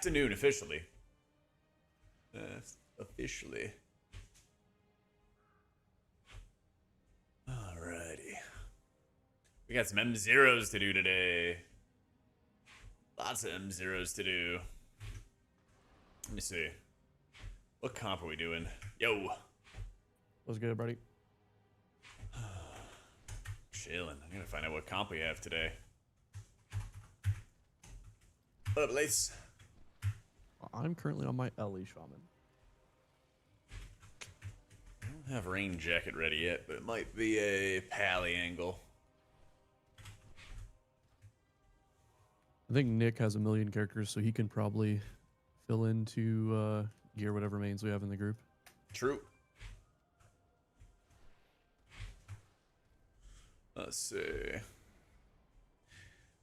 afternoon officially. Officially. Alrighty. We got some M0s to do today. Lots of M0s to do. Let me see. What comp are we doing? Yo. What's good, buddy? Chilling. I'm gonna find out what comp we have today. What up, Lace? I'm currently on my Ellie Shaman. I don't have rain jacket ready yet, but it might be a pally angle. I think Nick has a million characters, so he can probably fill into gear whatever mains we have in the group. True. Let's see.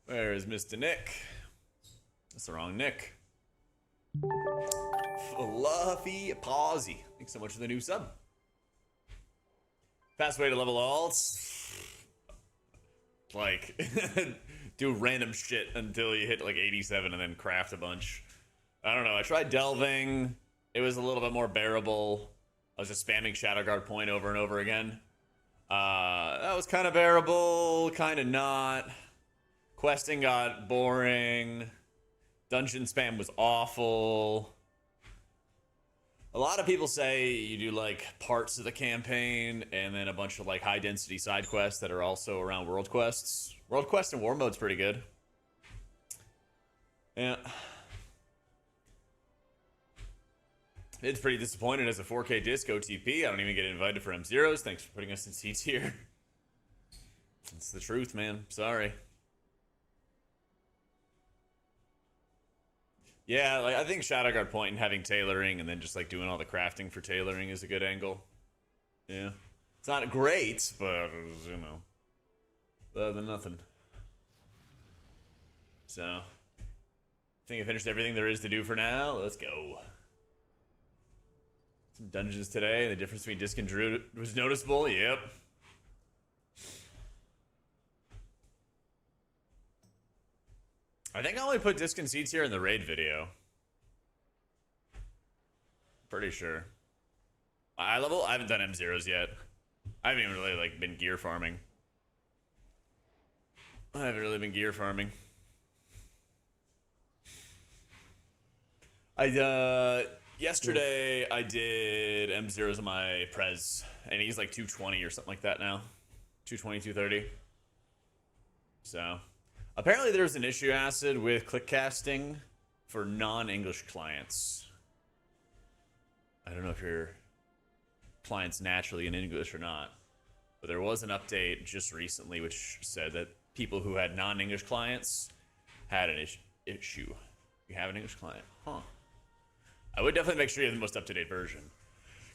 Where is Mr. Nick? That's the wrong Nick. Fluffy Pawsy. Thanks so much for the new sub. Fast way to level alts. Like, do random shit until you hit like 87 and then craft a bunch. I don't know. I tried delving. It was a little bit more bearable. I was just spamming Shadow Guard point over and over again. That was kind of bearable, kind of not. Questing got boring. Dungeon spam was awful. A lot of people say you do like parts of the campaign and then a bunch of like high density side quests that are also around world quests. World quest and war mode's pretty good. Yeah. It's pretty disappointed as a 4K disc OTP. I don't even get invited for M0s. Thanks for putting us in C tier. It's the truth, man. Sorry. Yeah, like I think Shadow Guard point and having tailoring and then just like doing all the crafting for tailoring is a good angle. Yeah. It's not great, but you know, better than nothing. So, I think I finished everything there is to do for now. Let's go. Some dungeons today. The difference between Disc and Druid was noticeable. Yep. I think I only put Disc and C tier in the raid video. Pretty sure. I haven't done M0s yet. I haven't even really like been gear farming. I haven't really been gear farming. Yesterday I did M0s on my Prez, and he's like 220 or something like that now. 220, 230. So, apparently there's an issue, Acid, with click casting for non-English clients. I don't know if your client's naturally in English or not, but there was an update just recently which said that people who had non-English clients had an issue. You have an English client, huh? I would definitely make sure you have the most up-to-date version,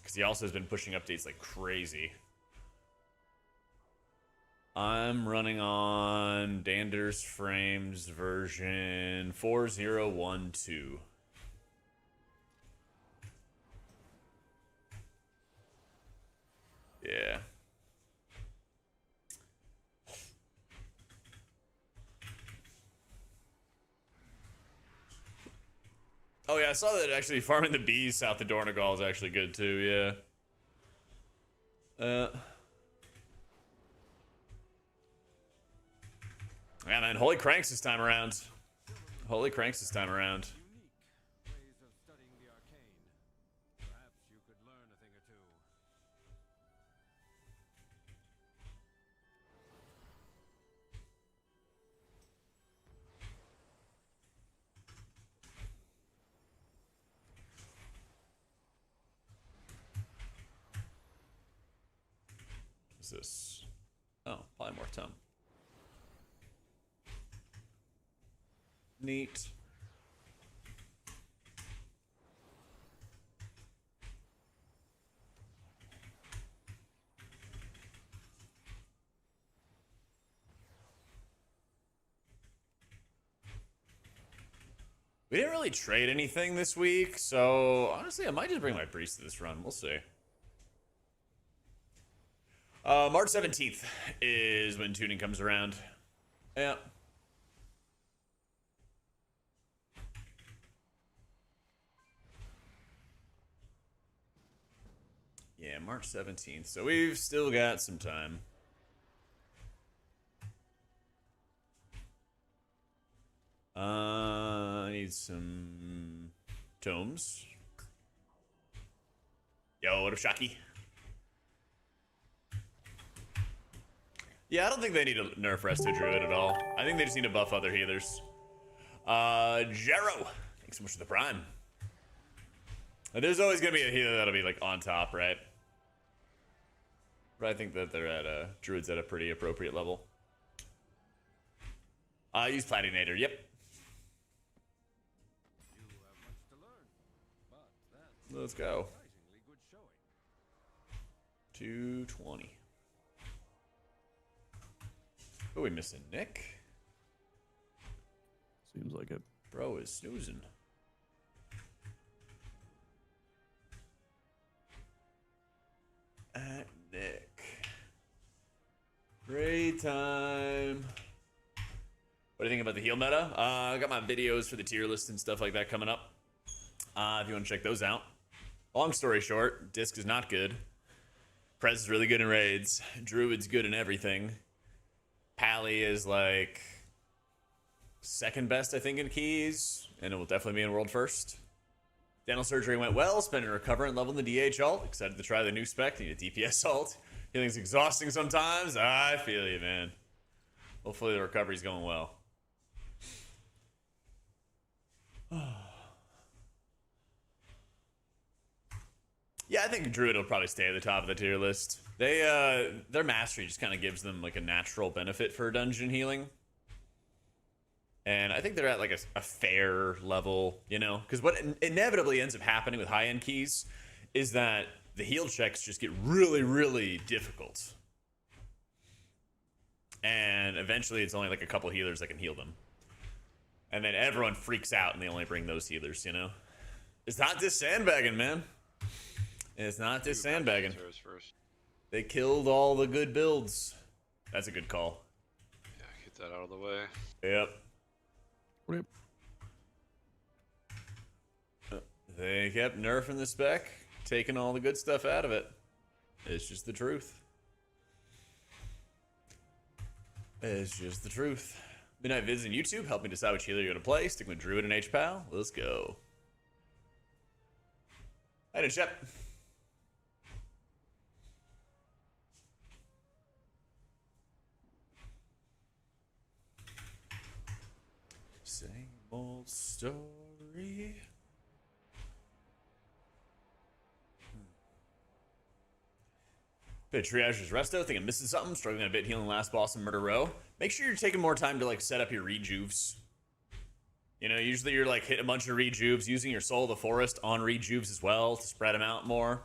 because he also has been pushing updates like crazy. I'm running on Dander's Frames version 4012. Yeah. Oh yeah, I saw that actually farming the bees south of Dornegal is actually good too, yeah. Yeah, man, holy cranks this time around. Holy cranks this time around. Ways of studying the arcane. Perhaps you could learn a thing or two. What's this? Oh, polymorph. Neat. We didn't really trade anything this week, so honestly, I might just bring my priest to this run. We'll see. March 17th is when tuning comes around. Yeah. March 17th. So we've still got some time. I need some tomes. Yo, what up, Shocky? Yeah, I don't think they need to nerf Resto Druid at all. I think they just need to buff other healers. Jero, thanks so much for the prime. There's always gonna be a healer that'll be like on top, right? But I think that they're at Druid's at a pretty appropriate level. Use Platinator, yep. You have much to learn, but that's Let's go. surprisingly good showing. 220. Oh, we missing Nick? Seems like it. Bro is snoozing. At Nick. Great time. What do you think about the heal meta? I got my videos for the tier list and stuff like that coming up. If you want to check those out. Long story short, Disc is not good. Prez is really good in raids. Druid's good in everything. Pally is like second best, I think, in keys, and it will definitely be in world first. Dental surgery went well, spending recover and leveling the DH ult. Excited to try the new spec, need a DPS ult. Healing's exhausting sometimes. I feel you, man. Hopefully the recovery's going well. Yeah, I think Druid will probably stay at the top of the tier list. They their mastery just kind of gives them like a natural benefit for dungeon healing. And I think they're at like a fair level, you know? Because what inevitably ends up happening with high-end keys is that the heal checks just get really, really difficult. And eventually it's only like a couple healers that can heal them. And then everyone freaks out and they only bring those healers, you know? It's not just sandbagging, man. It's not just sandbagging. They killed all the good builds. That's a good call. Yeah, get that out of the way. Yep. Rip. They kept nerfing the spec, taking all the good stuff out of it. It's just the truth. It's just the truth. Midnight Vids on YouTube. Help me decide which healer you're going to play. Stick with Druid and H-Pal. Let's go. Hi, Shep. Same old story. Bit of triage is resto. Think I'm missing something. Struggling a bit healing last boss and murder row. Make sure you're taking more time to like set up your rejuves. You know, usually you're like hitting a bunch of rejuves, using your Soul of the Forest on rejuves as well to spread them out more.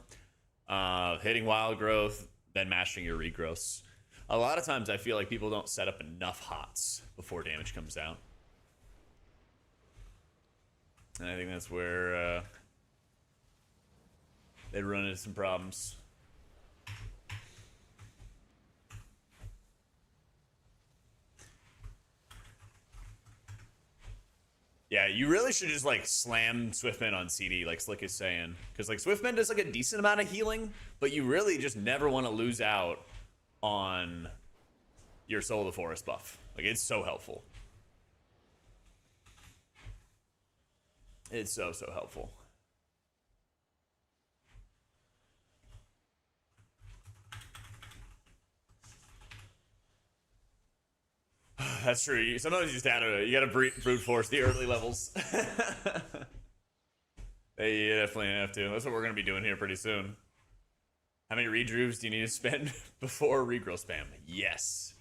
Hitting wild growth, then mashing your regrowths. A lot of times I feel like people don't set up enough hots before damage comes out. And I think that's where they run into some problems. Yeah, you really should just like slam Swiftmend on CD, like Slick is saying, because like Swiftmend does like a decent amount of healing, but you really just never want to lose out on your Soul of the Forest buff. Like it's so helpful. It's so helpful. That's true. Sometimes you just you gotta brute force the early levels. You definitely have to. That's what we're gonna be doing here pretty soon. How many rejuves do you need to spend before regrow spam? Yes.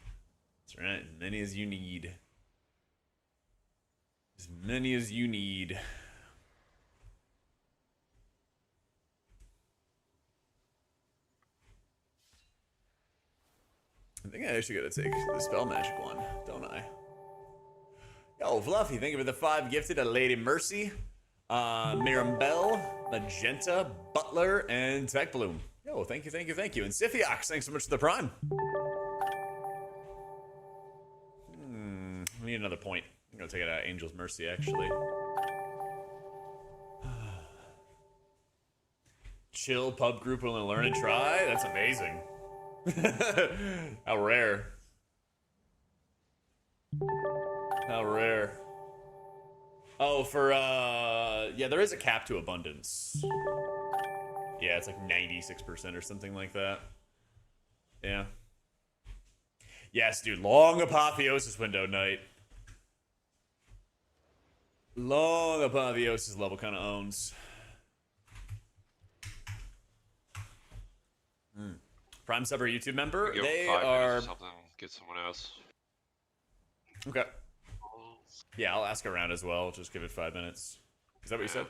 That's right. As many as you need. As many as you need. I think I actually gotta take the spell magic one, don't I? Yo, Fluffy, thank you for the 5 gifted. A Lady Mercy, Miriam Bell, Magenta, Butler, and Tech Bloom. Yo, thank you. And Sifiox, thanks so much for the prime. We need another point. I'm gonna take it out of Angel's Mercy, actually. chill pub group willing to learn and try. That's amazing. How rare. How rare. Oh, for yeah, there is a cap to abundance. Yeah, it's like 96% or something like that. Yeah. Yes, dude, long apotheosis window night. Long apotheosis level kind of owns. Prime sub or YouTube member? Give They 5 minutes are or something. Get someone else. okay. Yeah, I'll ask around as well. Just give it 5 minutes. Is that what you said?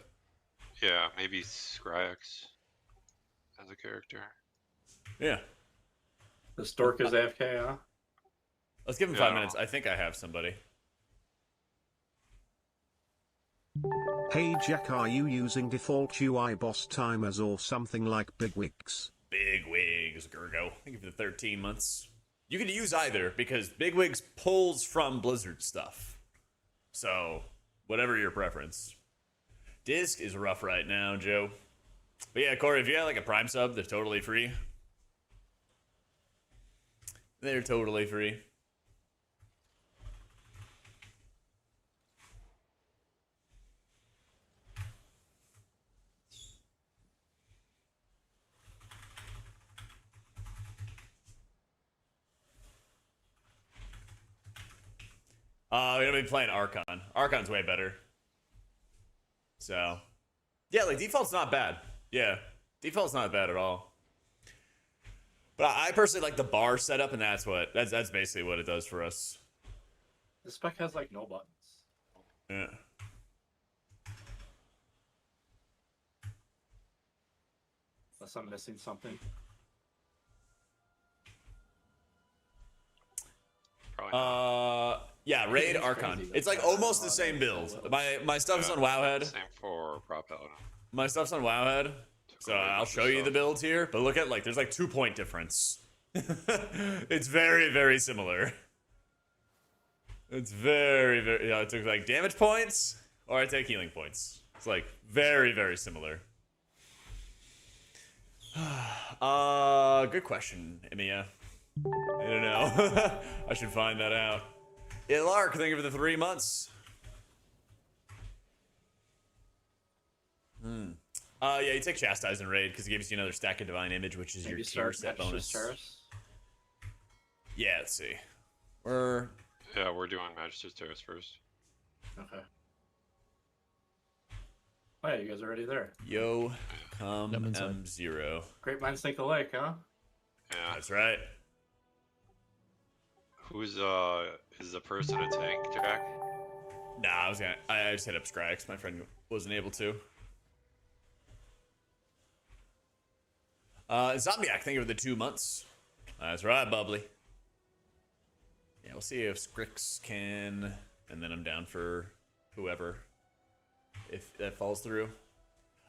Yeah, maybe Scryax as a character. Yeah. The Stork is AFK, huh? Let's give him 5 minutes. I think I have somebody. Hey Jack, are you using default UI boss timers or something like Bigwigs? Bigwigs, Gergo. I give it 13 months. You can use either because Bigwigs pulls from Blizzard stuff. So, whatever your preference. Disc is rough right now, Joe. But yeah, Corey, if you have like a Prime sub, they're totally free. They're totally free. We're gonna be playing Archon. Archon's way better. So, yeah, like default's not bad. Yeah, default's not bad at all. But I personally like the bar setup, and that's basically what it does for us. The spec has like no buttons. Yeah. Unless I'm missing something. Probably not. Yeah, Raid It's Archon. crazy. It's like almost the same build. My stuff's on Wowhead. Same for Prop Paladin. My stuff's on Wowhead. So I'll show you the builds here, but look at like there's like 2-point difference. It's very, very similar. It's very, very I took like damage points or I take healing points. It's like very, very similar. Good question, Emiya. I don't know. I should find that out. Ilark, thank you for the 3 months. Yeah, you take Chastise and Raid because it gives you another stack of Divine Image, which is Maybe your tier set bonus. Terrace. Yeah, let's see. We're Yeah, we're doing Magister's Terrace first. Okay. Oh yeah, you guys are already there. yo come I'm inside. M0. Great minds think alike, huh? Yeah. That's right. Who's is the person a tank, Jack? Nah, I just hit up Scryx. My friend wasn't able to. Zombiac, thank you for the 2 months. That's right, Bubbly. Yeah, we'll see if Scrix can, and then I'm down for whoever, if that falls through.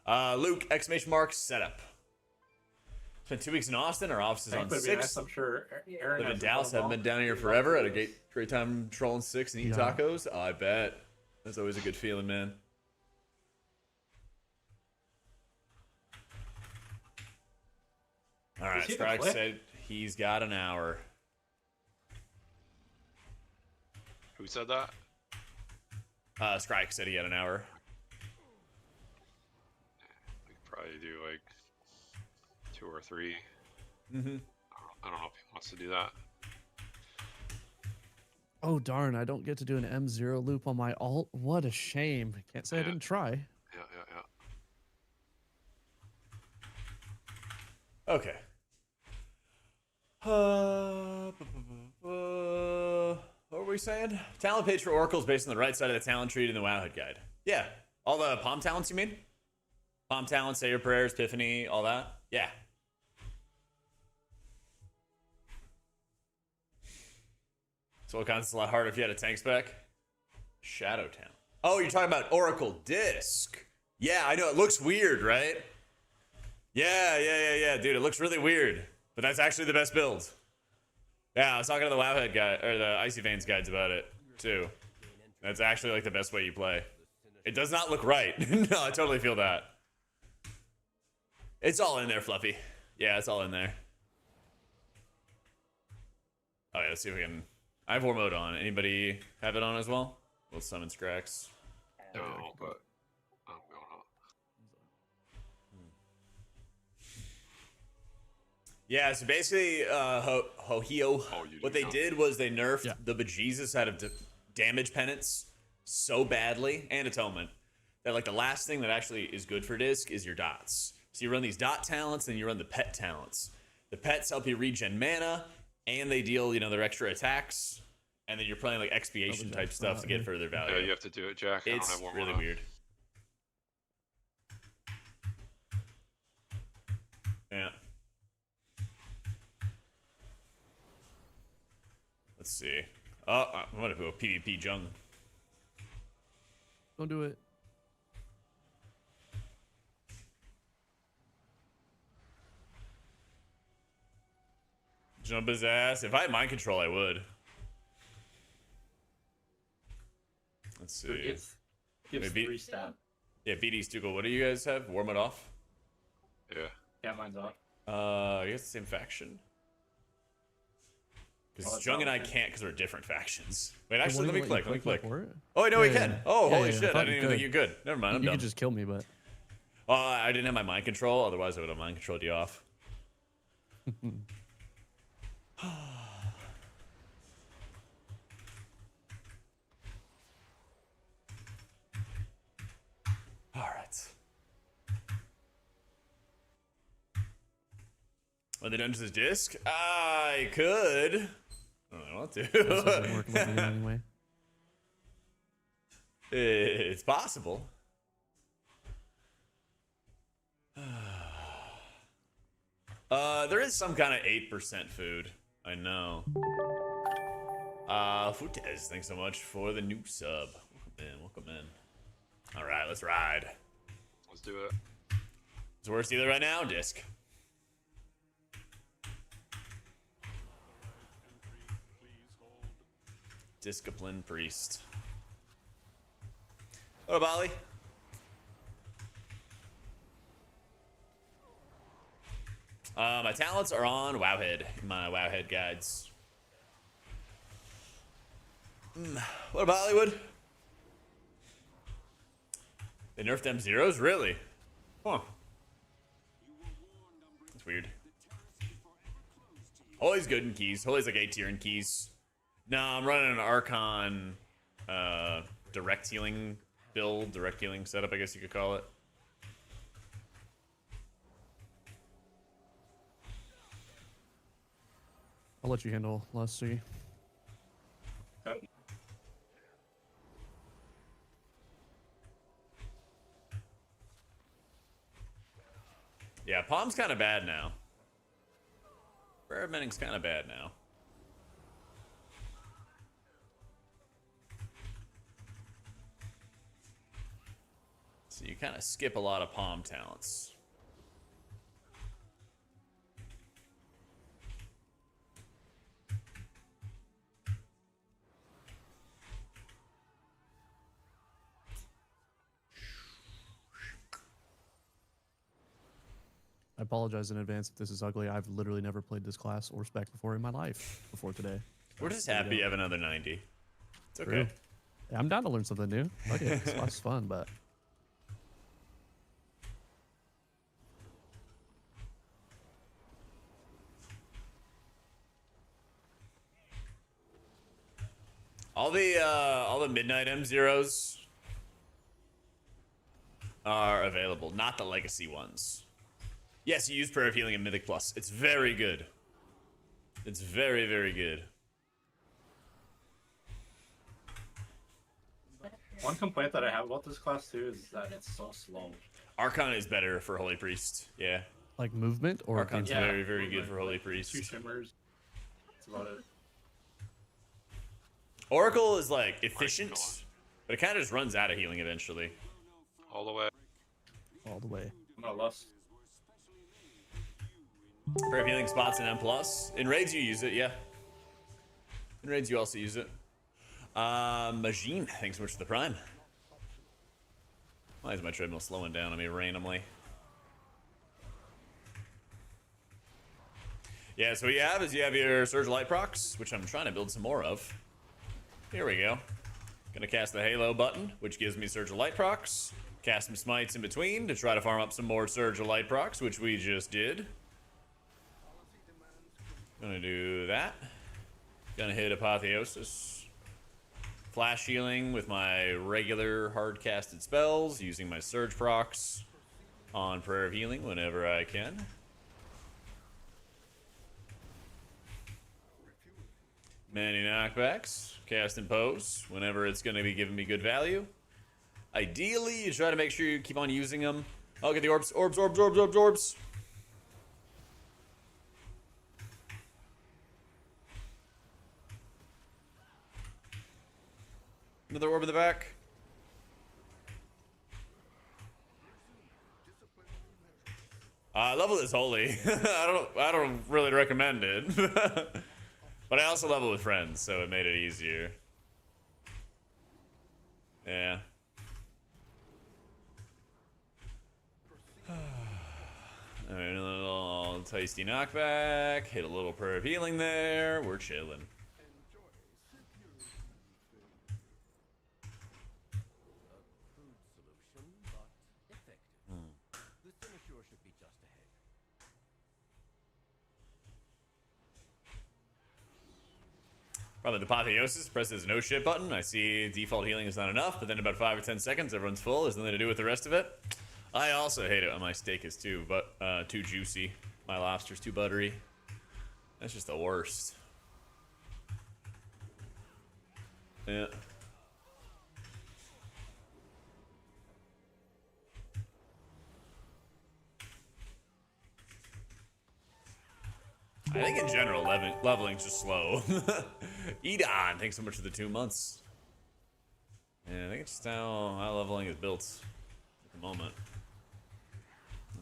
Luke, exclamation mark, setup. Spent 2 weeks in Austin. Our office is on Would be 6. nice, I'm sure Aaron Live in has Dallas. a Haven't been down here forever. Had a great time trolling 6 and eating Yeah. tacos. I bet. That's always a good feeling, man. All right, he the Strike click? said he's got an hour. Who said that? Strike said he had an hour. We could probably do like 2 or 3. Mm-hmm. I don't know if he wants to do that. Oh darn, I don't get to do an M0 loop on my alt. What a shame. Can't say I Yeah. didn't try. Yeah. Okay. What were we saying? Talent page for Oracle is based on the right side of the talent tree in the Wowhead guide. Yeah. All the palm talents, you mean? Palm talents, say your prayers, epiphany, all that? Yeah. So it counts a lot harder if you had a tank spec. Shadow Town. Oh, you're talking about Oracle Disc. Yeah, I know. It looks weird, right? Yeah, dude. It looks really weird. But that's actually the best build. Yeah, I was talking to the Wowhead guy, or the Icy Veins guides about it, too. That's actually like the best way you play. It does not look right. No, I totally feel that. It's all in there, Fluffy. Yeah, it's all in there. Oh, yeah, let's see if we can... I have war mode on. Anybody have it on as well? We'll summon Scrax. No, but I'm going on. Yeah, so basically, Hohio, Oh, you what do they not. did was they nerfed Yeah. the bejesus out of damage penance so badly, and atonement, that like the last thing that actually is good for disc is your dots. So you run these dot talents, and you run the pet talents. The pets help you regen mana, and they deal, you know, their extra attacks, and then you're playing like expiation type Jack's stuff not to get here. further value. Yeah, you have to do it, Jack. I don't It's have one really mana. weird. Yeah. Let's see. Oh, I'm gonna go PvP Jung. Don't do it. Jump his ass. If I had mind control, I would. Let's So it see. gives Maybe- 3 stab. Yeah, BD Stugal. What do you guys have? Warm it off. Yeah. Yeah, mine's off. I guess the same faction. Oh, Because it's Jung and I not. can't because we're different factions. Wait, It actually, won't let me even let click. you Let me click. for it. Oh, I know we Yeah, can. yeah. Oh, Yeah, holy yeah, I shit! I thought didn't you even think could. you could. Never mind. I'm You done. could just kill me, but Well, I didn't have my mind control. Otherwise, I would have mind controlled you off. All right. When the dungeon's disc, I could. I don't want this doesn't to. work with me anyway. It's possible. There is some kind of 8% food. I know. Futez, thanks so much for the new sub. Welcome in, welcome in. All right, let's ride. Let's do it. It's worst dealer right now, disc. Discipline priest. What up, Ollie? My talents are on Wowhead, in my Wowhead guides. What about Hollywood? They nerfed M0s? Really? Huh. That's weird. Holy's good in keys. Holy's like A tier in keys. No, I'm running an Archon direct healing build, direct healing setup, I guess you could call it. I'll let you handle last C. Yeah, Palm's kind of bad now. Experimenting's kind of bad now. So you kind of skip a lot of Palm talents. I apologize in advance if this is ugly. I've literally never played this class or spec before in my life before today. We're just happy you have another 90. It's okay. True. Yeah, I'm down to learn something new. Fuck it. This class is fun, but All the midnight M0s are available, not the legacy ones. Yes, you use prayer of healing in Mythic Plus. It's very good. It's very, very good. One complaint that I have about this class too is that it's so slow. Archon is better for Holy Priest. Yeah. like movement or Archon's gameplay? very, very good for Holy Like, Priest. 2 shimmers. That's about it. Oracle is like efficient, but it kind of just runs out of healing eventually. All the way. all the way. I'm gonna lust. Prayer of healing spots in M+. In raids you use it, yeah. In raids you also use it. Majin, thanks so much for the prime. Why is my treadmill slowing down on me randomly? Yeah, so what you have is you have your Surge Light procs, which I'm trying to build some more of. Here we go. Gonna cast the Halo button, which gives me Surge Light procs. Cast some smites in between to try to farm up some more Surge Light procs, which we just did. Gonna do that. Gonna hit Apotheosis. Flash healing with my regular hard casted spells, using my Surge procs on Prayer of Healing whenever I can. Many knockbacks, cast and pose whenever it's going to be giving me good value. Ideally, you try to make sure you keep on using them. Oh, get the orbs, orbs, orbs, orbs, orbs, orbs. Another orb in the back. Level is holy. I don't really recommend it. But I also level with friends, so it made it easier. Yeah. Alright, a little tasty knockback. Hit a little prayer of healing there. We're chilling. Probably the Apotheosis, press this no shit button. I see default healing is not enough, but then about 5 or 10 seconds, everyone's full. There's nothing to do with the rest of it. I also hate it when my steak is too juicy. My lobster's too buttery. That's just the worst. Yeah. I think in general, leveling's just slow. Edon, thanks so much for the 2 months. Yeah, I think it's just how leveling is built at the moment.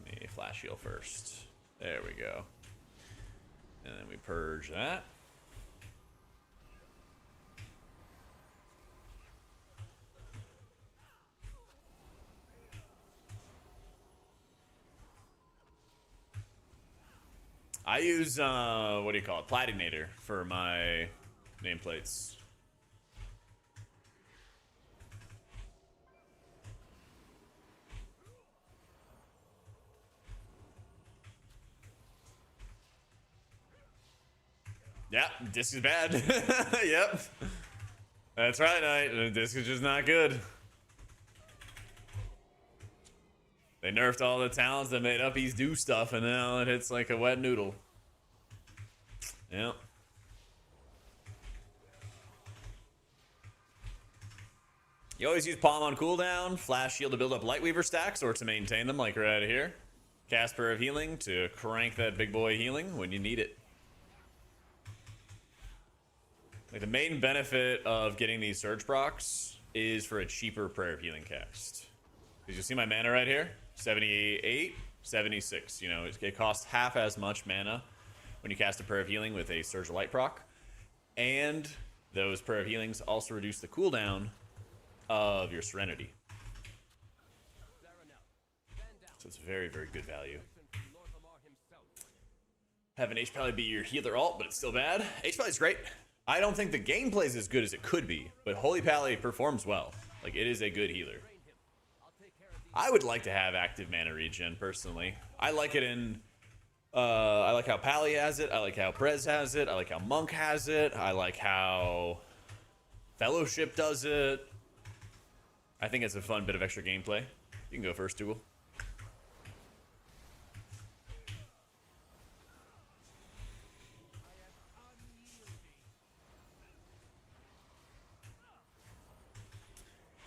Let me flash heal first. There we go. And then we purge that. I use, what do you call it? Platinator for my nameplates. Yeah, disc is bad. Yep. That's right, Knight. Disc is just not good. They nerfed all the talents that made uppies do stuff, and now it hits like a wet noodle. Yep. You always use Palm on cooldown, Flash Shield to build up Lightweaver stacks, or to maintain them like right here. Casper of Healing to crank that big boy healing when you need it. Like the main benefit of getting these Surge procs is for a cheaper Prayer of Healing cast. Because you see my mana right here? 78, 76. You know, it costs half as much mana when you cast a Prayer of Healing with a Surge Light proc. And those Prayer of Healings also reduce the cooldown of your Serenity. So it's very, very good value. Have an H-Pally be your healer alt, but it's still bad. H-Pally's great. I don't think the gameplay is as good as it could be, but Holy Pally performs well. Like, it is a good healer. I would like to have active mana regen, personally. I like it in... I like how Pally has it. I like how Prez has it. I like how Monk has it. I like how Fellowship does it. I think it's a fun bit of extra gameplay. You can go first, Dougal.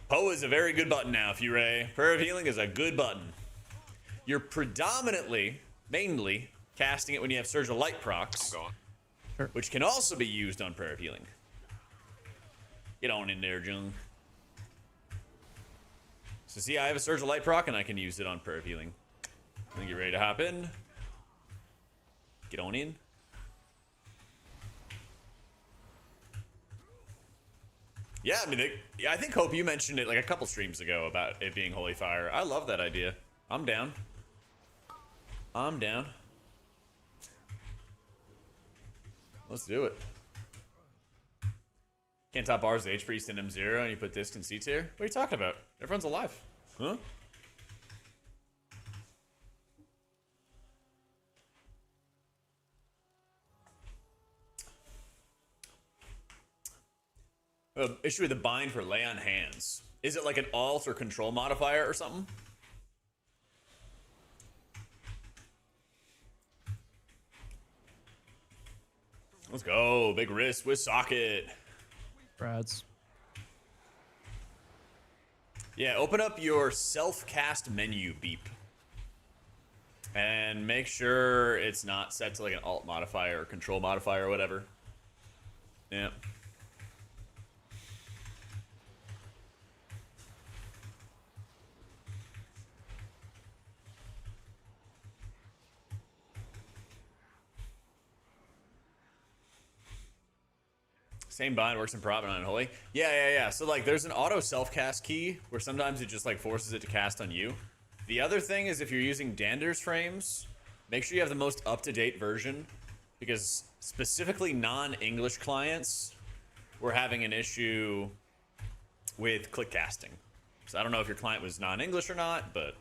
Poe is a very good button now, Furay. Prayer of Healing is a good button. You're predominantly, mainly, casting it when you have Surge of Light procs, Sure. which can also be used on Prayer of Healing. Get on in there, Jung. So see, I have a Surge of Light proc, and I can use it on Prayer of Healing. I think you're ready to hop in. Get on in. Yeah, I mean, I think, Hope, you mentioned it like a couple streams ago about it being Holy Fire. I love that idea. I'm down. I'm down. Let's do it. Can't top ours H priest in M0 and you put disc in C tier? What are you talking about? Everyone's alive. Huh? Issue with the bind for lay on hands. Is it like an alt or control modifier or something? Let's go. Big wrist with socket. Brads. Yeah, open up your self-cast menu, beep. And make sure it's not set to like an alt modifier or control modifier or whatever. Yeah. Same bind works in prop and unholy. Yeah. So like there's an auto self-cast key where sometimes it just like forces it to cast on you. The other thing is if you're using Dander's frames, make sure you have the most up-to-date version because specifically non-English clients were having an issue with click casting. So I don't know if your client was non-English or not, but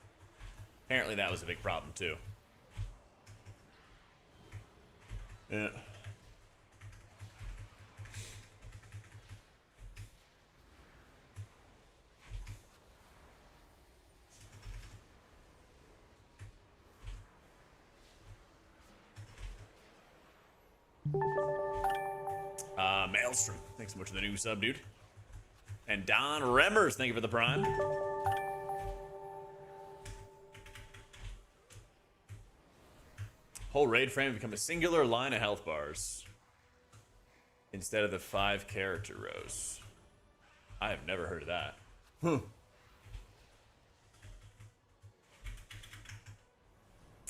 apparently that was a big problem too. Yeah. Maelstrom, thanks so much for the new sub, dude. And Don Remmers, thank you for the prime. Whole raid frame become a singular line of health bars instead of the 5 character rows. I have never heard of that.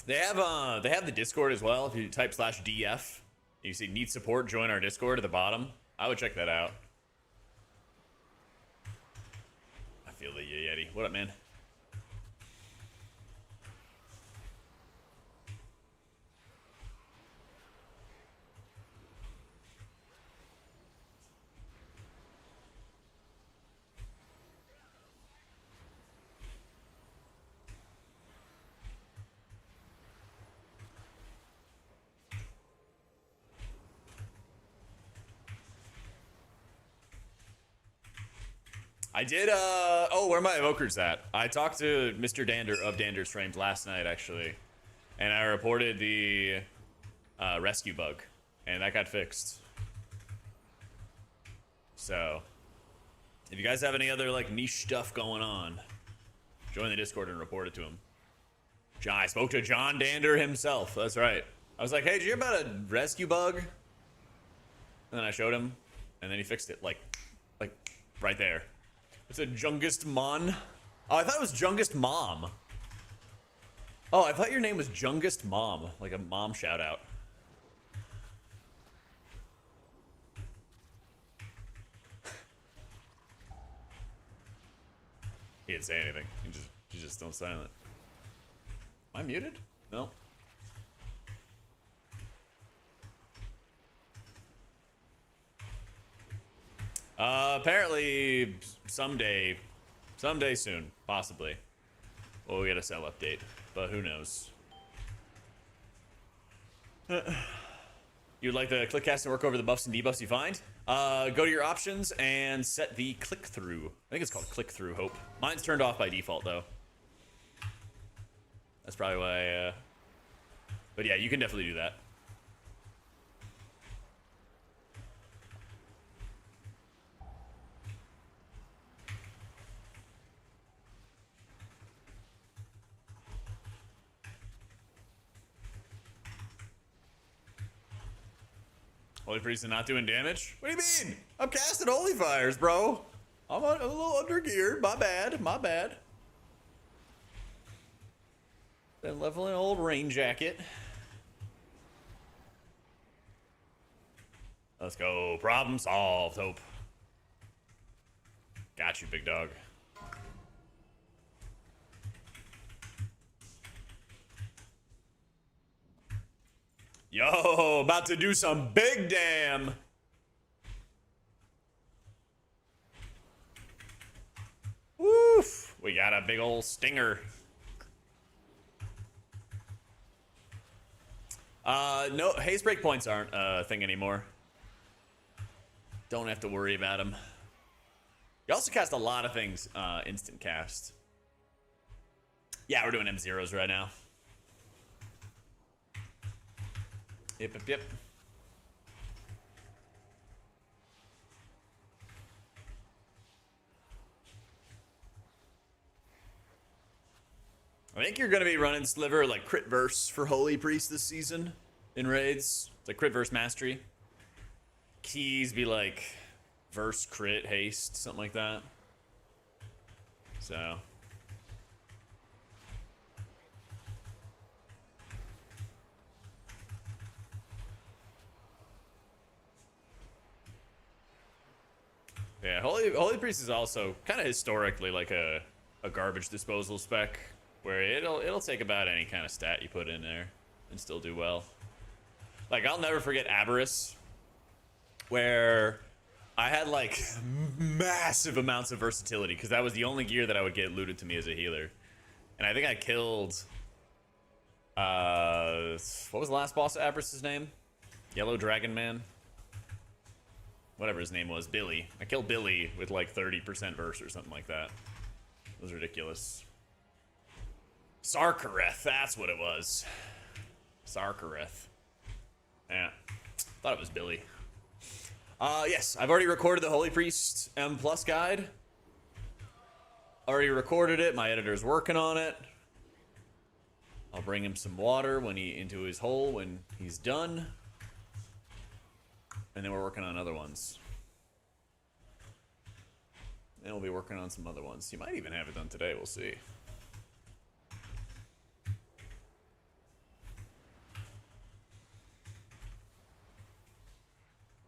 They have the Discord as well. If you type /DF, you see need support, join our Discord at the bottom. I would check that out. I feel the Yeti. What up, man? I did, oh, where are my evokers at? I talked to Mr. Dander of Dander's Frames last night, actually. And I reported the rescue bug. And that got fixed. So, if you guys have any other, like, niche stuff going on, join the Discord and report it to him. I spoke to John Dander himself. That's right. I was like, hey, did you hear about a rescue bug? And then I showed him. And then he fixed it, like right there. It's a Jungist Mon. Oh, I thought it was Jungist Mom. Oh, I thought your name was Jungist Mom, like a mom shout out. He didn't say anything. He just don't silent. Am I muted? No. Apparently someday soon, possibly. We'll get a sell update, but who knows? You'd like the click cast to work over the buffs and debuffs you find? Go to your options and set the click through. I think it's called click through hope. Mine's turned off by default though. That's probably why, but yeah, you can definitely do that. Holy Priest is not doing damage? What do you mean? I'm casting Holy Fires, bro. I'm a little under geared. My bad. Been leveling old rain jacket. Let's go. Problem solved, Hope. Got you, big dog. Yo, about to do some big damn. Woof. We got a big old stinger. No, haze break points aren't a thing anymore. Don't have to worry about them. You also cast a lot of things instant cast. Yeah, we're doing M0s right now. Yep. I think you're going to be running Sliver like crit verse for Holy Priest this season in raids. It's like crit verse mastery. Keys be like verse crit haste, something like that. So. Yeah, Holy Priest is also kind of historically like a garbage disposal spec, where it'll take about any kind of stat you put in there and still do well. Like, I'll never forget Aberrus, where I had like massive amounts of versatility because that was the only gear that I would get looted to me as a healer, and I think I killed what was the last boss of Aberrus's name? Yellow Dragon Man. Whatever his name was, Billy. I killed Billy with like 30% verse or something like that. It was ridiculous. Sarkareth, that's what it was. Sarkareth. Yeah, thought it was Billy. Yes, I've already recorded the Holy Priest M+ guide. Already recorded it. My editor's working on it. I'll bring him some water into his hole when he's done. And then we're working on other ones. And we'll be working on some other ones. You might even have it done today. We'll see.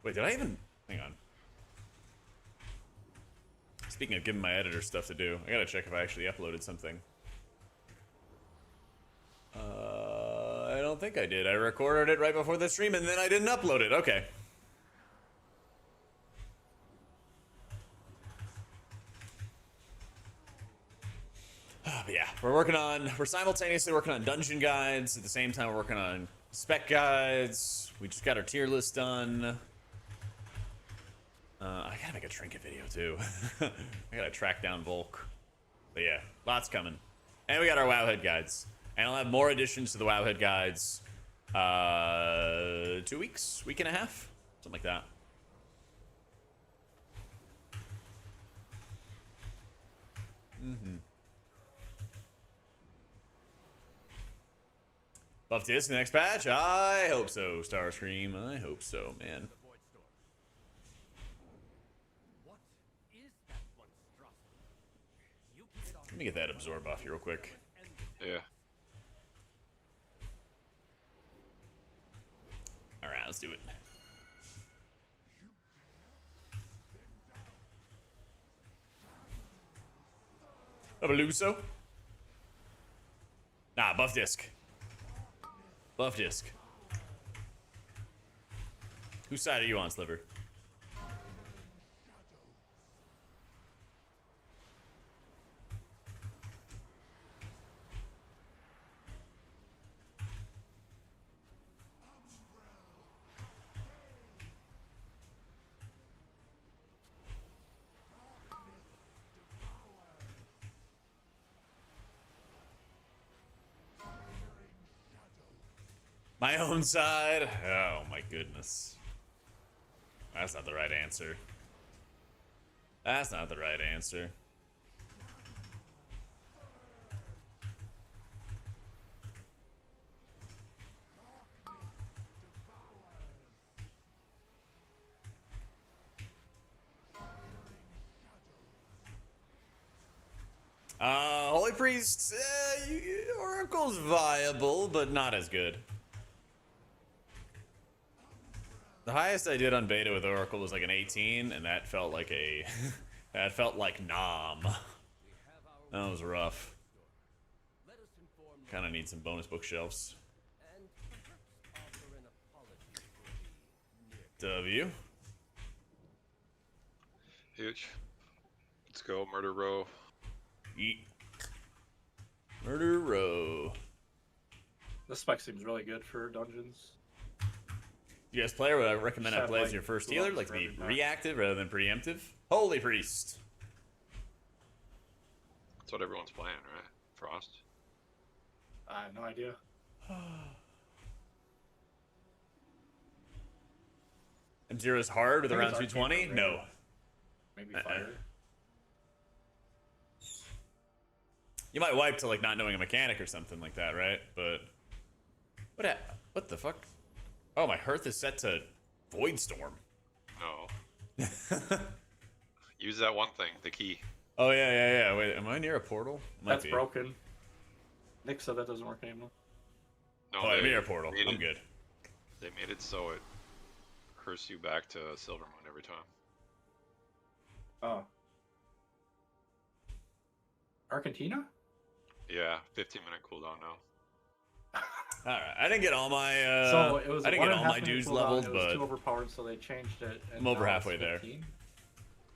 Wait, did I even... Hang on. Speaking of giving my editor stuff to do, I gotta check if I actually uploaded something. I don't think I did. I recorded it right before the stream and then I didn't upload it. Okay. But yeah, we're simultaneously working on dungeon guides. At the same time, we're working on spec guides. We just got our tier list done. I gotta make a trinket video too. I gotta track down Volk. But yeah, lots coming. And we got our Wowhead guides. And I'll have more additions to the Wowhead guides. 2 weeks, week and a half, something like that. Buff disc the next patch? I hope so, Starscream. I hope so, man. Let me get that absorb off here real quick. Yeah. Alright, let's do it. Abeluso? Nah, buff disc. Buff disc. Whose side are you on, Sliver? My own side? Oh my goodness. That's not the right answer. That's not the right answer. Holy Priest, Oracle's viable, but not as good. The highest I did on beta with Oracle was like an 18, and that felt like a... that felt like nom. That was rough. Kind of need some bonus bookshelves. W. Huge. Let's go, Murder Row. Yeet. Murder Row. This spec seems really good for dungeons. You guys play, or would I recommend I Just play have, as your first like, healer? gloves Like for to be every pack. reactive rather than preemptive? Holy Priest. That's what everyone's playing, right? Frost. I have no idea. M0 is hard with I think around it's 220? arcane No. rare. Maybe fire. You might wipe to like not knowing a mechanic or something like that, right? But what the fuck? Oh, my hearth is set to Void Storm. No. Use that one thing, the key. Oh yeah. Wait, am I near a portal? Might That's be. broken. Nick said that doesn't work anymore. No, Oh, I'm near a portal. made I'm it- good. They made it so it curses you back to Silvermoon every time. Oh. Argentina? Yeah, 15-minute cooldown now. All right, I didn't get all my So it was I didn't one get and a all half my minute dues cooldown, leveled, it was but too overpowered, so they changed it. And I'm over now it's halfway there. 15?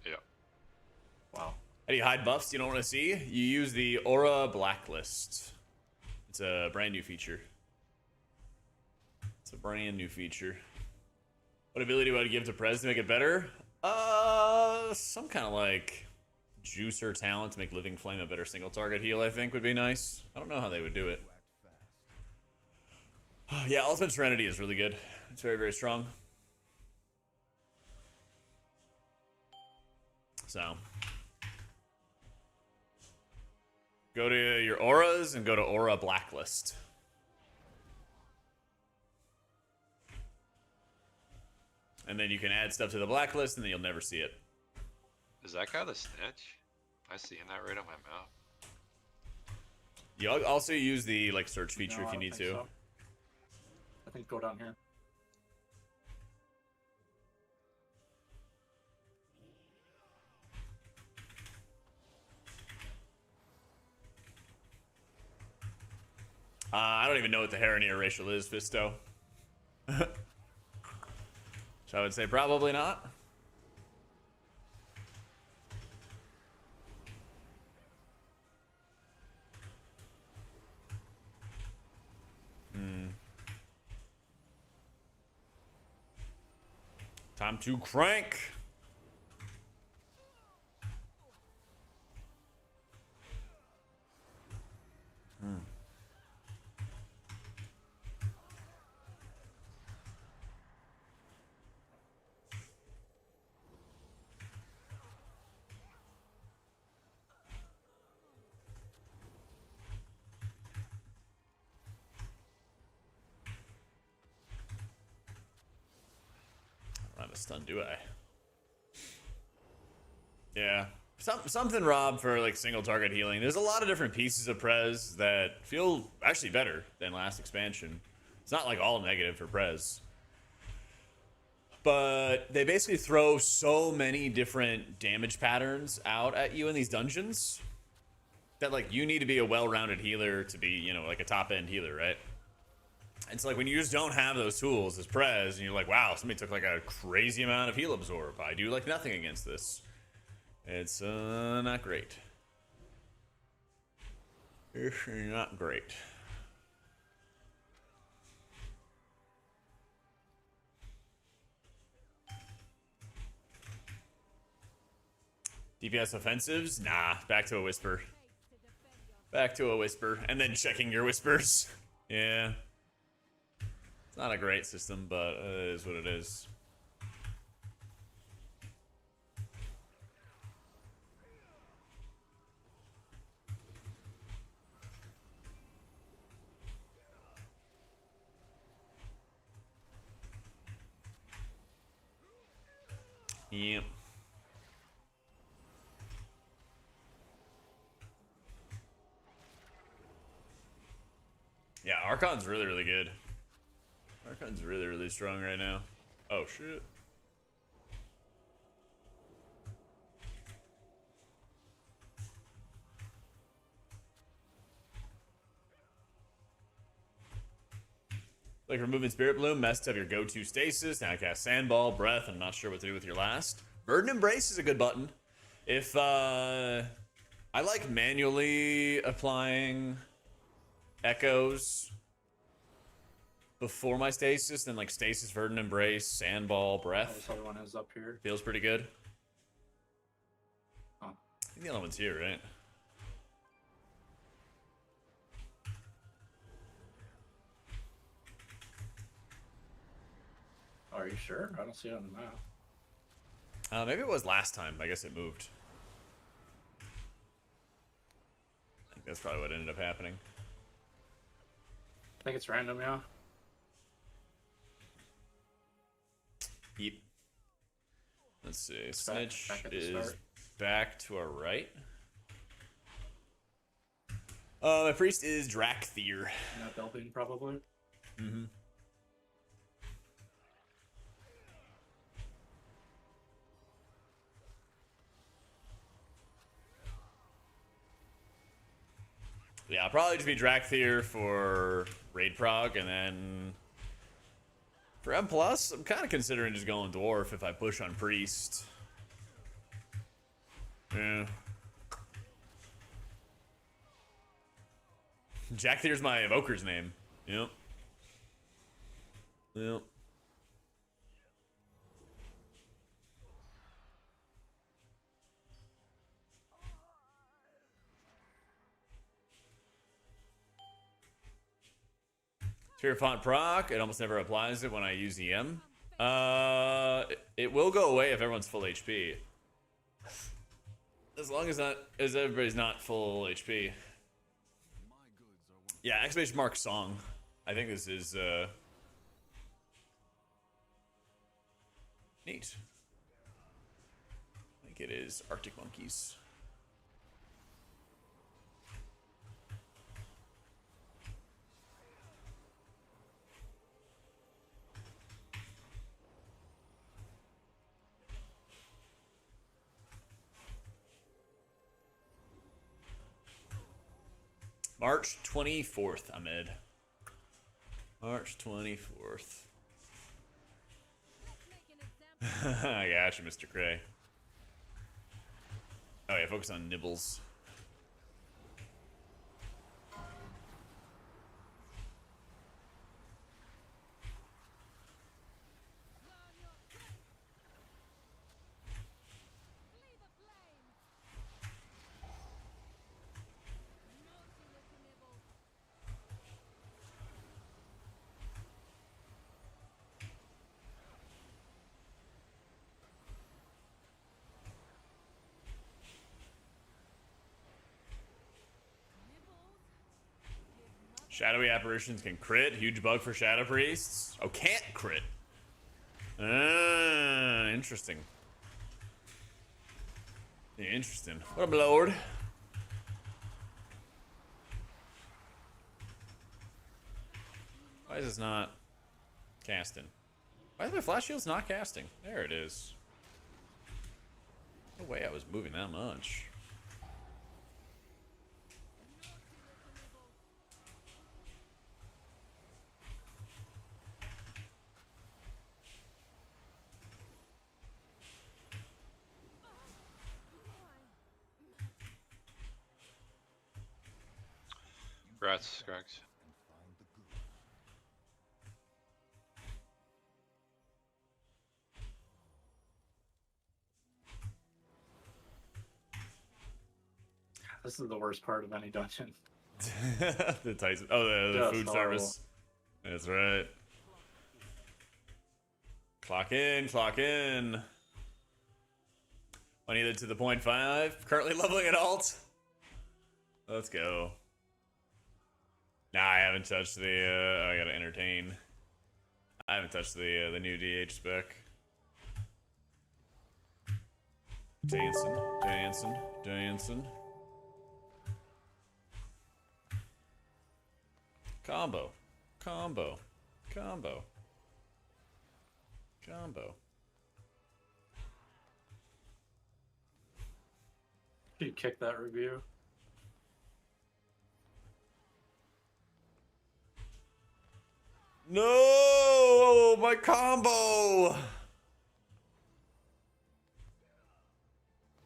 Yeah. Wow. how do you hide buffs you don't want to see? You use the Aura Blacklist. It's a brand new feature. It's a brand new feature. What ability would I give to Prez to make it better? Some kind of like juice or talent to make Living Flame a better single target heal, I think would be nice. I don't know how they would do it. Yeah, Ultimate Serenity is really good. It's very, very strong. So go to your auras and go to Aura Blacklist. And then you can add stuff to the blacklist and then you'll never see it. Is that guy the Snitch? Am I seeing that right on my map? You also use the like search feature No, if I you don't need think to. so. I think go down here. I don't even know what the Haranier racial is, Fisto. So I would say probably not. Time to crank. I don't have a stun, do I? Yeah. Something, Rob, for like single target healing. There's a lot of different pieces of Prez that feel actually better than last expansion. It's not like all negative for Prez. But they basically throw so many different damage patterns out at you in these dungeons that like you need to be a well-rounded healer to be, you know, like a top-end healer, right? It's like when you just don't have those tools as Prez and you're like, wow, somebody took like a crazy amount of heal absorb. I do like nothing against this. It's not great. It's not great. DPS offensives? Nah, back to a whisper. Back to a whisper. And then checking your whispers. Yeah. It's not a great system, but it is what it is. Yep. Yeah, Archon's really, really good. Archon's really, really strong right now. Oh, shit. Like removing Spirit Bloom, messed up your go-to stasis. Now I cast Sandball, Breath. I'm not sure what to do with your last. Verdant Embrace is a good button. If I like manually applying echoes before my stasis, then like stasis, Verdant Embrace, Sandball, Breath. This other one is up here. Feels pretty good. Huh. I think the other one's here, right? Are you sure? I don't see it on the map. Maybe it was last time. I guess it moved. I think that's probably what ended up happening. I think it's random, yeah. Yep. Let's see. Back Snitch at the is start. back to our right. My priest is Drakthir. In that building, probably. Mm-hmm. Yeah, I'll probably just be Drakthir for raid prog, and then for M+, I'm kind of considering just going dwarf if I push on priest. Yeah. Jakthir's my evoker's name. Yep. Yep. Purifont proc, it almost never applies it when I use EM. It will go away if everyone's full HP. As long as everybody's not full HP. Yeah, exclamation mark song. I think this is neat. I think it is Arctic Monkeys. March 24th, Ahmed. March 24th. I got you, Mr. Cray. Oh yeah, focus on nibbles. Shadowy apparitions can crit. Huge bug for Shadow Priests. Oh, can't crit. Interesting. Yeah, interesting. What up, Lord? Why is this not casting? Why is my flash shield's not casting? There it is. No way I was moving that much. Congrats, Gregs. This is the worst part of any dungeon. The Tyson. Oh, the Just food horrible. service. That's right. Clock in, clock in. I needed to the point 5. Currently leveling at alt. Let's go. Nah, I haven't touched the. Oh, I gotta entertain. I haven't touched the new DH spec. Dancing, dancing, dancing. Combo, combo, combo, combo. You kick that review. No, my combo.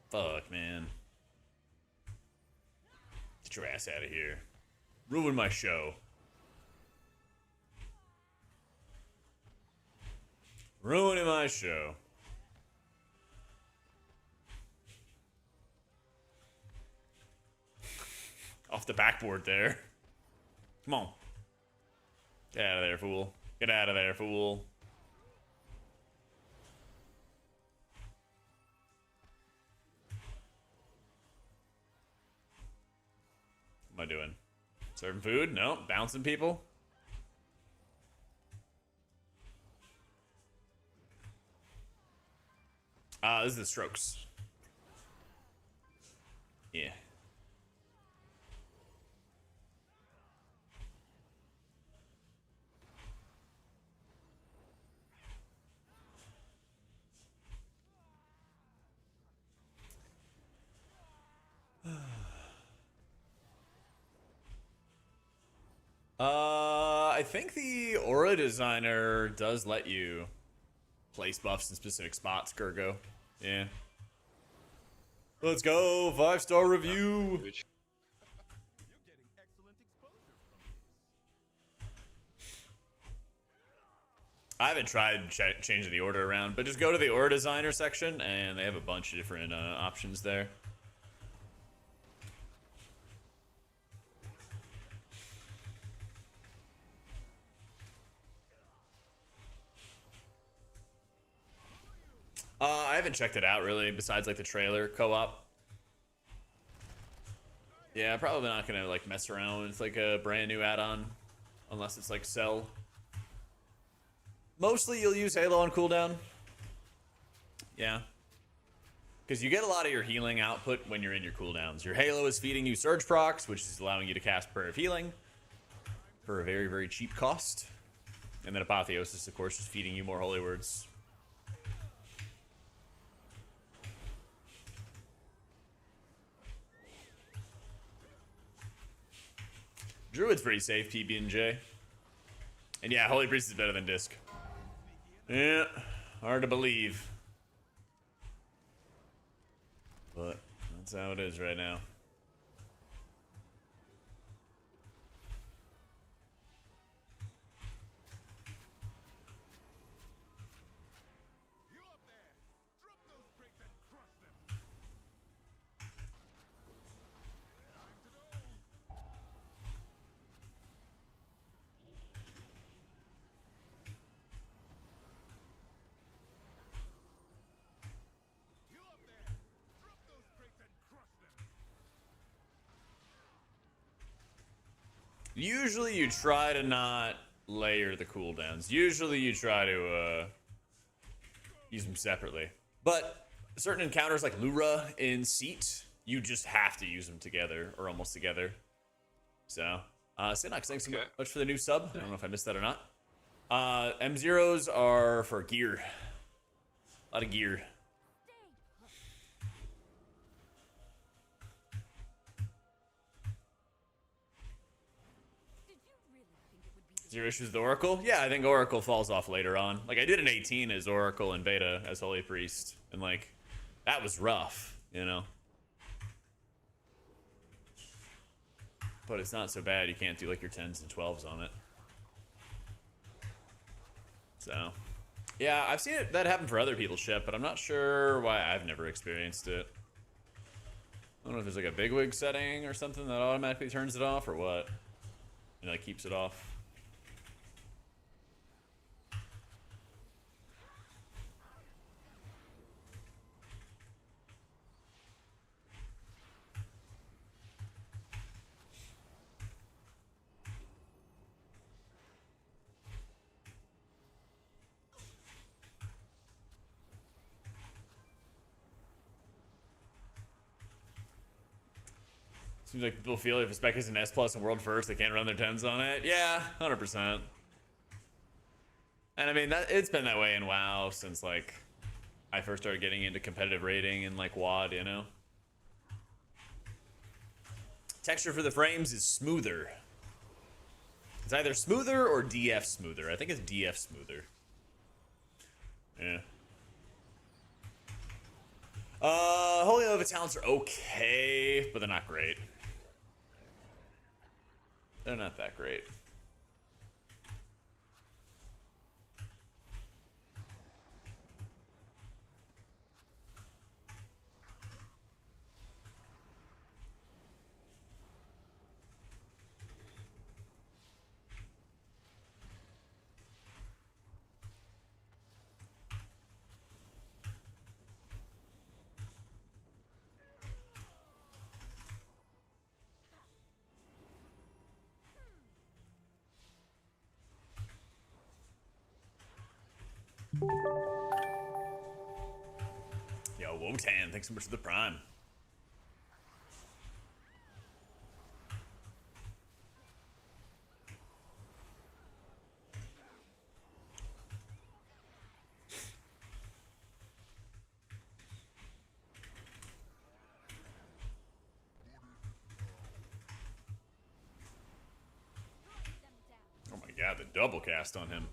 Fuck, man. Get your ass out of here. Ruin my show. Ruining my show. Off the backboard there. Come on. Get out of there, fool. Get out of there, fool. What am I doing? Serving food? No. Bouncing people? This is the strokes. Yeah. I think the aura designer does let you place buffs in specific spots, Gergo. Yeah. Let's go, 5-star review. Which I haven't tried changing the order around, but just go to the aura designer section and they have a bunch of different options there. I haven't checked it out really, besides like the trailer co-op. Yeah, probably not gonna like mess around with like a brand new add-on, unless it's like Cell. Mostly you'll use Halo on cooldown. Yeah. Because you get a lot of your healing output when you're in your cooldowns. Your Halo is feeding you surge procs, which is allowing you to cast Prayer of Healing for a very, very cheap cost. And then Apotheosis, of course, is feeding you more Holy Words. Druid's pretty safe, PB&J. And yeah, Holy Priest is better than Disc. Yeah, hard to believe. But that's how it is right now. Usually you try to not layer the cooldowns. Usually you try to use them separately. But certain encounters like Lura in Seat, you just have to use them together or almost together. So, Sinox, thanks so much for the new sub. I don't know if I missed that or not. M0s are for gear. A lot of gear. Zero issues with Oracle? Yeah, I think Oracle falls off later on. Like, I did an 18 as Oracle and Beta as Holy Priest. And, like, that was rough, you know? But it's not so bad. You can't do, like, your 10s and 12s on it. So, yeah, I've seen that happen for other people's ship, but I'm not sure why I've never experienced it. I don't know if there's, like, a bigwig setting or something that automatically turns it off or what. And, like, keeps it off. Seems like people feel if a spec is an S plus and world first, they can't run their 10s on it. Yeah, 100%. And I mean, it's been that way in WoW since like I first started getting into competitive raiding and like WoD, you know? Texture for the frames is smoother. It's either smoother or DF smoother. I think it's DF smoother. Yeah. Holy Nova talents are okay, but they're not great. They're not that great. Yo, Wotan, thanks so much for the prime. Oh my god, the double cast on him.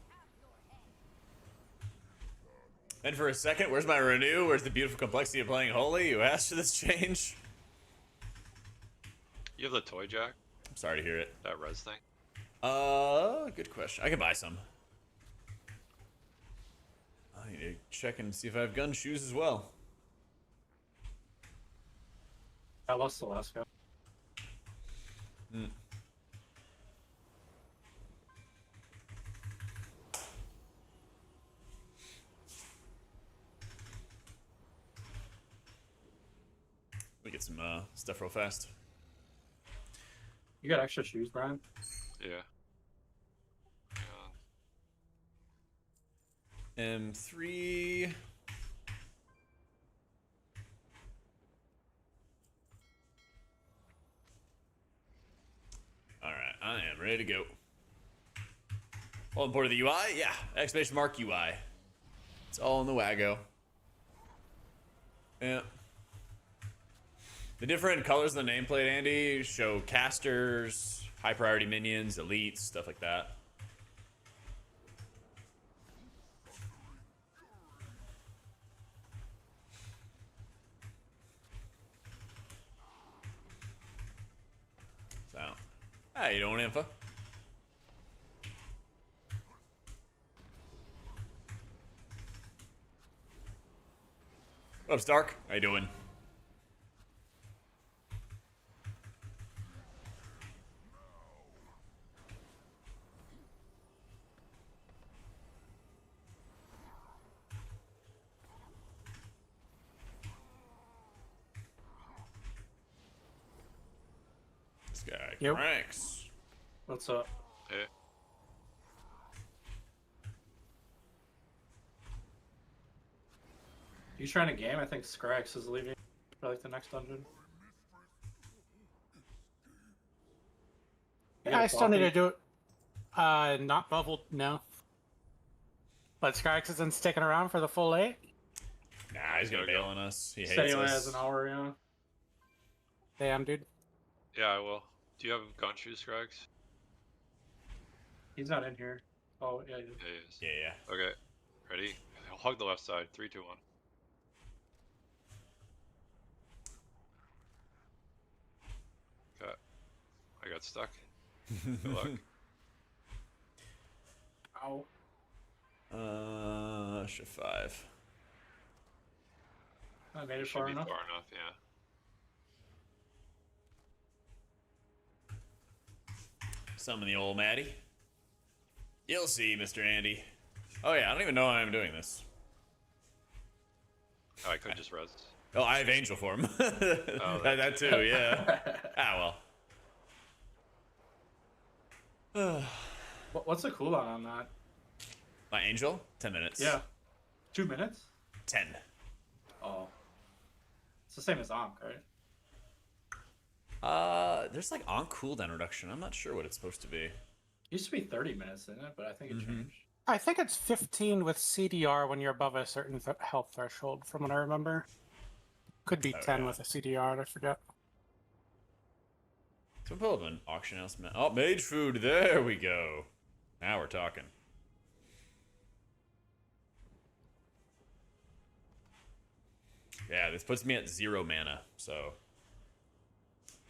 And for a second, where's my renew? Where's the beautiful complexity of playing Holy? You asked for this change? You have the toy jack? I'm sorry to hear it. That res thing? Good question. I could buy some. I need to check and see if I have gun shoes as well. I lost the last guy. Let me get some stuff real fast. You got extra shoes, Brian? Yeah. M3. Alright, I am ready to go. All important the UI? Yeah, exclamation mark UI. It's all in the Wago. Yeah. The different colors of the nameplate, Andy, show casters, high priority minions, elites, stuff like that. So, how you doing, Infa? What up, Stark? How you doing? This guy Yep. cranks. What's up? Hey. You trying to game? I think Scrax is leaving for like the next dungeon. You got I a still need to coffee? do it. Not bubbled, no. But Skyx isn't sticking around for the full 8. Nah, he's gonna bail on us. He hates Said he only us. has an hour, yeah. Damn, dude. Yeah, I will. Do you have gun shoes, Scrags? He's not in here. Oh, yeah, he is. Yeah, he is. Yeah, yeah. Okay. Ready? I'll hug the left side. 3, 2, 1. Okay. I got stuck. Good luck. Ow. Shift 5. I made it Should far be enough. far enough, yeah. Summon the old Maddie. You'll see, Mr. Andy. Oh yeah, I don't even know why I'm doing this. Oh, I could just res. Oh, I have angel form. that too, yeah. Ah, well. What's the cooldown on that? My angel? 10 minutes. Yeah. 2 minutes? 10. Oh. It's the same as Ankh, right? There's like on cooldown reduction. I'm not sure what it's supposed to be. Used to be 30 minutes, didn't it? But I think it changed. I think it's 15 with CDR when you're above a certain health threshold, from what I remember. Could be 10 yeah. with a CDR, I forget. So pull up an auction house. Oh, mage food. There we go. Now we're talking. Yeah, this puts me at 0 mana, so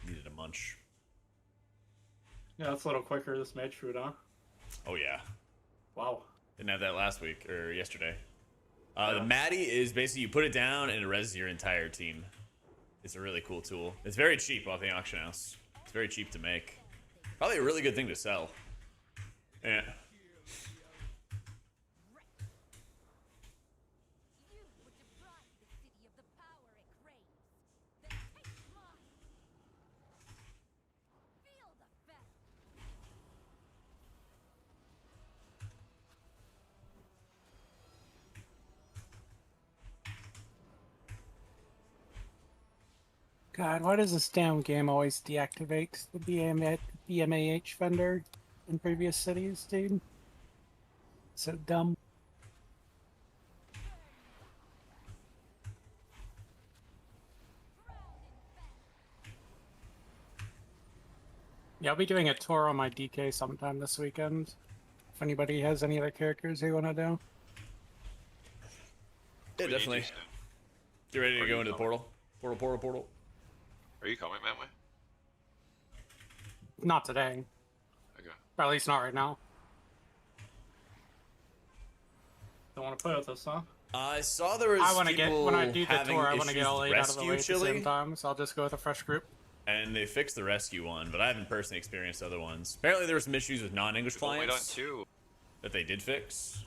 needed a munch. Yeah, that's a little quicker, this mage food, huh? Oh yeah, Wow. didn't have that last week or yesterday. Yeah. The Maddie is basically you put it down and it reses your entire team. It's a really cool tool. It's very cheap off the auction house. It's very cheap to make. Probably a really good thing to sell. Yeah. God, why does this damn game always deactivate the BMAH vendor in previous cities, dude? So dumb. Yeah, I'll be doing a tour on my DK sometime this weekend. If anybody has any other characters they want to do. Yeah, We need definitely. you soon. You ready to Are go you into the coming? portal? Portal. Are you coming, Manway? Not today. Okay. Or at least not right now. Don't want to play with us, huh? I saw there was I want to get, when I do the having tour, I want to issues get all with 8 out of the rescue way at the chili, same time, so I'll just go with a fresh group. and they fixed the rescue one, but I haven't personally experienced other ones. Apparently there were some issues with non-English We've only done clients 2. that they did fix.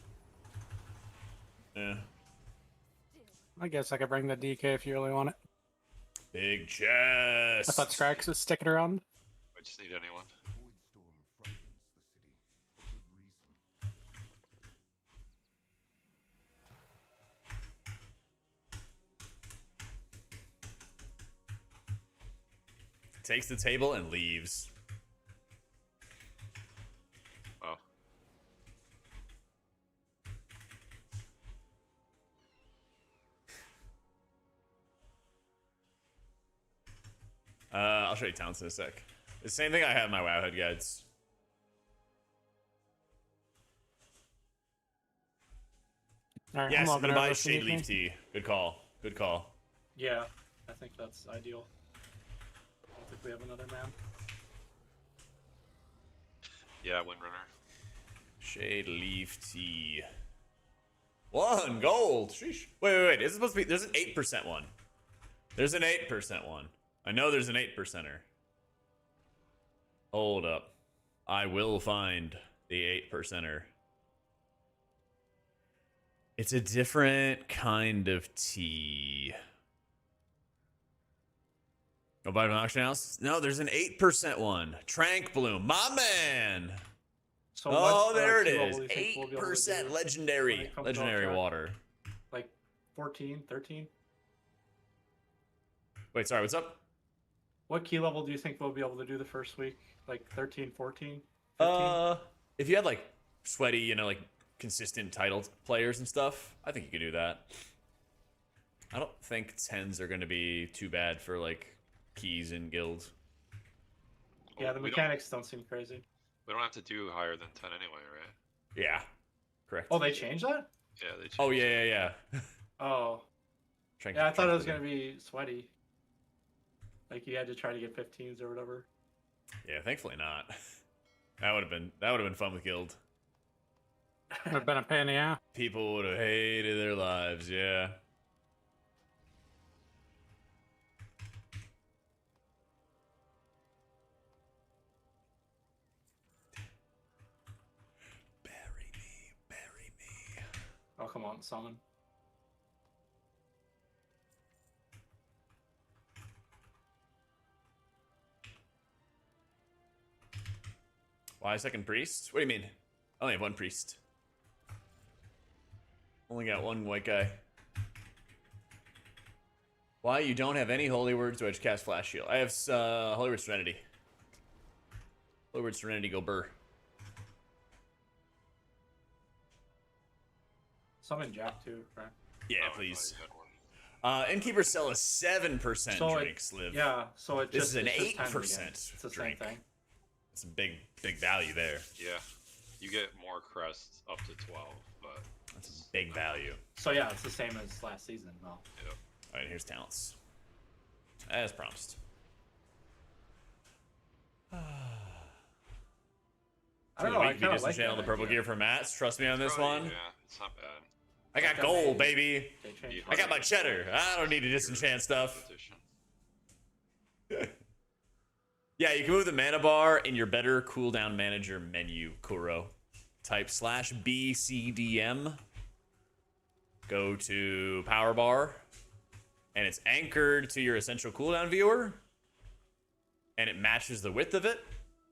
Yeah. I guess I could bring the DK if you really want it. Big chest. I thought Strax was sticking around. I just need anyone. Takes the table and leaves. Oh. I'll show you talents in a sec. The same thing I have in my Wowhead guides. Alright, Yes, I'm I'm gonna logging buy over Shade for Leaf DK. Tea. Good call. Good call. Yeah, I think that's ideal. I don't think we have another man. Yeah, Windrunner. Shade Leaf Tea. 1 gold. Sheesh. Wait. Is it supposed to be? There's an 8% one. There's an 8% one. I know there's an 8%er. Hold up. I will find the 8%er. It's a different kind of tea. Go buy an auction house? No, there's an 8% one. Trank Bloom. My man. So Oh, what, there it key level is. do you think we'll be able to 8% do when legendary. it comes to Legendary Ultra? water. Like 14, 13? Wait, sorry, what's up? What key level do you think we'll be able to do the first week? Like 13, 14, 15? If you had like sweaty, like consistent titled players and stuff, I think you could do that. I don't think 10s are going to be too bad for like keys and guilds. Yeah, the We mechanics don't seem crazy. We don't have to do higher than 10 anyway, right? Yeah, correct. Oh, they changed that? Yeah, they changed Oh it. yeah. Oh. Trank- Yeah, I thought it was Trank- going to be sweaty. Like you had to try to get 15s or whatever. Yeah, thankfully not. That would have been fun with guild. Would have been a pain in the ass. People would have hated their lives. Yeah. Bury me. Oh, come on, summon. Why second priest? What do you mean? I only have 1 priest. Only got 1 white guy. Why you don't have any holy words to edge cast flash shield? I have holy word serenity. Holy word serenity go burr. Summon Jack too, right? Yeah, Oh, I thought please. you had one. Innkeepers sell a 7% So drink, Sliv. Yeah, so it This just is an it's just 10 8% again. It's the drink. same thing. It's a big value there. Yeah. You get more crests up to 12, but That's a big value. So yeah, it's the same as last season. No. yep. All right, here's talents. As promised. I don't know. I Be kind of just like channel the that purple idea. gear for Mats. Trust me on this Probably, one. Yeah, it's not bad. I got Okay. gold, baby. They changed I got my cheddar. I don't need to disenchant stuff. Competition. Yeah, you can move the mana bar in your better cooldown manager menu, Kuro. Type /BCDM. Go to power bar. And it's anchored to your essential cooldown viewer. And it matches the width of it.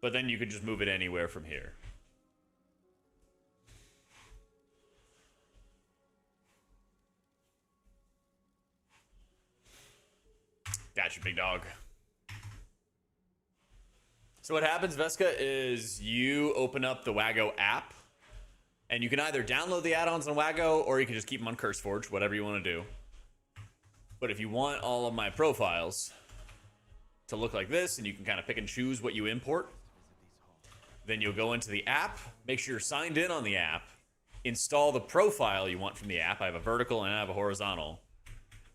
But then you can just move it anywhere from here. Gotcha, big dog. So what happens, Vesca, is you open up the Wago app, and you can either download the add-ons on Wago, or you can just keep them on CurseForge, whatever you want to do. But if you want all of my profiles to look like this, and you can kind of pick and choose what you import, then you'll go into the app, make sure you're signed in on the app, install the profile you want from the app. I have a vertical and I have a horizontal.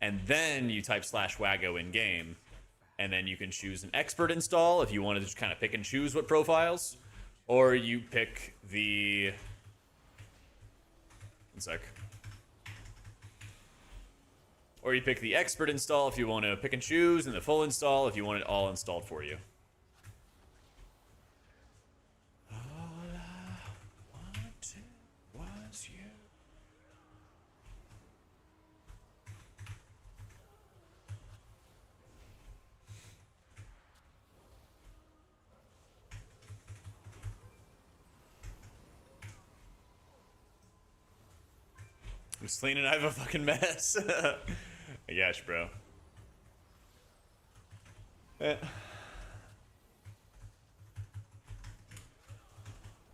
And then you type /Wago in game, and then you can choose an expert install if you want to just kind of pick and choose what profiles, or you pick the. One sec. Or you pick the expert install if you want to pick and choose, and the full install if you want it all installed for you. All I wanted was you. I'm just cleaning. I have a fucking mess. I got you, bro.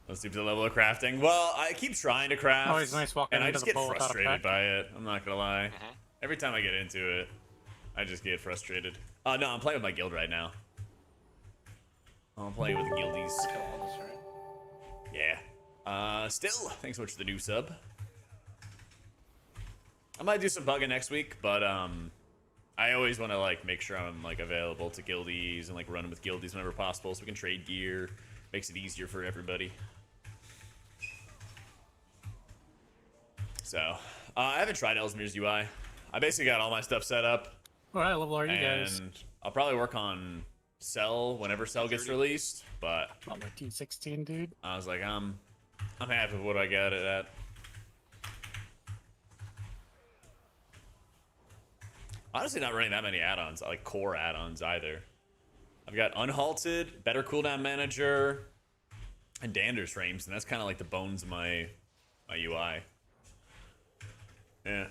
Let's do the level of crafting. Well, I keep trying to craft. Always nice walking and I into just the get bowl without a frustrated pack. by it. I'm not gonna lie. Every time I get into it, I just get frustrated. No, I'm playing with my guild right now. I'm playing with the guildies. Kill all this, right? Yeah. Still, thanks so much for the new sub. I might do some bugging next week, but I always want to like make sure I'm like available to guildies and like running with guildies whenever possible, so we can trade gear. Makes it easier for everybody. So, I haven't tried Ellesmere's UI. I basically got all my stuff set up, All right, level are you and guys? I'll probably work on Cell whenever Cell gets released. But Oh, my T16, dude. I was like, I'm happy with what I got it at. Honestly, not running that many add-ons, like core add-ons either. I've got Unhalted, Better Cooldown Manager, and Dander's Frames, and that's kind of like the bones of my UI. Yeah.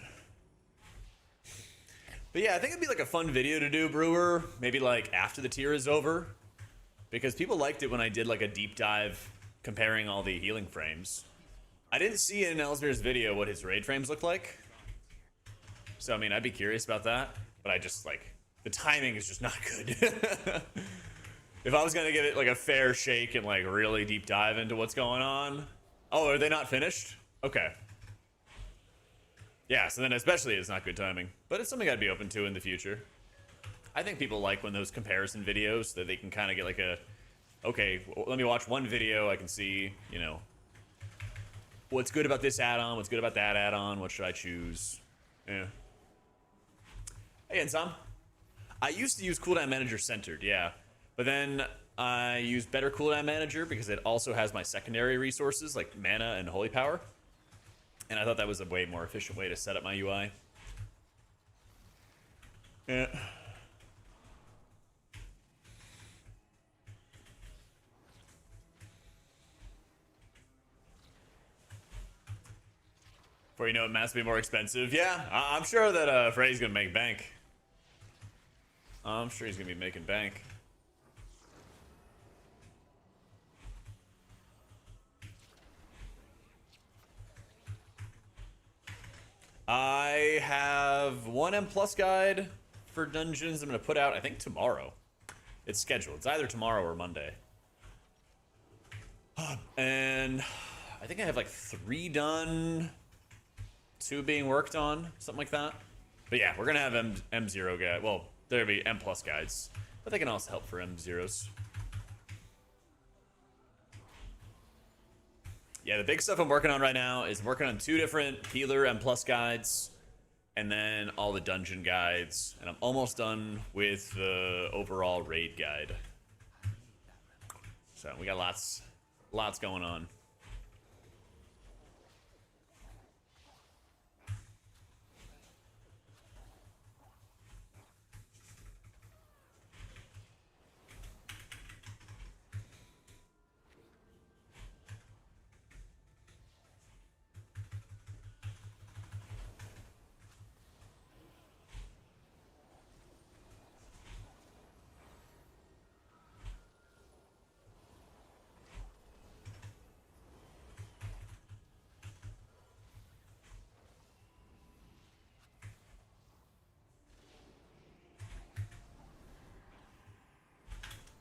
But yeah, I think it'd be like a fun video to do, Brewer. Maybe like after the tier is over, because people liked it when I did like a deep dive comparing all the healing frames. I didn't see in Ellesmere's video what his raid frames look like. So, I mean, I'd be curious about that, but I just, like, the timing is just not good. If I was going to give it, like, a fair shake and, like, really deep dive into what's going on. Oh, are they not finished? Okay. Yeah, so then especially it's not good timing. But it's something I'd be open to in the future. I think people like when those comparison videos, that they can kind of get, like, a, okay, well, let me watch one video, I can see, you know, what's good about this add-on, what's good about that add-on, what should I choose? Yeah. Hey, Ensam. I used to use Cooldown Manager centered, yeah. But then I used Better Cooldown Manager because it also has my secondary resources like mana and holy power. And I thought that was a way more efficient way to set up my UI. Yeah. Before you know it, mass will be more expensive. Yeah, I'm sure that Frey's gonna make bank. I'm sure he's gonna be making bank. I have one M plus guide for dungeons I'm going to put out, I think, tomorrow. It's scheduled. It's either tomorrow or Monday. And I think I have like 3 done, 2 being worked on, something like that. But yeah, we're going to have M0 guide. Well, there'll be M plus guides, but they can also help for M0s. Yeah, the big stuff I'm working on right now is working on 2 different healer M plus guides, and then all the dungeon guides, and I'm almost done with the overall raid guide. So we got lots going on.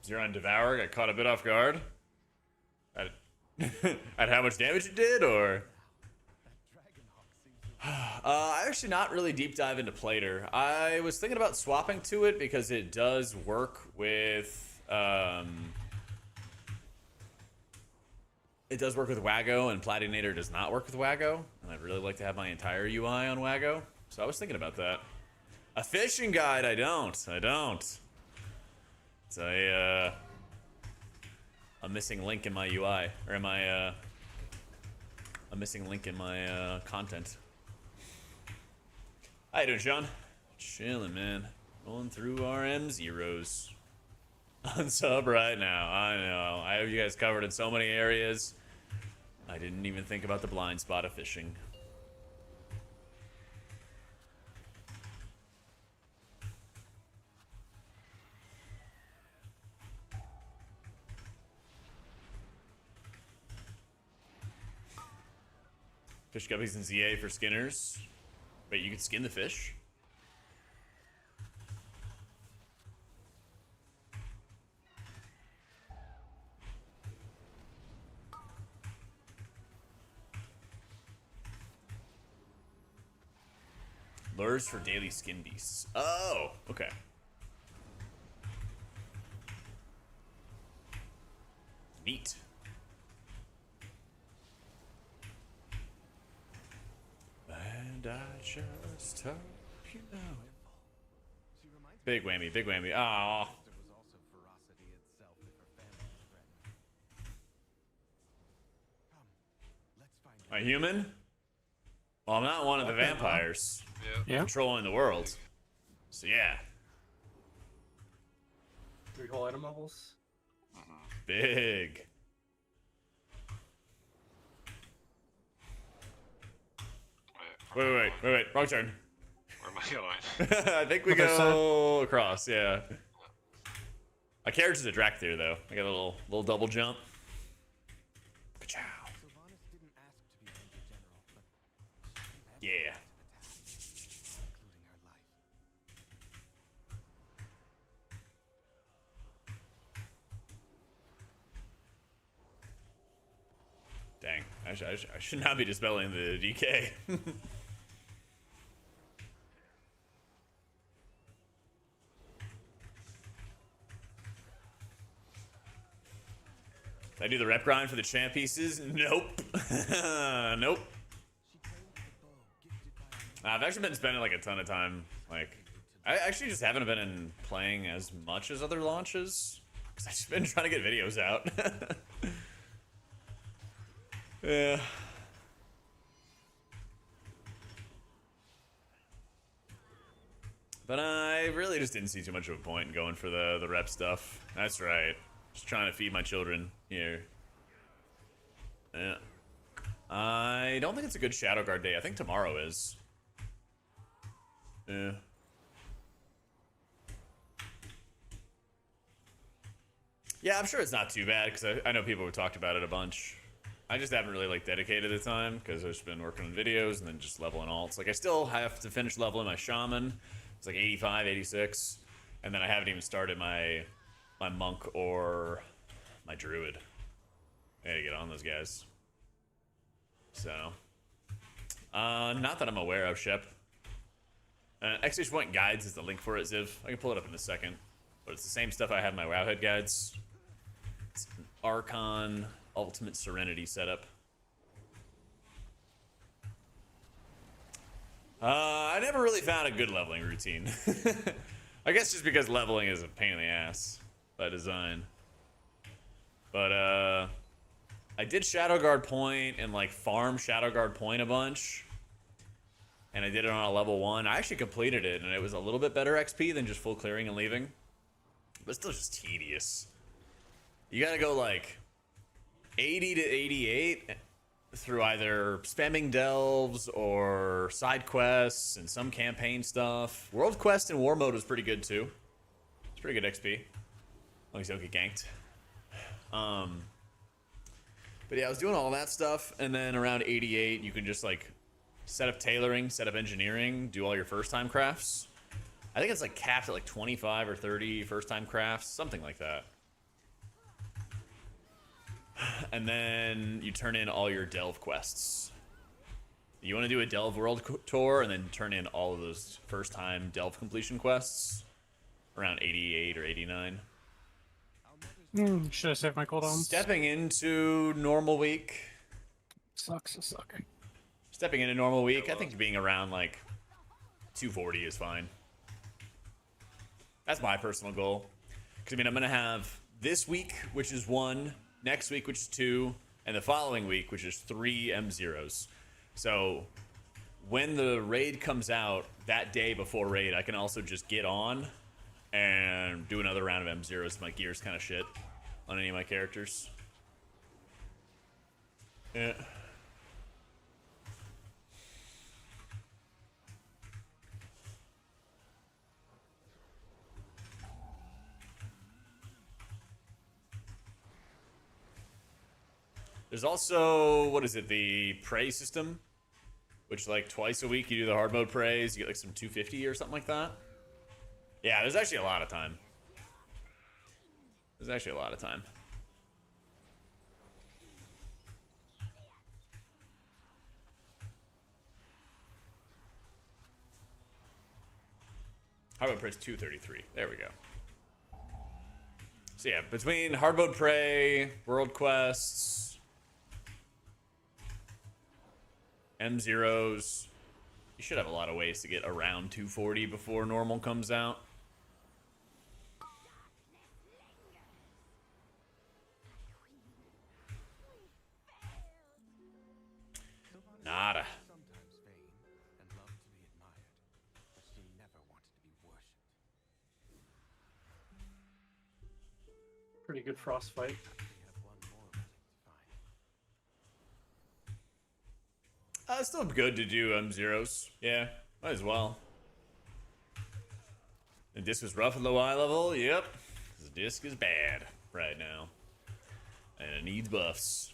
Zero on Devour, got caught a bit off guard. At how much damage it did, or? I actually not really deep dive into Plater. I was thinking about swapping to it because it does work with, it does work with Wago, and Platinator does not work with Wago. And I'd really like to have my entire UI on Wago. So I was thinking about that. A fishing guide, I don't. It's a missing link in my UI, or in my, a missing link in my, content. How you doing, Sean? Chilling, man. Going through our M0s. On sub right now, I know. I have you guys covered in so many areas. I didn't even think about the blind spot of fishing. Fish guppies and ZA for skinners. Wait, you can skin the fish? Lures for daily skin beasts. Oh, okay. Neat. And I just hope you know it. Big whammy, big whammy. Aw. A human? Well, I'm not one of the vampires. Yeah. Controlling the world. So yeah. 3 whole item levels. Big. Wait. Wrong turn. Where am I going? I think we go across, yeah. My character's a Drakthir, though. I got a little double jump. Ka-chow. Yeah. Dang, I should not be dispelling the DK. Did I do the rep grind for the champ pieces? Nope. Nope. I've actually been spending like a ton of time. Like, I actually just haven't been playing as much as other launches because I've just been trying to get videos out. Yeah. But I really just didn't see too much of a point in going for the rep stuff. That's right. Just trying to feed my children here. Yeah. I don't think it's a good Shadow Guard day. I think tomorrow is. Yeah. Yeah, I'm sure it's not too bad because I know people have talked about it a bunch. I just haven't really like dedicated the time because I've just been working on videos and then just leveling alts. Like I still have to finish leveling my shaman. It's like 85, 86, and then I haven't even started my monk or my druid. I gotta get on those guys. So, not that I'm aware of, Shep. Exclamation point guides is the link for it, Ziv. I can pull it up in a second, but it's the same stuff I have in my Wowhead guides. It's an Archon Ultimate Serenity setup. I never really found a good leveling routine. I guess just because leveling is a pain in the ass by design. But I did Shadow Guard Point and like farm Shadow Guard Point a bunch. And I did it on a level 1. I actually completed it and it was a little bit better XP than just full clearing and leaving. But still just tedious. You gotta go like 80 to 88 through either spamming delves or side quests and some campaign stuff. World quest and war mode was pretty good too. It's pretty good XP. As long as you don't get ganked. But yeah, I was doing all that stuff, and then around 88, you can just like set up tailoring, set up engineering, do all your first time crafts. I think it's like capped at like 25 or 30 first time crafts, something like that. And then you turn in all your delve quests. You want to do a delve world tour and then turn in all of those first time delve completion quests around 88 or 89. Should I save my cooldowns? Stepping into normal week. Sucks to suck. Stepping into normal week, I think being around like 240 is fine. That's my personal goal. Because I mean, I'm going to have this week, which is 1, next week, which is 2, and the following week, which is 3 M0s. So when the raid comes out that day before raid, I can also just get on and do another round of M0s. My gear's kind of shit on any of my characters. Yeah. There's also, what is it, the prey system, which like twice a week you do the hard mode praise, you get like some 250 or something like that. Yeah, there's actually a lot of time. There's actually a lot of time. Hard mode praise 233. There we go. So yeah, between hard mode prey, world quests, M0s, you should have a lot of ways to get around 240 before normal comes out. Nada. Sometimes vain and love to be admired, but she never wanted to be worshipped. Pretty good frostbite. We have one more relic to find. It's still good to do M0s. Yeah, might as well. The disc was rough at low eye level. Yep. The disc is bad right now. And it needs buffs.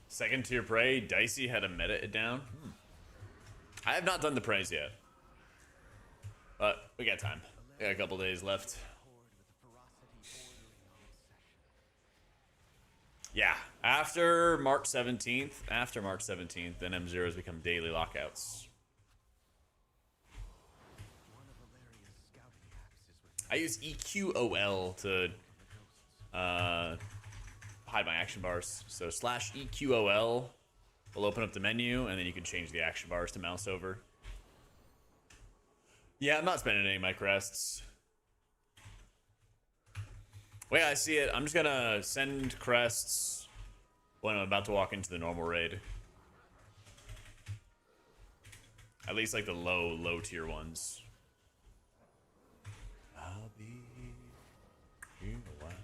Second tier prey, Dicey had to meta it down. I have not done the praise yet. But we got time. We got a couple days left. Yeah, after March 17th, then M0s become daily lockouts. I use EQOL to hide my action bars. So /EQOL will open up the menu, and then you can change the action bars to mouse over. Yeah, I'm not spending any of my crests. Wait, I see it. I'm just gonna send crests when I'm about to walk into the normal raid. At least like the low tier ones. I'll be here a while.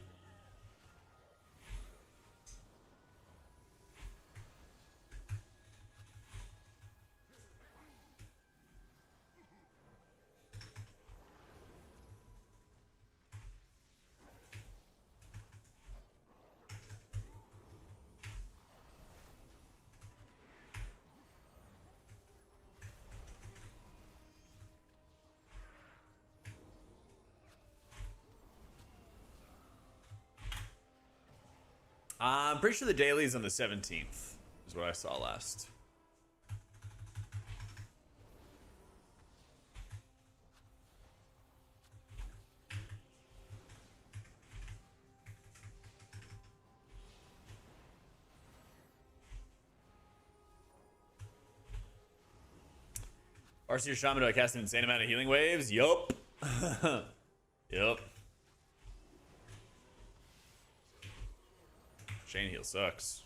I'm pretty sure the daily's on the 17th, is what I saw last. Arceer Shaman, do I cast an insane amount of healing waves? Yup. Yup. Chain heal sucks.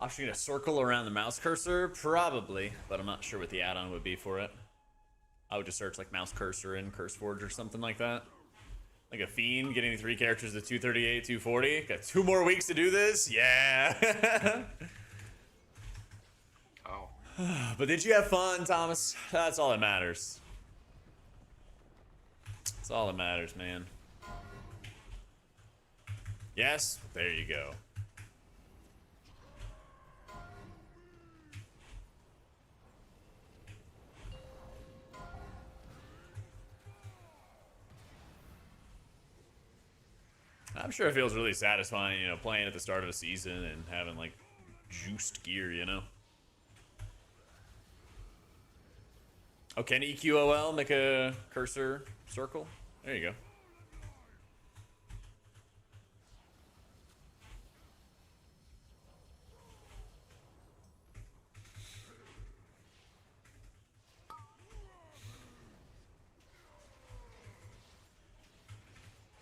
Option a circle around the mouse cursor? Probably, but I'm not sure what the add-on would be for it. I would just search like mouse cursor in CurseForge or something like that. Like a fiend getting 3 characters to 238, 240. Got 2 more weeks to do this? Yeah. Oh. But did you have fun, Thomas? That's all that matters. That's all that matters, man. Yes? There you go. I'm sure it feels really satisfying, you know, playing at the start of a season and having, like, juiced gear, you know? Oh, can EQOL make a cursor circle? There you go.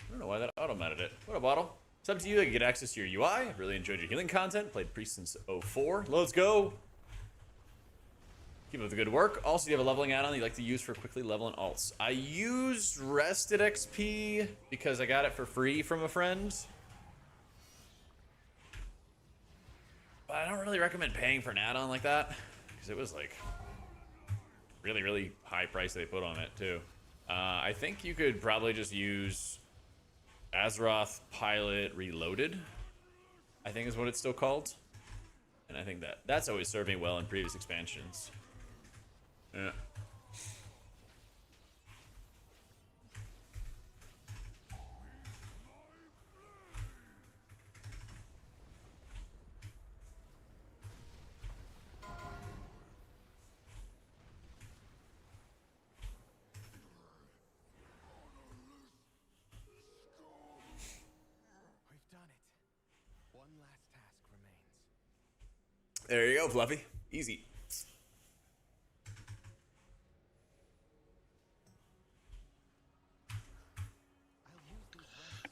I don't know why that automated it. What a bottle. It's up to you. I can get access to your UI. I really enjoyed your healing content. Played Priest since 04. Let's go. Keep up the good work. Also, you have a leveling add-on you like to use for quickly leveling alts. I used Rested XP because I got it for free from a friend. But I don't really recommend paying for an add-on like that because it was like really, really high price they put on it too. I think you could probably just use Azeroth Pilot Reloaded, I think is what it's still called. And I think that's always served me well in previous expansions. Yeah. We've done it. One last task remains. There you go, Fluffy. Easy.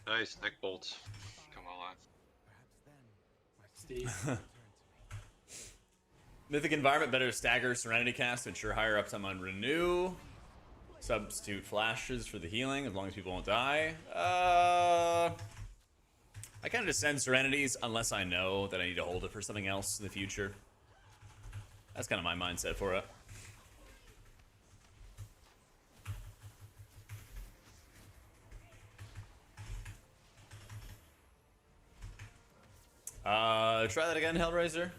Nice, neck bolts. Come on. Steve. Mythic environment, better to stagger Serenity cast to ensure higher uptime on renew. Substitute flashes for the healing as long as people won't die. I kind of just send Serenities unless I know that I need to hold it for something else in the future. That's kind of my mindset for it. Try that again, Hellraiser.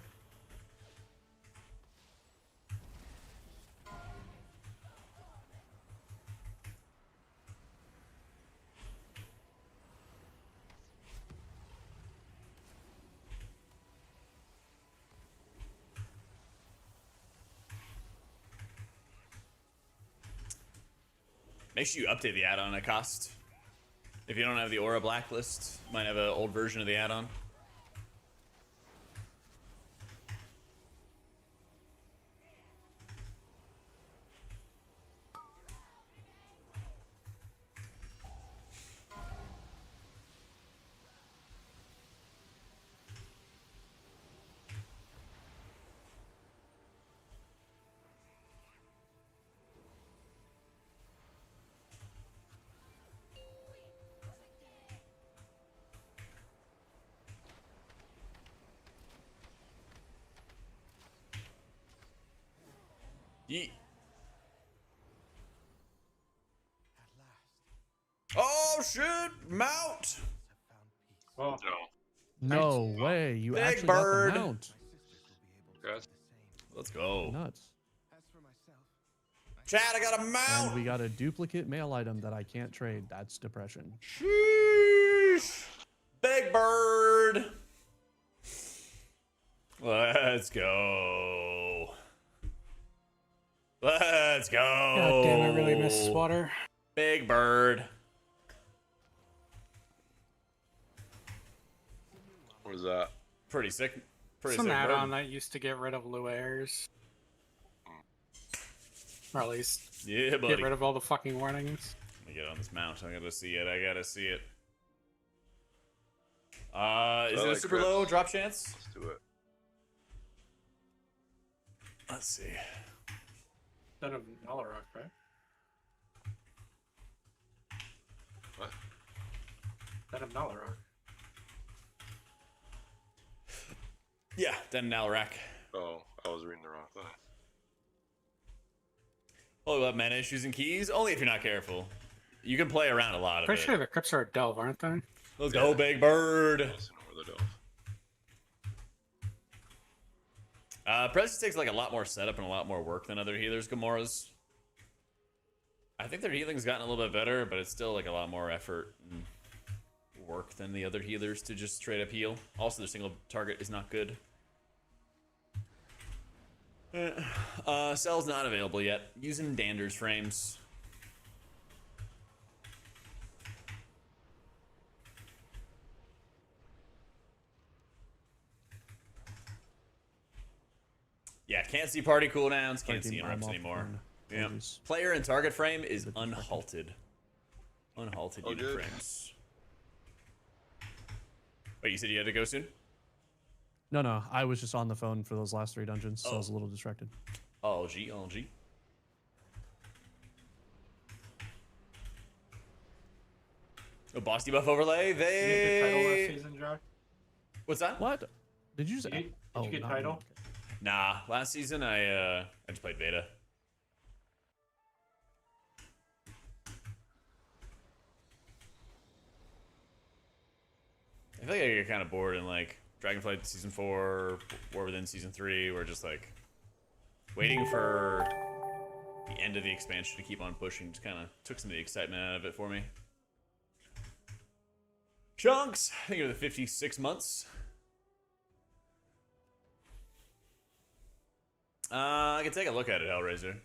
Make sure you update the add-on at cost. If you don't have the Aura Blacklist, you might have an old version of the add-on. Yeet. Oh shit! Mount. Well, No. No way. You Big actually bird. got the mount. Guys, Let's go. Nuts. Chad, I got a mount. And we got a duplicate mail item that I can't trade. That's depression. Sheesh. Big bird. Let's go. Let's go. God damn, I really miss Swatter. Big bird. what is that? Pretty sick. Pretty Some sick add-on bird. that used to get rid of Luairs. Or at least Yeah, buddy. get rid of all the fucking warnings. Let me get on this mount. I gotta see it. I gotta see it. Is I it a like super crits. low drop chance? Let's do it. Let's see. Son of Nalarock, right? What? Son of Nalarock. Yeah, Den Nalrak. Oh, I was reading the wrong thing. Holy what mana issues and keys? Only if you're not careful. You can play around a lot of Pretty it. sure the Crips are a delve, aren't they? Let's go, Big Bird. Listen over the delve. Presence takes like a lot more setup and a lot more work than other healers' Gamoras. I think their healing's gotten a little bit better, but it's still like a lot more effort and work than the other healers to just straight up heal. Also, their single target is not good. Cell's not available yet. Using Dander's frames. Yeah, can't see party cooldowns, can't see interrupts anymore. Yeah. Player and target frame is unhalted. Unhalted Oh, unit good. frames. Wait, you said you had to go soon? No, I was just on the phone for those last 3 dungeons, so I was a little distracted. LG, LG. Oh, boss debuff overlay. Did you get title last They. season, Jack? What's that? What? Did you say? Did you get not title? me. Nah, last season I just played beta. I feel like I get kind of bored in like Dragonflight season 4, War Within season 3. We're just like waiting for the end of the expansion to keep on pushing. Just kind of took some of the excitement out of it for me. Chunks, I think it was the 56 months. I can take a look at it, Hellraiser.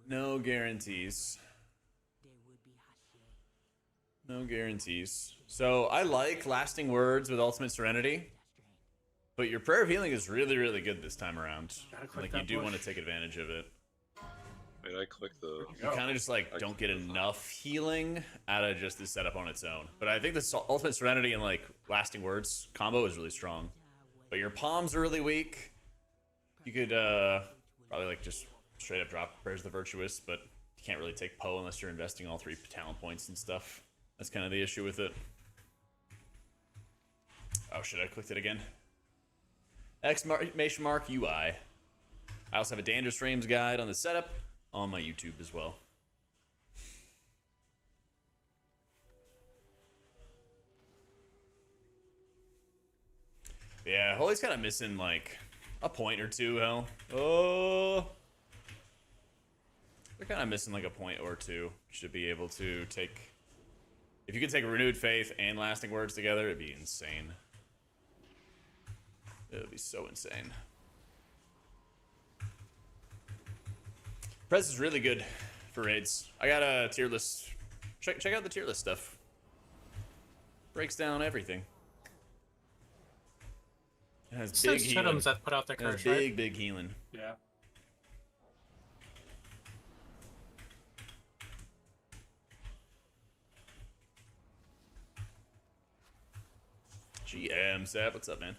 No guarantees. No guarantees. So I like Lasting Words with Ultimate Serenity, but your Prayer of Healing is really, really good this time around. Gotta click Like you that do bush. want to take advantage of it. Wait, I clicked the. You kind of just like don't get enough healing out of just this setup on its own. But I think this Ultimate Serenity and like Lasting Words combo is really strong. But your palms are really weak. You could probably like just straight up drop Prayers of the Virtuous, but you can't really take Poe unless you're investing all 3 talent points and stuff. That's kind of the issue with it. Oh shit, I clicked it again. Exclamation mark UI. I also have a Dander's Frames guide on the setup on my YouTube as well. Yeah, Holy's kind of missing like a point or two, hell. Oh. They're kind of missing like a point or two. Should be able to take... If you could take Renewed Faith and Lasting Words together, it'd be insane. It would be so insane. Prez is really good for raids. I got a tier list. Check out the tier list stuff. Breaks down everything. It has It's big those healing. Chitums that put out the It has curse, right? big healing. Yeah. GM Sap, what's up, man?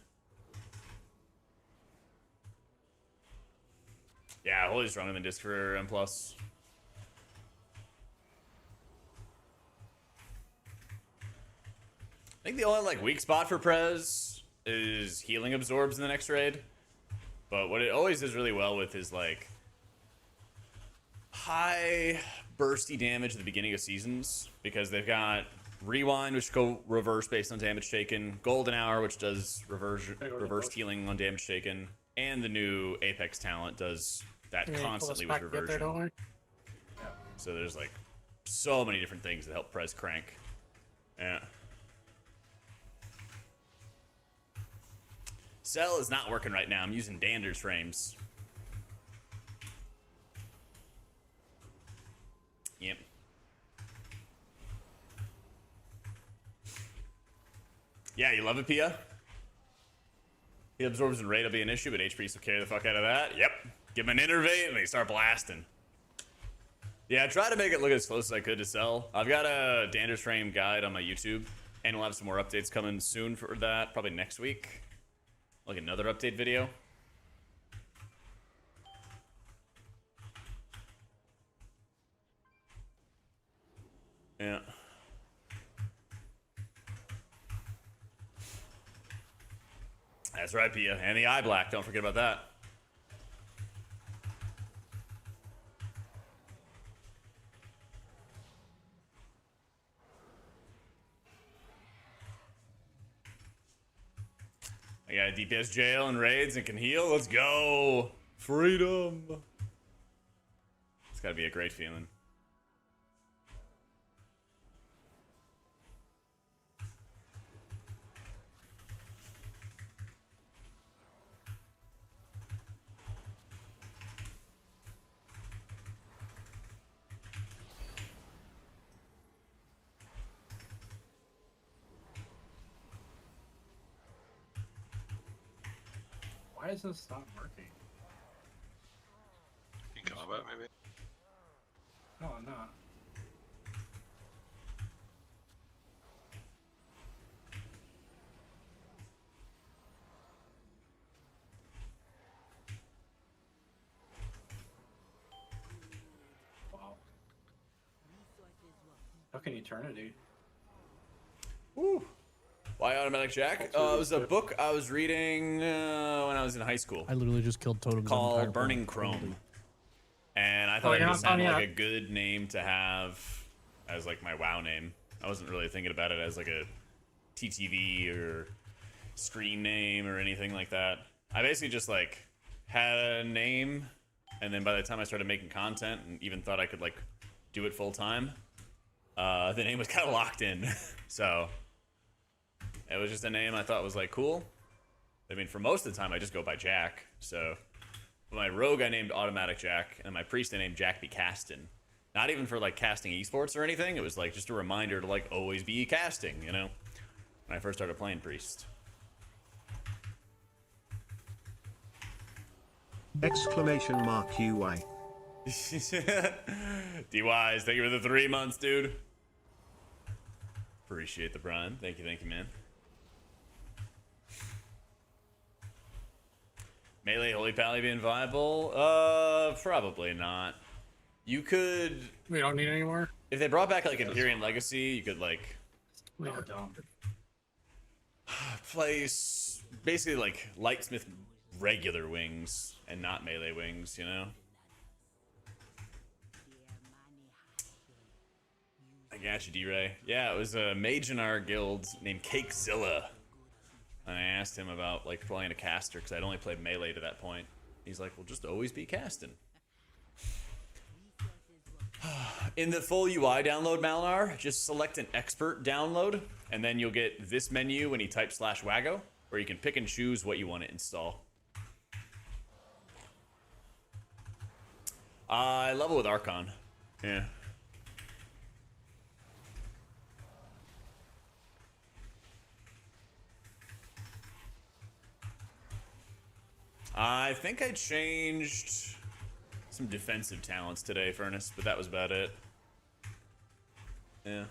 Yeah, Holy's stronger than Disc for M+. I think the only like weak spot for Prez is healing absorbs in the next raid. But what it always does really well with is like high bursty damage at the beginning of seasons, because they've got Rewind, which go reverse based on damage taken, Golden Hour, which does reverse healing on damage taken, and the new Apex talent does that Yeah, constantly pull us with back to get there, don't reversion. we? So there's like so many different things that help Prez crank. Yeah. Cell is not working right now. I'm using Dander's frames. Yep. Yeah, you love it, Pia? He absorbs and rate will be an issue, but HP will carry the fuck out of that. Yep. Give him an innervate and they start blasting. Yeah, I tried to make it look as close as I could to Cell. I've got a Dander's frame guide on my YouTube, and we'll have some more updates coming soon for that, probably next week. Like another update video. Yeah. That's right, Pia. And the eye black, don't forget about that. I got a DPS jail and raids and can heal. Let's go. Freedom. It's gotta be a great feeling. Why is this not working? In combat, maybe? No, I'm not. Wow. Fucking eternity. Woo. Why AutomaticJak? It was a book I was reading when I was in high school I literally just killed totems. called Burning Chrome. And I thought you're it not sounded done like a yet. good name to have as like my WoW name. I wasn't really thinking about it as like a TTV or screen name or anything like that. I basically just like had a name, and then by the time I started making content and even thought I could like do it full time, the name was kind of locked in. So it was just a name I thought was like cool. I mean, for most of the time I just go by Jack. So for my rogue I named AutomaticJak, and my priest I named Jack Be Castin. Not even for like casting esports or anything. It was like just a reminder to like always be casting, you know, when I first started playing priest. Exclamation mark UI. D-Wise, thank you for the 3 months, dude. Appreciate the prime. Thank you, man. Melee Holy Pally being viable? Probably not. You could, We don't need any more. if they brought back like Imperium Legacy, you could like No, don't. place basically like Lightsmith regular wings and not melee wings, you know? I got you, D-Ray. Yeah, it was a mage in our guild named Cakezilla. And I asked him about like playing a caster because I'd only played melee to that point. He's like, well, just always be casting. In the full UI download, Malnar, just select an expert download, and then you'll get this menu when you type /Wago, where you can pick and choose what you want to install. I level with Archon. Yeah. I think I changed some defensive talents today, Furnace, but that was about it. Yeah.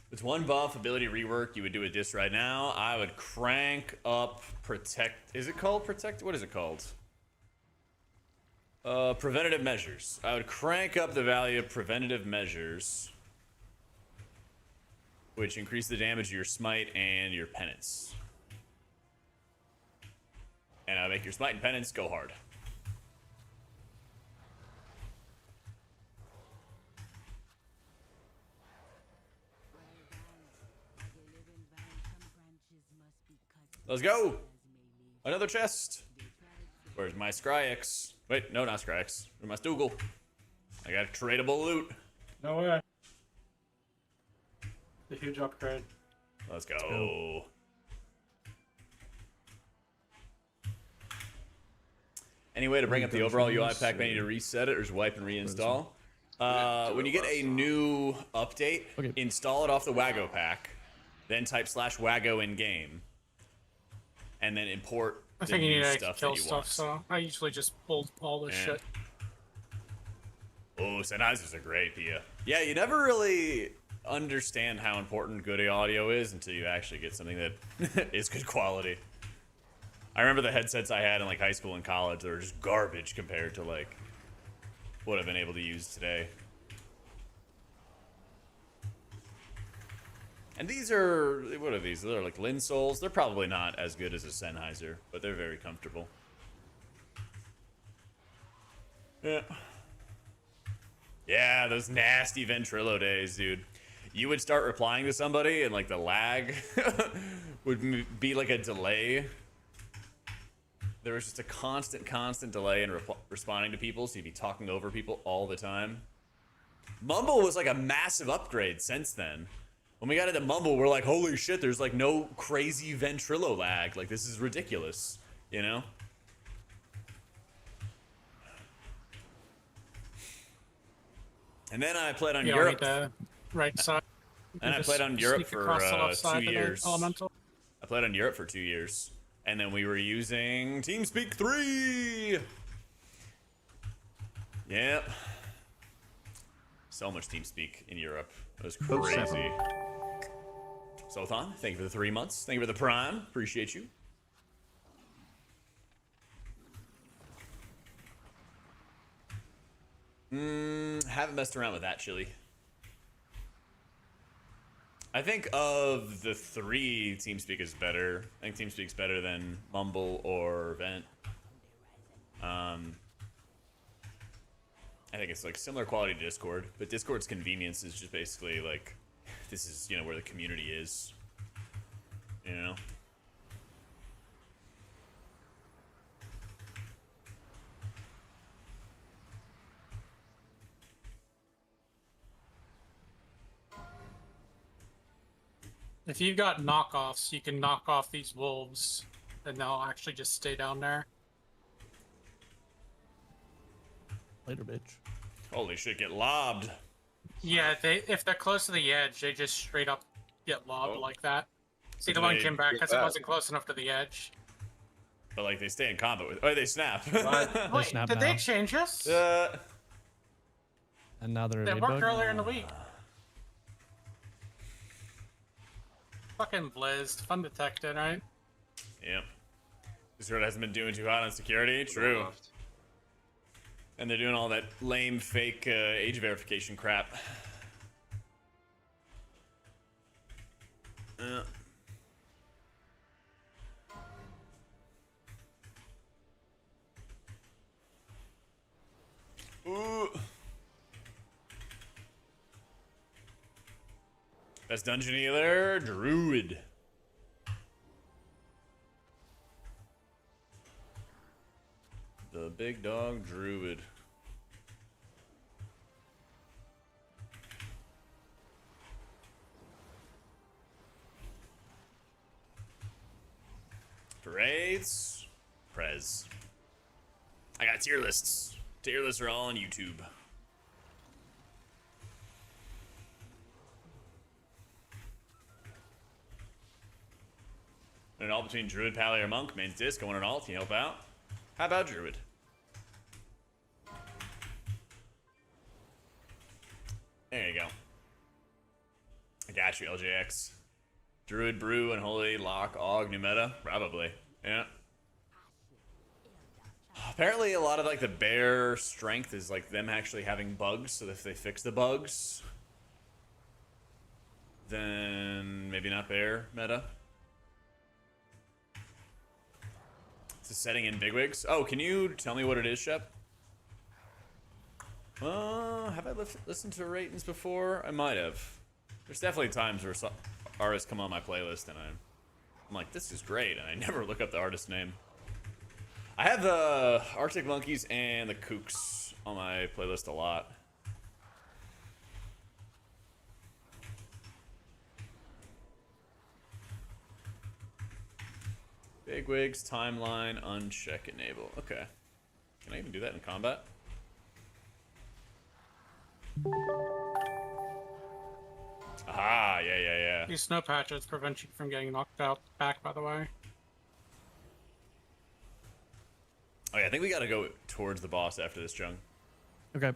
With one buff, ability rework, you would do a diss right now. I would crank up protect. Is it called protect? What is it called? Preventative measures. I would crank up the value of preventative measures, which increase the damage of your smite and your penance. And I'll make your smite and penance go hard. Let's go! Another chest! Where's my Scryax? Wait, no, not Scryax. Where's my Stoogle? I got tradable loot. No way. The huge upgrade. Let's go. Any way to bring up the overall UI pack menu to reset it, or just wipe and reinstall? When you get a new update, install it off the Wago pack, then type /Wago in game, and then import I the think you new need to stuff kill that you stuff, want. so I usually just pull all this shit. Oh, Sennheisers are great, Pia. Yeah, you never really understand how important good audio is until you actually get something that is good quality. I remember the headsets I had in like high school and college, they were just garbage compared to like what I've been able to use today. And these are, what are these? They're like Linsols. They're probably not as good as a Sennheiser, but they're very comfortable. Yeah. Yeah, those nasty Ventrilo days, dude. You would start replying to somebody and like the lag would be like a delay. There was just a constant delay in responding to people, so you'd be talking over people all the time. Mumble was like a massive upgrade since then. When we got into Mumble, we're like, holy shit, there's like no crazy Ventrilo lag. Like, this is ridiculous, you know? And then I played on Europe. The right side. And I played on Europe for 2 years. Elemental. I played on Europe for 2 years. And then we were using TeamSpeak 3. Yep. So much TeamSpeak in Europe. It was crazy. Sultan, thank you for the 3 months. Thank you for the Prime. Appreciate you. Haven't messed around with that, Chili. I think of the 3, TeamSpeak is better. I think TeamSpeak's better than Mumble or Vent. I think it's like similar quality to Discord, but Discord's convenience is just basically like, this is, you know, where the community is, you know? If you've got knockoffs, you can knock off these wolves, and they'll actually just stay down there. Later, bitch. Holy shit, get lobbed. Yeah, if they're close to the edge, they just straight up get lobbed like that. See, the They one came back get because it that. wasn't close enough to the edge. But like, they stay in combat with, oh, they snap. Wait, snap did they now. change this? And now they're a They raid worked bug. earlier in the week. Fucking blizzed. Fun detected, right? Yep. Discord hasn't been doing too hot on security. True. Left. And they're doing all that lame fake age verification crap. Ooh. Best dungeon healer, Druid. The big dog Druid. Parades. Prez. I got tier lists. Tier lists are all on YouTube. And all between Druid, Pally, or Monk, mains disc, going an alt, can you help out? How about Druid? There you go. I got you, LJX. Druid, Brew, Unholy, Lock, Og, new meta? Probably. Yeah. Apparently, a lot of like the bear strength is like them actually having bugs. So if they fix the bugs, then maybe not bear meta. It's a setting in bigwigs. Oh, can you tell me what it is, Shep? Have I listened to ratings before? I might have. There's definitely times where artists come on my playlist and I'm like, this is great, and I never look up the artist name. I have the Arctic Monkeys and the Kooks on my playlist a lot. Bigwigs, timeline, uncheck, enable. Okay. Can I even do that in combat? Aha, yeah. These snow patches prevent you from getting knocked out back, by the way. Oh yeah, I think we gotta go towards the boss after this, Jung. Okay.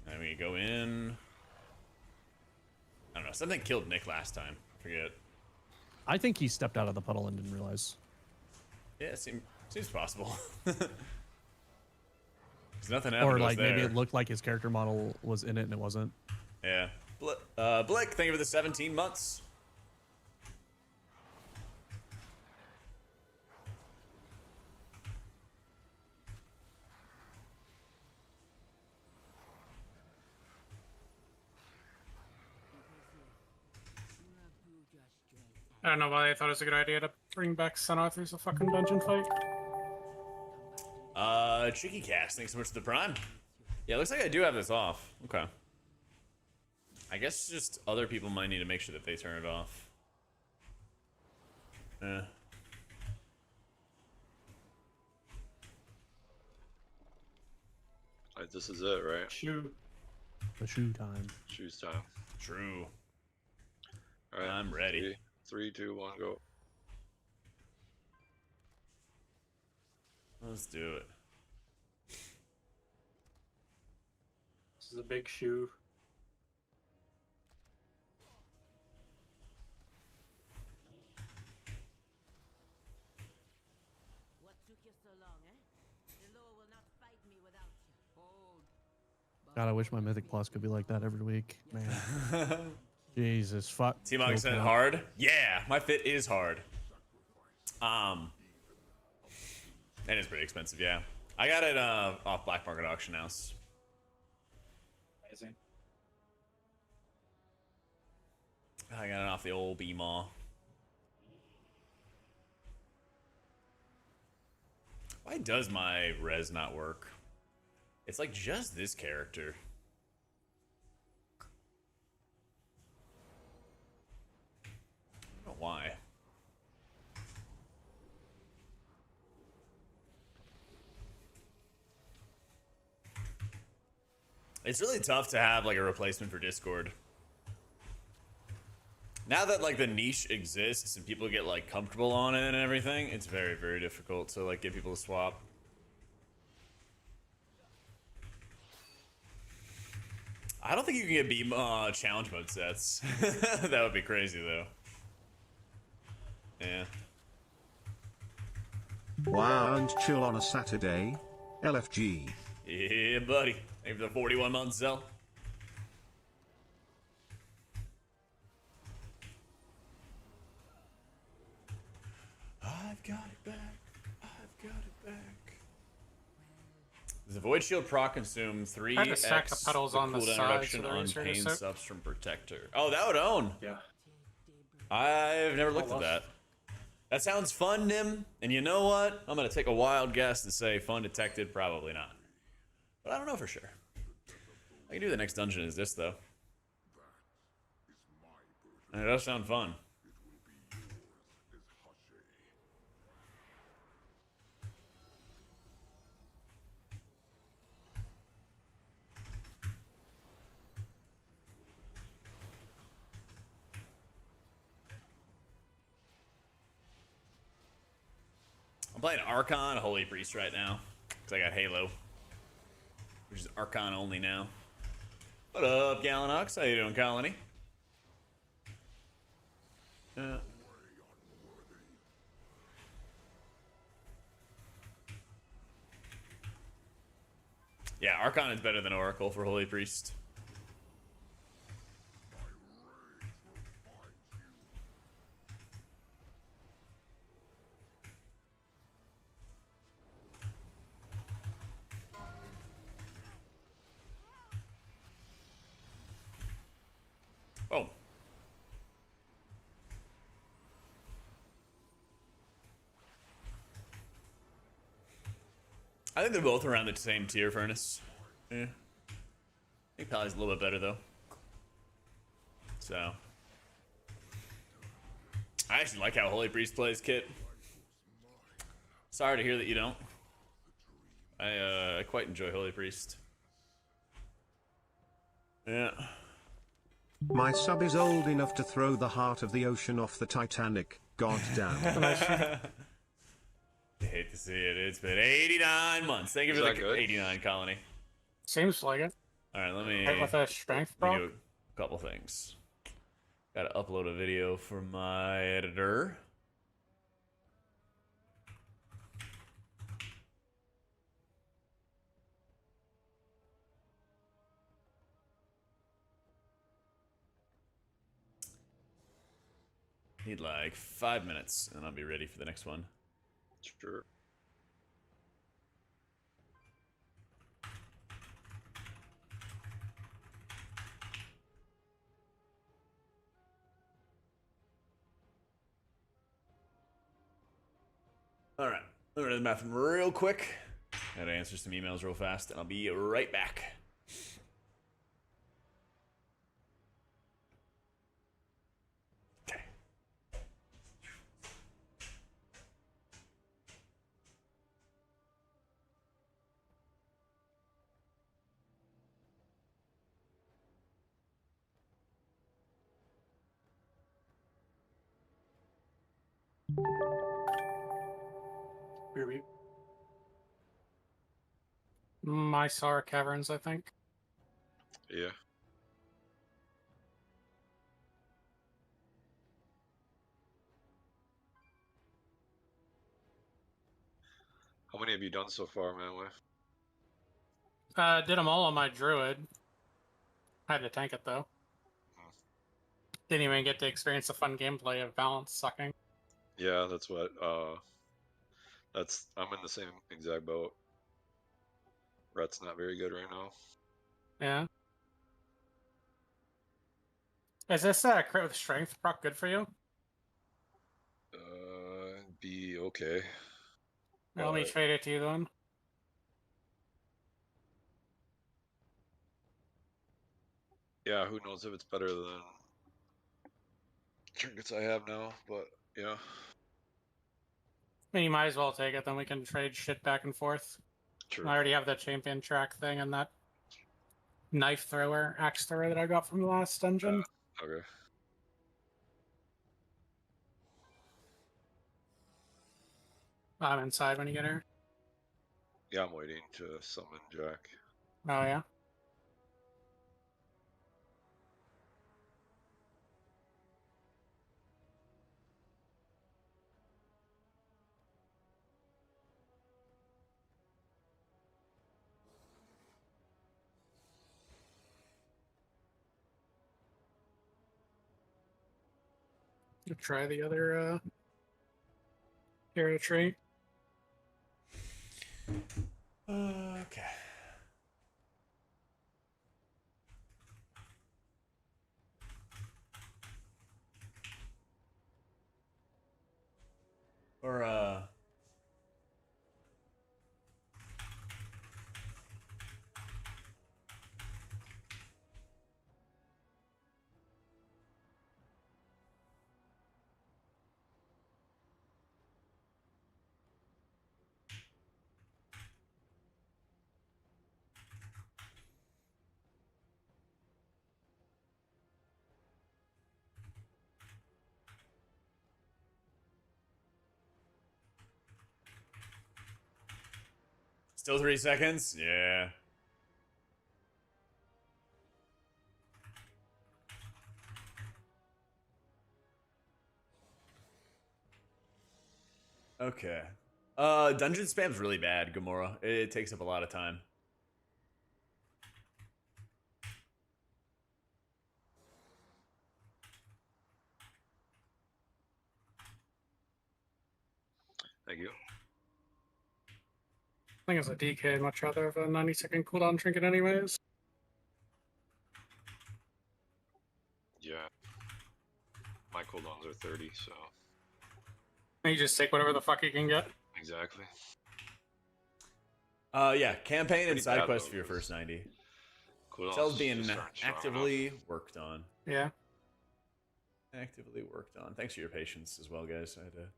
And we go in. I don't know, something killed Nick last time. Forget. I think he stepped out of the puddle and didn't realize. Yeah, it seems possible. There's nothing happened Or to us like maybe there. it looked like his character model was in it and it wasn't. Yeah. Blick, thank you for the 17 months. I don't know why they thought it was a good idea to bring back Sun Arthur's a fucking dungeon fight. Cheeky Cast, thanks so much for the prime. Yeah, looks like I do have this off. Okay. I guess just other people might need to make sure that they turn it off. Alright, this is it, right? Shoot. The shoe time. Choose time. True. Alright. I'm ready. 3, 2, 1, go. Let's do it. This is a big shoe. What took you so long, eh? The law will not fight me without you. Hold. God, I wish my Mythic Plus could be like that every week. Man. Jesus, fuck. T-Mog said Kill hard. Yeah, my fit is hard. It is pretty expensive, yeah. I got it off Black Market Auction House. Amazing. I got it off the old B-Maw. Why does my res not work? It's like just this character. I don't know why. It's really tough to have like a replacement for Discord. Now that like the niche exists and people get like comfortable on it and everything, it's very, very difficult to like get people to swap. I don't think you can get beam challenge mode sets. That would be crazy though. Yeah. Wow, and chill on a Saturday. LFG. Yeah, buddy. Thank you for the 41 months, Zell. I've got it back. I've got it back. Does the Void Shield proc consume 3x I had to stack the pedals on the cooldown side reduction so they're on easier to pain set. subs from Protector? Oh, that would own. Yeah. I've never looked at love- that. That sounds fun, Nim. And you know what? I'm going to take a wild guess and say fun detected. Probably not. But I don't know for sure. I can do the next dungeon as this, though. And it does sound fun. I'm playing Archon Holy Priest right now. Because I got Halo. Which is Archon only now. What up, Gallinox? How you doing, Colony? Yeah, Archon is better than Oracle for Holy Priest. Oh. I think they're both around the same tier, Furnace. Yeah. I think Pali's a little bit better, though. So. I actually like how Holy Priest plays, Kit. Sorry to hear that you don't. I quite enjoy Holy Priest. Yeah. My sub is old enough to throw the heart of the ocean off the Titanic. God damn. I hate to see it. It's been 89 months. Thank you for Is that the good? 89 colony. Seems like it. All right, let me Right with a strength let me proc. do a couple things. Got to upload a video for my editor. Need like 5 minutes, and I'll be ready for the next one. Sure. All right, I'm gonna do the math real quick. Gotta answer some emails real fast, and I'll be right back. Okay. Beep. Mysara Caverns, I think. Yeah. How many have you done so far, man? Did them all on my druid. Had to tank it though. Didn't even get to experience the fun gameplay of balance sucking. Yeah, that's what. I'm in the same exact boat. Ret's not very good right now. Yeah. Is this crit with strength proc good for you? Be okay. Let me trade it to you then. Yeah, who knows if it's better than trinkets I have now, but yeah. I mean, you might as well take it, then we can trade shit back and forth. True. I already have the champion track thing and that knife thrower, axe thrower that I got from the last dungeon. Okay. I'm inside when you get here. Yeah, I'm waiting to summon Jack. Oh, yeah? Try the other hero tree. Okay. Or still 3 seconds? Yeah. Okay. Dungeon spam's really bad, Gamora. It takes up a lot of time. Thank you. I think it's a DK. I'd much rather have a 90-second cooldown trinket anyways. Yeah. My cooldowns are 30, so And you just take whatever the fuck you can get. exactly. Yeah, campaign and Pretty side bad, quest though, for your first 'cause 90. Cooldowns Cells being just aren't strong actively enough. worked on. Yeah. Actively worked on. Thanks for your patience as well, guys. I had to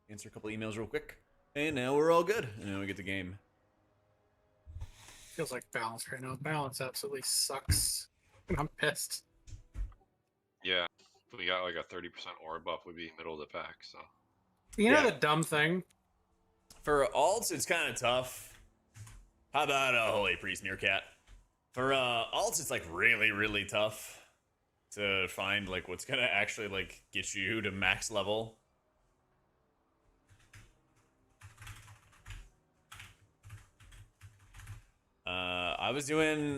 answer a couple emails real quick. And now we're all good. And now we get the game. Feels like balance right now. Balance absolutely sucks. And I'm pissed. Yeah. If we got like a 30% aura buff, we'd be middle of the pack, so. You know Yeah. the dumb thing? For alts, it's kind of tough. How about Holy Priest Meerkat? For alts, it's like really, really tough to find like what's gonna actually like get you to max level.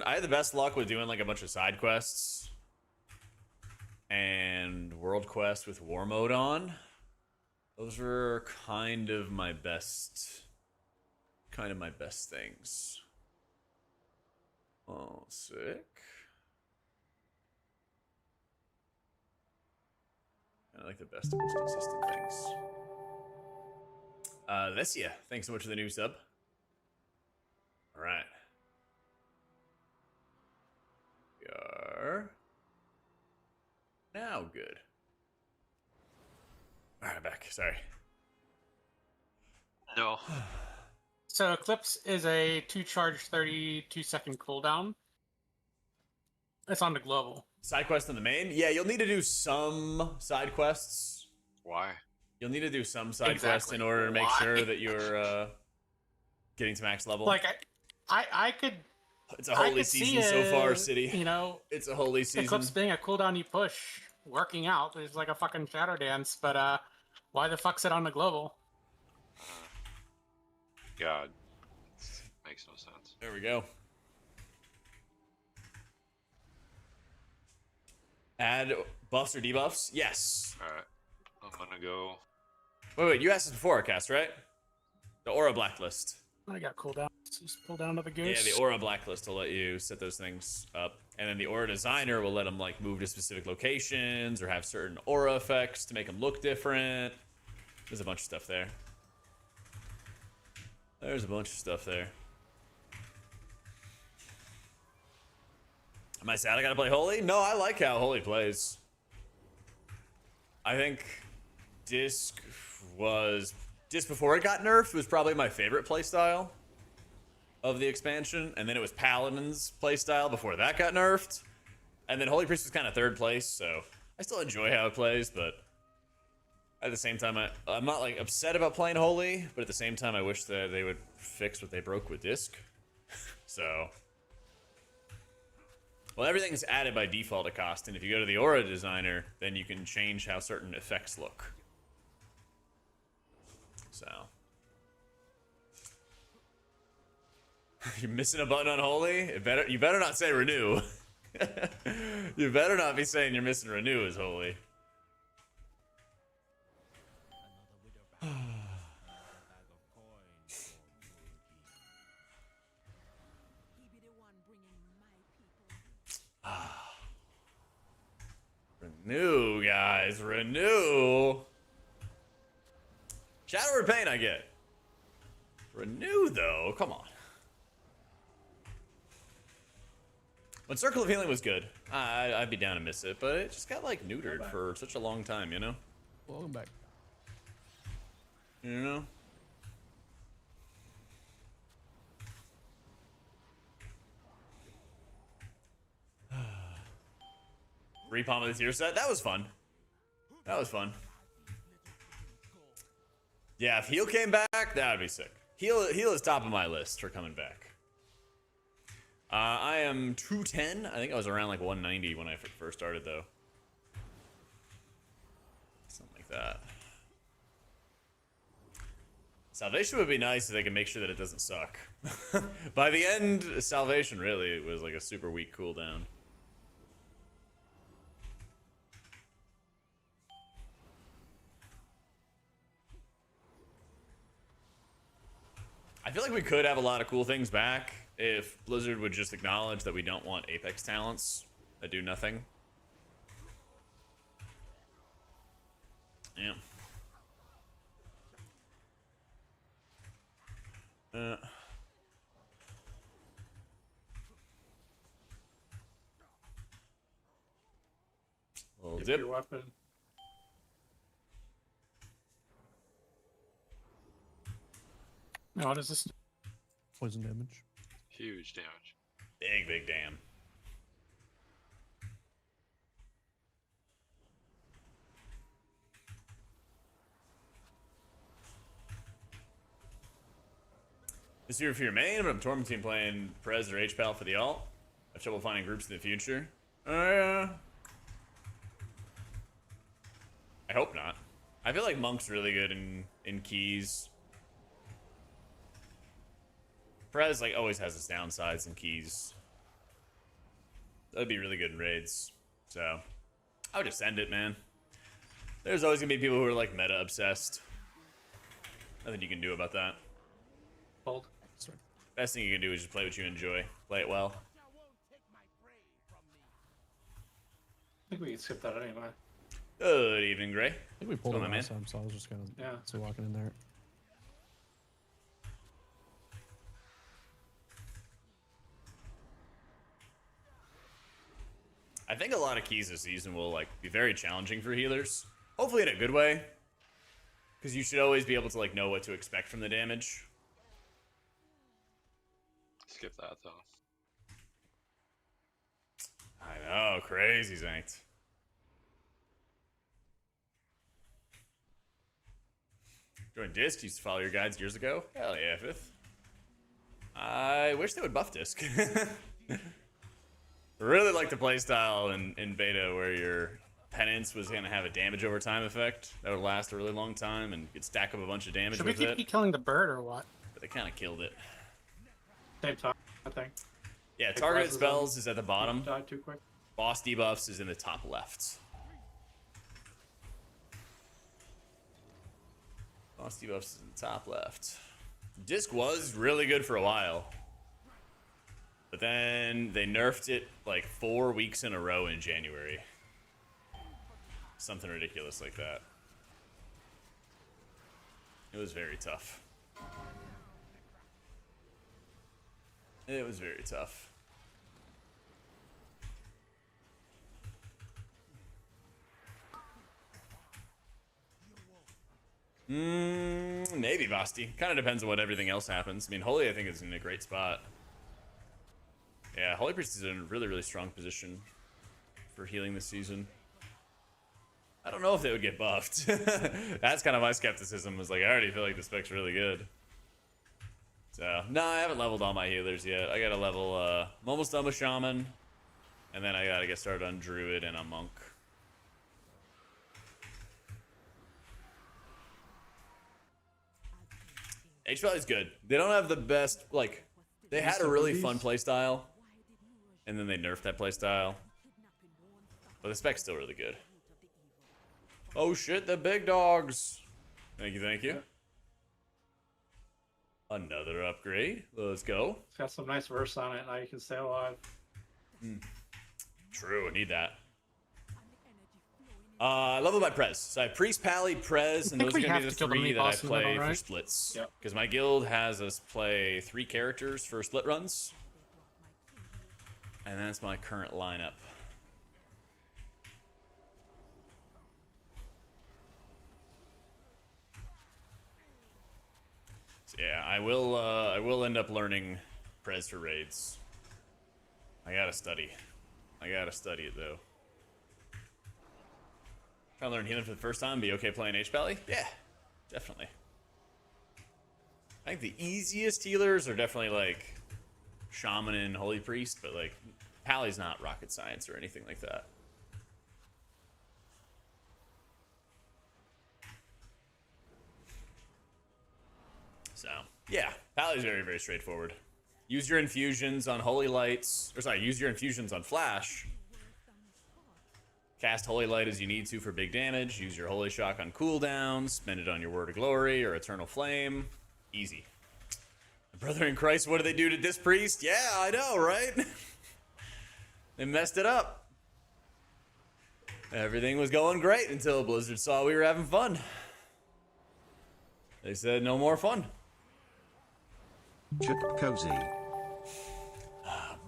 I had the best luck with doing like a bunch of side quests and world quest with war mode on. Those were kind of my best things. Oh, sick. I like the best and most consistent things. Lesia, thanks so much for the new sub. All right. We are now good. All right, I'm back. Sorry. No. So Eclipse is a 2-charge 32-second cooldown. It's on the global. Side quest in the main? Yeah, you'll need to do some side quests. Why? You'll need to do some side quests Exactly. in order to make Why? sure that you're getting to max level. Like I could. It's a I holy could see season so far, City. You know, It's a holy season. Eclipse being a cooldown you push, working out. There's like a fucking shadow dance, but why the fuck's it on the global? God. Makes no sense. There we go. Add buffs or debuffs? Yes. Alright. I'm gonna go. Wait, you asked this before, Cast, right? The Aura Blacklist. I got cooldowns. Just pull down to the goose. Yeah, the Aura Blacklist will let you set those things up. And then the Aura Designer will let them like move to specific locations or have certain aura effects to make them look different. There's a bunch of stuff there. There's a bunch of stuff there. Am I sad I gotta play Holy? No, I like how Holy plays. I think Disc before it got nerfed was probably my favorite playstyle of the expansion, and then it was Paladin's playstyle before that got nerfed, and then Holy Priest was kind of third place, so I still enjoy how it plays, but at the same time, I'm not like upset about playing Holy, but at the same time, I wish that they would fix what they broke with Disc. So, well, everything's added by default at cost, and if you go to the Aura Designer, then you can change how certain effects look. So, you're missing a button on Holy? You better not say renew. You better not be saying you're missing renew as Holy. Renew, guys, renew. Shadow or Pain, I get. Renew, though, come on. When Circle of Healing was good, I'd be down to miss it, but it just got like neutered for such a long time, you know? Welcome back. You know? Repalm of the tier set? That was fun. That was fun. Yeah, if Heal came back, that would be sick. Heal is top of my list for coming back. I am 210. I think I was around like 190 when I first started, though. Something like that. Salvation would be nice if they could make sure that it doesn't suck. By the end, Salvation really was like a super weak cooldown. feel like we could have a lot of cool things back if Blizzard would just acknowledge that we don't want Apex talents that do nothing. Yeah. Little Get dip. your weapon. No, what is this? Poison damage. Huge damage. Big damn. This year for your main, but I'm tormenting playing Prez or HPAL for the alt. I have trouble finding groups in the future. I hope not. I feel like Monk's really good in keys. Prez like always has its downsides in keys. That'd be really good in raids. So I would just send it, man. There's always gonna be people who are like meta obsessed. Nothing you can do about that. Hold. Best thing you can do is just play what you enjoy. Play it well. I think we can skip that anyway. Good evening, Gray. I think we pulled it What's going on, last time, so I was just kind of Yeah. walking in there. I think a lot of keys this season will like be very challenging for healers. Hopefully in a good way. Because you should always be able to like know what to expect from the damage. Skip that though. I know, crazy Zanked. Joined Disc, used to follow your guides years ago. Hell yeah, Fifth. I wish they would buff Disc. Really like the playstyle in beta where your penance was going to have a damage over time effect that would last a really long time and you could stack up a bunch of damage Should we with keep it. killing the bird or what? But they kind of killed it. Same time, I think. Yeah, Like targeted Rises spells is at the bottom. Died too quick. Boss debuffs is in the top left. Boss debuffs is in the top left. Disc was really good for a while. But then they nerfed it like 4 weeks in a row in January. Something ridiculous like that. It was very tough. It was very tough. Maybe Basti. Kind of depends on what everything else happens. I mean, Holy, I think, is in a great spot. Yeah, Holy Priest is in a really, really strong position for healing this season. I don't know if they would get buffed. That's kind of my skepticism. Was like, I already feel like the spec's really good. So, no, I haven't leveled all my healers yet. I gotta level, I'm almost done with Shaman. And then I gotta get started on Druid and a Monk. HPL is good. They don't have the best, like, they had a really fun playstyle. And then they nerfed that playstyle. But the spec's still really good. Oh shit, the big dogs. Thank you, thank you. Another upgrade. Let's go. It's got some nice verse on it. Now you can stay alive. True, I need that. I level my Prez. So I have Priest, Pally, Prez, and think those are we going to have be the to kill the 3 that I mini-boss play level, for right? splits. Yep. Because my guild has us play 3 characters for split runs. And that's my current lineup. So yeah, I will end up learning Prez for raids. I gotta study. I gotta study it though. Trying to learn healing for the first time, be okay playing H-Pally? Yeah, definitely. I think the easiest healers are definitely like Shaman and Holy Priest, but like Pally's not rocket science or anything like that. So, yeah, Pally's very, very straightforward. Use your infusions on Holy Lights, or sorry, use your infusions on Flash. Cast Holy Light as you need to for big damage. Use your Holy Shock on cooldown. Spend it on your Word of Glory or Eternal Flame. Easy. Brother in Christ, what did they do to this priest? Yeah, I know, right? They messed it up. Everything was going great until Blizzard saw we were having fun. They said no more fun. Cozy.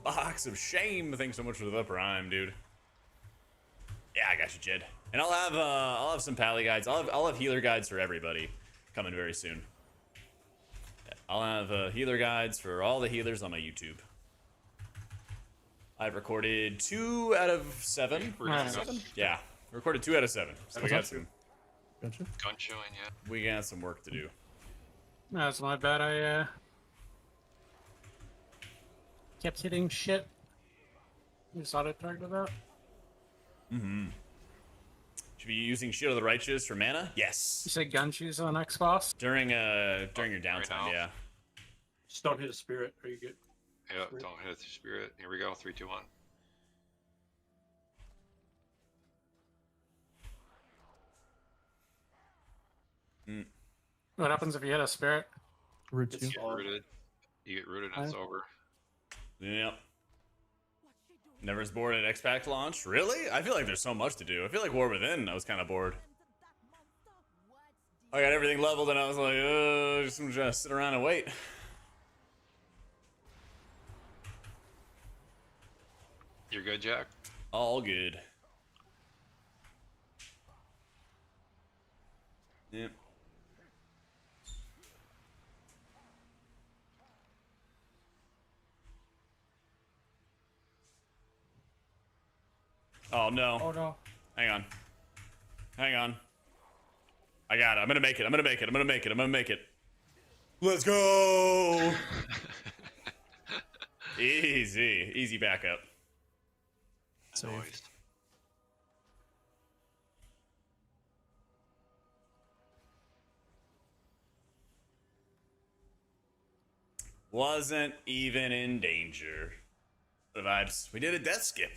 Box of shame. Thanks so much for the prime, dude. Yeah, I got you, Jed. And I'll have some pally guides. I'll have healer guides for everybody coming very soon. I'll have healer guides for all the healers on my YouTube. I've recorded 2 out of 7. Nice. 7? Yeah, recorded 2 out of 7. So we got some. Gotcha. Gun showing, yeah. We got some work to do. That's my bad. I kept hitting shit. You saw it talked about. Should be using Shield of the Righteous for mana? Yes. You said gun shoes on Xbox. During your downtime, now. yeah. Just don't hit a spirit, or you get. Yeah, don't hit the spirit. Here we go. 3, 2, 1. What happens if you hit a spirit? Roots you. You get rooted. You get rooted and it's over. Yep. Never was bored at X-Pact launch? Really? I feel like there's so much to do. I feel like War Within, I was kind of bored. I got everything leveled and I was like, I'm just gonna sit around and wait. You're good, Jack? All good. Yep. Oh no. Oh no. Hang on. Hang on. I got it. I'm gonna make it. I'm gonna make it. I'm gonna make it. I'm gonna make it. Let's go. Easy. Easy backup. Noise. Wasn't even in danger. The vibes. We did a death skip.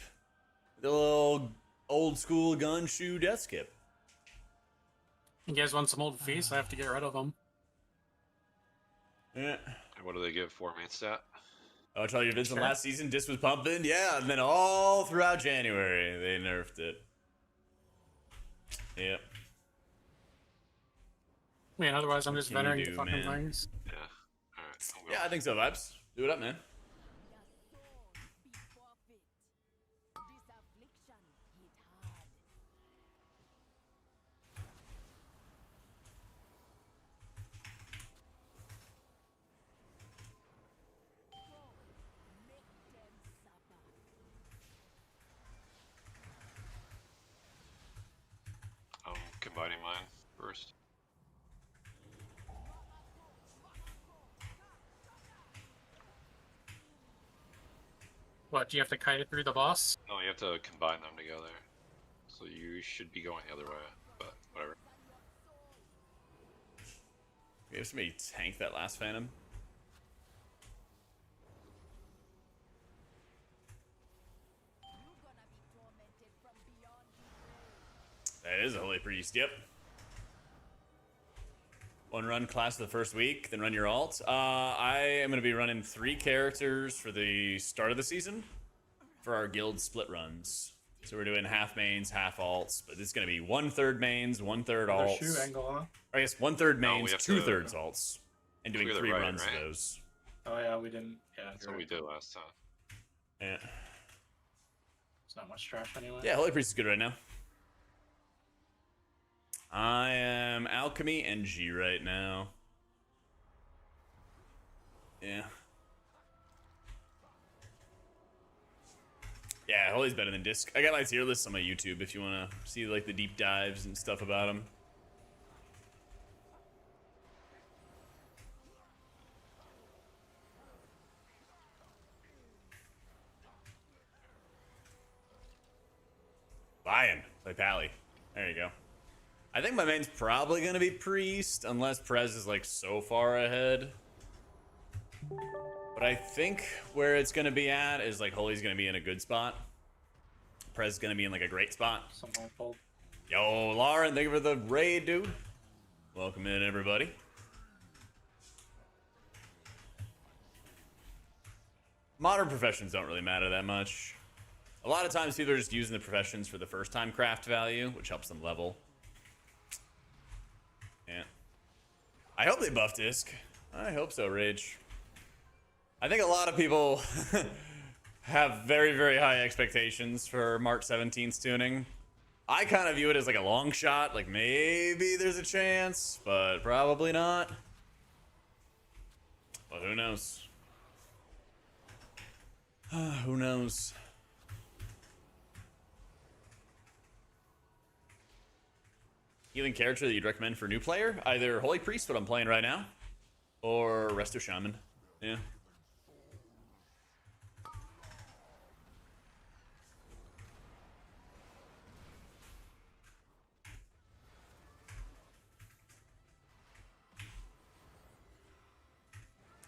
The little old school gun shoe death skip. You guys want some old feasts? I have to get rid of them. Yeah. And what do they give for main stat? I'll tell you, Vincent, Sure. last season, disc was pumping. Yeah, and then all throughout January, they nerfed it. Yep. I mean, otherwise I'm just What can you vettering the do, fucking man? things. Yeah. Alright, I'm Yeah, I think so, vibes. Do it up, man. I'm combining mine first. What, do you have to kite it through the boss? No, you have to combine them together. So you should be going the other way, but whatever. We have somebody tank that last Phantom. That is a Holy Priest, yep. One run class of the first week, then run your alt. I am going to be running 3 characters for the start of the season for our guild split runs. So we're doing half mains, half alts, but it's going to be 1/3 mains, 1/3 Their alts. shoe angle, huh? Or I guess 1/3 No, we mains, have to 2/3 alts, and doing clear the 3 right, runs right? of those. Oh yeah, we didn't. Yeah, That's you're what we right. did last time. Yeah, It's not much trash anyway. yeah. Holy Priest is good right now. I am Alchemy and G right now. Yeah. Yeah, Holy's better than Disc. I got my tier list on my YouTube if you want to see like the deep dives and stuff about him. Lion, play Pally. There you go. I think my main's probably gonna be Priest unless Prez is like so far ahead. But I think where it's gonna be at is like Holy's gonna be in a good spot. Prez is gonna be in like a great spot. Someone pulled. Yo, Lauren, thank you for the raid, dude. Welcome in, everybody. Modern professions don't really matter that much. A lot of times people are just using the professions for the first time craft value, which helps them level. Yeah. I hope they buff disc. I hope so, Rage. I think a lot of people have very, very high expectations for March 17th tuning. I kind of view it as like a long shot, like maybe there's a chance, but probably not. But who knows? Who knows? Healing character that you'd recommend for a new player? Either Holy Priest, what I'm playing right now, or Resto Shaman. Yeah.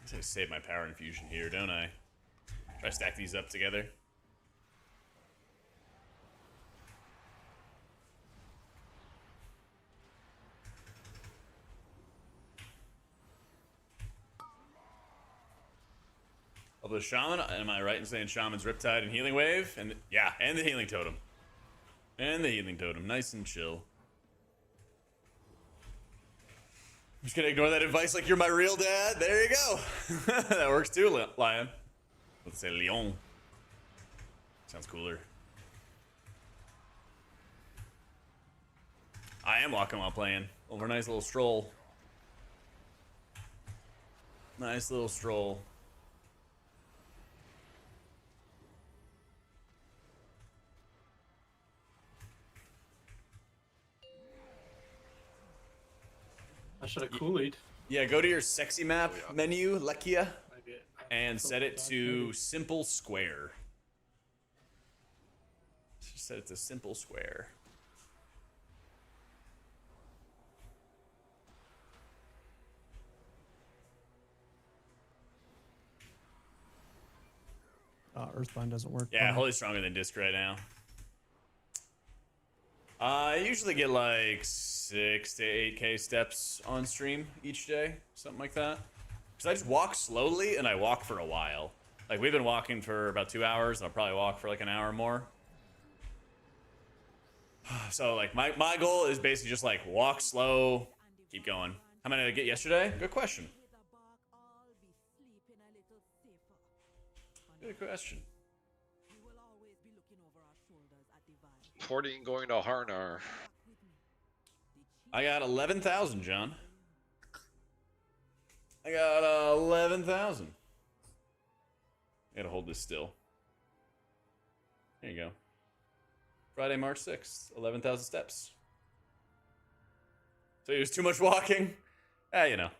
I say save my power infusion here, don't I? Try to stack these up together. Of the Shaman, am I right in saying Shaman's Riptide and Healing Wave? And yeah, and the Healing Totem. And the Healing Totem, nice and chill. I'm just gonna ignore that advice like you're my real dad. There you go. That works too, Lion. Let's say Leon. Sounds cooler. I am walking while playing. Over a nice little stroll. Nice little stroll. I should have Kool-Aid. Yeah, go to your sexy map menu, Lekia, Maybe and set it to simple square. Just set it to simple square. Earthbind doesn't work. Yeah, Holy stronger than disc right now. I usually get like 6 to 8k steps on stream each day, something like that. Because I just walk slowly and I walk for a while. Like we've been walking for about 2 hours and I'll probably walk for like an hour more. So like my goal is basically just like walk slow, keep going. How many did I get yesterday? Good question. Good question. 14 going to Harnar. I got 11,000, John. I got 11,000. I gotta hold this still. There you go. Friday, March 6th, 11,000 steps. So it was too much walking? You know.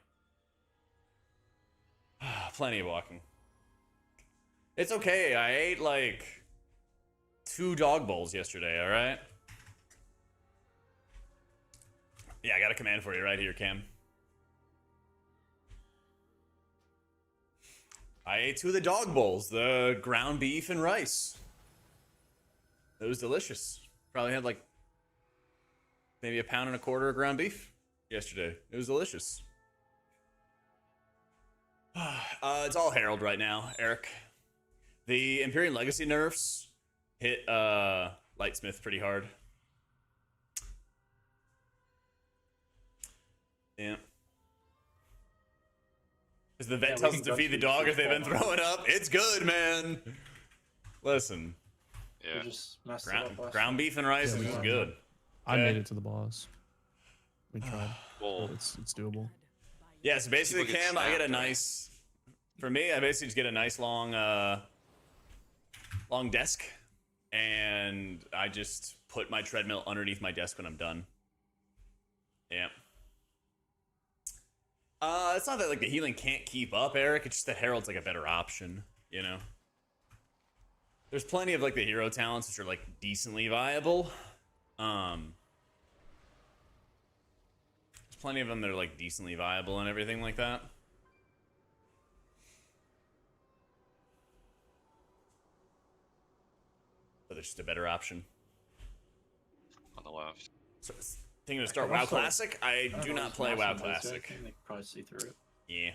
Plenty of walking. It's okay, I ate like 2 dog bowls yesterday, alright? Yeah, I got a command for you right here, Cam. I ate 2 of the dog bowls, the ground beef and rice. It was delicious. Probably had like maybe 1.25 pounds of ground beef yesterday. It was delicious. It's all Herald right now, Eric. The Imperial Legacy nerfs hit Lightsmith pretty hard. Yeah. Because the vet tells us to feed the dog if they've been throwing up. It's good, man. Listen. Yeah. Just messed it up last Ground beef and rice is just good. I made it to the boss. We tried. Well, It's doable. Yeah, so basically, People get Cam, I get a snapped, right? nice... For me, I basically just get a nice long desk. And I just put my treadmill underneath my desk when I'm done. Yeah. It's not that like the healing can't keep up, Eric. It's just that Herald's like a better option, you know? There's plenty of like the hero talents which are like decently viable. There's plenty of them that are like decently viable and everything like that. But there's just a better option. on the left. So, thinking to start WoW Classic? I do not play WoW Classic. They could probably see through it. Yeah.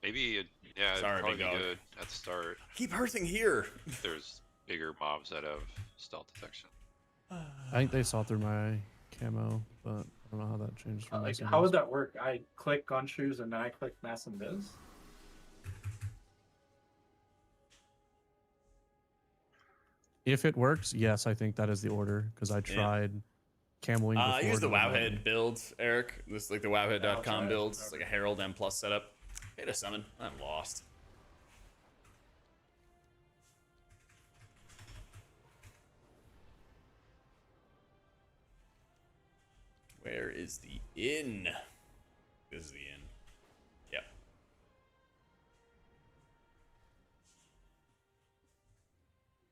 Maybe, yeah, it'd Sorry, probably big be dog. good at the start. Keep hurting here. If there's bigger mobs that have stealth detection. I think they saw through my camo, but I don't know how that changed from Like, mass how would invis. that work? I click on shoes and then I click mass and biz. If it works, yes, I think that is the order because I tried camoing before. I use the didn't work. Wowhead build, Eric. This is like the I'll try Wowhead.com it. build. It's like a Herald M plus setup. Hit a summon. I'm lost. Where is the inn? This is the inn. Yep.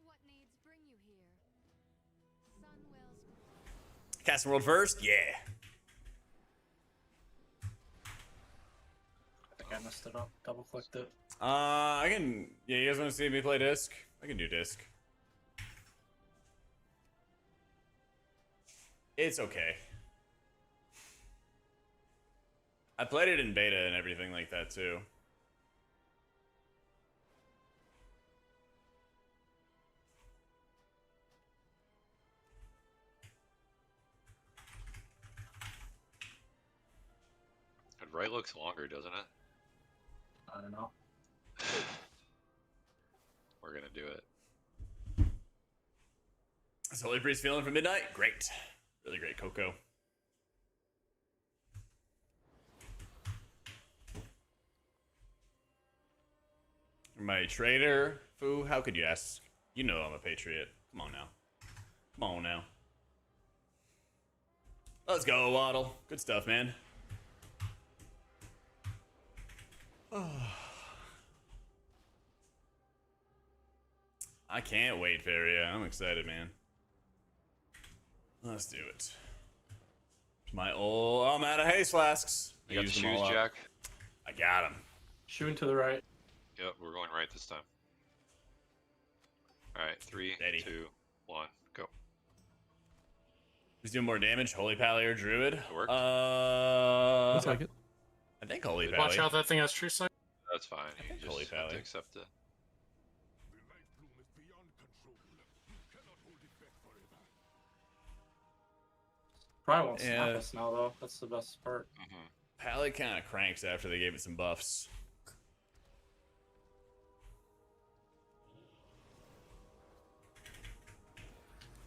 What needs bring you here? Sunwell's Casting World first? Yeah. I think I messed it up. Double clicked it. I can. Yeah, you guys want to see me play disc? I can do disc. It's okay. I played it in beta and everything like that too. And right looks longer, doesn't it? I don't know. We're gonna do it. So Holy Priest feeling for midnight? Great. Really great, Coco. My trader? Foo, how could you ask? You know I'm a patriot. Come on now. Come on now. Let's go, Waddle. Good stuff, man. I can't wait, Feria. I'm excited, man. Let's do it. My old... I'm out of haze flasks. I You got the used them shoes, all up. Jack? I got him. Shooting to the right. Yep, we're going right this time. Alright, 3, Steady. 2, 1, go. Who's doing more damage? Holy Pally or Druid? It worked. Looks like it. I think Holy Pally. Watch out, that thing has true sight. That's fine. You think just Holy have to Pally. accept it. Probably won't snap Yeah. us now, though. That's the best part. Mm-hmm. Pally kind of cranks after they gave it some buffs.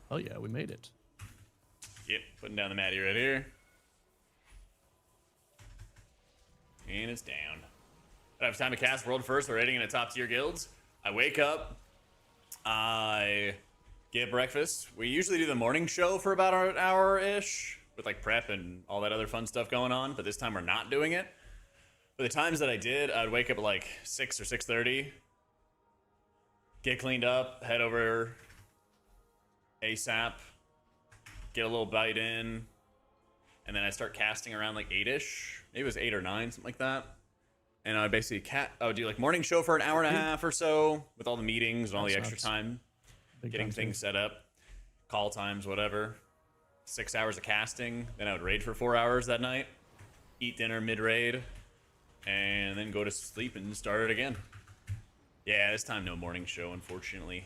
Oh yeah, we made it. Yep, putting down the Matty right here. And it's down. I have time to cast World First. We're rating in a top tier guilds. I wake up. I get breakfast. We usually do the morning show for about an hour-ish with like prep and all that other fun stuff going on. But this time we're not doing it. But the times that I did, I'd wake up at like 6 or 6:30. Get cleaned up. Head over ASAP. Get a little bite in. And then I start casting around like 8-ish. Maybe it was 8 or 9, something like that. And I basically I would do like morning show for an hour and a half or so with all the meetings and all the That's extra nuts. time, Big getting time, too. things set up, call times, whatever. 6 hours of casting. Then I would raid for 4 hours that night, eat dinner mid-raid, and then go to sleep and start it again. Yeah, this time no morning show, unfortunately.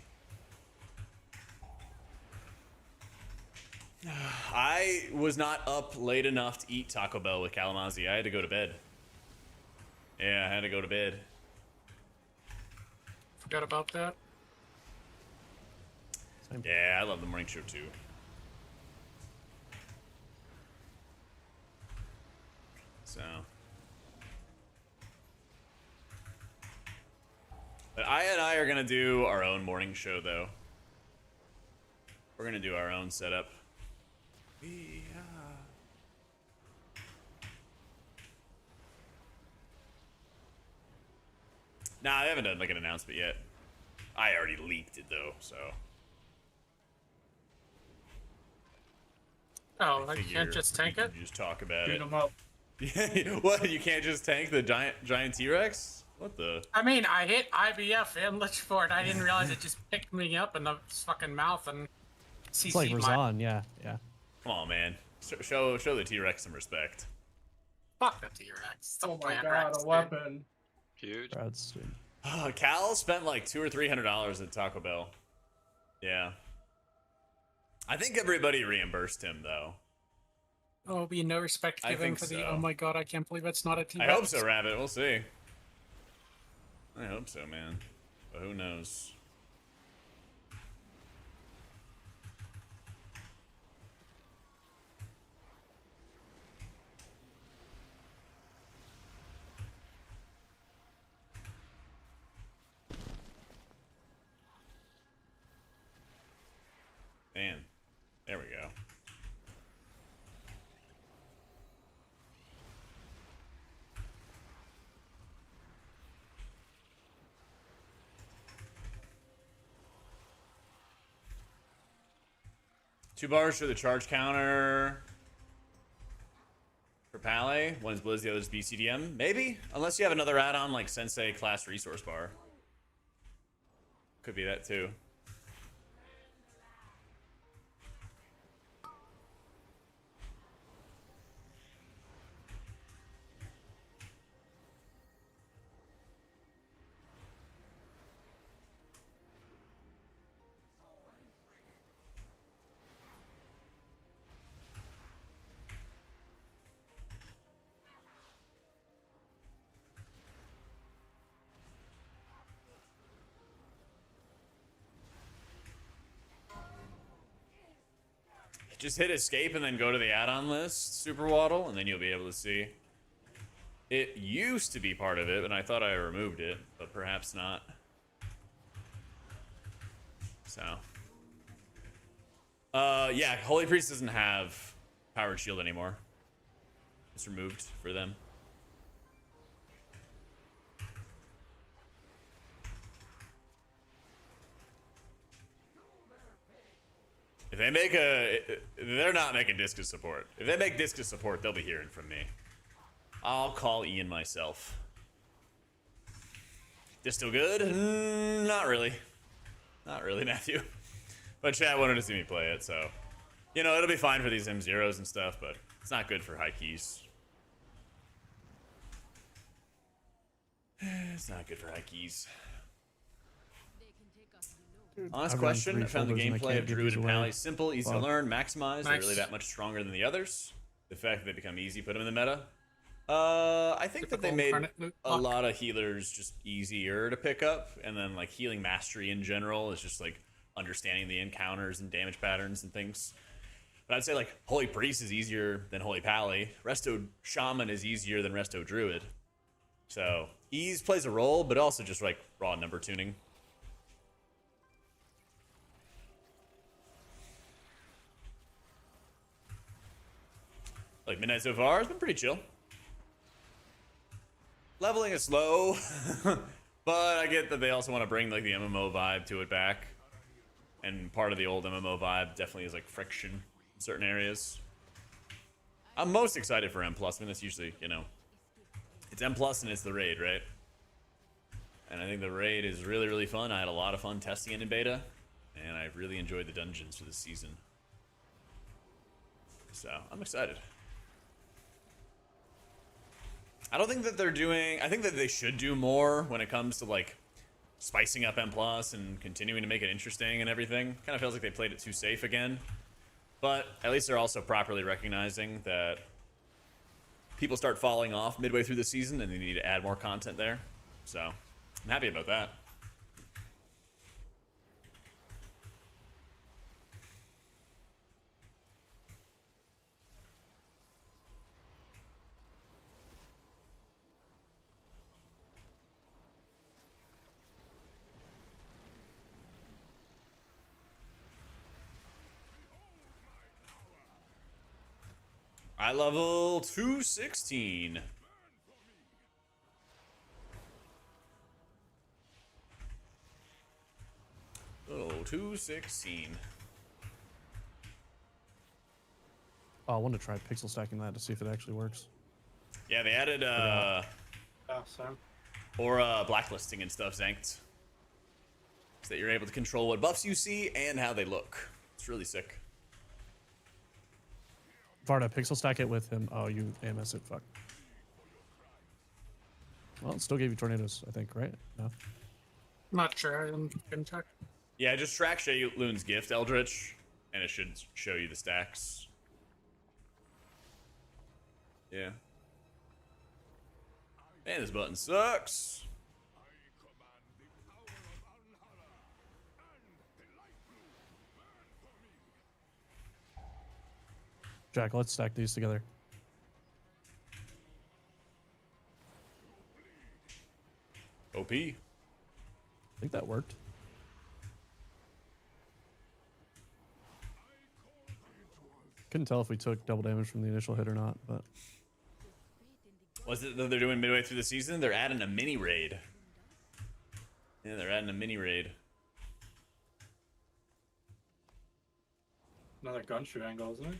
I was not up late enough to eat Taco Bell with Kalamazoo. I had to go to bed. Yeah, I had to go to bed. Forgot about that. Same. Yeah, I love the morning show too. So. But I and I are going to do our own morning show though. We're going to do our own setup. We are... Nah, I haven't done like an announcement yet. I already leaked it though, so. Oh, I I figure can't just tank we it? can just talk about Beat it. them up. What? You can't just tank the giant T-Rex? What the? I mean, I hit IBF and Lichford. I didn't realize it just picked me up in the fucking mouth and CC'd It's like my... Razan, yeah. Come on, man. Show the T-Rex some respect. Fuck the T-Rex. Oh my god, a weapon. Huge. Brad's Cal spent like $200 or $300 at Taco Bell. Yeah. I think everybody reimbursed him though. Oh, it'll be no respect I given think for the. so. Oh my god, I can't believe it's not a T. I hope so, Rabbit. We'll see. I hope so, man. But who knows? Man, there we go. Two bars for the charge counter for Pally. One's Blizz, the other's BCDM. Maybe? Unless you have another add-on like Sensei class resource bar. Could be that too. Just hit escape and then go to the add-on list, Super Waddle, and then you'll be able to see. It used to be part of it, and I thought I removed it, but perhaps not. So. Yeah, Holy Priest doesn't have Powered Shield anymore. It's removed for them. If they make they're not making Discus support. If they make Discus support, they'll be hearing from me. I'll call Ian myself. This still good? Not really. Not really, Matthew. But chat wanted to see me play it, so. You know, it'll be fine for these M0s and stuff, but it's not good for high keys. It's not good for high keys. Honest I've run question, 3 I found the folders and I gameplay can't of give Druid these and away. Pally simple, easy to Fuck. learn, maximize. They're Nice. really that much stronger than the others. The fact that they become easy, put them in the meta. I think that they Typical made Incarnate loot a lock. lot of healers just easier to pick up, and then like healing mastery in general is just like understanding the encounters and damage patterns and things. But I'd say like Holy Priest is easier than Holy Pally. Resto Shaman is easier than Resto Druid. So ease plays a role, but also just like raw number tuning. Like midnight so far, it's been pretty chill. Leveling is slow, but I get that they also want to bring like the MMO vibe to it back. And part of the old MMO vibe definitely is like friction in certain areas. I'm most excited for M+. I mean, that's usually, you know, it's M+ and it's the raid, right? And I think the raid is really, really fun. I had a lot of fun testing it in beta, and I really enjoyed the dungeons for this season. So, I'm excited. I don't think that they're doing... I think that they should do more when it comes to, like, spicing up M+, and continuing to make it interesting and everything. Kind of feels like they played it too safe again. But at least they're also properly recognizing that people start falling off midway through the season and they need to add more content there. So, I'm happy about that. I level 216. Oh, 216. Oh, I want to try pixel stacking that to see if it actually works. Yeah, they added Awesome. blacklisting and stuff, Zanked. So that you're able to control what buffs you see and how they look. It's really sick. Varda, pixel stack it with him. Oh, you AMS it. Fuck. Well, it still gave you tornadoes, I think, right? No. Not sure. I didn't check. Yeah, just track Shayloon's gift, Eldritch, and it should show you the stacks. Yeah. Man, this button sucks. Jack, let's stack these together. OP. I think that worked. Couldn't tell if we took double damage from the initial hit or not, but What's it that they're doing midway through the season? They're adding a mini raid. Yeah, they're adding a mini raid. Another gunshot angle, isn't it?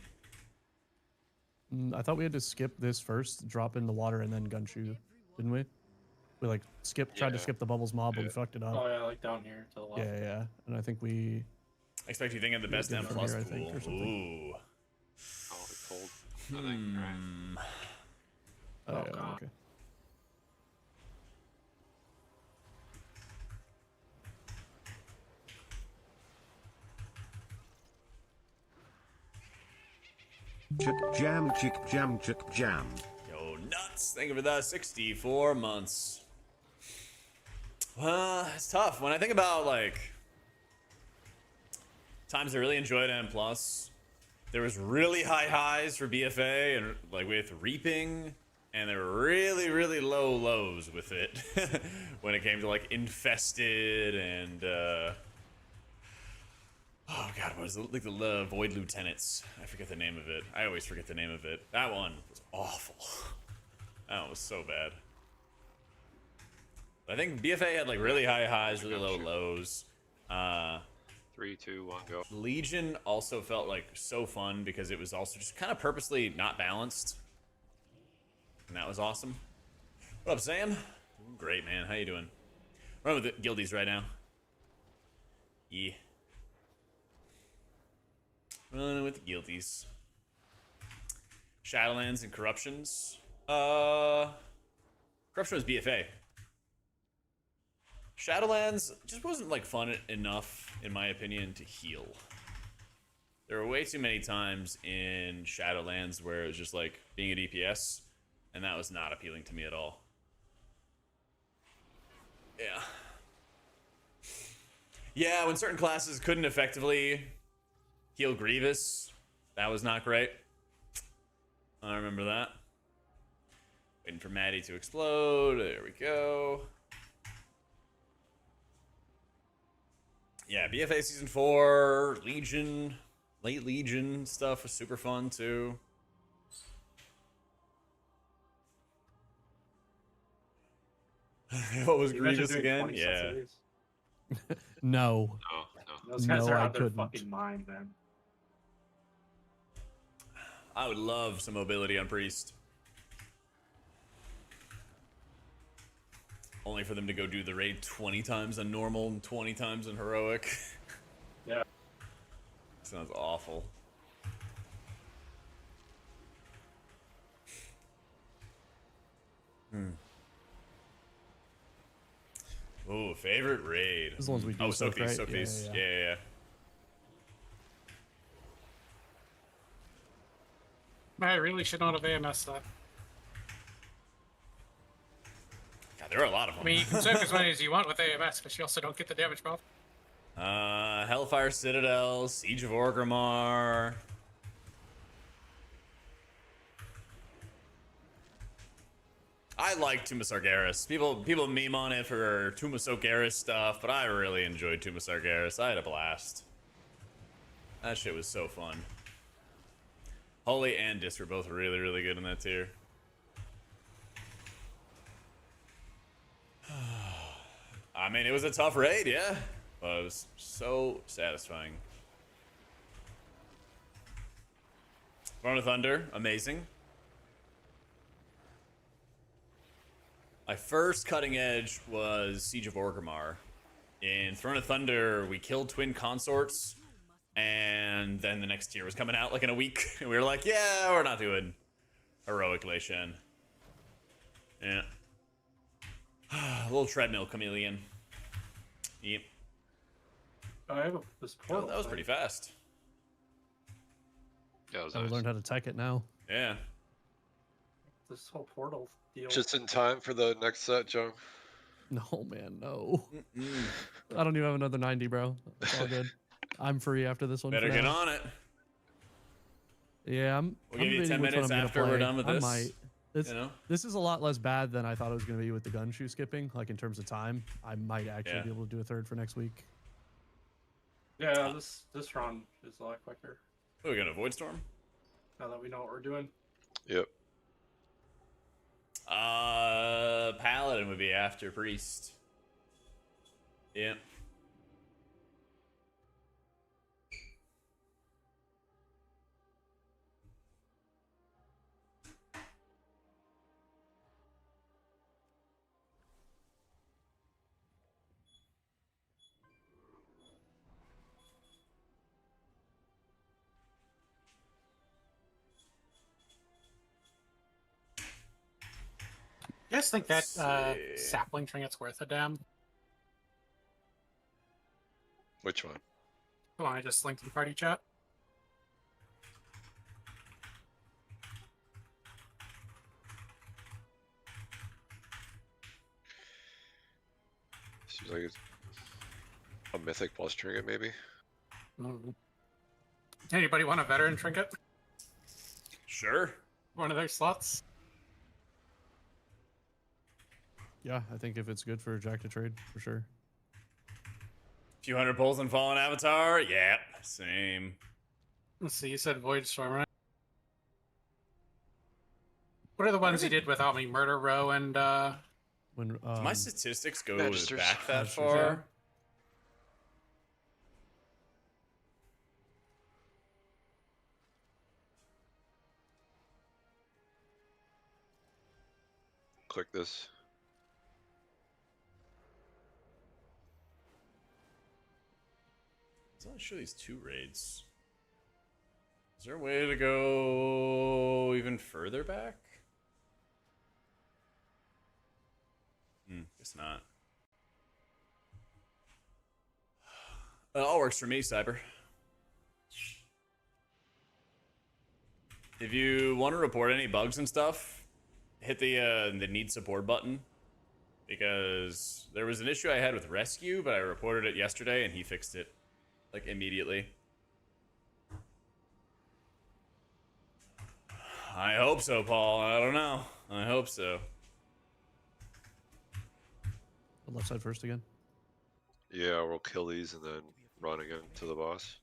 I thought we had to skip this first, drop in the water, and then gunshot, didn't we? We like tried to skip the bubbles mob, but we fucked it up. Oh yeah, like down here to the left. Yeah, yeah. And I think we I expect you think of the best Yeah, M from plus here, I pool. think, or something. Ooh. Oh, it's cold. I think. Alright. oh, Oh, yeah, God. okay. Chick jam, chick jam, chick jam. Yo, nuts. Thank you for the 64 months. It's tough. When I think about, like, times I really enjoyed M+, there was really high highs for BFA and, like, with Reaping, and there were really, really low lows with it when it came to, like, Infested and, oh god, what is it? Like the Void Lieutenants. I forget the name of it. I always forget the name of it. That one was awful. That one was so bad. But I think BFA had like really high highs, really low lows. 3, 2, 1, go. Legion also felt like so fun because it was also just kind of purposely not balanced. And that was awesome. What up, Sam? Doing great, man. How you doing? Running with the guildies right now. Yeah. Running with the guilties. Shadowlands and Corruptions. Corruption was BFA. Shadowlands just wasn't like fun enough, in my opinion, to heal. There were way too many times in Shadowlands where it was just like being a DPS, and that was not appealing to me at all. Yeah. Yeah, when certain classes couldn't effectively heal Grievous, that was not great. I remember that. Waiting for Maddie to explode. There we go. Yeah, BFA Season 4, Legion, late Legion stuff was super fun too. What was You imagine Grievous doing again? 20 sets Yeah. of these? No. No, no. Those guys No, are I out their couldn't. fucking mind, man. I would love some mobility on Priest. Only for them to go do the raid 20 times on normal and 20 times on heroic. Yeah. Sounds awful. Oh, favorite raid. Those ones we do Oh, soak soak, these, right? soak these. Yeah. Yeah. I really should not have AMS that. God, there are a lot of I them. mean, you can soak as many as you want with AMS, but you also don't get the damage buff. Hellfire Citadel, Siege of Orgrimmar. I like Tomb of Sargeras. People meme on it for Tomb of Sargeras stuff, but I really enjoyed Tomb of Sargeras. I had a blast. That shit was so fun. Holy and Dis were both really, really good in that tier. I mean, it was a tough raid, yeah. But it was so satisfying. Throne of Thunder, amazing. My first cutting edge was Siege of Orgrimmar. In Throne of Thunder, we killed twin consorts, and then the next tier was coming out like in a week, and we were like, yeah, we're not doing heroic Lei Shen. Yeah. A little treadmill chameleon. Yep. Oh, I have this Oh, portal. that was thing. pretty fast. Yeah, it was I nice. learned how to tech it now. Yeah. This whole portal deal. Just in time for the next set, Joe. No, man, no. Mm-mm. I don't even have another 90, bro. It's all good. I'm free after this one. Better for get now. on it. Yeah, We'll give you 10 debating which one minutes I'm gonna after we're play. done with I this. might. You know? This is a lot less bad than I thought it was going to be with the gun shoe skipping. Like in terms of time, I might actually Yeah. be able to do a third for next week. Yeah, this run is a lot quicker. Oh, we got a Void Storm? Now that we know what we're doing. Yep. Paladin would be after Priest. Yep. You guys think that Let's see. sapling trinket's worth a damn? Which one? Come on, I just linked in party chat. Seems like it's a mythic plus trinket, maybe. Mm. Anybody want a veteran trinket? Sure. One of their slots? Yeah, I think if it's good for Jack to trade, for sure. Few hundred pulls in Fallen Avatar? Yep. Same. Let's see, you said Void Storm, right? What are the ones you did without me? Murder Row and When Do my statistics go Magisters. back that Magisters, far? yeah. Click this. Let's only show these two raids. Is there a way to go even further back? Guess not. It all works for me, Cyber. If you want to report any bugs and stuff, hit the need support button. Because there was an issue I had with Rescue, but I reported it yesterday and he fixed it like immediately. I hope so, Paul. I don't know. I hope so. The left side first again. Yeah, we'll kill these and then run again to the boss.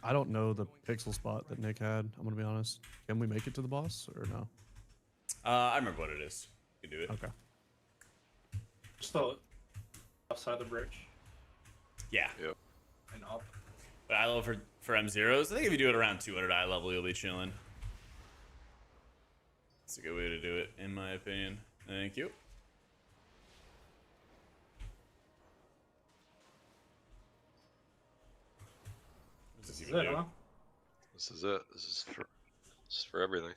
I don't know the pixel spot that Nick had. I'm gonna be honest. Can we make it to the boss or no? I remember what it is. You can do it. Okay. Just the left side of the bridge Yeah. Yep. and up. But eye level for M0s, I think if you do it around 200 eye level, you'll be chilling. That's a good way to do it, in my opinion. Thank you. What does This this is even it, do? huh? This is it. This is for everything.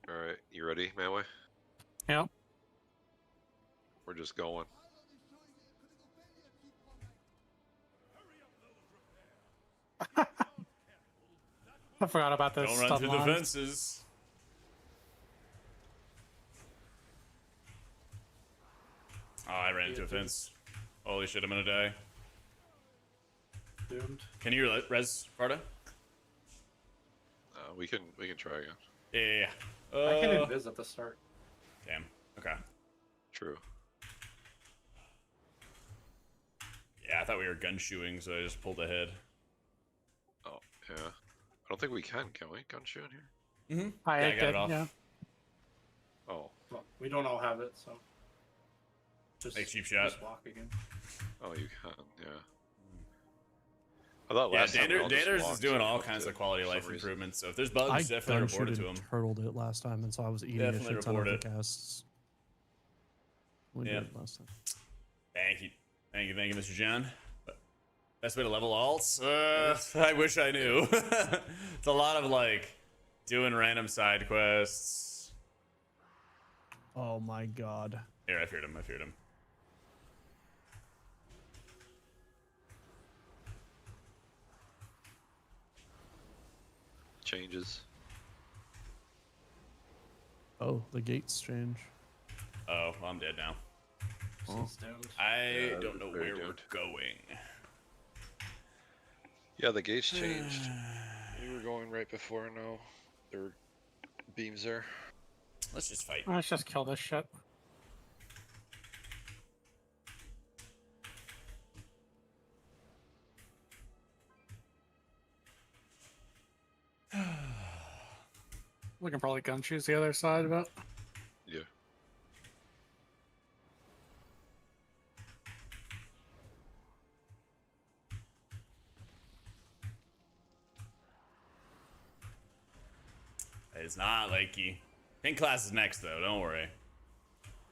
Alright, you ready, Manway? Yeah. We're just going. I forgot about this. Don't run stun through the line. fences. Oh, I ran into a fence. Holy shit, I'm gonna die. Doomed. Can you res, Farda? We can try again. Yeah. I can invis at the start. Damn. Okay. True. Yeah, I thought we were gun shooing, so I just pulled ahead. Oh, yeah. I don't think we can we? Gun shoot in here? Mm-hmm. I Yeah, I got did, it off. yeah. Oh. Well, we don't all have it, so just Make cheap shot. Just walk again. Oh, you can, yeah. I thought Yeah, last time we all just Danders is walked doing all up kinds to of quality of some life reason. improvements. So if there's bugs, I definitely gun report it shoot to him. and turtled it last time, and so I was eating Definitely a shit ton of report the it. casts. We Yeah. did it last time. Thank you, Mr. John. Best way to level alts? I wish I knew. It's a lot of like doing random side quests. Oh my god. Here, I feared him. I feared him. Changes. Oh, the gates change. Oh, well, I'm dead now. Oh. I Yeah, don't know very where we're doomed. going. Yeah, the gates changed. We were going right before, now there were beams there. Let's just fight. Let's just kill this shit. We can probably gun choose the other side, but Yeah. It's not likey. Pink class is next, though. Don't worry.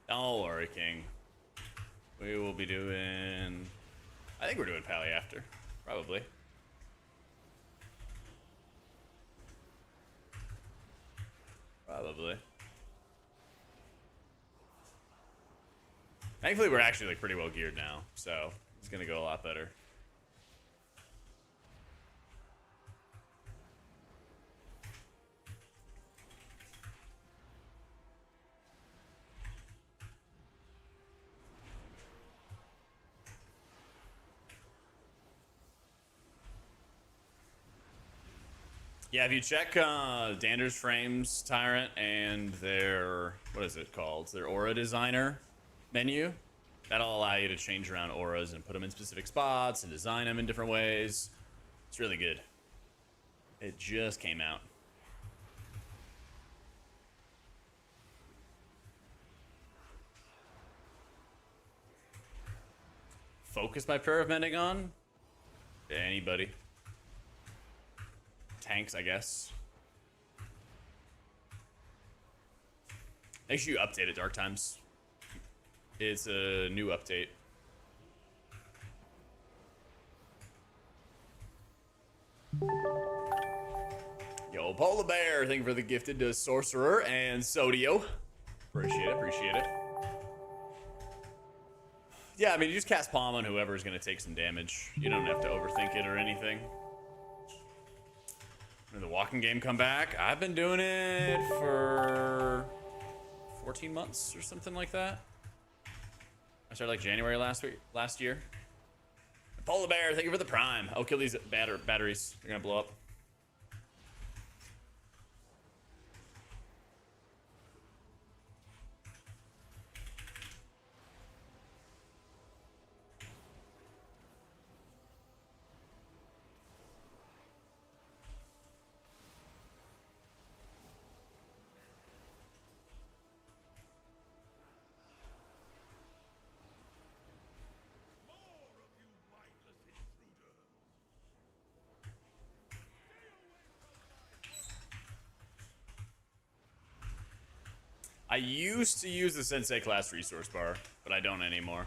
Don't worry, King. We will be doing... I think we're doing Pally after. Probably. Probably. Thankfully, we're actually like pretty well geared now, so it's gonna go a lot better. Yeah, if you check Dander's Frames Tyrant and their, what is it called? Their Aura Designer menu, that'll allow you to change around auras and put them in specific spots and design them in different ways. It's really good. It just came out. Focus my prayer of mending on? Anybody. Tanks, I guess. Make sure you update it, Dark Times. It's a new update. Yo, Polar Bear, thank you for the gifted to Sorcerer and Sodio. Appreciate it, appreciate it. Yeah, I mean, you just cast Palm on whoever's going to take some damage. You don't have to overthink it or anything. When the walking game come back, I've been doing it for 14 months or something like that. I started like January last year. Polar Bear, thank you for the prime. I'll kill these batteries. They're gonna blow up. I used to use the Sensei class resource bar, but I don't anymore.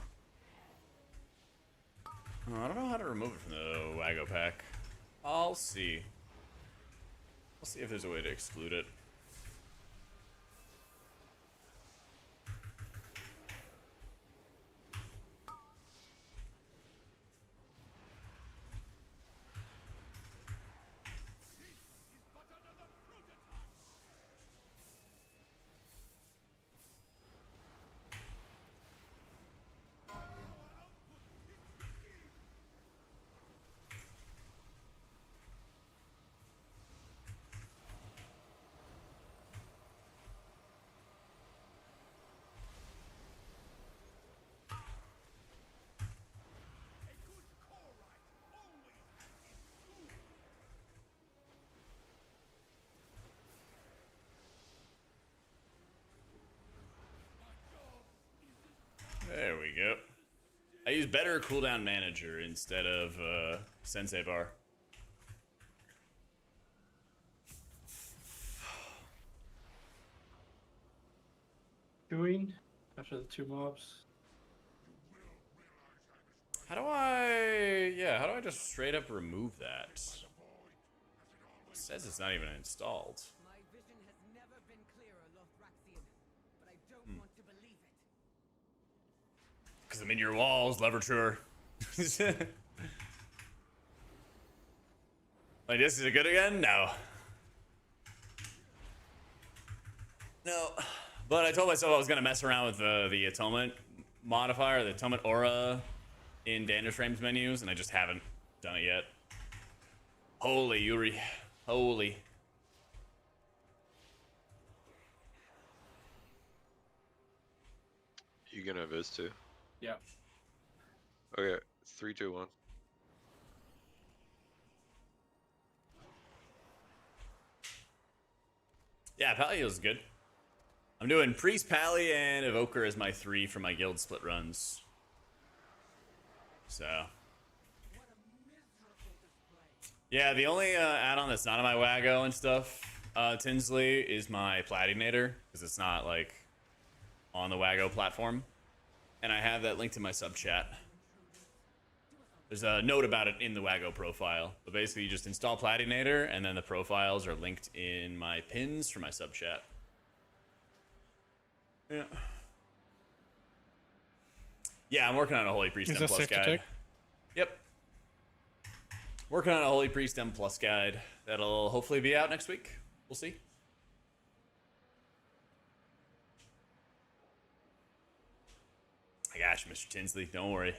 Oh, I don't know how to remove it from the Wago pack. I'll see. I'll see if there's a way to exclude it. There we go. I use better cooldown manager instead of Sensei bar. Doing after the two mobs. How do I just straight up remove that? It says it's not even installed. My vision has never been clearer, Lothraxian, but I don't want because I'm in your walls, Leverture. Like, this is it good again? No. No. But I told myself I was going to mess around with the atonement modifier, the atonement aura in Dangerous Frames menus, and I just haven't done it yet. Holy Yuri. Holy. You gonna Viz too? Yeah. Okay, 3, 2, 1. Yeah, Pally is good. I'm doing Priest, Pally, and Evoker as my 3 for my guild split runs. So. Yeah, the only add-on that's not on my Waggo and stuff, Tinsley, is my Platinator, because it's not, like, on the Waggo platform. And I have that linked in my sub chat. There's a note about it in the Waggo profile. But basically, you just install Platinator, and then the profiles are linked in my pins for my sub chat. Yeah. Yeah, I'm working on a Holy Priest M Plus guide. Yep. Working on a Holy Priest M Plus guide. That'll hopefully be out next week. We'll see. I got you, Mr. Tinsley. Don't worry.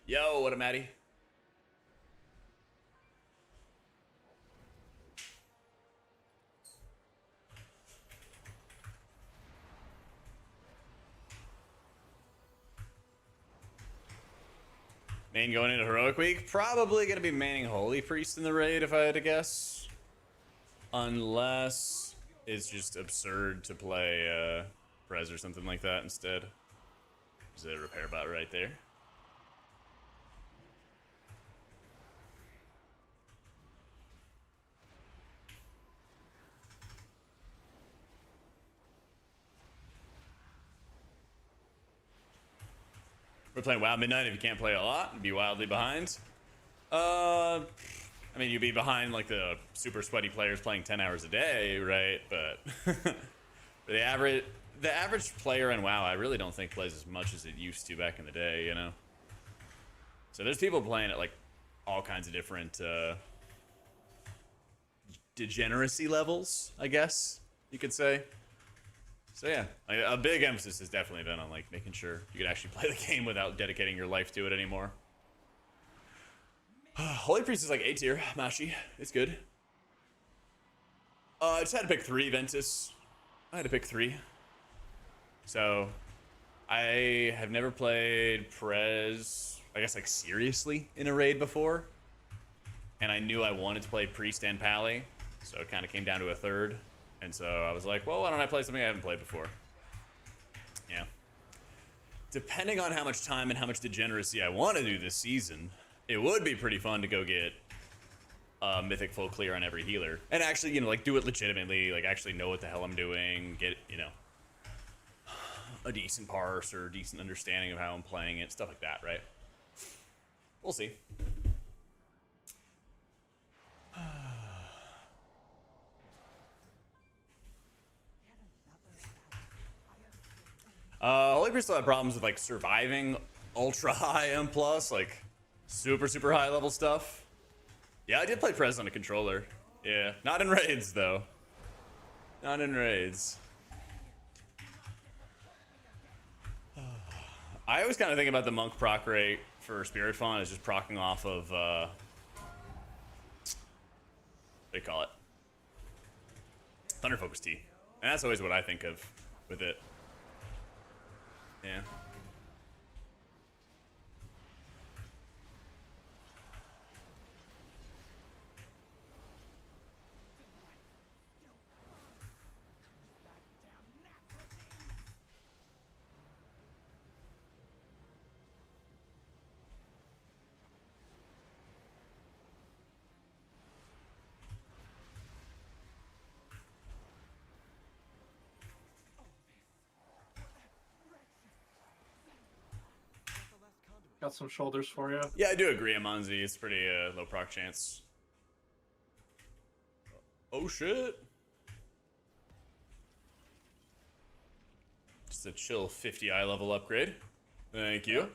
Yo, what up, Maddie? Main going into Heroic Week? Probably going to be maining Holy Priest in the raid, if I had to guess. Unless it's just absurd to play Prez or something like that instead. There's a repair bot right there. We're playing WoW Midnight if you can't play a lot and be wildly behind. I mean, you'd be behind like the super sweaty players playing 10 hours a day, right? But the average player in WoW, I really don't think plays as much as it used to back in the day, you know? So there's people playing at like all kinds of different degeneracy levels, I guess you could say. So yeah, a big emphasis has definitely been on like making sure you can actually play the game without dedicating your life to it anymore. Holy Priest is like A tier, Mashi. It's good. I just had to pick 3, Ventus. I had to pick 3. So, I have never played Prez, I guess like seriously in a raid before. And I knew I wanted to play Priest and Pally. So it kind of came down to a 3rd. And so I was like, well, why don't I play something I haven't played before? Yeah. Depending on how much time and how much degeneracy I want to do this season, it would be pretty fun to go get Mythic full clear on every healer. And actually, you know, like do it legitimately, like actually know what the hell I'm doing, get, you know, a decent parse or decent understanding of how I'm playing it, stuff like that, right? We'll see. Holy Priest still had problems with like surviving ultra high M+, like super high level stuff. Yeah, I did play Prez on a controller. Yeah, not in raids though. Not in raids. I always kind of think about the monk proc rate for Spirit Fawn as just procking off of what do you call it? Thunder Focus T. And that's always what I think of with it. Yeah. Got some shoulders for you. Yeah, I do agree, Amonzi. It's pretty low proc chance. Oh shit. Just a chill 50 eye level upgrade. Thank you.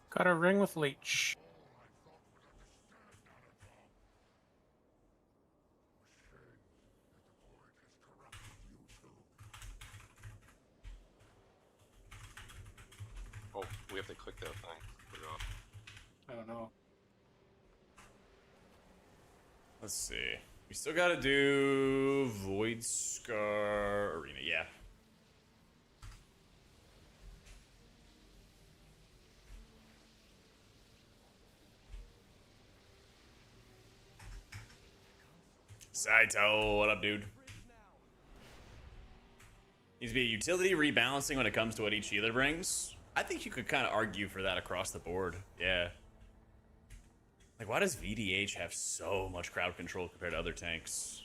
Got a ring with leech. Oh, we have to click that thing. Forgot. I don't know. Let's see. We still gotta do Void Scar Arena. Yeah. Saito, what up, dude? Needs to be a utility rebalancing when it comes to what each healer brings. I think you could kind of argue for that across the board. Yeah. Like, why does VDH have so much crowd control compared to other tanks?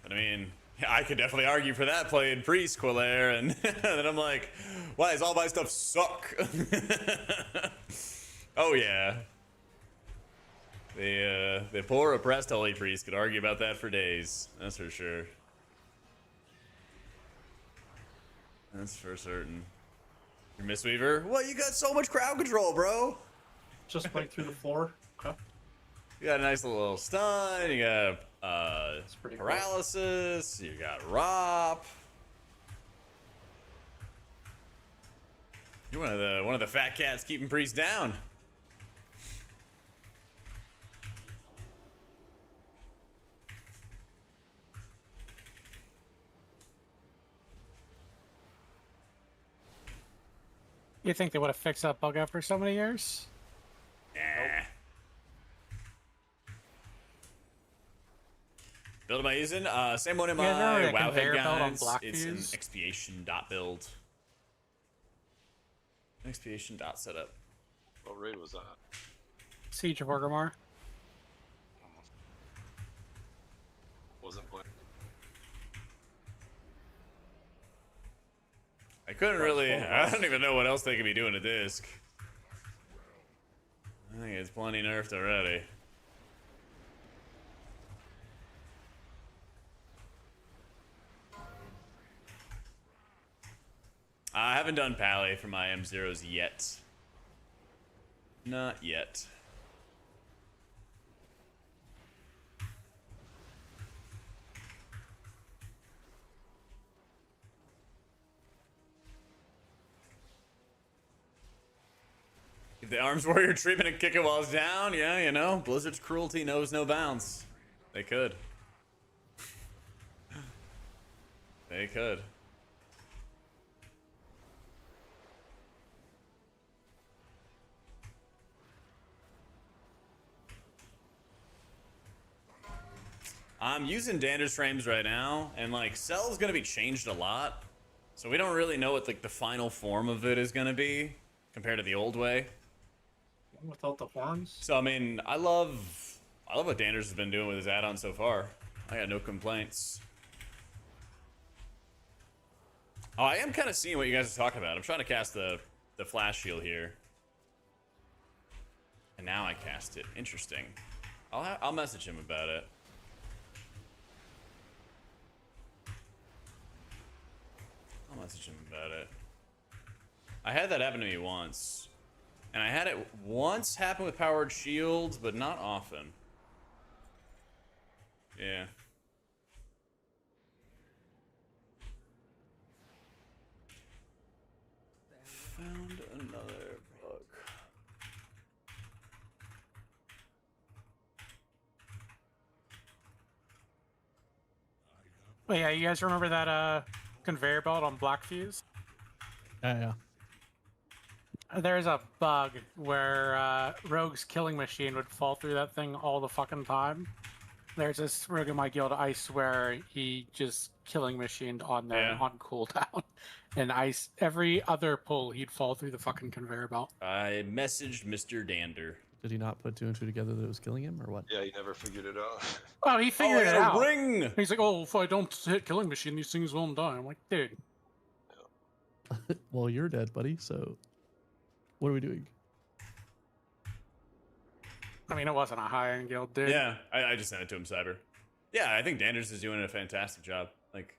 But I mean, I could definitely argue for that playing Priest Quillaire, and then I'm like, why does all my stuff suck? Oh yeah. The poor oppressed Holy Priest could argue about that for days. That's for sure. That's for certain. Your Mistweaver? What? You got so much crowd control, bro. Just went through the floor. Okay. You got a nice little stun. You got pretty cool. paralysis. You got ROP. You're one of the fat cats keeping Priest down. You think they would have fixed that bug after so many years? Nah. Build am I using? Same one in my Yeah, Wowhead conveyor belt on guides. Black It's an Fuse. expiation dot build. Expiation dot setup. What raid was that? Siege of Orgrimmar. Wasn't playing. I couldn't really. I don't even know what else they could be doing to disc. I think it's plenty nerfed already. I haven't done Pally for my M0s yet. Not yet. Give the Arms Warrior treatment and kick it while it's down. Yeah, you know, Blizzard's cruelty knows no bounds. They could. They could. I'm using Dander's frames right now, and like Cell's gonna be changed a lot, so we don't really know what like the final form of it is gonna be compared to the old way. Without the horns? So I mean, I love what Danders has been doing with his add-on so far. I got no complaints. Oh, I am kind of seeing what you guys are talking about. I'm trying to cast the flash shield here, and now I cast it. Interesting. I'll message him about it. I'll message him about it. I had that happen to me once. And I had it once happen with powered shields, but not often. Yeah. Found another bug. Wait, yeah, you guys remember that conveyor belt on Black Fuse? Yeah. There's a bug where Rogue's killing machine would fall through that thing all the fucking time. There's this rogue in my guild, I swear, he just killing machined on there on cooldown. And every other pull, he'd fall through the fucking conveyor belt. I messaged Mr. Dander. Did he not put two and two together that it was killing him, or what? Yeah, he never figured it out. Oh, he figured it out. Ring! He's like, oh, if I don't hit killing machine, these things won't die. I'm like, dude. Well, you're dead, buddy. So, what are we doing? I mean, it wasn't a high-end guild, dude. Yeah, I just sent it to him, Cyber. Yeah, I think Danders is doing a fantastic job. Like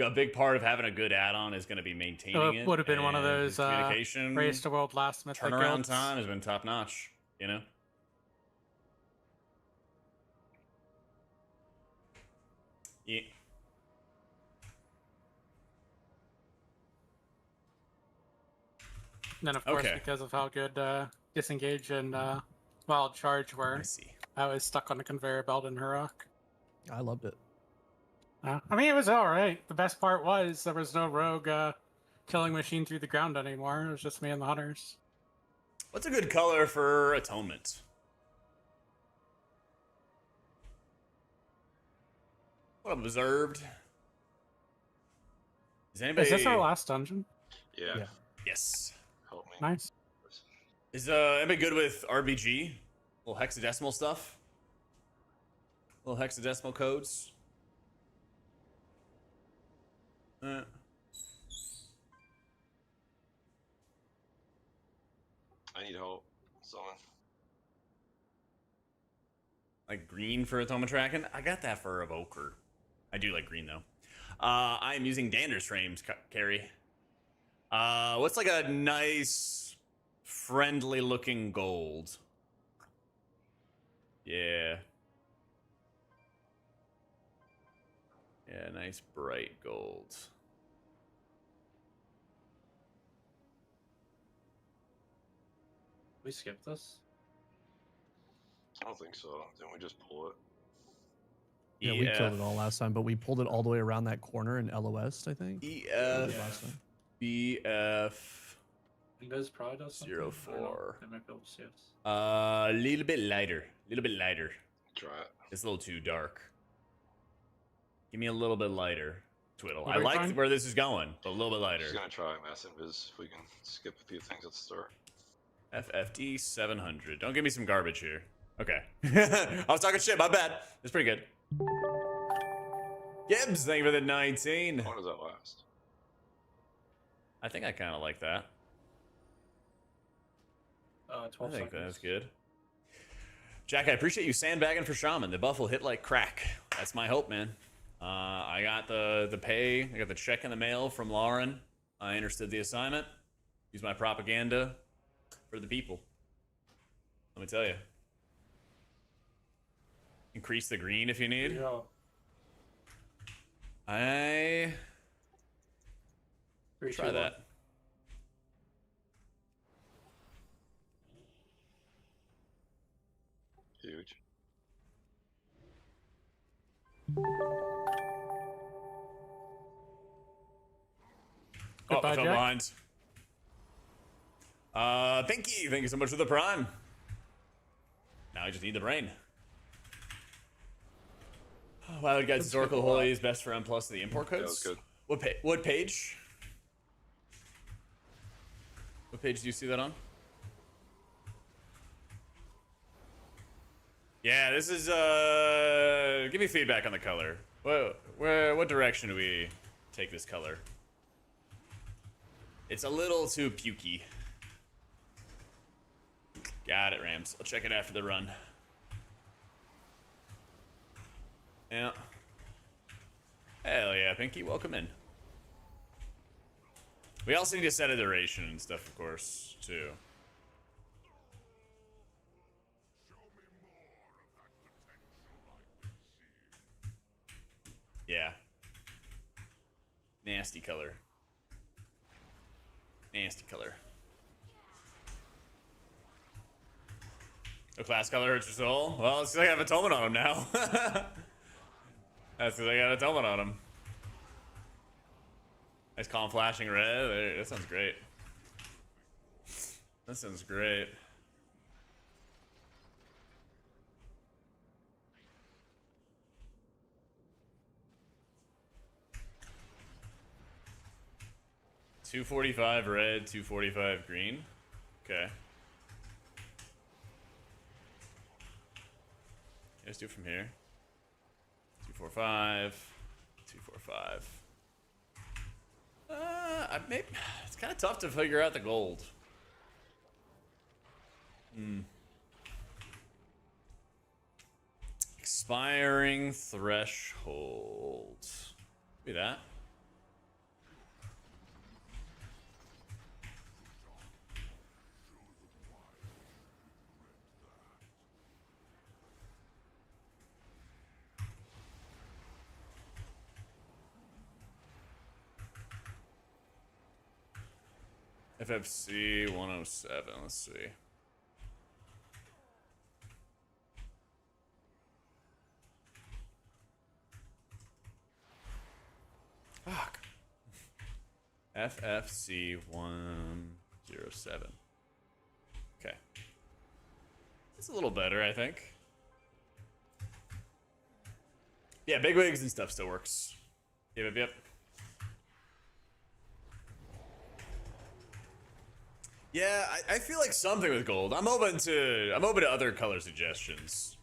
a big part of having a good add-on is going to be maintaining it. Would have been one of and those communication. race to world last mythic Turnaround guilds. time has been top notch. You know. Yeah. And then, of course, Okay. because of how good disengage and wild charge were, I see. I was stuck on the conveyor belt in Hurok. I loved it. I mean, it was all right. The best part was there was no rogue killing machine through the ground anymore. It was just me and the hunters. What's a good color for atonement? What observed? Is anybody? Is this our last dungeon? Yeah. Yes. Help me. Nice. Is anybody good with RBG? Little hexadecimal stuff? Little hexadecimal codes? I need help. Someone. Like green for atonement tracking? I got that for Evoker. I do like green though. I am using Dander's frames, Carrie. What's like a nice, friendly looking gold? Yeah. Yeah, nice bright gold. We skipped this. I don't think so. Didn't we just pull it? Yeah, we killed it all last time, but we pulled it all the way around that corner in LOS, I think. EF. BF. Windows probably does something. 04. They might be able to see us. A little bit lighter. A little bit lighter. Try it. It's a little too dark. Give me a little bit lighter, Twiddle. What I are we like trying? where this is going, but a little bit lighter. Just gonna try mass invis if we can skip a few things at the start. FFD 700. Don't give me some garbage here. Okay. I was talking shit. My bad. It's pretty good. Gibbs, thank you for the 19. How long does that last? I think I kind of like that. 12 I think seconds. that's good. Jack, I appreciate you sandbagging for Shaman. The buff will hit like crack. That's my hope, man. I got the pay. I got the check in the mail from Lauren. I understood the assignment. Use my propaganda for the people. Let me tell you. Increase the green if you need. Yeah. I Three, try two, one. that. Huge. Oh, Goodbye, I fell Jack. behind. Thank you. Thank you so much for the prime. Now I just need the brain. Oh, wow, guys, historical holy is best for M plus the import codes. Yeah, that's good. What page? What page do you see that on? Yeah, this is give me feedback on the color. What direction do we take this color? It's a little too pukey. Got it, Rams. I'll check it after the run. Yeah. Hell yeah, Pinky, welcome in. We also need to set a duration and stuff, of course, too. Yeah. Nasty color. Nasty color. The class color hurts your soul? Well, it's 'cause I have atonement on him now. That's because I got atonement on him. Nice calm flashing red. There, that sounds great. That sounds great. $245 red, $245 green. Okay. Let's do it from here. 245, 245. It's kind of tough to figure out the gold. Expiring threshold. Be that. FFC 107. Let's see. Fuck. FFC 107. Okay. It's a little better, I think. Yeah, bigwigs and stuff still works. Yep. Yeah, I feel like something with gold. I'm open to other color suggestions.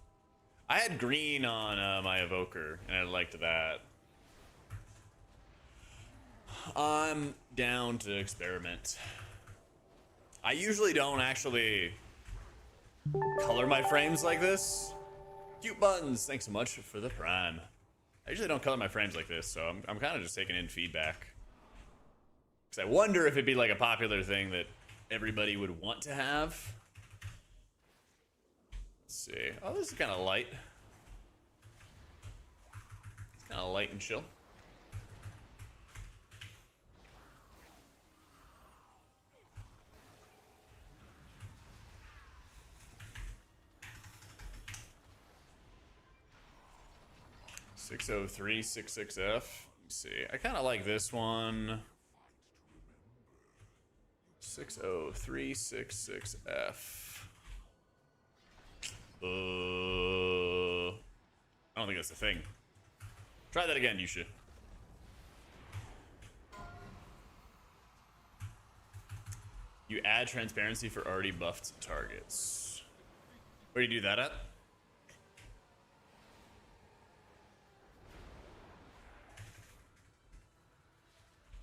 I had green on my evoker, and I liked that. I'm down to experiment. I usually don't actually color my frames like this. Cute buttons, thanks so much for the prime. I usually don't color my frames like this, so I'm kind of just taking in feedback. Because I wonder if it'd be like a popular thing that everybody would want to have. Let's see. Oh, this is kind of light. It's kind of light and chill. (60366F). Let me see. I kind of like this one. 60366F. I don't think that's the thing. Try that again, you should. You add transparency for already buffed targets. Where do you do that at?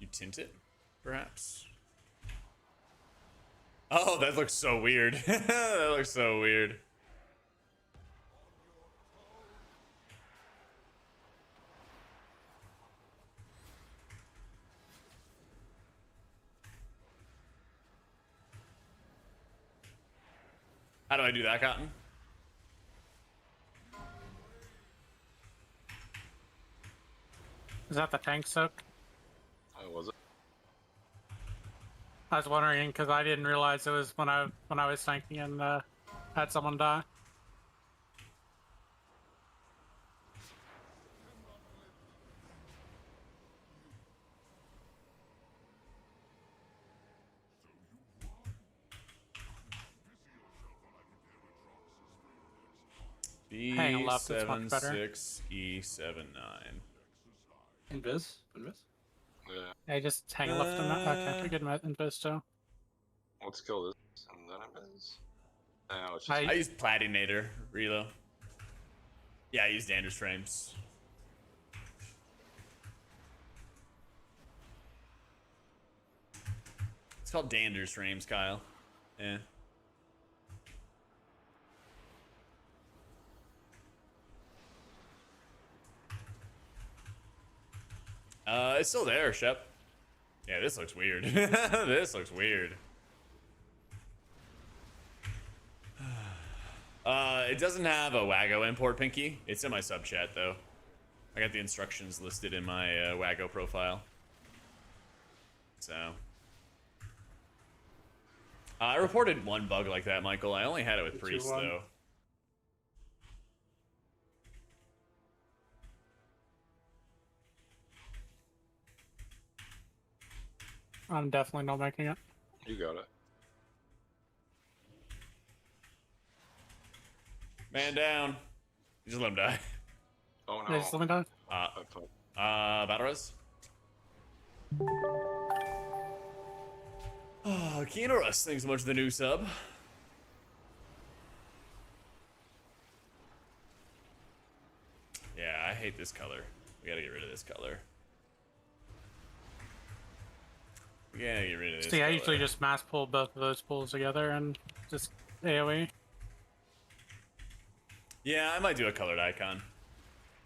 You tint it, perhaps? Oh, that looks so weird. That looks so weird. How do I do that, Cotton? Is that the tank soak? Oh, was it? I was wondering because I didn't realize it was when I was tanking and had someone die. Hang left is much better. B76E79. Invis? Yeah. Yeah, just hang left and that. Okay, we good invis too. Let's kill this and then it is. No, it's just I used Platinator Relo. Yeah, I used Anders frames. It's called Danders frames, Kyle. Yeah. It's still there, Shep. Yeah, this looks weird. This looks weird. It doesn't have a Wago import, Pinky. It's in my sub chat though. I got the instructions listed in my Wago profile. So I reported one bug like that, Michael. I only had it with Priest though. I'm definitely not making it. You got it. Man down. You just let him die. Oh They no. just let me die. Battle res. Oh, Keanu Russ, thanks so much for the new sub. Yeah, I hate this color. We gotta get rid of this color. Yeah, get rid of this. See, I color. usually just mass pull both of those pulls together and just AoE. Yeah, I might do a colored icon.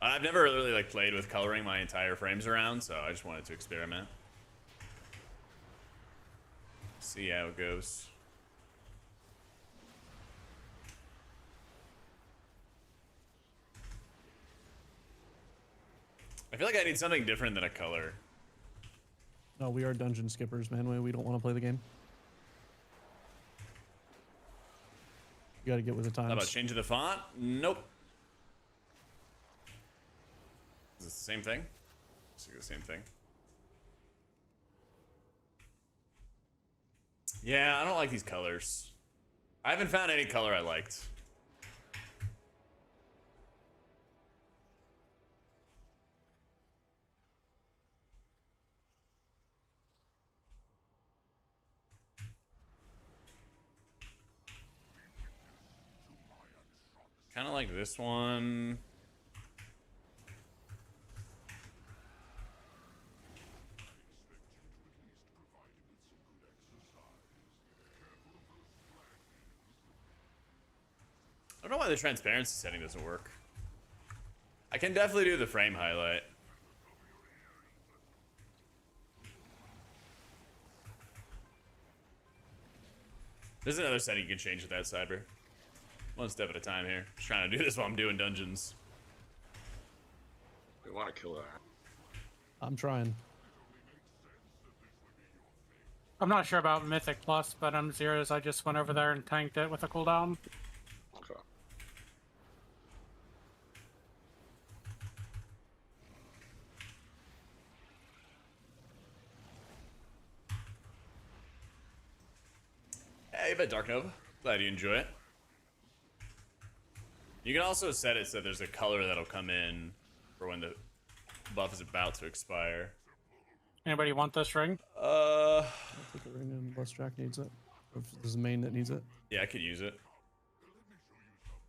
I've never really like played with coloring my entire frames around, so I just wanted to experiment. See how it goes. I feel like I need something different than a color. No, we are dungeon skippers, man. We don't want to play the game. You got to get with the times. How about changing the font? Nope. Is this the same thing? It's like the same thing. Yeah, I don't like these colors. I haven't found any color I liked. Kind of like this one. I don't know why the transparency setting doesn't work. I can definitely do the frame highlight. There's another setting you can change with that, Cyber. One step at a time here. Just trying to do this while I'm doing dungeons. We want to kill that. I'm trying. I'm not sure about Mythic Plus, but M0s, I just went over there and tanked it with a cooldown. Okay. Hey, you bet, Dark Nova. Glad you enjoy it. You can also set it so there's a color that'll come in for when the buff is about to expire. Anybody want this ring? I'll take a ring unless Jack needs it. Or if there's a main that needs it. Yeah, I could use it.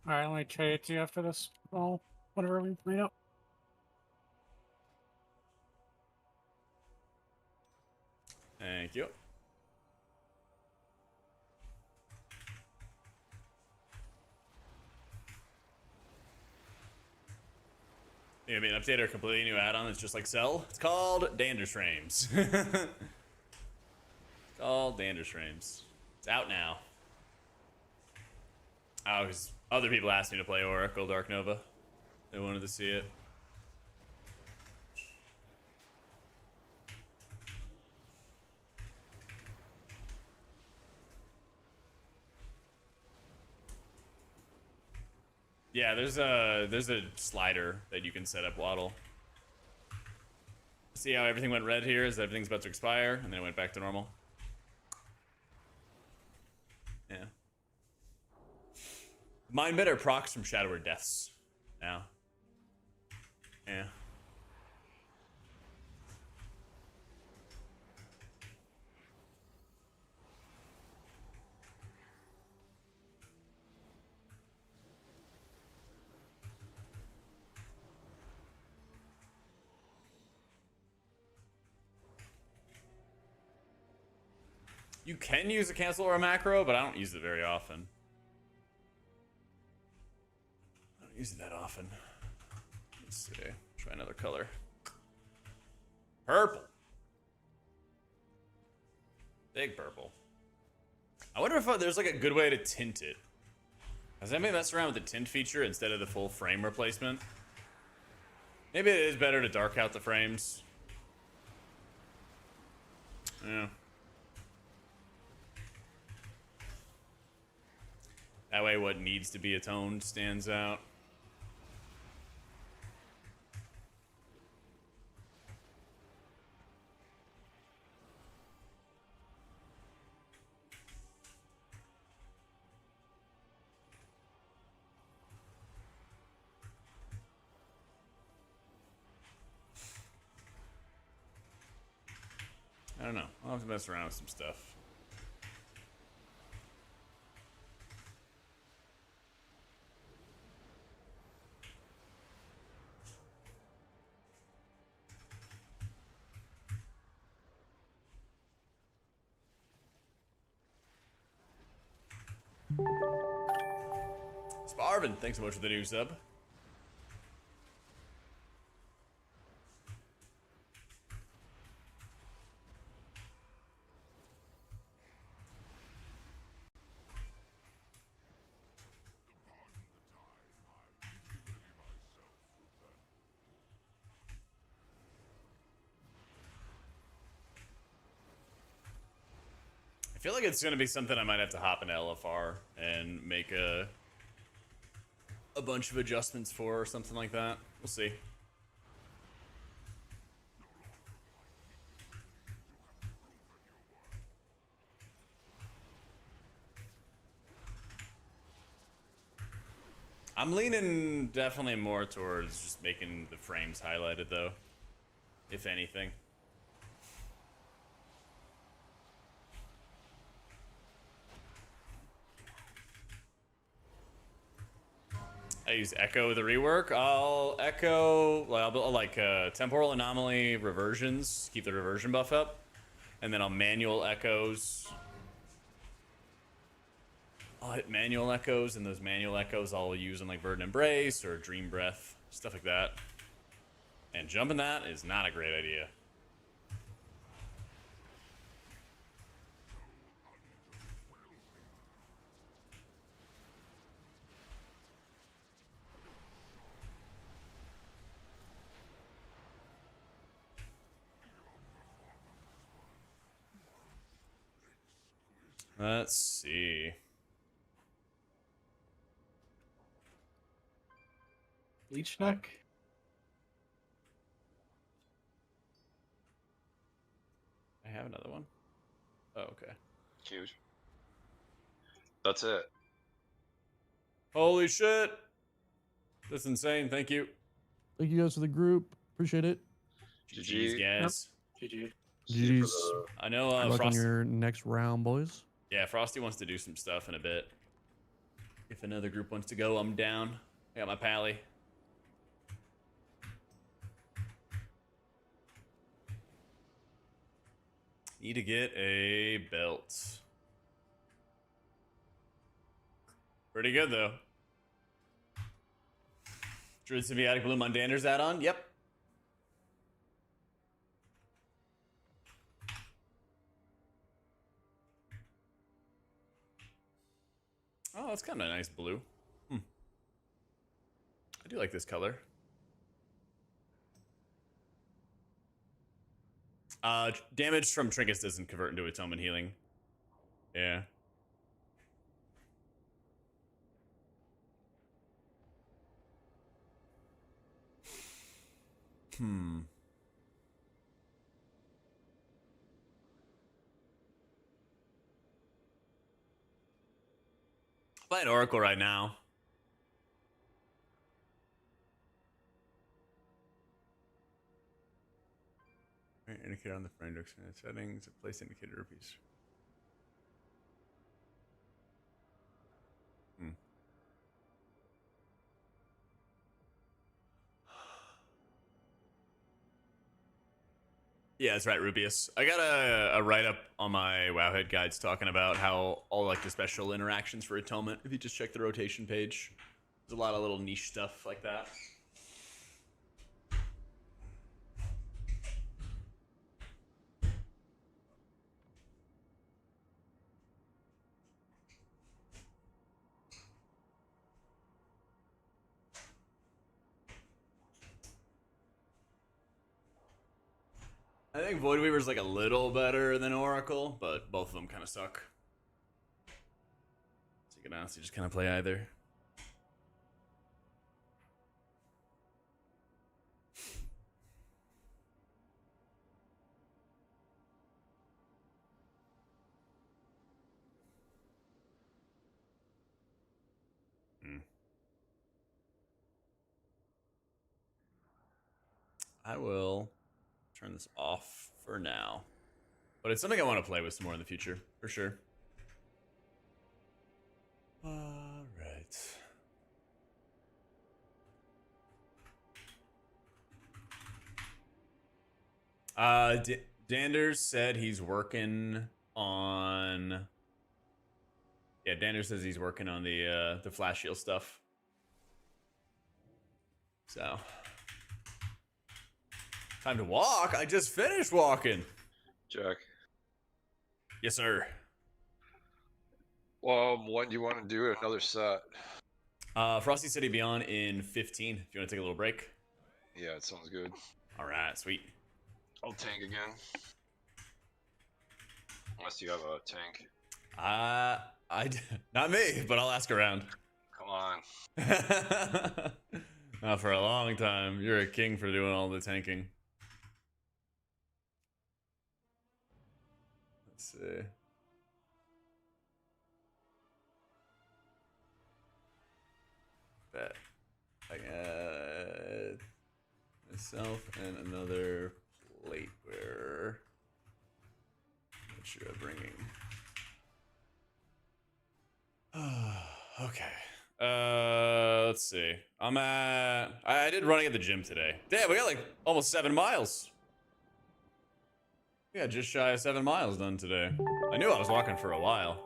Alright, let me trade it to you after this. Well, whatever we made up. Thank you. Maybe an update or a completely new add-on that's just like Cell. It's called Dander's Frames. It's called Dander's Frames. It's out now. Oh, because other people asked me to play Oracle Dark Nova. They wanted to see it. Yeah, there's a slider that you can set up, Waddle. See how everything went red here as everything's about to expire, and then it went back to normal. Yeah. Mine better procs from Shadower Deaths now. Yeah. You can use a cancel or a macro, but I don't use it very often. I don't use it that often. Let's see. Try another color. Purple. Big purple. I wonder if there's like a good way to tint it. Has anybody messed around with the tint feature instead of the full frame replacement? Maybe it is better to dark out the frames. Yeah. That way what needs to be atoned stands out. I don't know. I'll have to mess around with some stuff. Marvin, thanks so much for the new sub. I feel like it's gonna be something I might have to hop into LFR and make a bunch of adjustments for or something like that. We'll see. I'm leaning definitely more towards just making the frames highlighted though, if anything. I use echo the rework. I'll echo, I'll like temporal anomaly reversions, keep the reversion buff up, and then I'll manual echoes. I'll hit manual echoes, and those manual echoes I'll use on like Verdant Embrace or Dream Breath, stuff like that. And jumping that is not a great idea. Let's see. Leech neck? I have another one. Oh, okay. Huge. That's it. Holy shit. That's insane. Thank you. Thank you guys for the group. Appreciate it. GG's, guys. GG. GG's. I know Good luck on Frosty. your next round, boys. Yeah, Frosty wants to do some stuff in a bit. If another group wants to go, I'm down. I got my pally. Need to get a belt. Pretty good, though. Druid Symbiotic Blue Mundander's add-on? Yep. Oh, that's kind of a nice blue. I do like this color. Damage from trinkets doesn't convert into atonement healing. Yeah. Playing Oracle right now. Indicator on the frame to expand settings. Place indicator repeats. Yeah, that's right, Rubius. I got a write-up on my Wowhead guides talking about how all like the special interactions for Atonement, if you just check the rotation page, there's a lot of little niche stuff like that. I think Void Weaver's like a little better than Oracle, but both of them kind of suck. So you can honestly just kind of play either. I will turn this off for now, but it's something I want to play with some more in the future, for sure. All right. Danders said he's working on. Yeah, Danders says he's working on the flash shield stuff. So, time to walk. I just finished walking. Jack. Yes, sir. When do you want to do another set? Frosty City Beyond in 15. If you want to take a little break. Yeah, it sounds good. All right, sweet. I'll tank again. Unless you have a tank. Not me, but I'll ask around. Come on. Not for a long time. You're a king for doing all the tanking. Let's see. Bet. I got myself and another plate wearer. What you're bringing. Okay. Let's see. I did running at the gym today. Damn, we got like almost 7 miles. Yeah, just shy of 7 miles done today. I knew I was walking for a while.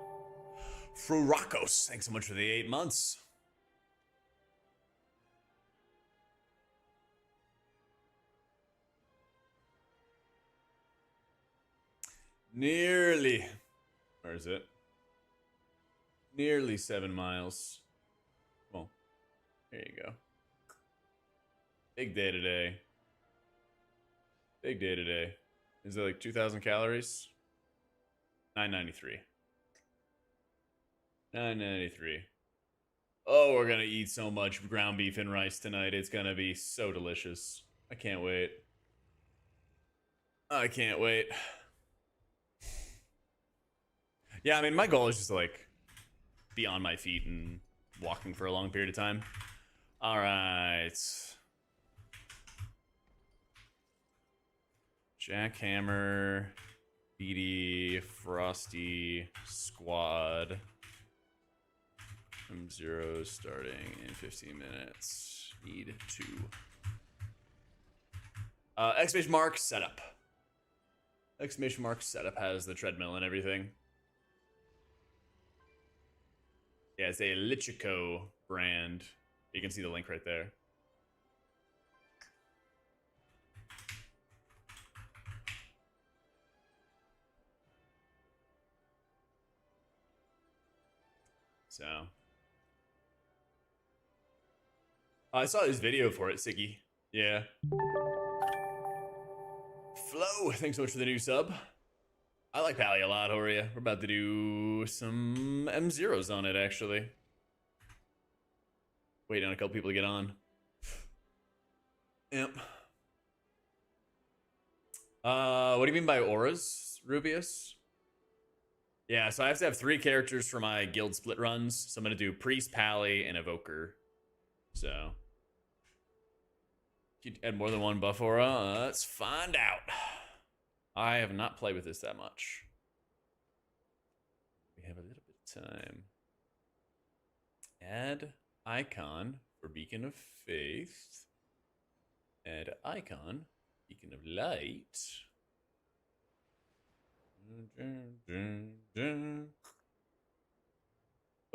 Fruracos, thanks so much for the 8 months. Nearly. Where is it? Nearly 7 miles. Well, there you go. Big day today. Big day today. Is it like 2,000 calories? 993. 993. Oh, we're gonna eat so much ground beef and rice tonight. It's gonna be so delicious. I can't wait. I can't wait. Yeah, I mean, my goal is just to, like, be on my feet and walking for a long period of time. All right. Jackhammer, BD, Frosty, Squad. M0s starting in 15 minutes. Need 2. Exclamation mark setup. Exclamation mark setup has the treadmill and everything. Yeah, it's a Lichico brand. You can see the link right there. So. I saw his video for it, Siggy. Yeah. Flo, thanks so much for the new sub. I like Pally a lot, Horia. We're about to do some M0s on it, actually. Waiting on a couple people to get on. Yep. What do you mean by auras, Rubius? Yeah, so I have to have 3 characters for my guild split runs. So I'm going to do Priest, Pally, and Evoker. So. If you add more than 1 buff aura, let's find out. I have not played with this that much. We have a little bit of time. Add icon for Beacon of Faith. Add icon, Beacon of Light.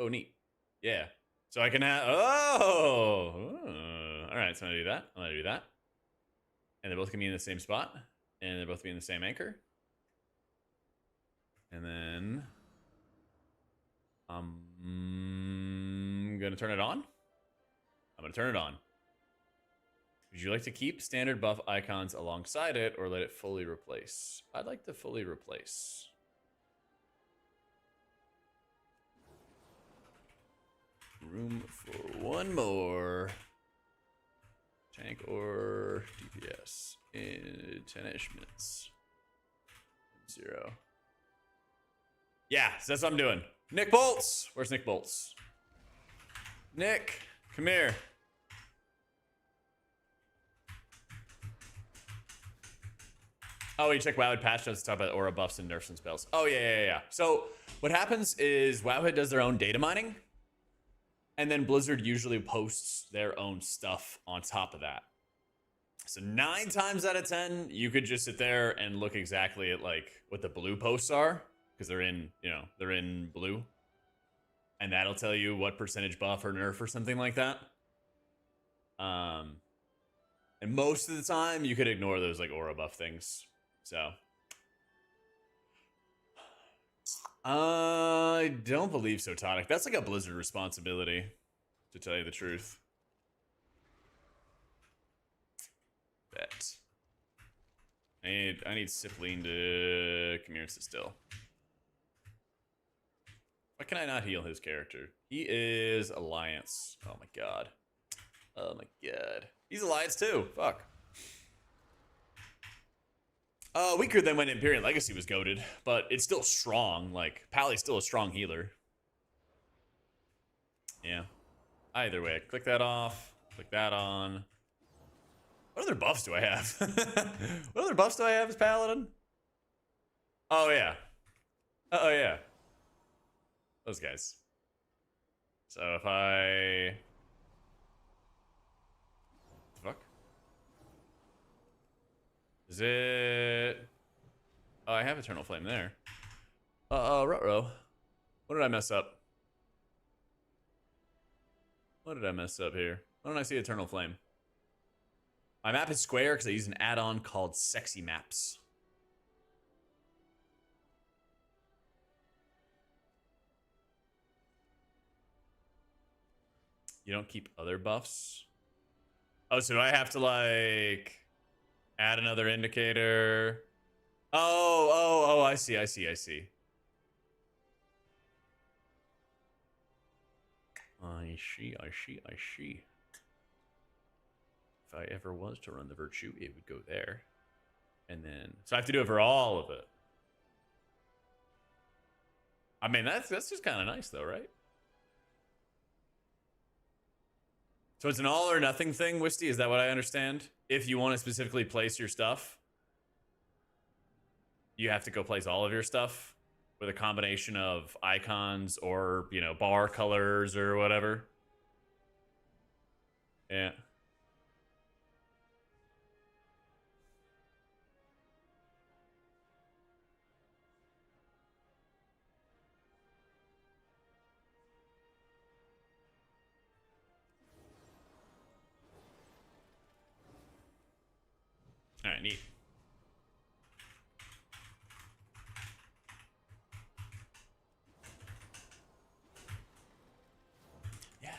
Oh, neat. Yeah. So I can have... Oh! All right, so I'm going to do that. I'm going to do that. And they're both going to be in the same spot. And they're both be in the same anchor. And then I'm going to turn it on. I'm going to turn it on. Would you like to keep standard buff icons alongside it or let it fully replace? I'd like to fully replace. Room for 1 more. Tank or DPS in 10-ish minutes. 0. Yeah, so that's what I'm doing. Nick Bolts! Where's Nick Bolts? Nick, come here. Oh, you check Wowhead patch notes to talk about aura buffs and nerfs and spells. Oh, yeah. So what happens is Wowhead does their own data mining. And then Blizzard usually posts their own stuff on top of that. So 9 times out of 10, you could just sit there and look exactly at like what the blue posts are. Because they're in, they're in blue. And that'll tell you what percentage buff or nerf or something like that. And most of the time, you could ignore those like aura buff things. So, I don't believe so, Tonic. That's like a Blizzard responsibility, to tell you the truth. Bet. I need Cipline to come here and sit still. Why can I not heal his character? He is Alliance. Oh my god. Oh my god. He's Alliance too. Fuck. Weaker than when Imperial Legacy was goated, but it's still strong. Like, Pally's still a strong healer. Yeah. Either way, click that off. Click that on. What other buffs do I have? What other buffs do I have as Paladin? Oh, yeah. Oh, yeah. Those guys. So if I... What the fuck? Is it... Oh, I have Eternal Flame there. Ruh-roh. What did I mess up? What did I mess up here? Why don't I see Eternal Flame? My map is square because I use an add-on called Sexy Maps. You don't keep other buffs? Oh, so do I have to, like, add another indicator? Oh, I see. I see. If I ever was to run the Virtue, it would go there. And then, so I have to do it for all of it. I mean, that's just kind of nice though, right? So it's an all or nothing thing, Wisty? Is that what I understand? If you want to specifically place your stuff, you have to go place all of your stuff with a combination of icons or, you know, bar colors or whatever. Yeah. All right, neat. Yeah.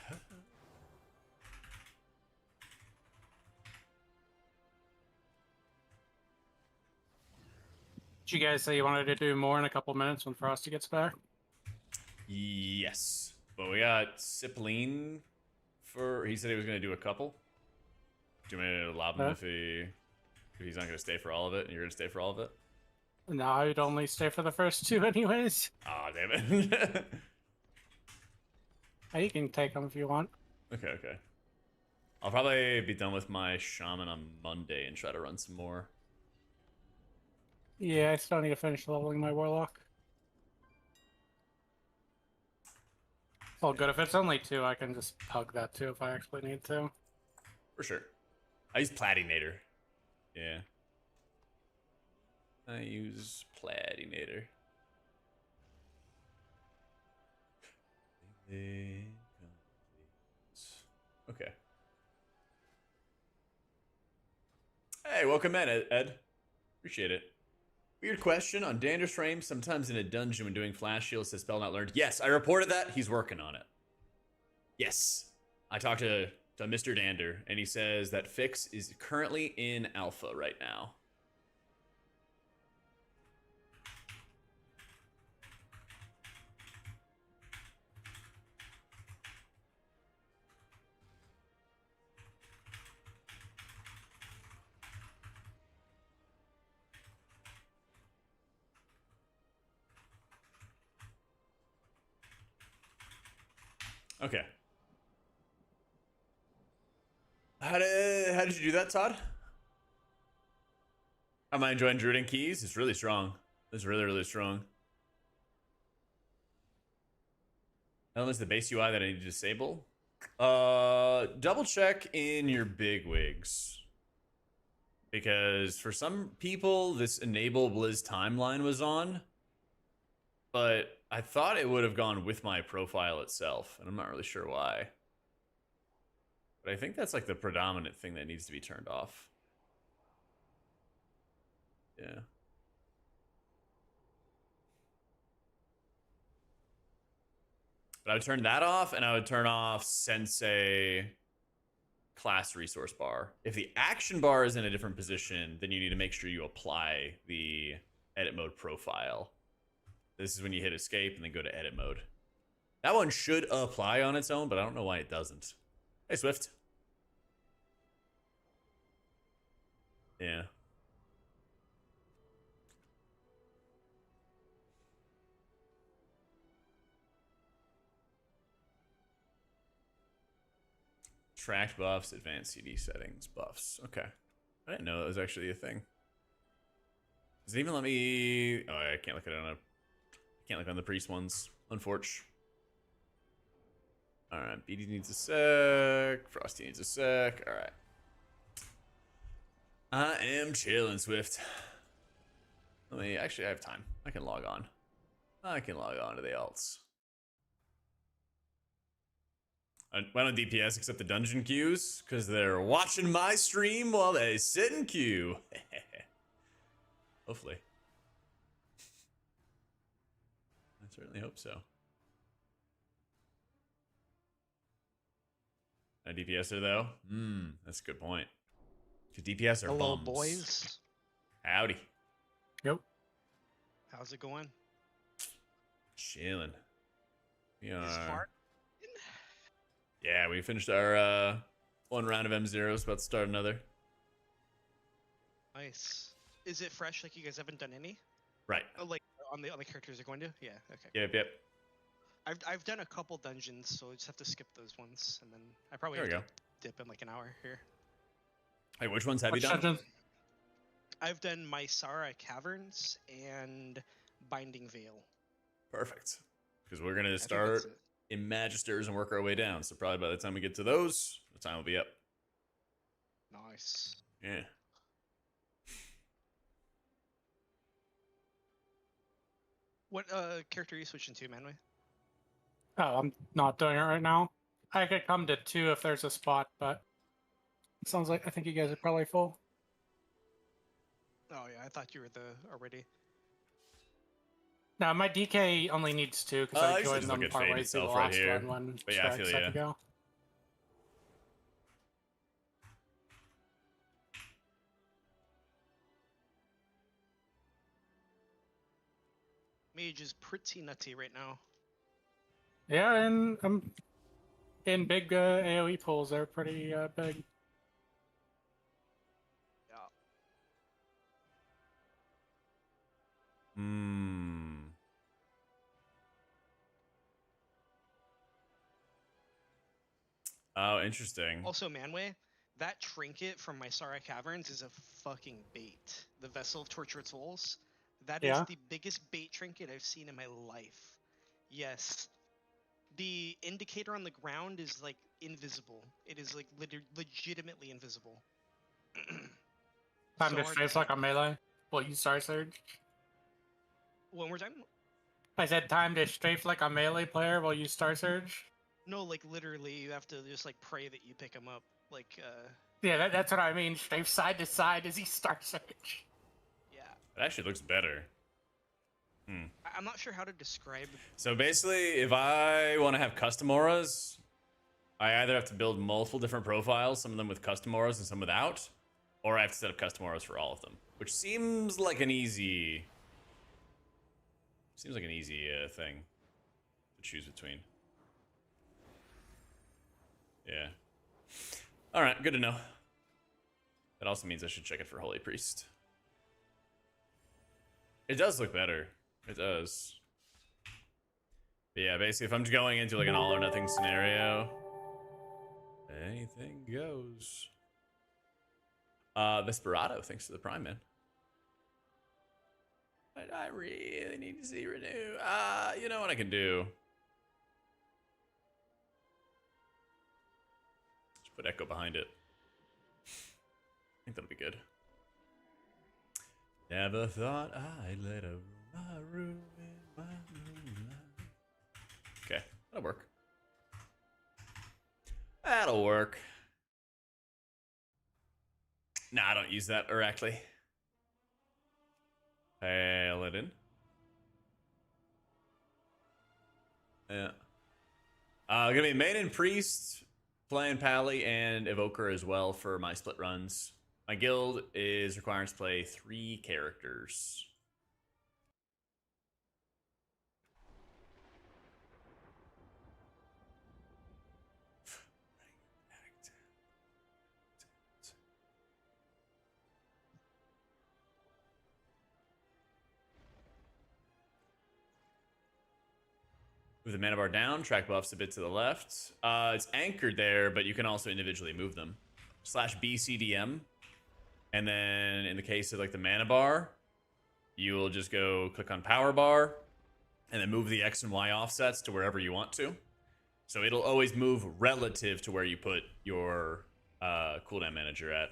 Did you guys say you wanted to do more in a couple minutes when Frosty gets back? Yes. But we got Cipline for... He said he was going to do a couple. Do you want me to allow him if he's not going to stay for all of it and you're going to stay for all of it? No, I'd only stay for the first two anyways. Aw, damn it. You can take them if you want. Okay. I'll probably be done with my Shaman on Monday and try to run some more. Yeah, I still need to finish leveling my Warlock. All good. If it's only two, I can just hug that too if I actually need to. For sure. I use Platinator. Yeah. I use Platinator. Okay. Hey, welcome in, Ed. Appreciate it. Weird question on Dander's frame. Sometimes in a dungeon when doing flash shields, says spell not learned. Yes, I reported that. He's working on it. Yes. I talked to Mr. Dander, and he says that fix is currently in alpha right now. Okay. How did you do that, Todd? Am I enjoying Druid and Keys? It's really strong. It's really strong. Elements the base UI that I need to disable. Double check in your bigwigs. Because for some people, this enable Blizz timeline was on. But I thought it would have gone with my profile itself, and I'm not really sure why. But I think that's like the predominant thing that needs to be turned off. Yeah. But I would turn that off, and I would turn off Sensei class resource bar. If the action bar is in a different position, then you need to make sure you apply the edit mode profile. This is when you hit escape and then go to edit mode. That one should apply on its own, but I don't know why it doesn't. Hey, Swift. Yeah. Track buffs, advanced CD settings, buffs. Okay. I didn't know that was actually a thing. Does it even let me... Oh, I can't look at it on a... I can't look on the priest ones. Unfortunately. Alright, BD needs a sec. Frosty needs a sec. Alright. I am chilling, Swift. Let me... Actually, I have time. I can log on. I can log on to the alts. Why don't DPS accept the dungeon queues? Because they're watching my stream while they sit in queue. Hopefully. I certainly hope so. A DPSer though? That's a good point. Because DPS are Hello, bums. boys. Howdy. Yep. How's it going? Chilling. We Is are... Fart? Yeah, we finished our one round of M0s, about to start another. Nice. Is it fresh? Like you guys haven't done any? Right. Oh, like on the characters you're going to? Yeah. Okay. Yep. I've done a couple dungeons, so I just have to skip those ones, and then I probably There we have go. to dip in like an hour here. Hey, which ones have you Which done? dungeons? I've done Mysara Caverns and Binding Veil. Perfect. Because we're going I to think start that's it. in Magisters and work our way down. So probably by the time we get to those, the time will be up. Nice. Yeah. What character are you switching to, Manway? Oh, I'm not doing it right now. I could come to 2 if there's a spot, but it sounds like I think you guys are probably full. Oh yeah, I thought you were already. No, my DK only needs 2 because I I usually joined just look them at Fate partway through the itself right last here. one when But yeah, I Strikes feel had ya. to go. Mage is pretty nutty right now. Yeah, and I'm in big AoE pools. They're pretty big. Yeah. Oh, interesting. Also, Manway, that trinket from Mysara Caverns is a fucking bait. The Vessel of Tortured Souls. That is Yeah? the biggest bait trinket I've seen in my life. Yes. The indicator on the ground is like invisible. It is like legitimately invisible. Time So to hard to strafe see. like a melee. Well, you Star Surge. One more time? I said time to strafe like a melee player while you Star Surge. No, like literally, you have to just like pray that you pick him up. Like, Yeah, that's what I mean. Strafe side to side as he Star Surge. yeah. It actually looks better. I'm not sure how to describe. So basically, if I want to have custom auras, I either have to build multiple different profiles, some of them with custom auras and some without, or I have to set up custom auras for all of them, which seems like an easy thing to choose between. Yeah. All right, good to know. That also means I should check it for Holy Priest. It does look better. It does. But yeah, basically, if I'm just going into like an all or nothing scenario, anything goes. Vesperado, thanks to the Prime, man. I really need to see Renew. You know what I can do? Just put Echo behind it. I think that'll be good. Never thought I'd let a room in my moonlight. Okay, that'll work. That'll work. Nah, I don't use that directly. Paladin. Yeah. Gonna be main and priest, playing Pally and Evoker as well for my split runs. My guild is requiring us to play 3 characters. Move the mana bar down, track buffs a bit to the left. It's anchored there, but you can also individually move them. /BCDM. And then in the case of like the mana bar, you will just go click on power bar and then move the X and Y offsets to wherever you want to. So it'll always move relative to where you put your cooldown manager at.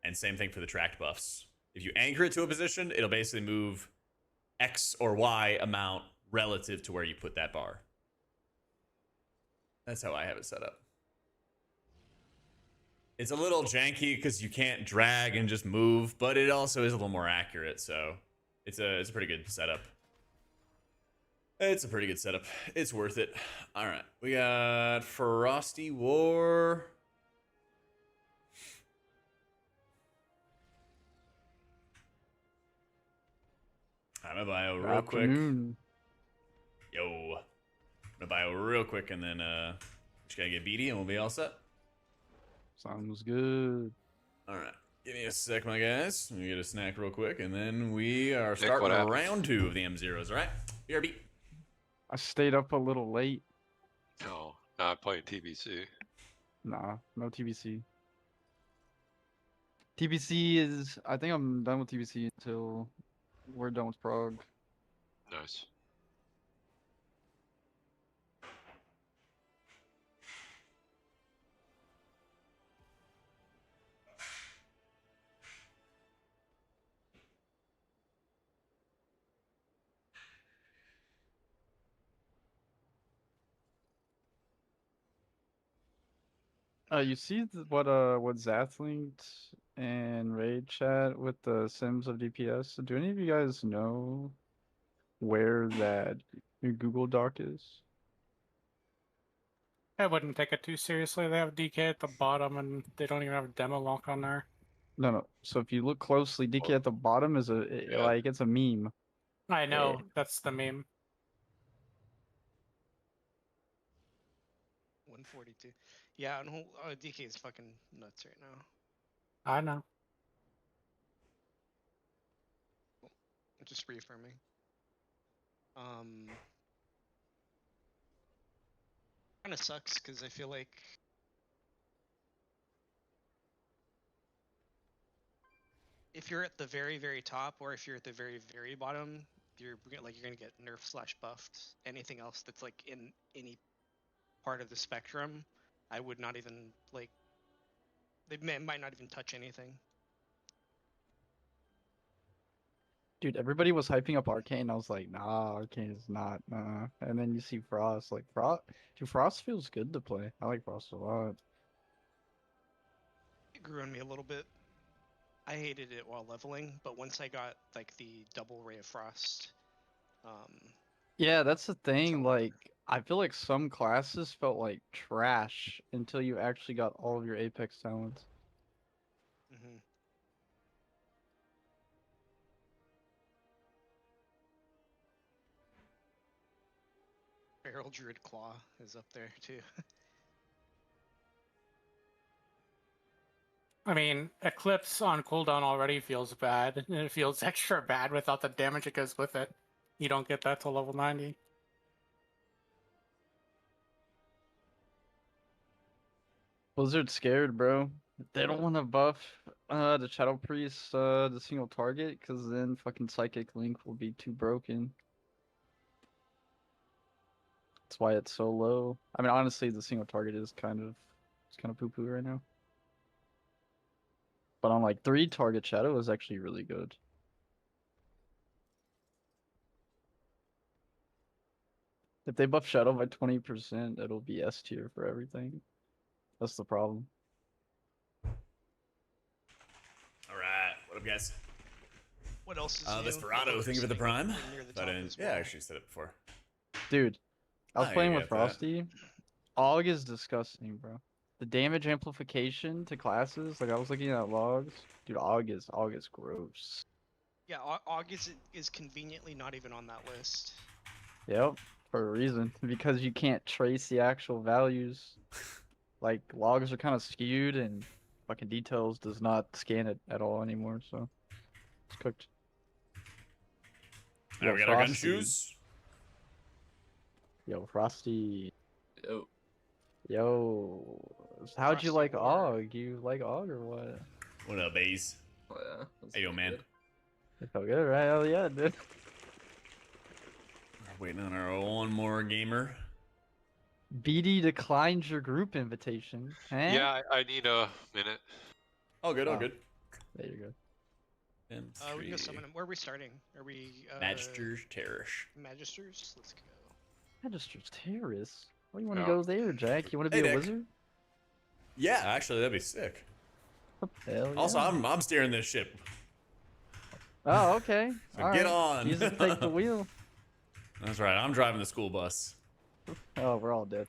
And same thing for the tracked buffs. If you anchor it to a position, it'll basically move X or Y amount relative to where you put that bar. That's how I have it set up. It's a little janky because you can't drag and just move, but it also is a little more accurate, so it's a pretty good setup. It's a pretty good setup. It's worth it. All right, we got Frosty War. I'm gonna bio real quick. Yo, I'm gonna bio real quick, and then just gotta get beady, and we'll be all set. Sounds good. All right, give me a sec, my guys. Let me get a snack real quick, and then we are starting round 2 of the M0s. All right, BRB. I stayed up a little late. No, not playing TBC. Nah, no TBC. TBC is. I think I'm done with TBC until we're done with Prague. Nice. You see what Zath linked and Raid chat with the Sims of DPS? Do any of you guys know where that Google Doc is? I wouldn't take it too seriously. They have DK at the bottom, and they don't even have a demo lock on there. No. So if you look closely, DK at the bottom is like it's a meme. I know, that's the meme. 142. Yeah, no, DK is fucking nuts right now. I know. Just reaffirming. Kind of sucks because I feel like if you're at the very, very top, or if you're at the very, very bottom, you're gonna get nerf/buffed. Anything else that's like in any part of the spectrum, I would not even like. They might not even touch anything. Dude, everybody was hyping up Arcane. I was like, nah, Arcane is not. And then you see Frost. Like dude, Frost feels good to play. I like Frost a lot. It grew on me a little bit. I hated it while leveling, but once I got like the double Ray of Frost, yeah, that's the thing. Like, I feel like some classes felt like trash until you actually got all of your Apex talents. Mm-hmm. Feral Druid Claw is up there too. I mean, Eclipse on cooldown already feels bad, and it feels extra bad without the damage that goes with it. You don't get that till level 90. Blizzard's scared, bro. They don't want to buff the Shadow Priest the single target, because then fucking Psychic Link will be too broken. That's why it's so low. I mean, honestly, the single target is kind of poo-poo right now. But on like 3 target Shadow is actually really good. If they buff Shadow by 20%, it'll be S tier for everything. That's the problem. guys? What else is new? Desperado, thank you for the Sitting prime. near the But top I didn't, as yeah, I well. actually said it before. Dude, I was Oh, playing you with got that. Frosty. AUG is disgusting, bro. The damage amplification to classes, like I was looking at logs. Dude, AUG is gross. Yeah, AUG is conveniently not even on that list. Yep, for a reason. Because you can't trace the actual values. Like logs are kind of skewed, and fucking details does not scan it at all anymore. So it's cooked. Alright, we got our gun shoes. Yo, Frosty. Yo. Yo. How'd you like AUG? You like AUG or what? What up, Baze? Oh yeah. Hey, yo, man. It felt good, right? Hell yeah, dude. Waiting on our one more gamer. BD declines your group invitation. Huh? Yeah, I need a minute. Oh, good, all good. There you go. We can go summon him. Where are we starting? Are we Magister's Terrace. Magisters? Let's go. Magister's Terrace? Why do you want to Yeah. go there, Jack? You want to Hey, be a Nick. wizard? Yeah, actually, that'd be sick. Hell yeah. Also, I'm steering this ship. Oh, okay. So All get right. on. Jesus, take the wheel. That's right. I'm driving the school bus. Oh, we're all dead.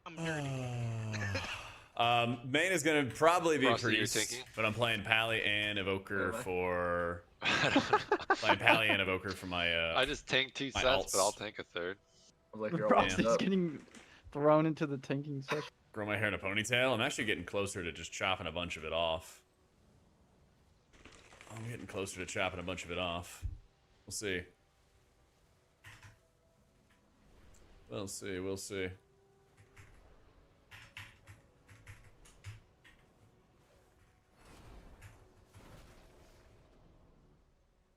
I'm nerdy. Main is gonna probably be Frosty, you're priest, thinking? but I'm playing Pally and Evoker Am I? for playing Pally and Evoker for my. I just tanked 2 my sets, but I'll alts. tank a third. I'm like, you're all Frosty's up. getting thrown into the tanking session. Grow my hair in a ponytail. I'm actually getting closer to just chopping a bunch of it off. I'm getting closer to chopping a bunch of it off. We'll see. We'll see. We'll see.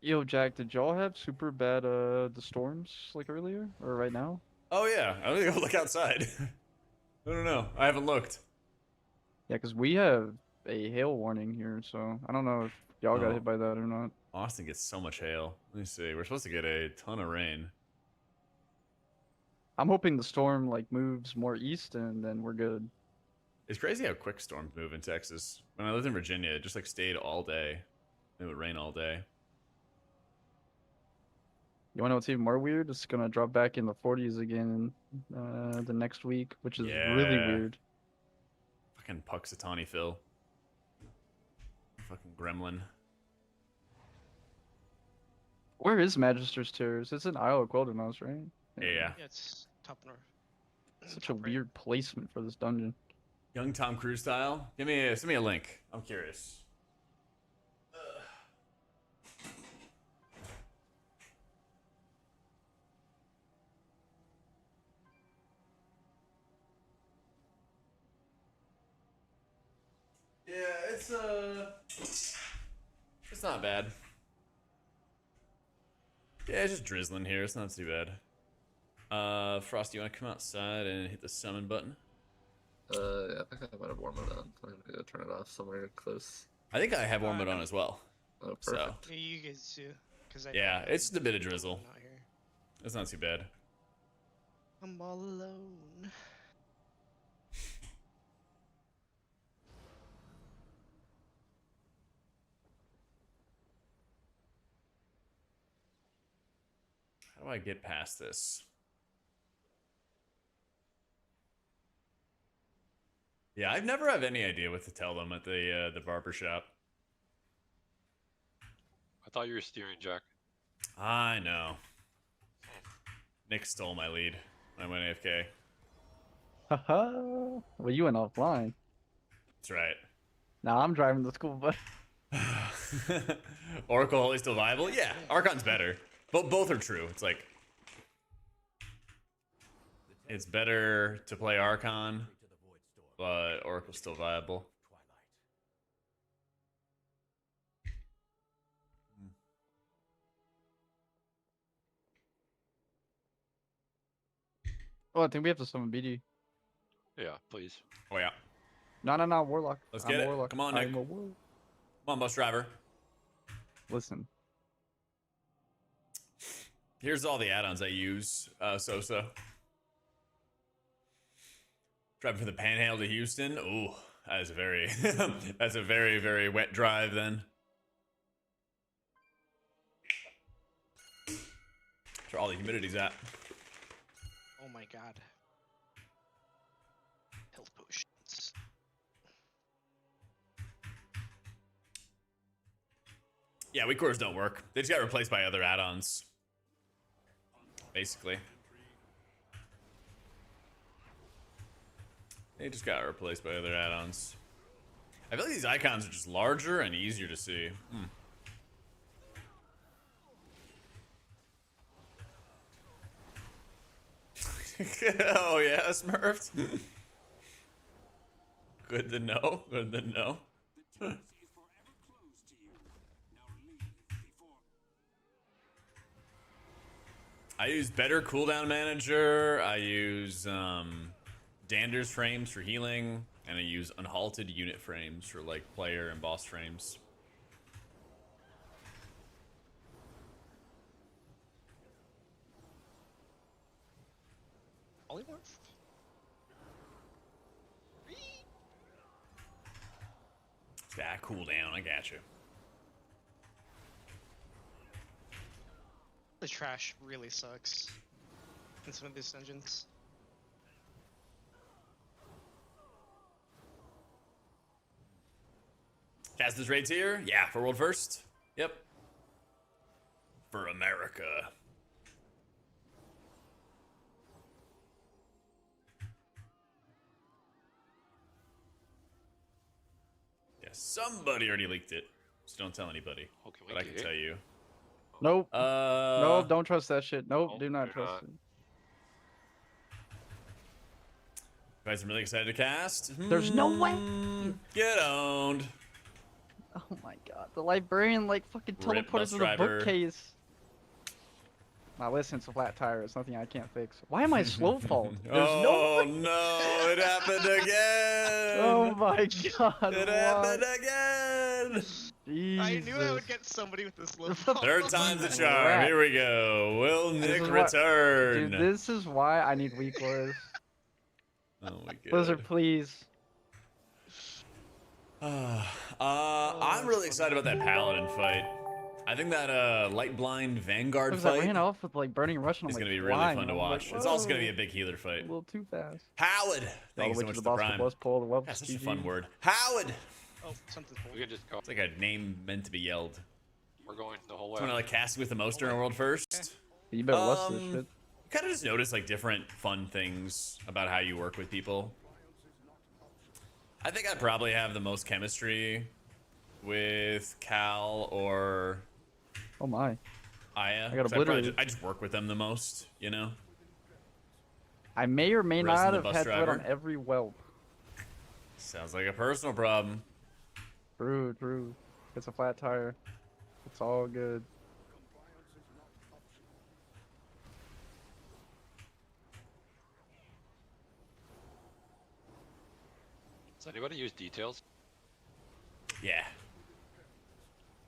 Yo, Jack, did y'all have super bad the storms like earlier or right now? Oh yeah, I'm gonna go look outside. I don't know. I haven't looked. Yeah, because we have a hail warning here, so I don't know if y'all got Oh. hit by that or not. Austin gets so much hail. Let me see. We're supposed to get a ton of rain. I'm hoping the storm like moves more east and then we're good. It's crazy how quick storms move in Texas. When I lived in Virginia, it just like stayed all day. It would rain all day. You wanna know what's even more weird? It's gonna drop back in the 40s again the next week, which is really Yeah. weird. Fucking Puxatawny Phil. Fucking gremlin. Where is Magister's Terrace? It's in Isle of Quel'Danos, right? Yeah. Yeah, it's top north. Such a weird placement for this dungeon. Young Tom Cruise style. Send me a link. I'm curious. Yeah, it's not bad. Yeah, it's just drizzling here. It's not too bad. Frosty, you want to come outside and hit the summon button? Yeah, I think I might have warmed it on. I'm gonna go turn it off somewhere close. I think I have warm it on as well. Oh, So, perfect. Yeah, you guys do. Cause I yeah, it's just a bit of drizzle. not here. It's not too bad. I'm all alone. How do I get past this? Yeah, I've never have any idea what to tell them at the barber shop. I thought you were steering, Jack. I know. Nick stole my lead when I went AFK. Haha. Well, you went offline. That's right. Now I'm driving the school bus. Oracle Holy still viable? Yeah, Archon's better. But both are true. It's like it's better to play Archon, but Oracle's still viable. Oh, I think we have to summon BD. Yeah, please. Oh yeah. No, Warlock. Let's I'm get a it. Warlock. Come on, Nick. I'm a Warlock. Come on, bus driver. Listen. Here's all the add-ons I use. So. Driving from the Panhandle to Houston. Ooh, that is a very, that's a very, very wet drive then. That's where all the humidity's at. Oh my god. Health potions. Yeah, weak cores don't work. They just got replaced by other add-ons. Basically. They just got replaced by other add-ons. I feel like these icons are just larger and easier to see. Oh yeah, Smurfs. Good to know. Good to know. I use better cooldown manager. I use Dander's frames for healing, and I use unhalted unit frames for like player and boss frames. Polymorph? That cooldown, I got you. The trash really sucks in some of these dungeons. Fastest rates here? Yeah, for world first. Yep. For America. Yeah, somebody already leaked it. So don't tell anybody. But I can tell you. Nope. Nope, don't trust that shit. Nope, do not trust it. You guys are really excited to cast? There's no way. Get owned. Oh my god, the librarian like fucking teleported to the bookcase. Now listen, it's a flat tire. It's nothing I can't fix. Why am I slow fault? There's no it happened again. Oh my god. It happened again. Jesus. I knew I would get somebody with this slow fall. Third time's a charm. Here we go. Will Nick return? Dude, this is why I need weak cores. Oh my god. Blizzard, please. I'm really excited about that paladin fight. I think that light blind vanguard fight I ran off with like burning rush and is I'm going to like, be really flying. fun to I'm watch. like, it's also going to be a big healer fight. A little too fast. Howard! Thank you so much for the prime. Pull, That's such a fun word. Howard! Oh, something's We can just go. It's like a name meant to be yelled. We're going the whole way. Do you want to like casting with the most during world first? You better watch this shit. You kind of just notice like different fun things about how you work with people. I think I probably have the most chemistry with Cal or oh my Aya. I got obliterated. I just work with them the most, you know. I may or may Rest in not the have bus had threat driver. on every whelp. Sounds like a personal problem. True. It's a flat tire. It's all good. Does anybody use details? Yeah.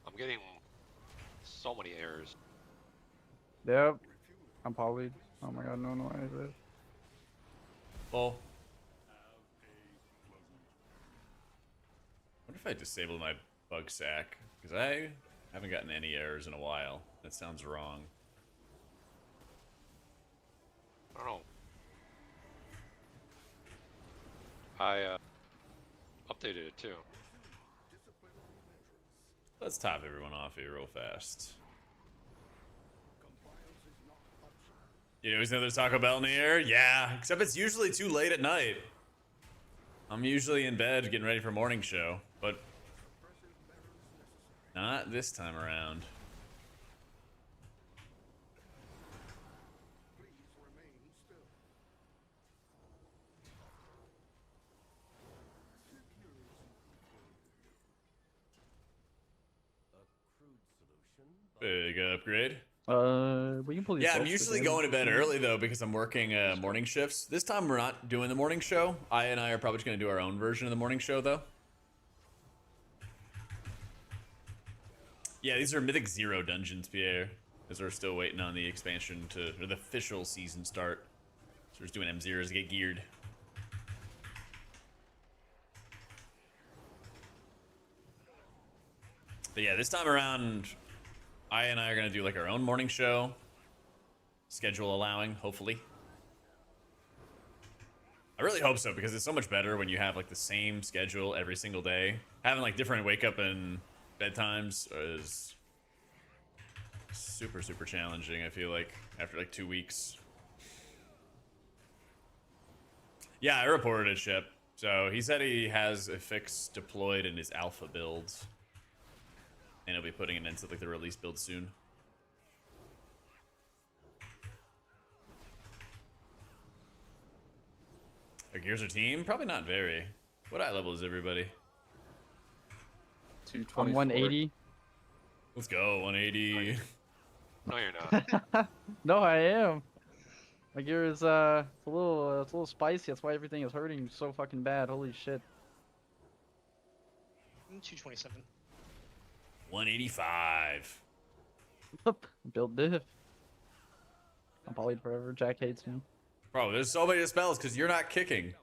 I'm getting so many errors. Yep. I'm polyed. Oh my god, no, I hate this. Well, what if I disable my bug sack? Because I haven't gotten any errors in a while. That sounds wrong. I don't know. I updated it too. Let's top everyone off here real fast. You always know there's Taco Bell in the air? Yeah, except it's usually too late at night. I'm usually in bed getting ready for morning show, but not this time around. Big upgrade. We can pull these. Yeah, I'm bolts usually together. going to bed early though because I'm working morning shifts. This time we're not doing the morning show. I and I are probably just going to do our own version of the morning show though. Yeah, these are Mythic 0 dungeons, Pierre, because we're still waiting on the expansion or the official season start. So we're just doing M0s to get geared. But yeah, this time around, I and I are going to do like our own morning show. schedule allowing, hopefully. I really hope so, because it's so much better when you have like the same schedule every single day. Having like different wake up and bedtimes is super, super challenging, I feel like, after like 2 weeks. Yeah, I reported it, Ship. So he said he has a fix deployed in his alpha build. And he'll be putting it into like the release build soon. Our Gears are team? Probably not very. What eye level is everybody? 224. I'm 180. Let's go, 180. No, you're not. No, I am. My gear is it's a little spicy. That's why everything is hurting so fucking bad. Holy shit. I'm 227. 185. Build diff. I'm polyed forever. Jack hates me. Bro, there's so many spells because you're not kicking.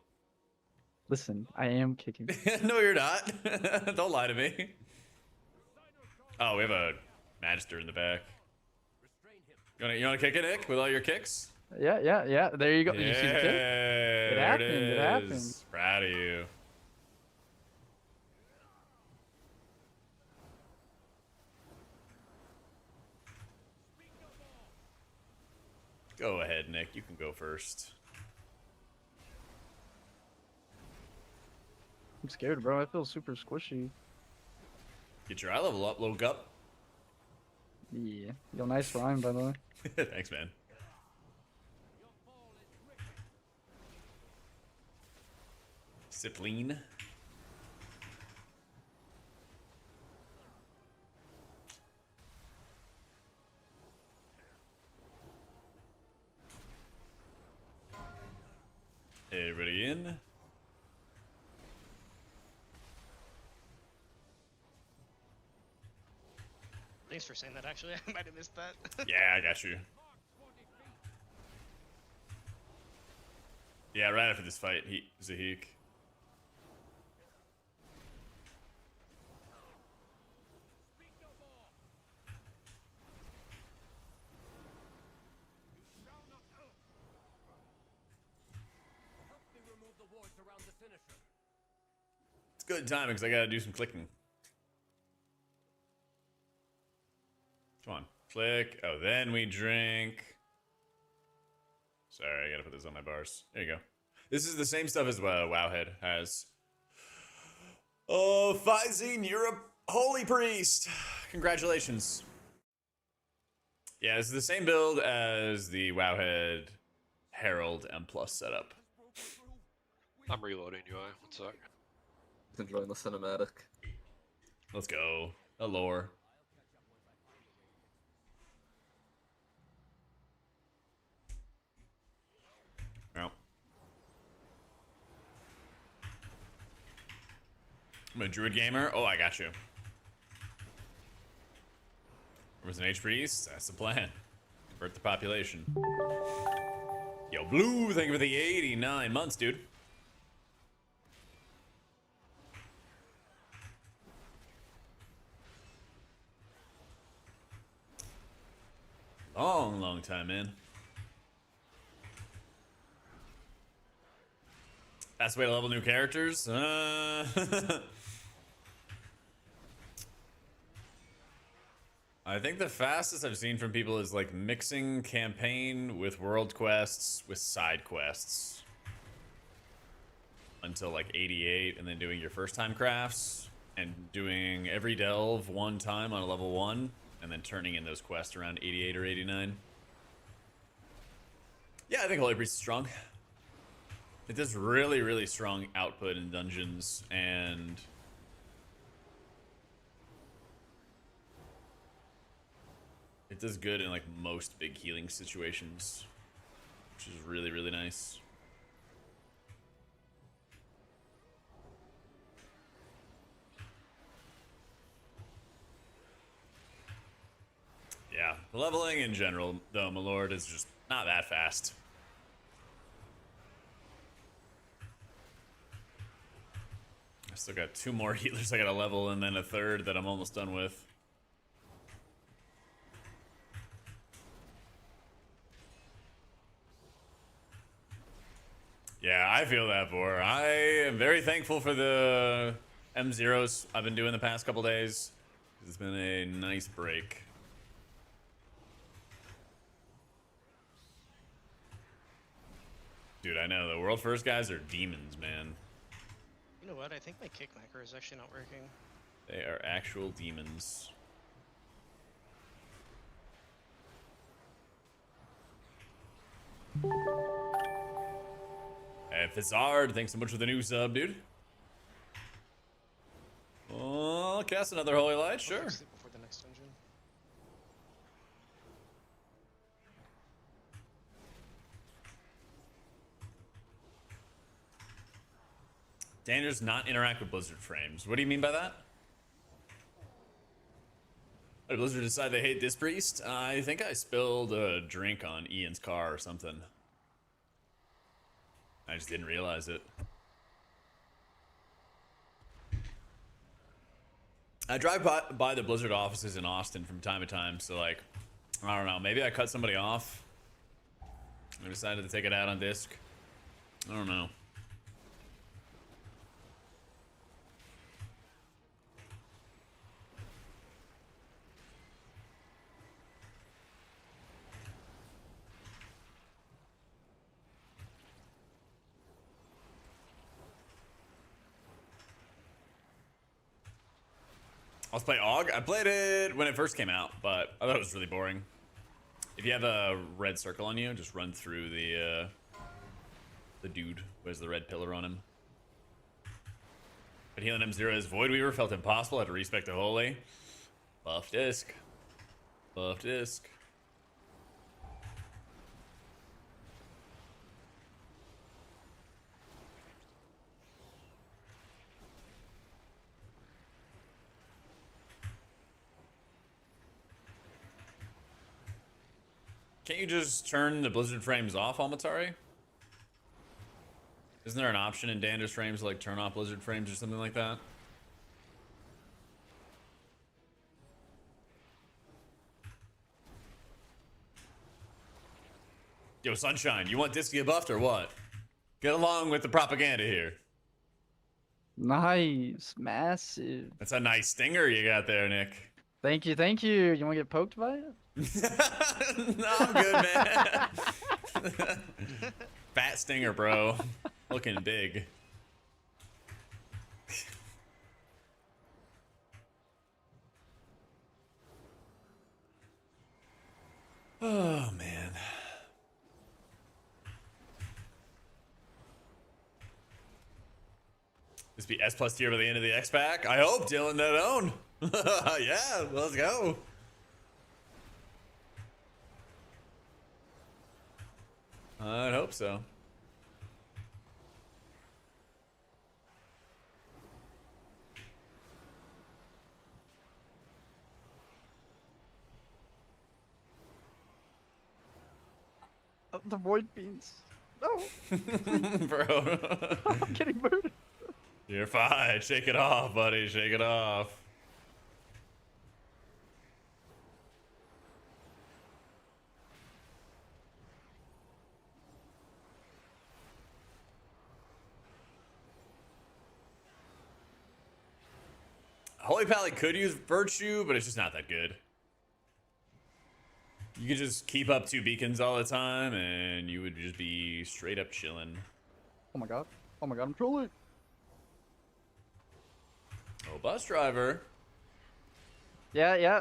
Listen, I am kicking. No, you're not. Don't lie to me. Oh, we have a Magister in the back. You wanna kick it, Nick, with all your kicks? Yeah. There you go. Yeah, You see the kick? It happened. It happened. Proud of you. Go ahead, Nick. You can go first. I'm scared, bro. I feel super squishy. Get your eye level up, little gup. Yeah. Yo, nice rhyme, by the way. Thanks, man. Sipline. Everybody in. Thanks for saying that, actually. I might have missed that. Yeah, I got you. Yeah, right after this fight, Zahik. It's good timing because I gotta do some clicking. Come on, click. Oh, then we drink. Sorry, I gotta put this on my bars. There you go. This is the same stuff as Wowhead has. Oh, Physine, you're a holy priest. Congratulations. Yeah, this is the same build as the Wowhead Herald M+ setup. I'm reloading UI. One sec. Enjoying the cinematic. Let's go. The lore. Well. I'm a druid gamer. Oh, I got you. Was an H priest? That's the plan. Convert the population. Yo, Blue, thank you for the 89 months, dude. Long time, man. That's the way to level new characters? I think the fastest I've seen from people is like mixing campaign with world quests with side quests until like 88, and then doing your first time crafts and doing every delve one time on a level 1 and then turning in those quests around 88 or 89. Yeah, I think Holy Priest is strong. It does really strong output in dungeons, and it does good in like most big healing situations, which is really nice. Yeah, the leveling in general, though, my lord, is just not that fast. I still got 2 more healers I gotta level, and then a third that I'm almost done with. Yeah, I feel that, Bor. I am very thankful for the M0s I've been doing the past couple days. It's been a nice break. Dude, I know. The world first guys are demons, man. You know what? I think my kick macro is actually not working. They are actual demons. Hey, Fizzard, thanks so much for the new sub, dude. Oh, cast another Holy Light, sure. Before the next dungeon. Dangerous not interact with Blizzard frames. What do you mean by that? Why did Blizzard decide they hate this priest? I think I spilled a drink on Ian's car or something. I just didn't realize it. I drive by the Blizzard offices in Austin from time to time, so like, I don't know, maybe I cut somebody off. I decided to take it out on disc. I don't know. Let's play AUG. I played it when it first came out, but I thought it was really boring. If you have a red circle on you, just run through the dude who has the red pillar on him. But healing M0 as Void Weaver felt impossible. I had to respec the Holy. Buff disc. Buff disc. Can't you just turn the Blizzard frames off, Almatari? Isn't there an option in Danderous frames to like turn off Blizzard frames or something like that? Yo, Sunshine, you want Disc to get buffed or what? Get along with the propaganda here. Nice, massive. That's a nice stinger you got there, Nick. Thank you, thank you. You want to get poked by it? No, I'm good, man. Fat stinger, bro. Looking big. Oh, man. This be S+ tier by the end of the X pack. I hope, Dylan, that own. Yeah, let's go. I'd hope so. Oh, the void beans. No. Bro. I'm getting murdered. You're fine. Shake it off, buddy. Shake it off. Holy Pally could use Virtue, but it's just not that good. You could just keep up 2 beacons all the time, and you would just be straight up chilling. Oh my god. Oh my god, I'm trolling. Oh, bus driver. Yeah, yeah.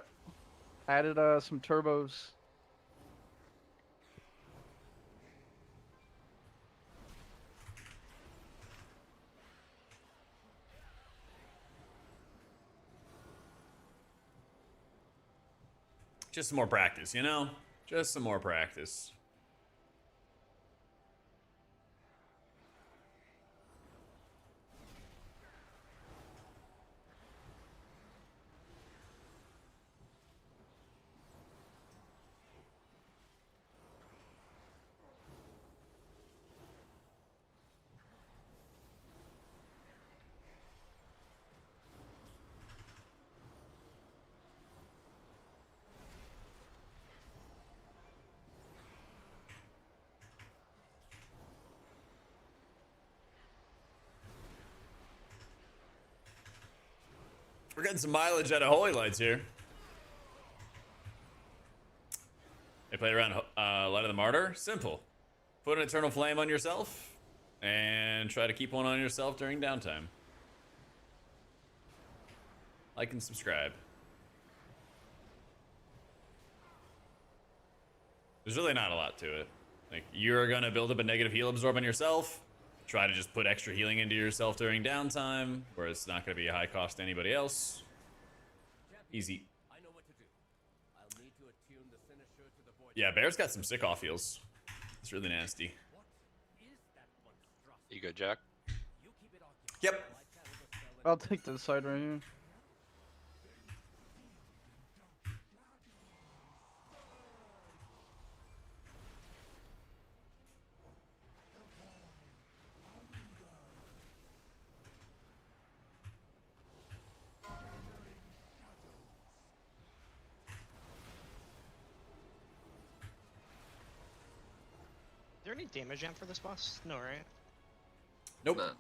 Added some turbos. Just some more practice, you know? Just some more practice. We're getting some mileage out of Holy Lights here. They played around Light of the Martyr. Simple. Put an Eternal Flame on yourself and try to keep one on yourself during downtime. Like and subscribe. There's really not a lot to it. Like, you're gonna build up a negative heal absorb on yourself. Try to just put extra healing into yourself during downtime, where it's not gonna be a high cost to anybody else. Easy. Yeah, Bear's got some sick off heals. It's really nasty. You go, Jack? Yep. I'll take this side right here. Is there any damage amp for this boss? No, right? Nope. No.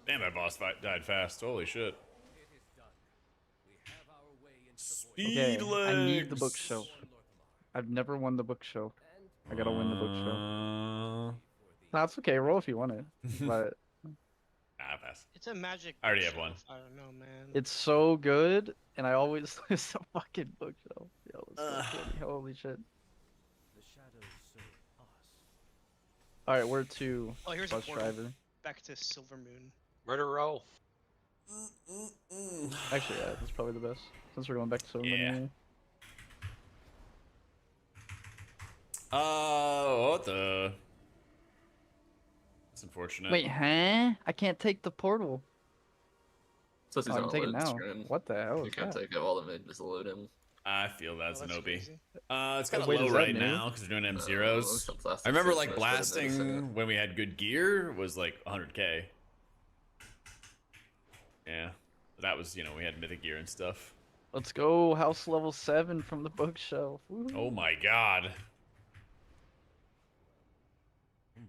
Damn, that boss fight died fast. Holy shit. Speed Okay, I need the bookshelf. I've never won the bookshelf. I gotta win the bookshelf. No, it's okay. Roll if you want it. But Nah, pass. It's a magic. I already have one. I don't know, man. it's so good, and I always lose the fucking bookshelf. Yo, it's so funny. Holy shit. Alright, we're to Oh, here's a bus portal. driver. Back to Silver Moon. Murder roll. Actually, yeah, that's probably the best. Since we're going back to so Yeah. many. What the? That's unfortunate. Wait, huh? I can't take the portal. So he's Oh, I on can a take it load now. screen. What the hell You is can't that? take it while the mid is loading. I feel that's an that's OB. crazy. It's kind of Wait, low is that right new? now because we're doing those M0s. some plastic I remember suits, like and I started noticing blasting when we had good gear was like 100k. Yeah, that was, you know, we had mythic gear and stuff. Let's go, house level 7 from the bookshelf. Woo. Oh my god.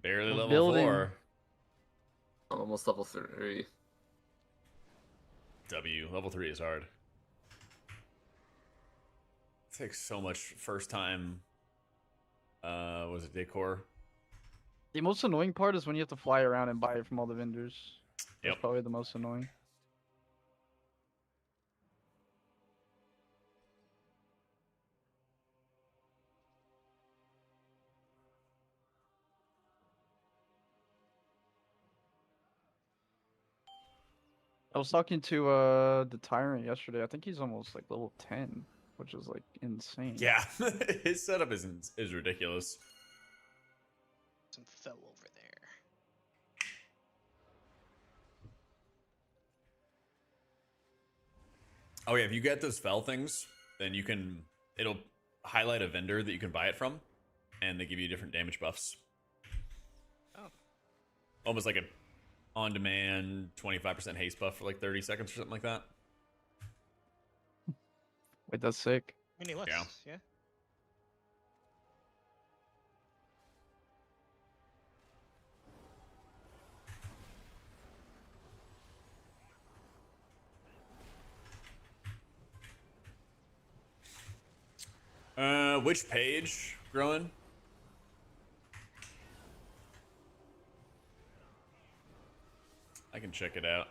Barely We're level building. 4. I'm almost level 3. W. Level 3 is hard. It takes so much first time. Was it decor? The most annoying part is when you have to fly around and buy it from all the vendors. That's Yep. probably the most annoying. I was talking to the Tyrant yesterday. I think he's almost like level 10, which is like insane. Yeah, his setup is ridiculous. Some fell over there. Oh yeah, if you get those fell things, then it'll highlight a vendor that you can buy it from, and they give you different damage buffs. Oh. Almost like a on-demand 25% haste buff for like 30 seconds or something like that. Wait, that's sick. Mini less, Yeah. yeah. Which page, Growing? I can check it out.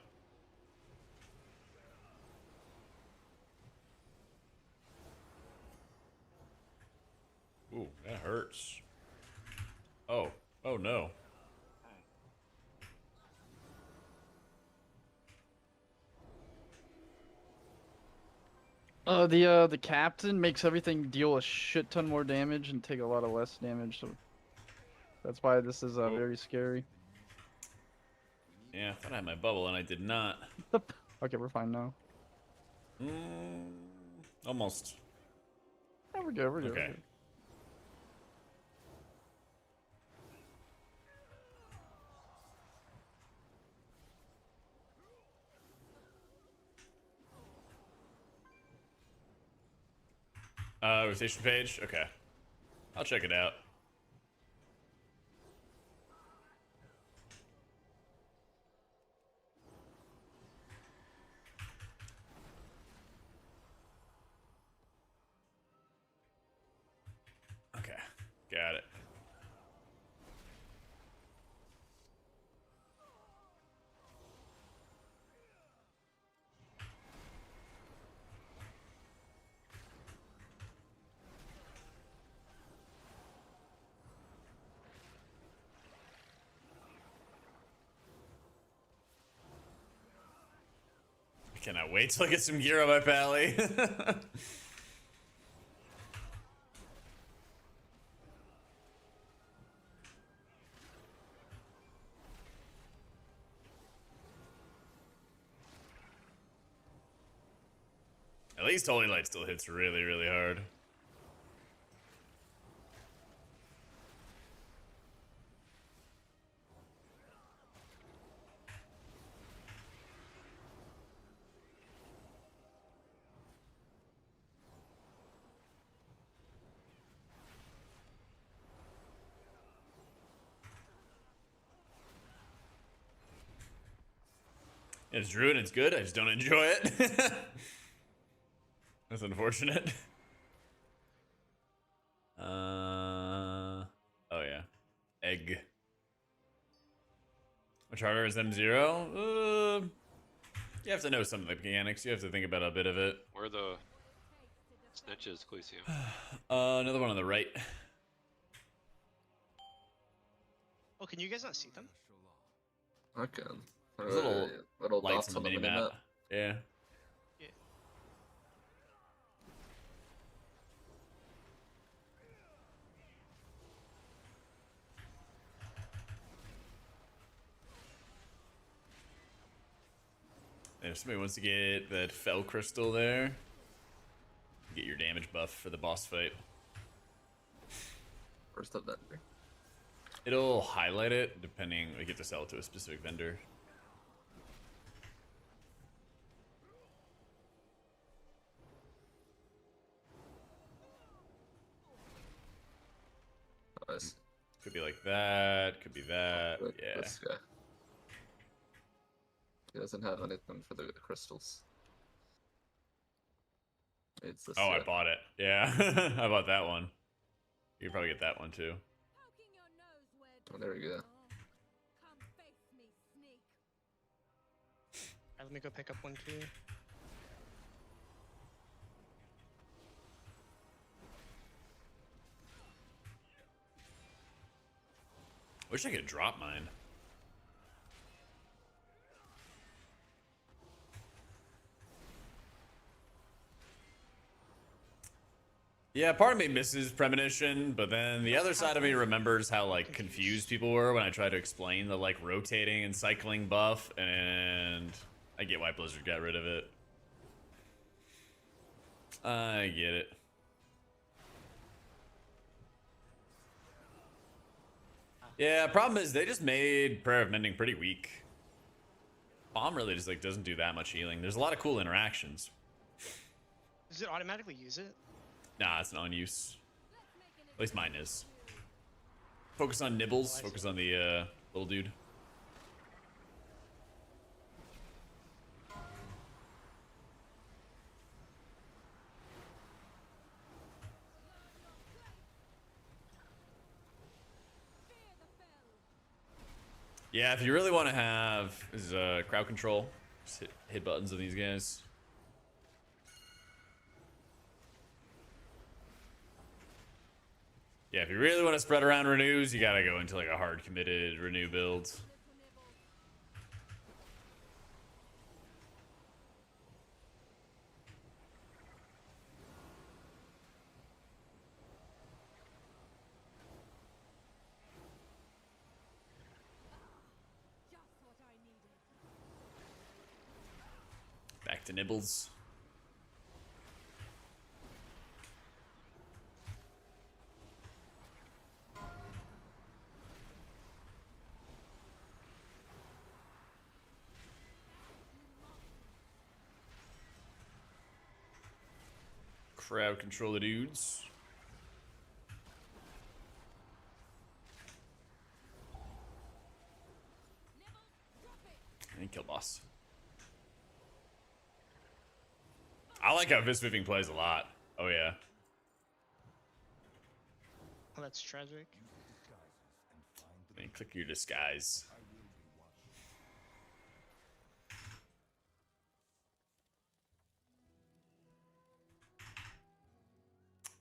Ooh, that hurts. Oh, oh no. The captain makes everything deal a shit ton more damage and take a lot of less damage. So that's why this is very scary. Yeah, I thought I had my bubble and I did not. Okay, we're fine now. Almost. Yeah, we're good. We're good. Okay. We're good. Rotation page? Okay. I'll check it out. Okay, got it. I cannot wait till I get some gear on my pally. At least Holy Light still hits really, really hard. It's Druid, it's good, I just don't enjoy it. That's unfortunate. Oh yeah. Egg. Which harder is M0? You have to know some of the mechanics, you have to think about a bit of it. Where are the snitches, Clesium? Another one on the right. Oh, can you guys not see them? I can. There's little lights dots on the minimap. Yeah. And if somebody wants to get that fell crystal there, get your damage buff for the boss fight. Where's the vendor? It'll highlight it depending. We get to sell it to a specific vendor. Nice. Could be like that. Could be that. Yeah. This guy. He doesn't have anything for the crystals. It's this Oh, I guy. bought it. Yeah, I bought that one. You could probably get that one too. Oh, there we go. Alright, let me go pick up one too. Wish I could drop mine. Yeah, part of me misses Premonition, but then the other side of me remembers how like confused people were when I tried to explain the like rotating and cycling buff, and I get why Blizzard got rid of it. I get it. Yeah, problem is they just made Prayer of Mending pretty weak. Bomb really just like doesn't do that much healing. There's a lot of cool interactions. Does it automatically use it? Nah, it's not use. At least mine is. Focus on nibbles. Focus on the little dude. Yeah, if you really want to have is crowd control, just hit buttons on these guys. Yeah, if you really want to spread around renews, you gotta go into like a hard committed renew build. Back to nibbles. Crowd control the dudes. And kill boss. I like how fist moving plays a lot. Oh yeah. Oh, that's tragic. And click your disguise.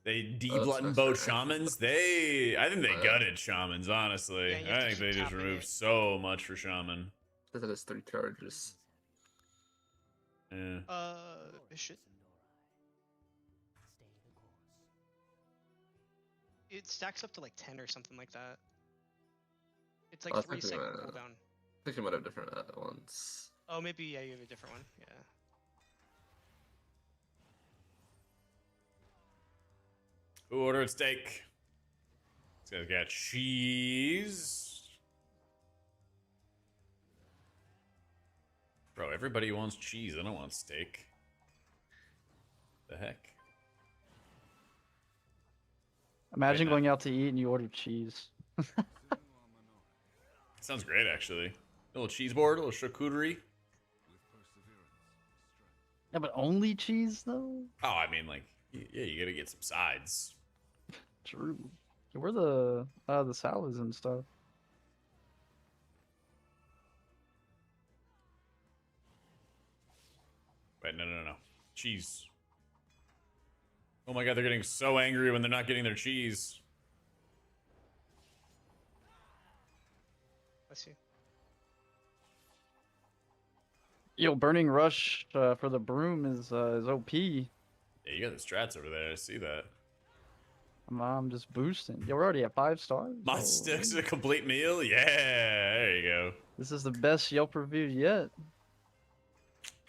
They de-glutton both shamans. I think they gutted shamans, honestly. Yeah, you have I to think they keep just tapping removed it. so much for shaman. That has 3 charges. Yeah. Bishop. It stacks up to like 10 or something like that. It's like I 3 think we second might- cooldown. I think you might have different ones. Oh, maybe yeah, you have a different one. Yeah. Who ordered steak? This guy's got cheese. Bro, everybody wants cheese. I don't want steak. The heck? Imagine Wait, going out to eat and you order cheese. Sounds great, actually. A little cheese board, a little charcuterie. Yeah, but only cheese though? Oh, I mean, like, yeah, you gotta get some sides. True. Where the salads and stuff? Wait, no. Cheese. Oh my god, they're getting so angry when they're not getting their cheese. Let's see. Yo, Burning Rush for the broom is OP. Yeah, you got the strats over there. I see that. I'm just boosting. Yeah, we're already at 5 stars. Mod sticks a complete meal? Yeah, there you go. This is the best Yelp review yet.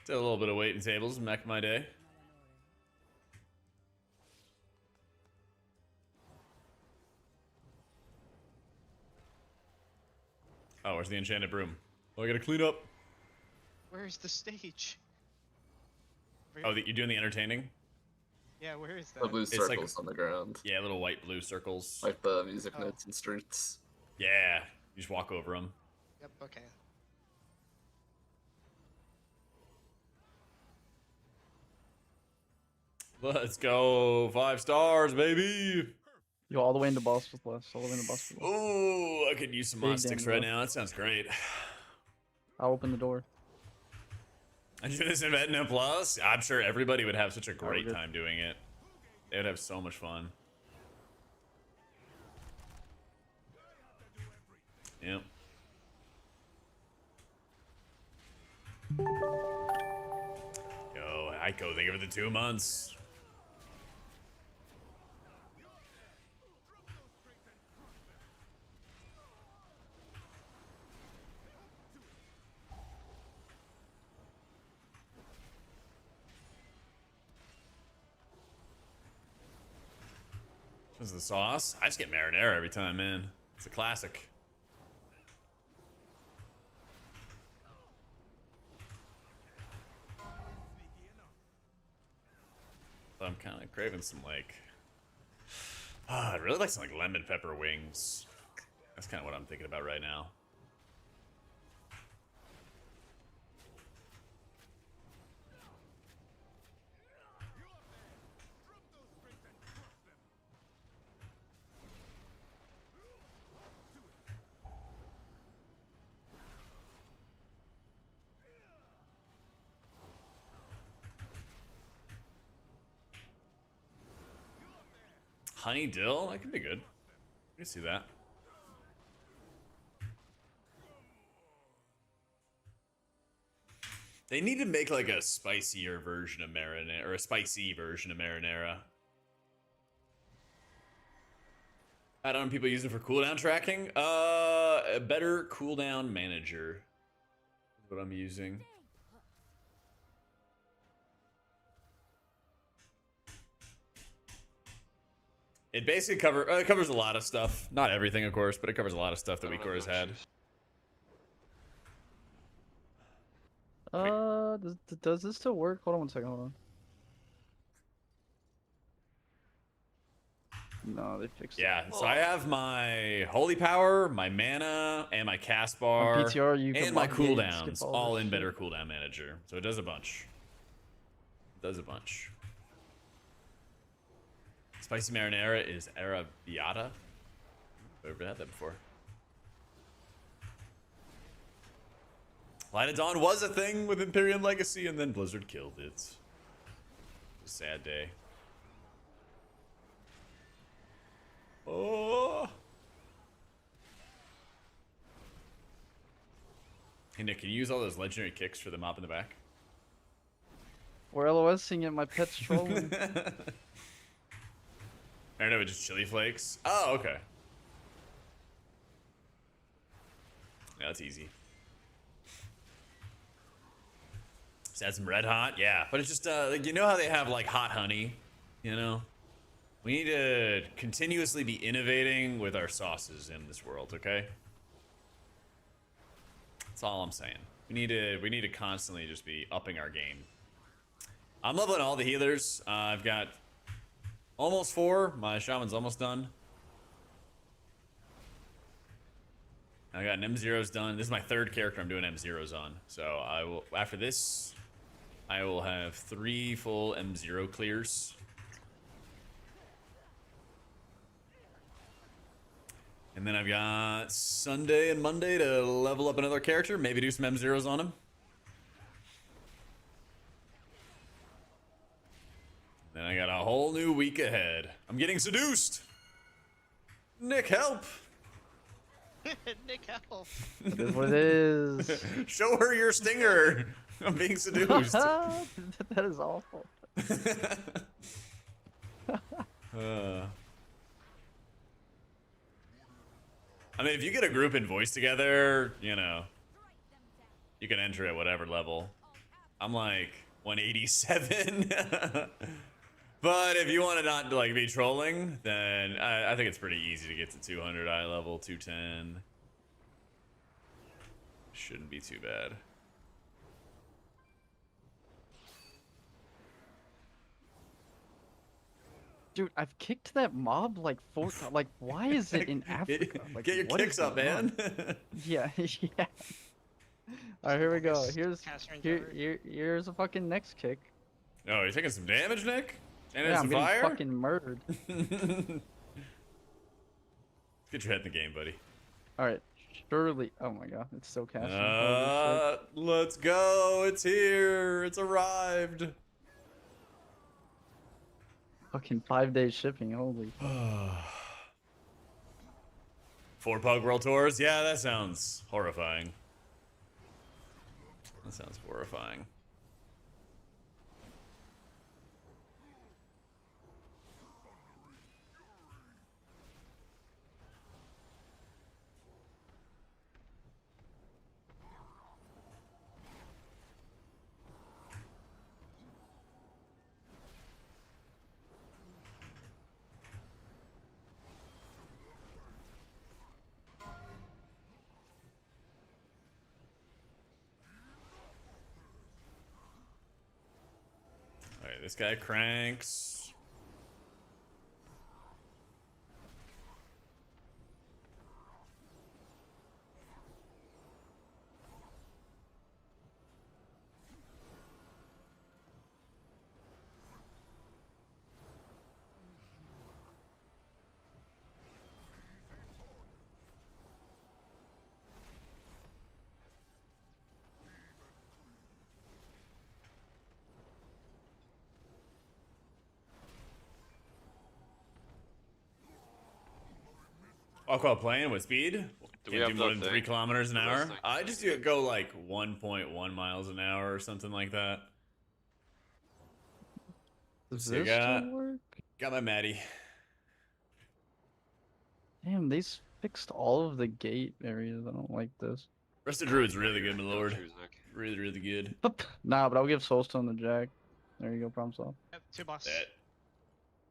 Did a little bit of waiting tables back in my day. Oh, where's the enchanted broom? Oh, I gotta clean up. Where's the stage? Oh, you're doing the entertaining? Yeah, where is that? The blue It's circles on the ground. Yeah, little white blue circles. Like the music notes and streets. Yeah, you just walk over them. Yep, okay. Let's go. 5 stars, baby. Yo, all the way into boss with less. All the way into boss with less. Oh, I could use some Big mod sticks damn right deal. now. That sounds great. I'll open the door. I do this in M Plus. I'm sure everybody would have such a great good. time doing it. They would have so much fun. Yep. Yo, Aiko, thank you for the 2 months. This is the sauce. I just get marinara every time, man. It's a classic. But I'm kind of craving some, like... I'd really like some, like, lemon pepper wings. That's kind of what I'm thinking about right now. Honey dill? That could be good. I can see that. They need to make like a spicier version of marinara, or a spicy version of marinara. I don't know, people use it for cooldown tracking. A better cooldown manager is what I'm using. It basically covers a lot of stuff. Not everything, of course, but it covers a lot of stuff that WeakCore has had. Does this still work? Hold on 1 second. Hold on. No, they fixed it. Yeah, so I have my holy power, my mana, and my cast bar, PTR, you can and my block the gate and cooldowns skip all all this in shit. Better Cooldown Manager. So it does a bunch. It does a bunch. Spicy Marinara is Arabiata. I've never had that before. Light of Dawn was a thing with Imperium Legacy, and then Blizzard killed it. It's a sad day. Oh. Hey Nick, can you use all those legendary kicks for the mop in the back? We're LOSing it, my pet's trolling. I don't know, just chili flakes. Oh, okay. Yeah, that's easy. Just add some red hot, yeah. But it's just like, you know how they have like hot honey, you know? We need to continuously be innovating with our sauces in this world, okay? That's all I'm saying. We need to constantly just be upping our game. I'm leveling all the healers. I've got almost 4. My shaman's almost done. I got an M0s done. This is my 3rd character I'm doing M0s on. So I will, after this, I will have 3 full M0 clears. And then I've got Sunday and Monday to level up another character, maybe do some M0s on him. Then I got a whole new week ahead. I'm getting seduced. Nick, help. Nick, help. That is what it is. Show her your stinger. I'm being seduced. That is awful. I mean, if you get a group in voice together, you know, you can enter at whatever level. I'm like 187. But if you want to not like be trolling, then I think it's pretty easy to get to 200 eye level, 210. Shouldn't be too bad. Dude, I've kicked that mob like 4 times. Like, why is it in Africa? Like, Get your what kicks is up, going man. on? Yeah, yeah. All right, here we go. Here's a fucking next kick. Oh, you're taking some damage, Nick? And Yeah, it's I'm a getting fire? fucking murdered. Get your head in the game, buddy. All right, surely. Oh my god, it's still casting. Let's go. It's here. It's arrived. Fucking 5-day shipping. Holy. 4 Pug World Tours? Yeah, that sounds horrifying. That sounds horrifying. Alright, this guy cranks. Aqua playing with speed? Do we Can't have do more the than thing? 3 kilometers an The hour? rest thing? I just go like 1.1 miles an hour or something like that. Does So you this still work? got my Maddie. Damn, they fixed all of the gate areas. I don't like this. Rest of Druid's really good, my lord. Really, really good. Nah, but I'll give Soulstone the Jack. There you go, problem solved. Yep, 2 boss. That.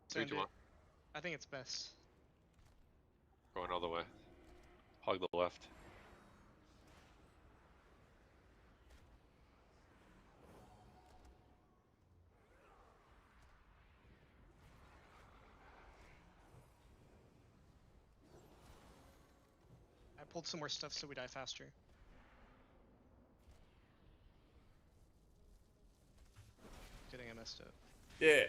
3, 2, 1. I think it's best. Going all the way. Hug the left. I pulled some more stuff so we die faster. Kidding, I messed up. Yeah.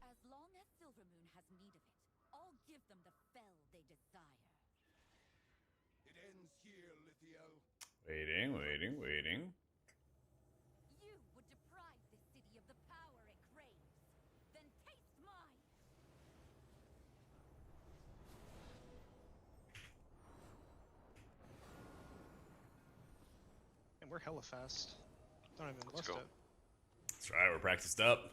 As long as Silvermoon has need of it, I'll give them the fell they desire. It ends here, Lithiel. Waiting. You would deprive the city of the power it craves. Then taste mine! And we're hella fast. Don't even Let's list go. it. That's right, we're practiced up.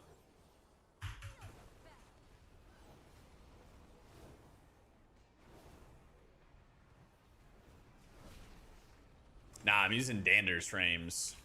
Nah, I'm using Dander's frames.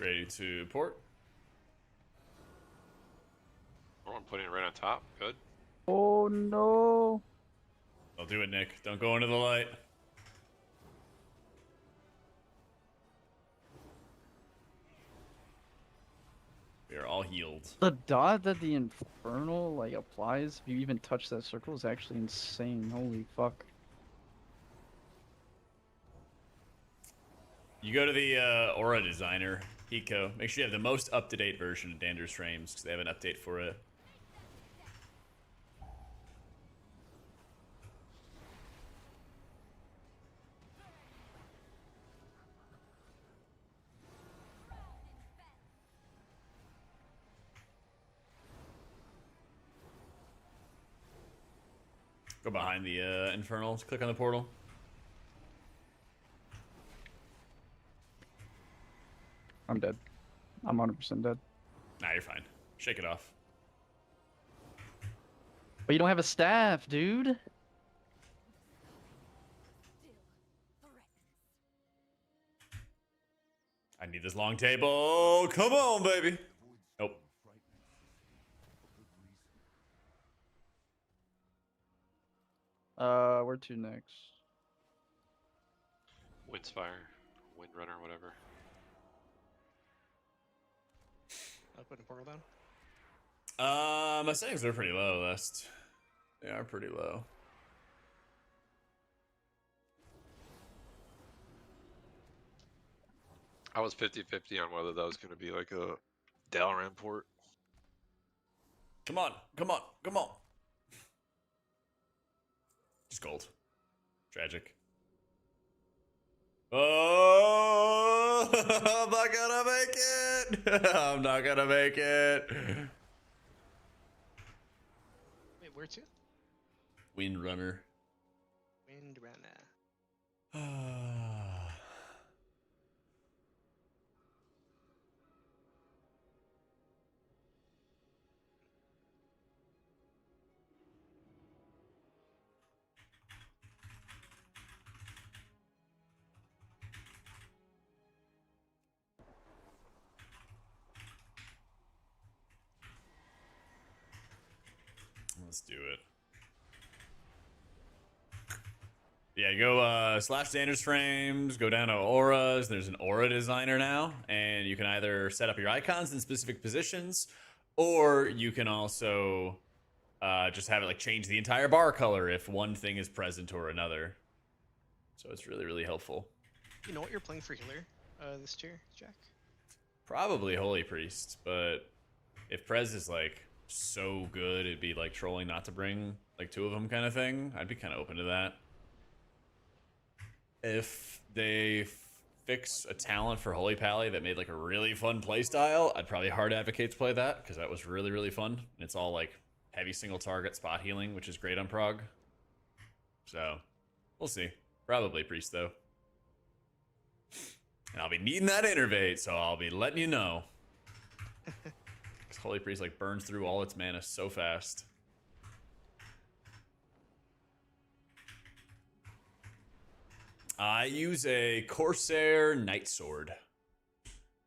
Ready to port? I'm putting it right on top. Good. Oh no! Don't do it, Nick. Don't go into the light. We are all healed. The dot that the Infernal like applies if you even touch that circle is actually insane. Holy fuck. You go to the Aura Designer, Eco. Make sure you have the most up-to-date version of Dander's frames, because they have an update for it. Go behind the Infernals, click on the portal. I'm dead. I'm 100% dead. Nah, you're fine. Shake it off. But you don't have a staff, dude. I need this long table. Come on, baby. Nope. Where to next? Windspire, Windrunner, whatever. I'll put a portal down. My settings are pretty low, Lest. They are pretty low. I was 50-50 on whether that was going to be like a Dalaran port. Come on, come on, come on. Just gold. Tragic. Oh, I'm not gonna make it. I'm not gonna make it. Wait, where to? Windrunner. Windrunner. Let's do it. Yeah, go slash Dander's frames, go down to auras. There's an aura designer now, and you can either set up your icons in specific positions, or you can also just have it like change the entire bar color if one thing is present or another. So it's really, really helpful. You know what you're playing for healer this tier, Jack? Probably Holy Priest, but if Prez is like so good, it'd be like trolling not to bring like two of them kind of thing. I'd be kind of open to that. If they fix a talent for Holy Pally that made like a really fun playstyle, I'd probably hard advocate to play that because that was really, really fun. And it's all like heavy single target spot healing, which is great on prog. So we'll see. Probably Priest though. And I'll be needing that innervate, so I'll be letting you know. Because Holy Priest like burns through all its mana so fast. I use a Corsair Night Sword.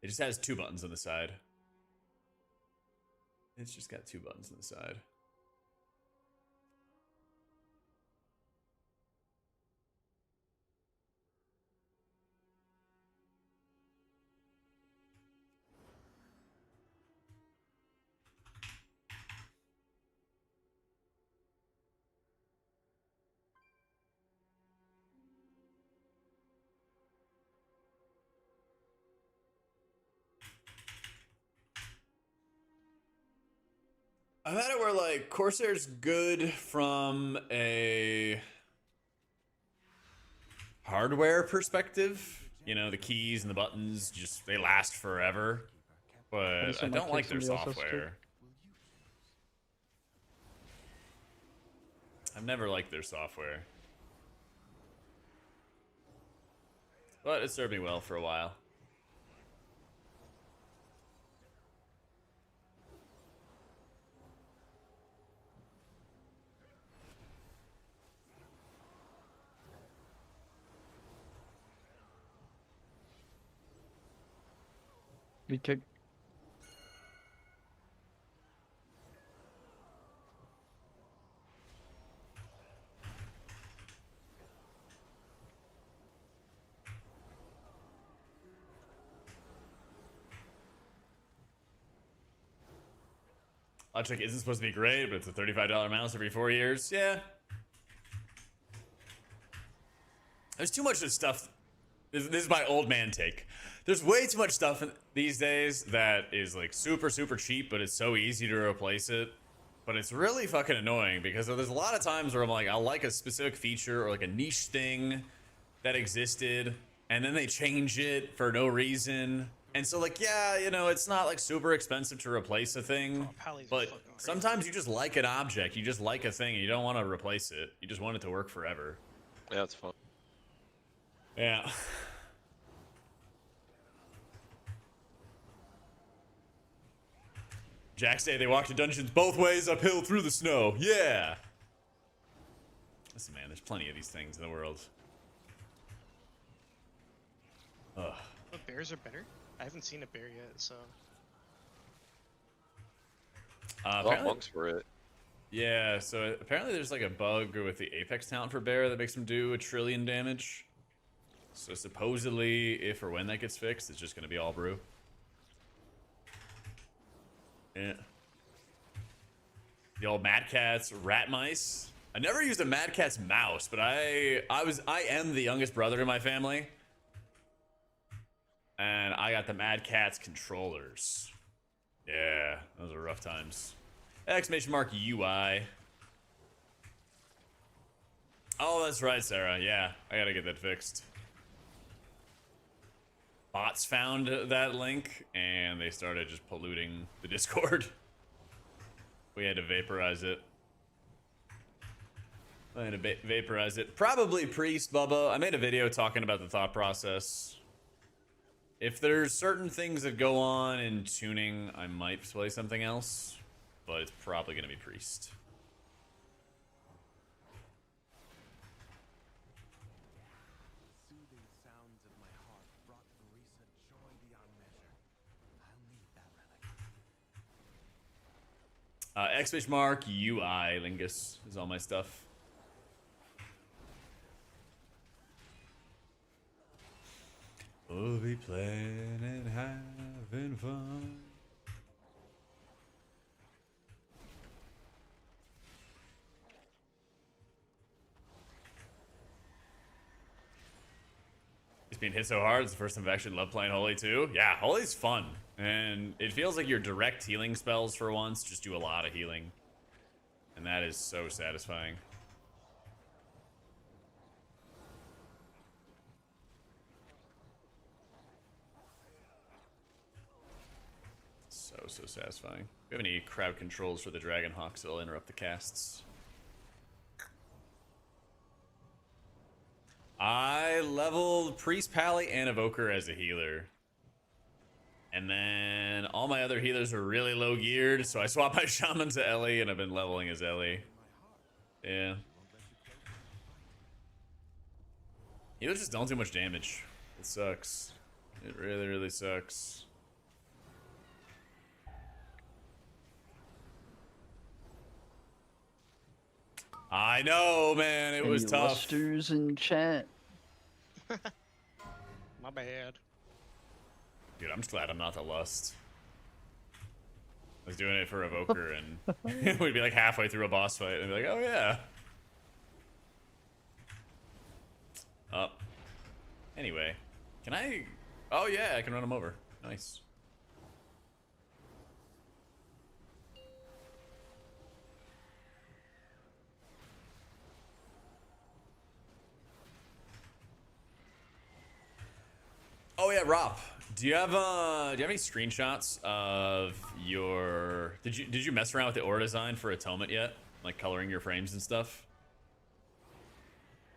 It just has 2 buttons on the side. It's just got 2 buttons on the side. I've had it where like Corsair's good from a hardware perspective. You know, the keys and the buttons just they last forever. But I don't like their software. I've never liked their software. But it served me well for a while. We kick. AutomaticJak isn't supposed to be great, but it's a $35 mouse every 4 years. Yeah. There's too much of stuff. This is my old man take. There's way too much stuff these days that is like super, super cheap, but it's so easy to replace it. But it's really fucking annoying because there's a lot of times where I'm like, I'll like a specific feature or like a niche thing that existed, and then they change it for no reason. And so like, yeah, you know, it's not like super expensive to replace a thing, but sometimes you just like an object, you just like a thing, and you don't want to replace it. You just want it to work forever. Yeah, it's fun. Yeah. Jack say they walk to dungeons both ways, uphill through the snow. Yeah. Listen, man, there's plenty of these things in the world. Ugh. What bears are better? I haven't seen a bear yet, so. Monks for it. Yeah, so apparently there's like a bug with the Apex talent for bear that makes him do 1 trillion damage. So supposedly, if or when that gets fixed, it's just gonna be all brew. Yeah. The old Mad Cat's rat mice. I never used a Mad Cat's mouse, but I am the youngest brother in my family. And I got the Mad Cat's controllers. Yeah, those are rough times. Exclamation mark UI. Oh, that's right, Sarah. Yeah, I gotta get that fixed. Bots found that link and they started just polluting the Discord. We had to vaporize it. I had to vaporize it. Probably Priest, Bubba. I made a video talking about the thought process. If there's certain things that go on in tuning, I might play something else, but it's probably going to be Priest. Exclamation mark UI Lingus is all my stuff. We'll be playing and having fun. It's being hit so hard. It's the first time I've actually loved playing Holy too. Yeah, Holy's fun. And it feels like your direct healing spells for once just do a lot of healing. And that is so satisfying. That was so satisfying. Do you have any crowd controls for the Dragon Hawks that'll interrupt the casts? I leveled Priest, Pally, and Evoker as a healer. And then all my other healers were really low geared, so I swapped my Shaman to Ellie, and I've been leveling as Ellie. Yeah. Healers just don't do much damage. It sucks. It really, really sucks. I know, man. It was tough. Lusters in chat. My bad. Dude, I'm just glad I'm not the Lust. I was doing it for Evoker, and we'd be like halfway through a boss fight, and be like, oh yeah. Up. Anyway, can I... Oh yeah, I can run him over. Nice. Oh yeah, Rob. Do you have any screenshots of your... Did you mess around with the aura design for Atonement yet? Like coloring your frames and stuff?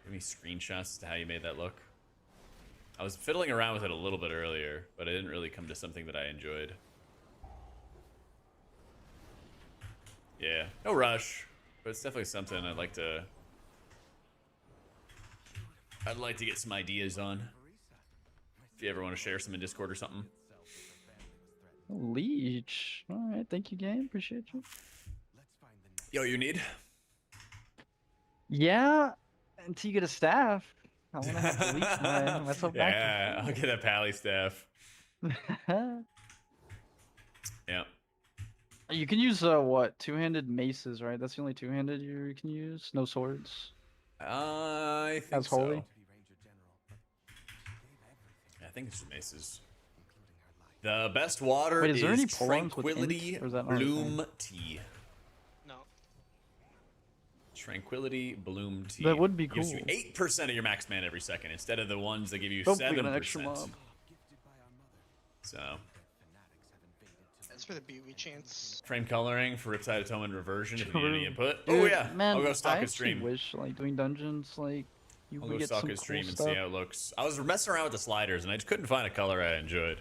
Any screenshots as to how you made that look? I was fiddling around with it a little bit earlier, but I didn't really come to something that I enjoyed. Yeah, no rush, but it's definitely something I'd like to get some ideas on. If you ever want to share some in Discord or something. Leech. Alright, thank you, game. Appreciate you. Yo, you need? Yeah, until you get a staff. I want to have to leech myself back. Yeah, I'll get a Pally staff. Yeah. You can use, what? Two-handed maces, right? That's the only two-handed you can use? No swords? I think As holy? so. I think it's just maces. The best water Wait, is there any is poems with Tranquility int, or is that not a thing? Bloom Tea. No. Tranquility Bloom Tea. That would be Gives cool. you 8% of your max mana every second instead of the ones that give you Oh, 7%. we got an extra mob. So, That's for the BUE chance. frame coloring for Riptide Atonement Reversion if you need any True. input. Dude, Oh yeah, man, I'll go stalk I his actually stream. wish, like, doing dungeons, like, you I'll would go get stalk some his stream cool and stuff. see how it looks. I was messing around with the sliders and I just couldn't find a color I enjoyed.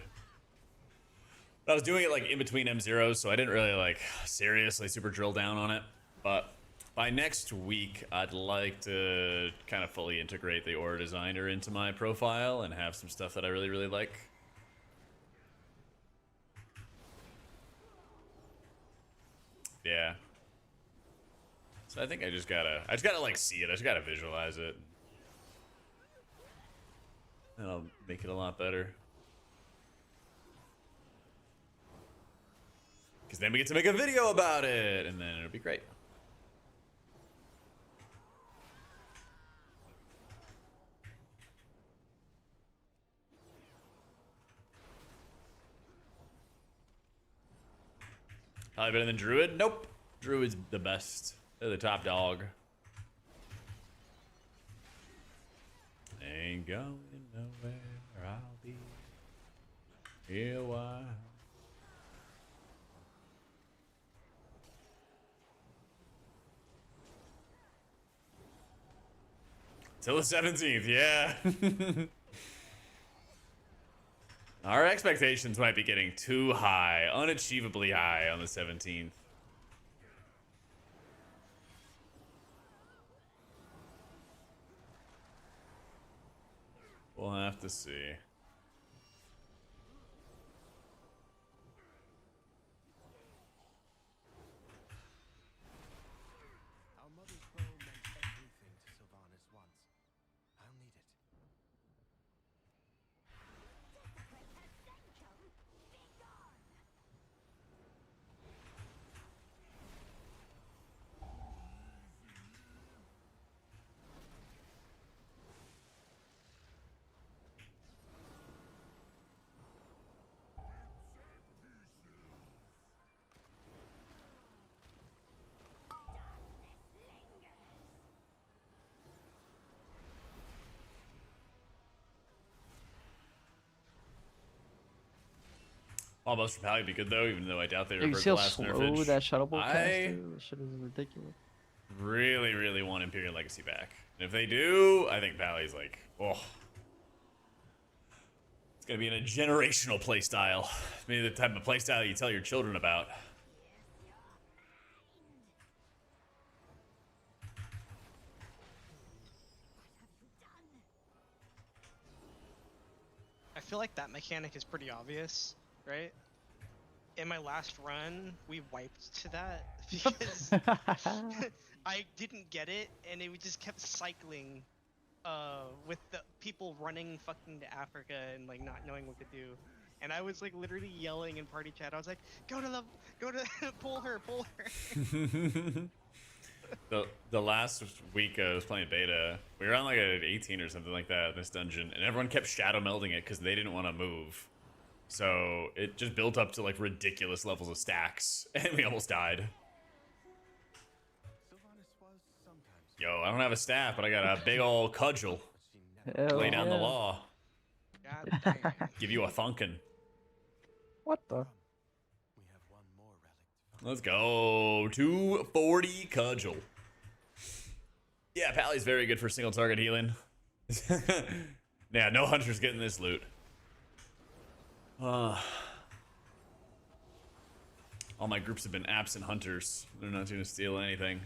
But I was doing it like in between M0s, so I didn't really like seriously super drill down on it. But by next week, I'd like to kind of fully integrate the aura designer into my profile and have some stuff that I really, really like. Yeah. So I think I just gotta like see it. I just gotta visualize it. That'll make it a lot better. Because then we get to make a video about it, and then it'll be great. Probably better than Druid? Nope. Druid's the best. They're the top dog. Ain't going nowhere. I'll be here a while. Till the 17th, yeah. Our expectations might be getting too high, unachievably high on the 17th. We'll have to see. Our mother's bow meant everything to Sylvanas once. I'll need it. Almost for Pally would be good though, even though I doubt they You revert see the how last slow nerfage. that shuttle bolt cast I is? That shit is ridiculous. really want Imperial Legacy back. And if they do, I think Pally's like, oh. It's gonna be in a generational playstyle. Maybe the type of playstyle you tell your children about. I feel like that mechanic is pretty obvious, right? In my last run, we wiped to that because I didn't get it, and it just kept cycling with the people running fucking to Africa and like not knowing what to do. And I was like literally yelling in party chat. I was like, go to pull her. The last week I was playing beta, we were on like an 18 or something like that in this dungeon, and everyone kept shadow melding it because they didn't want to move. So it just built up to like ridiculous levels of stacks, and we almost died. Yo, I don't have a staff, but I got a big old cudgel. Hell Lay down the yeah. law. God damn. Give you a thunkin'. What the? Let's go. 240 cudgel. Yeah, Pally's very good for single target healing. Yeah, no hunter's getting this loot. All my groups have been absent hunters. They're not going to steal anything.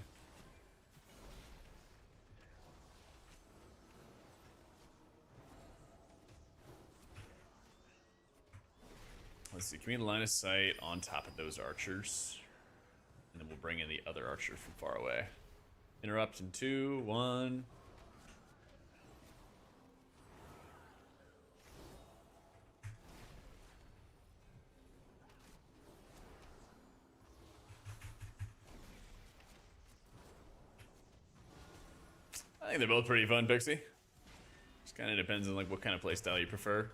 Let's see, can we line of sight on top of those archers? And then we'll bring in the other archer from far away. Interrupt in 2, 1. I think they're both pretty fun, Pixie. Just kind of depends on like what kind of playstyle you prefer.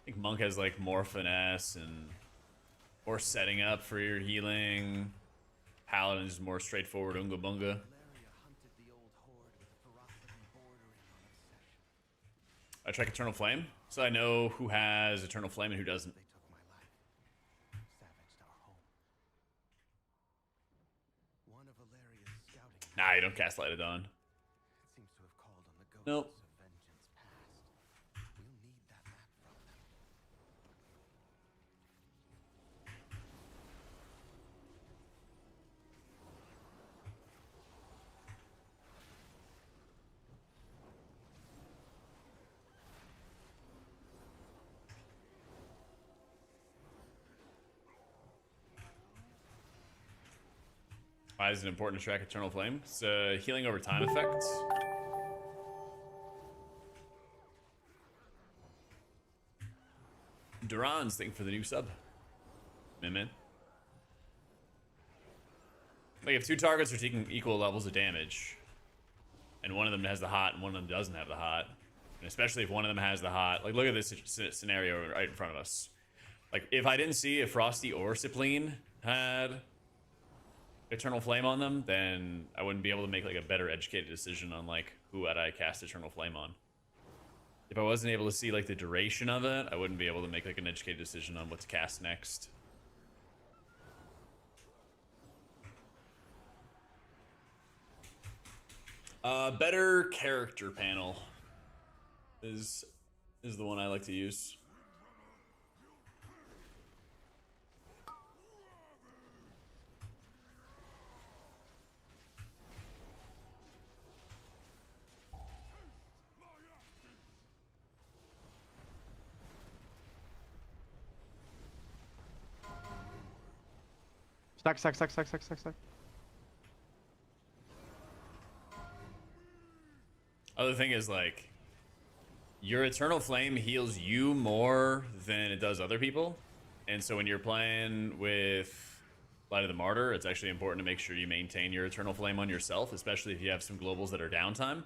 I think Monk has like more finesse and more setting up for your healing. Paladin is more straightforward unga bunga. I track Eternal Flame, so I know who has Eternal Flame and who doesn't. Nah, you don't cast Light of Dawn. Nope. Why is it important to track Eternal Flame? It's a healing over time effect. Duran's thing for the new sub. Man. Like if two targets are taking equal levels of damage, and one of them has the hot and one of them doesn't have the hot, and especially if one of them has the hot, like look at this scenario right in front of us. Like if I didn't see if Frosty or Cipline had Eternal Flame on them, then I wouldn't be able to make like a better educated decision on like who would I cast Eternal Flame on. If I wasn't able to see like the duration of it, I wouldn't be able to make like an educated decision on what to cast next. Better character panel is the one I like to use. Stack. Other thing is like your Eternal Flame heals you more than it does other people, and so when you're playing with Light of the Martyr, it's actually important to make sure you maintain your Eternal Flame on yourself, especially if you have some globals that are downtime,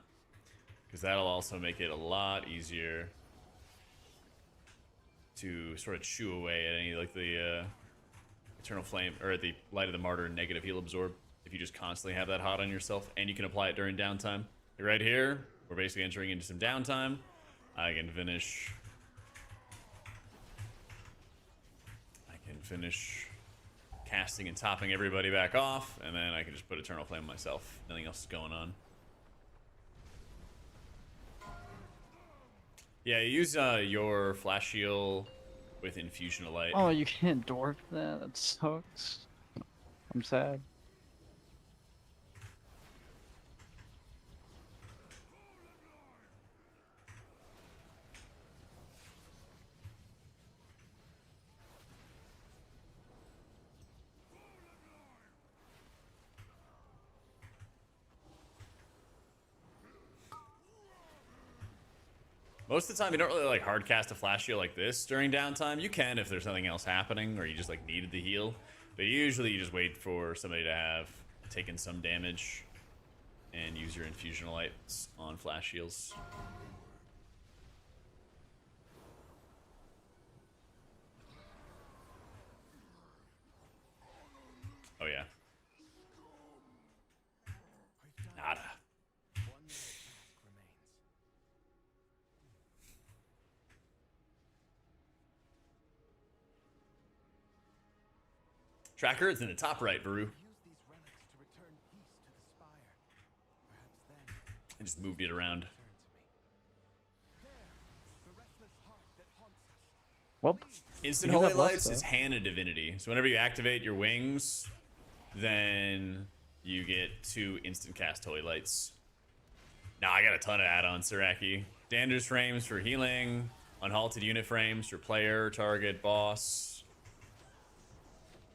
because that'll also make it a lot easier to sort of chew away at any like the Eternal Flame or the Light of the Martyr negative heal absorb if you just constantly have that hot on yourself, and you can apply it during downtime. Like right here, we're basically entering into some downtime. I can finish finish casting and topping everybody back off, and then I can just put Eternal Flame myself. Nothing else is going on. Yeah, use your flash shield with Infusion of Light. Oh, you can't dwarf that? That sucks. I'm sad. Most of the time, you don't really like hard cast a flash shield like this during downtime. You can if there's something else happening or you just like needed the heal. But usually you just wait for somebody to have taken some damage and use your Infusion of Lights on flash shields. Oh yeah. Nada. Tracker, it's in the top right, Varu. I just moved it around. Well, Instant you Holy have lots, Lights is though. Hana Divinity. So whenever you activate your wings, then you get 2 instant cast Holy Lights. Nah, I got a ton of add-ons, Siraki. Dander's frames for healing, unhalted unit frames for player, target, boss.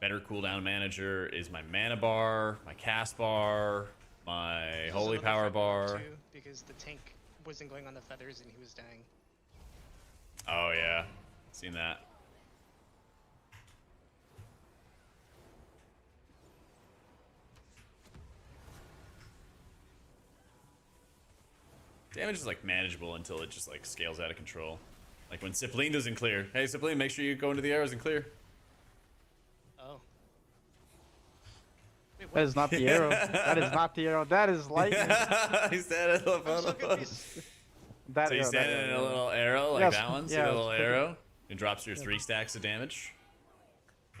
Better cooldown manager is my mana bar, my cast bar, my There's holy another power feather bar. too, because the tank wasn't going on the feathers and he was dying. Oh yeah, seen that. Damage is like manageable until it just like scales out of control. Like when Cipline doesn't clear. Hey Cipline, make sure you go into the arrows and clear. Oh. Wait, That is not the arrow. That is not the arrow. That is lightning. He's standing in a I'm so little confused. That So you arrow, stand that in a arrow. little arrow like Yes, that one? See yeah, the little it's arrow? It drops your 3 stacks of damage.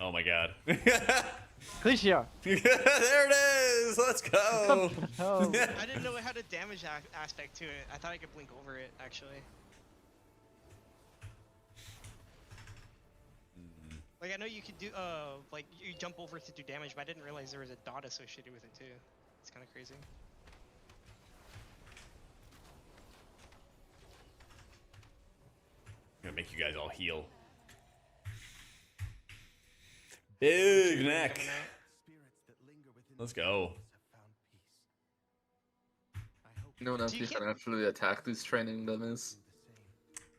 Oh my god. Clicia. There it is! Let's go! Oh. I didn't know it had a damage aspect to it. I thought I could blink over it, actually. Like, I know you could do, like, you jump over to do damage, but I didn't realize there was a dot associated with it, too. It's kind of crazy. I'm gonna make you guys all heal. Big neck. Let's go. You know enough you can actually attack these training dummies?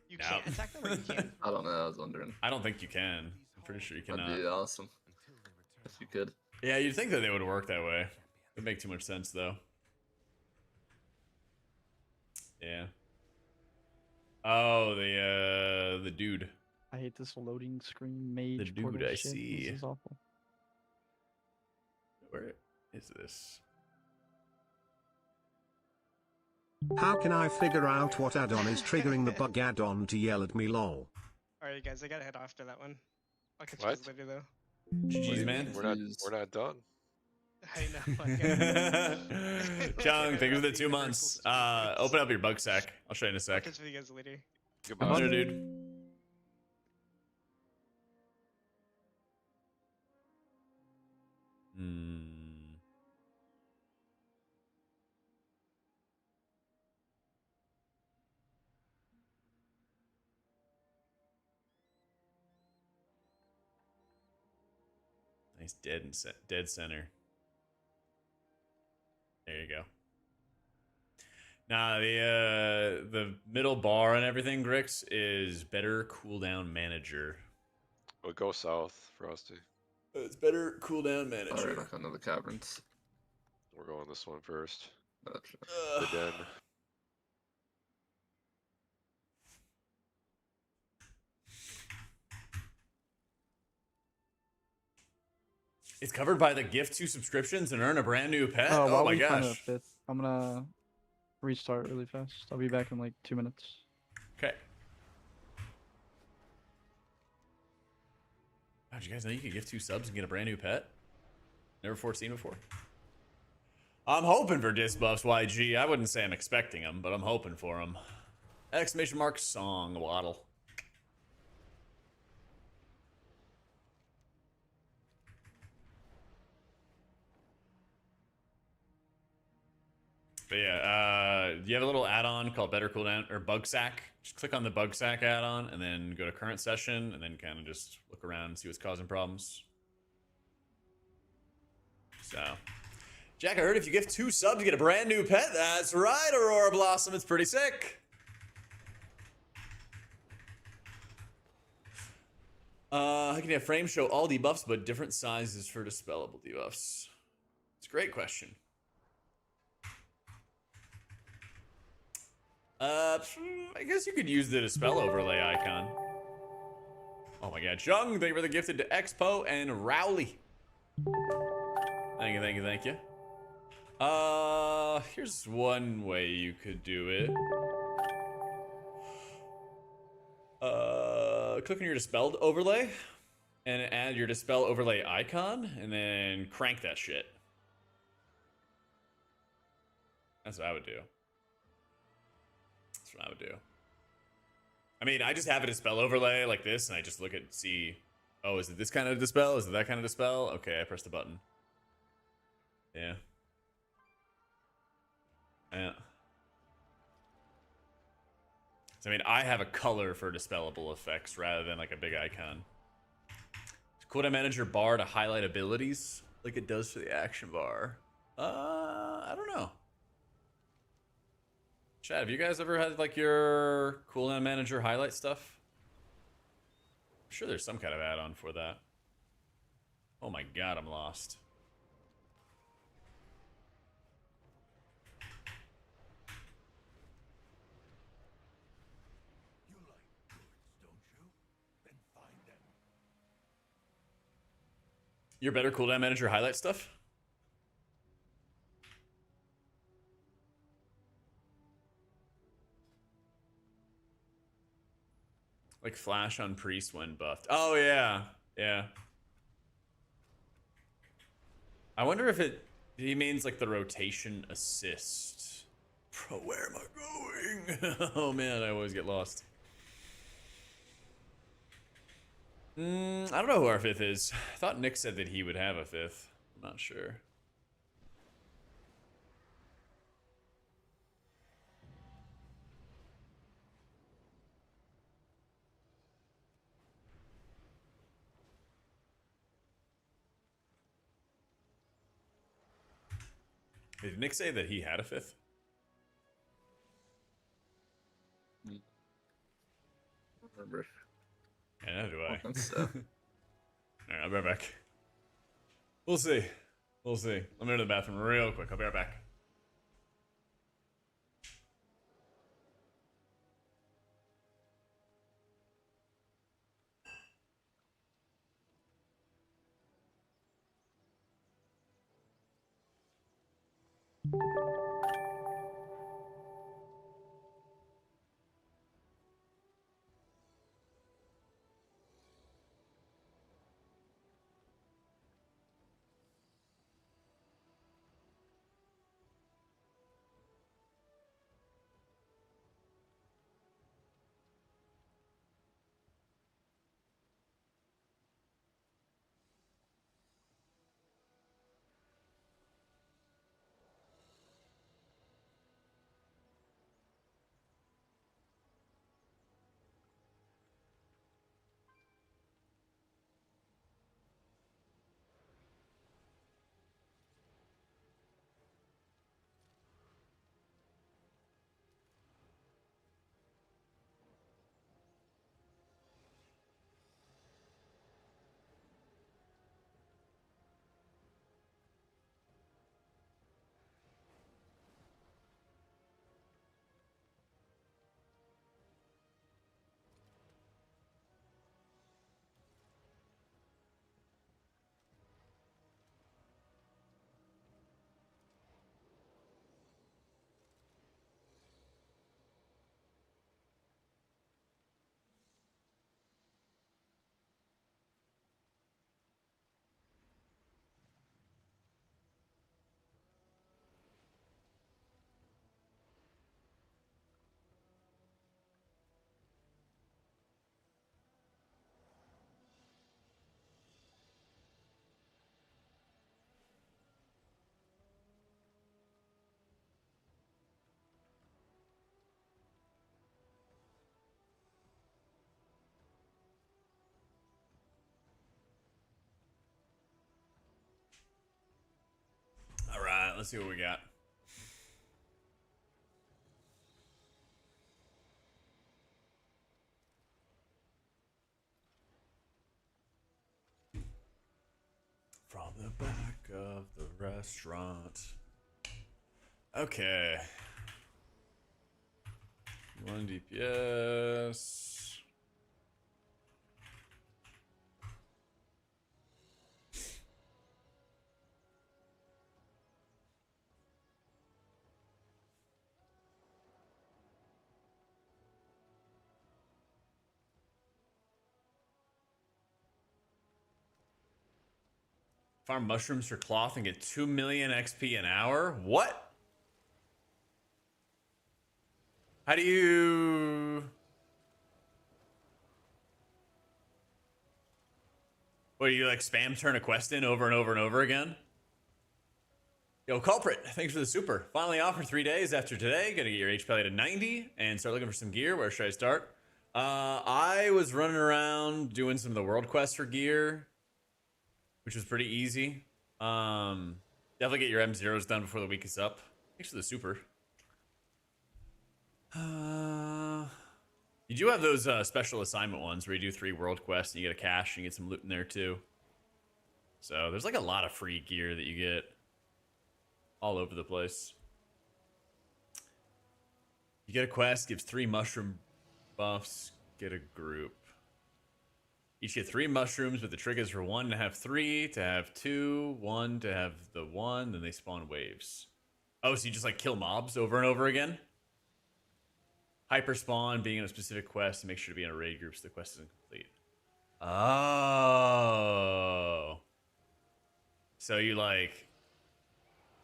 You can't attack them, or you can? I don't know, I was wondering. I don't think you can. I'm pretty sure you cannot. That'd be awesome. If you could. Yeah, you'd think that they would work that way. It'd make too much sense, though. Yeah. Oh, the dude. I hate this loading screen mage. The dude, portal I shit. see. This is awful. Where is this? How can I figure out what add-on is triggering the bug add-on to yell at me lol? Alright, guys, I gotta head off to that one. I'll catch What? you guys later, though. GG's, man. We're not done. I know. Chung, thank you for the 2 months. Open up your bug sack. I'll show you in a I'll sec. catch you guys later. Goodbye. Later, dude. Nice dead center. There you go. Nah, the middle bar and everything, Grix, is better cooldown manager. We'll go south, Frosty. It's better cooldown manager. Alright, back onto the caverns. We're going this one first. Gotcha. The den. It's covered by the gift 2 subscriptions and earn a brand new pet. While Oh my we find a gosh. fifth, I'm gonna restart really fast. I'll be back in like 2 minutes. Okay. God, did you guys know you could give 2 subs and get a brand new pet? Never foreseen before. I'm hoping for disc buffs, YG. I wouldn't say I'm expecting them, but I'm hoping for them. Exclamation mark song waddle. But yeah, you have a little add-on called Better Cooldown or Bug Sack. Just click on the Bug Sack add-on and then go to current session and then kind of just look around and see what's causing problems. So, Jack, I heard if you give 2 subs, you get a brand new pet. That's right, Aurora Blossom. It's pretty sick. How can you have frames show all debuffs but different sizes for dispellable debuffs? It's a great question. I guess you could use the dispel overlay icon. Oh my god, Jung, thank you for the gifted to Expo and Rowley. Thank you, thank you, thank you. Here's one way you could do it. Click on your dispelled overlay and add your dispel overlay icon and then crank that shit. That's what I would do. That's what I would do. I mean, I just have a dispel overlay like this and I just look at, see, oh, is it this kind of dispel? Is it that kind of dispel? Okay, I press the button. Yeah. Yeah. So, I mean, I have a color for dispellable effects rather than like a big icon. Cooldown manager bar to highlight abilities like it does for the action bar. I don't know. Chad, have you guys ever had like your cooldown manager highlight stuff? I'm sure there's some kind of add-on for that. Oh my god, I'm lost. Your better cooldown manager highlight stuff? Like flash on priest when buffed. Oh yeah, yeah. I wonder if he means like the rotation assist. Bro, where am I going? Oh man, I always get lost. I don't know who our 5th is. I thought Nick said that he would have a 5th. I'm not sure. Did Nick say that he had a 5th? I don't remember. Yeah, neither do I. So. Alright, I'll be right back. We'll see. We'll see. Let me go to the bathroom real quick. I'll be right back. Let's see what we got. From the back of the restaurant. Okay. 1 DPS. Farm mushrooms for cloth and get 2 million XP an hour? What? How do you... What, do you like spam turn a quest in over and over and over again? Yo, Culprit, thanks for the super. Finally off for 3 days after today. Gonna get your HP to 90 and start looking for some gear. Where should I start? I was running around doing some of the world quests for gear, which was pretty easy. Definitely get your M0s done before the week is up. Thanks for the super. You do have those special assignment ones where you do 3 world quests and you get a cache and you get some loot in there too. So there's like a lot of free gear that you get all over the place. You get a quest, gives 3 mushroom buffs, get a group. Each get 3 mushrooms, but the trick is for 1 to have 3, to have 2, 1 to have the 1, then they spawn waves. Oh, so you just like kill mobs over and over again? Hyper spawn, being in a specific quest, and make sure to be in a raid group so the quest isn't complete. Oh. So you like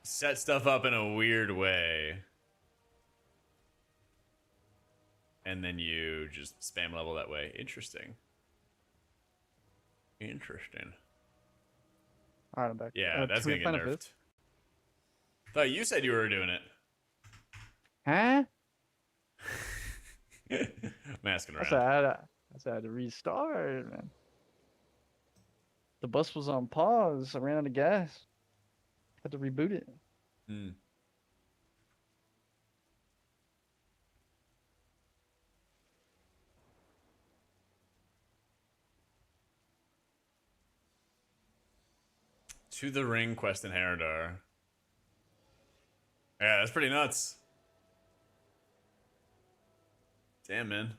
set stuff up in a weird way. And then you just spam level that way. Interesting. Interesting. Alright, I'm back. Yeah, that's should we gonna get find a nerfed. Thought you said you were doing it. Huh? I'm asking I around. said I had to restart, man. The bus was on pause. I ran out of gas. Had to reboot it. Hmm. To the ring quest in Herodar. Yeah, that's pretty nuts. Damn, man.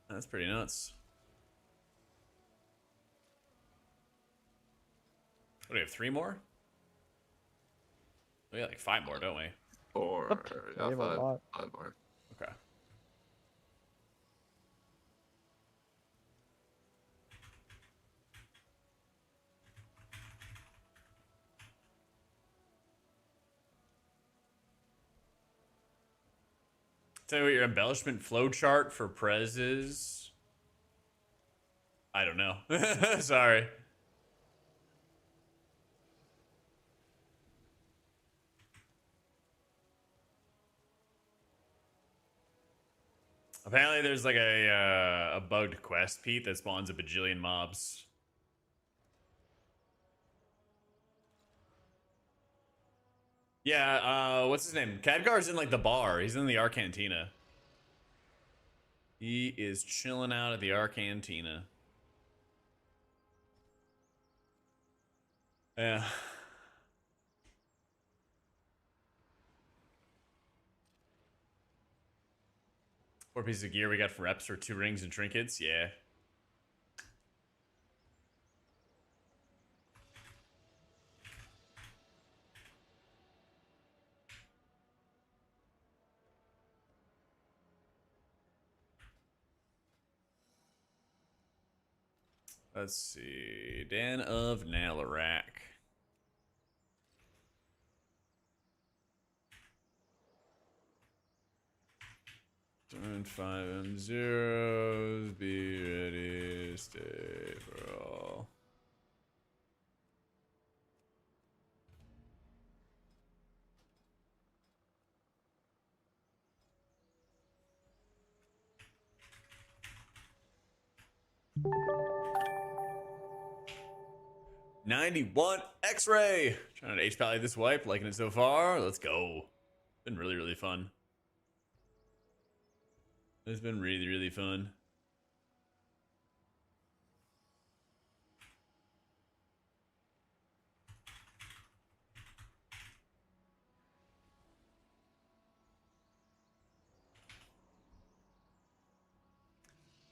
That's pretty nuts. What do we have? 3 more? We got like 5 more, don't we? 4. We have a lot. 5 more. Okay. Tell me what your embellishment flowchart for Prez is. I don't know. Sorry. Apparently there's like a bugged quest, Pete, that spawns a bajillion mobs. Yeah, what's his name? Khadgar's in like the bar. He's in the Arcantina. He is chilling out at the Arcantina. Yeah. Four pieces of gear we got for reps for 2 rings and trinkets. Yeah. Let's see. Dan of Nalarak. Doing 5 M0s. Be ready. Stay for all. 91 X-ray. Trying to H-Pally this wipe, liking it so far. Let's go. Been really, really fun. It's been really, really fun.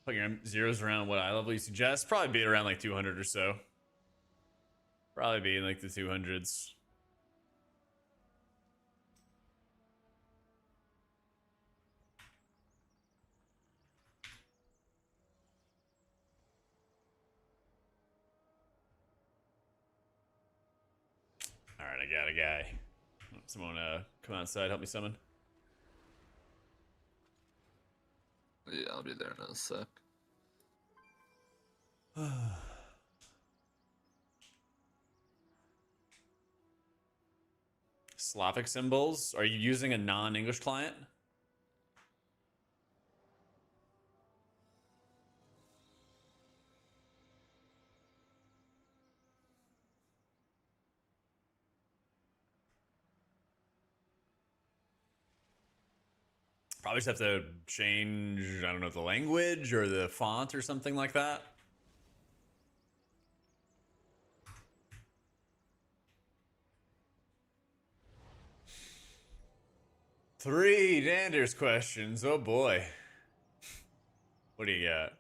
Put your zeros around what eye level you suggest. Probably be around like 200 or so. Probably be in like the 200s. Alright, I got a guy. Someone come outside, help me summon. Yeah, I'll be there in a sec. Slavic symbols? Are you using a non-English client? Probably just have to change, I don't know, the language or the font or something like that. Three Danders questions. Oh boy. What do you got?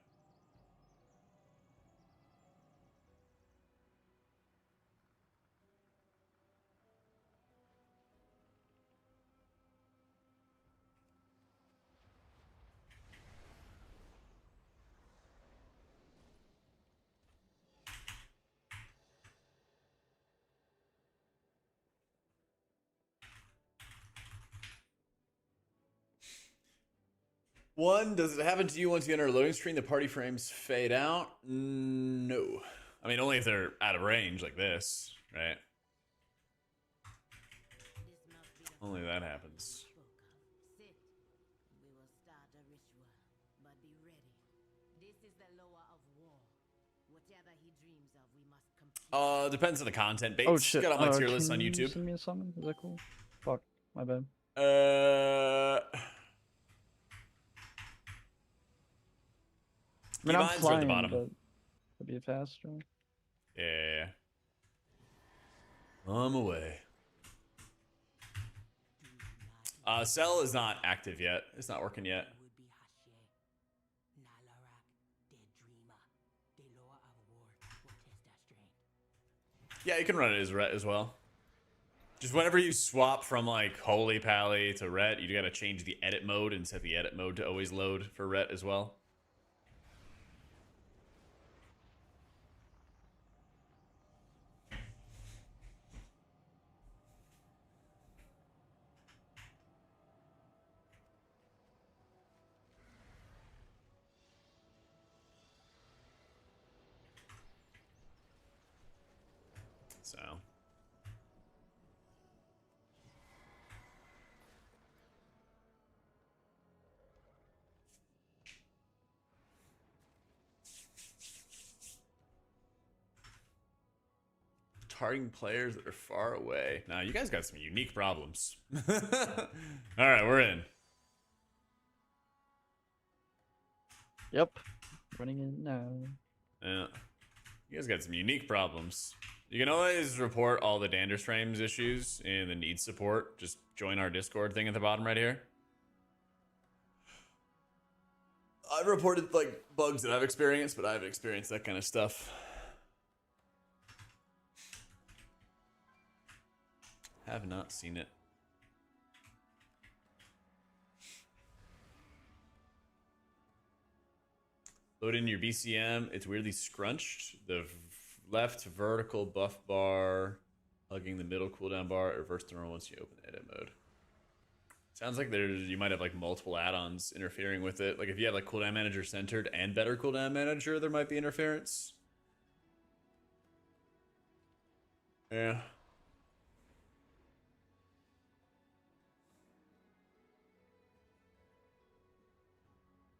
One, does it happen to you once you enter a loading screen, the party frames fade out? No. I mean, only if they're out of range like this, right? Only that happens. Depends on the content. Bates Oh shit! got on my tier list on Can you YouTube. send me a summon? Is that cool? Fuck, my bad. I mean, I'm Keybinds are at flying, the bottom. but it'd be faster. Yeah. I'm away. Cell is not active yet. It's not working yet. Yeah, you can run it as Ret as well. Just whenever you swap from like Holy Pally to Ret, you gotta change the edit mode and set the edit mode to always load for Ret as well. So targeting players that are far away. Now you guys got some unique problems. All right, we're in. Yep, running in now. Yeah, you guys got some unique problems. You can always report all the Danders frames issues in the need support. Just join our Discord thing at the bottom right here. I've reported like bugs that I've experienced, but I haven't experienced that kind of stuff. Have not seen it. Load in your BCM. It's weirdly scrunched. The left vertical buff bar, hugging the middle cooldown bar, reverse the normal once you open edit mode. Sounds like you might have like multiple add-ons interfering with it. Like if you have like cooldown manager centered and better cooldown manager, there might be interference. Yeah.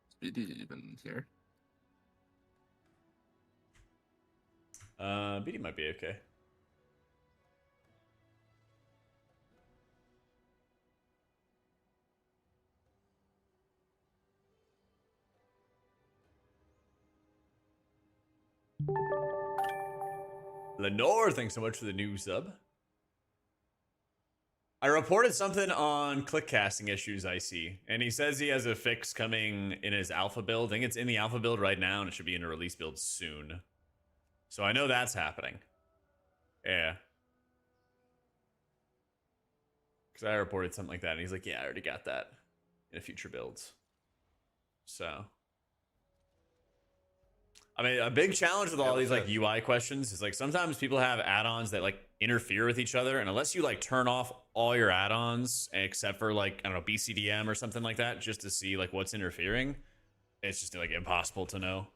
Speedy even here. BD might be okay. Lenore, thanks so much for the new sub. I reported something on click casting issues I see, and he says he has a fix coming in his alpha build. I think it's in the alpha build right now, and it should be in a release build soon. So I know that's happening. Yeah. Because I reported something like that, and he's like, yeah, I already got that in a future builds. So... I mean, a big challenge with all these like UI questions is like sometimes people have add-ons that like interfere with each other, and unless you like turn off all your add-ons except for like, I don't know, BCDM or something like that, just to see like what's interfering, it's just like impossible to know.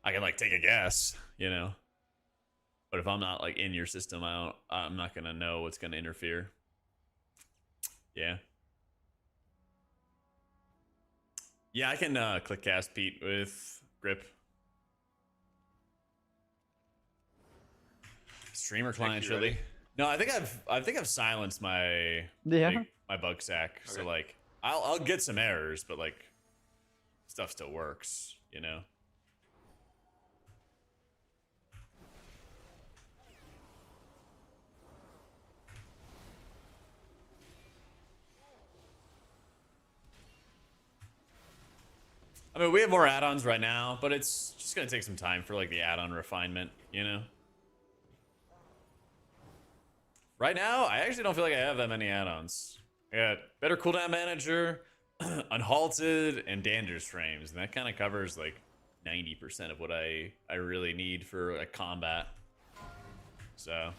I can like take a guess, you know, but if I'm not like in your system, I'm not gonna know what's gonna interfere. Yeah. Yeah, I can click cast Pete with grip. Streamer client, Chili. No, I think I've silenced my my bug sack. Okay. So like I'll get some errors, but like stuff still works, you know. I mean, we have more add-ons right now, but it's just gonna take some time for like the add-on refinement, you know. Right now, I actually don't feel like I have that many add-ons. I got Better Cooldown Manager, Unhalted, and Dangerous Frames, and that kind of covers like 90% of what I really need for a combat. So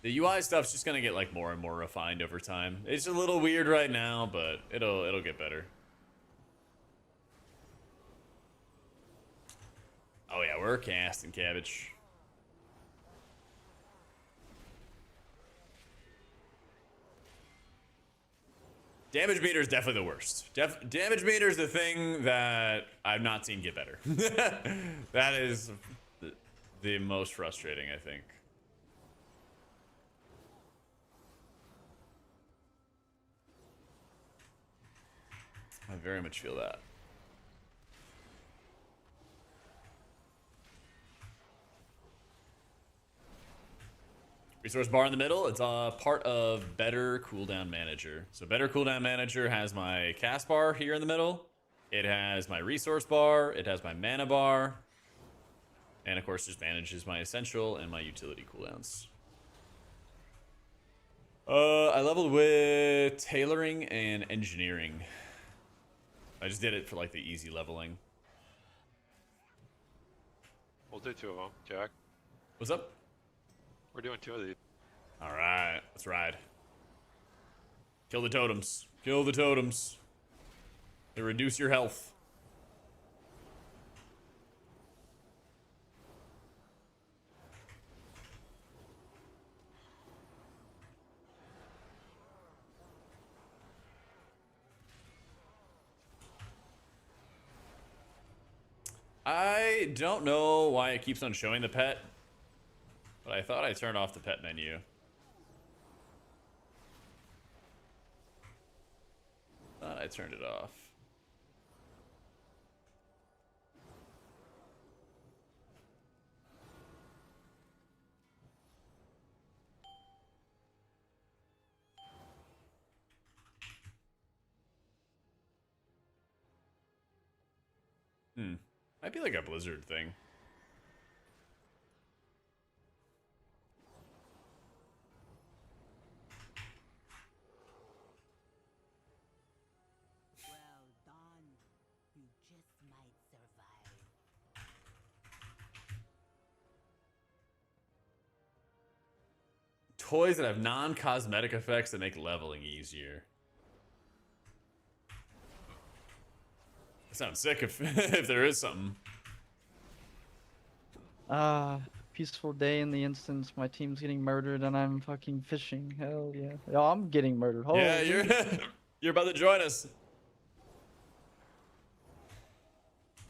the UI stuff's just gonna get like more and more refined over time. It's a little weird right now, but it'll get better. Oh yeah, we're casting cabbage. Damage meter is definitely the worst. Damage meter is the thing that I've not seen get better. That is the most frustrating, I think. I very much feel that. Resource bar in the middle, it's a part of Better Cooldown Manager. So Better Cooldown Manager has my cast bar here in the middle. It has my resource bar. It has my mana bar. And of course, just manages my essential and my utility cooldowns. I leveled with tailoring and engineering. I just did it for like the easy leveling. We'll do 2 of them, Jack. What's up? We're doing 2 of these. Alright, let's ride. Kill the totems. Kill the totems. They reduce your health. I don't know why it keeps on showing the pet, but I thought I turned off the pet menu. Thought I turned it off. Might be like a Blizzard thing. Well done. You just might survive. Toys that have non-cosmetic effects that make leveling easier. That sounds sick if if there is something. Peaceful day in the instance. My team's getting murdered and I'm fucking fishing. Hell yeah. Oh, I'm getting murdered. Holy yeah, you're about to join us.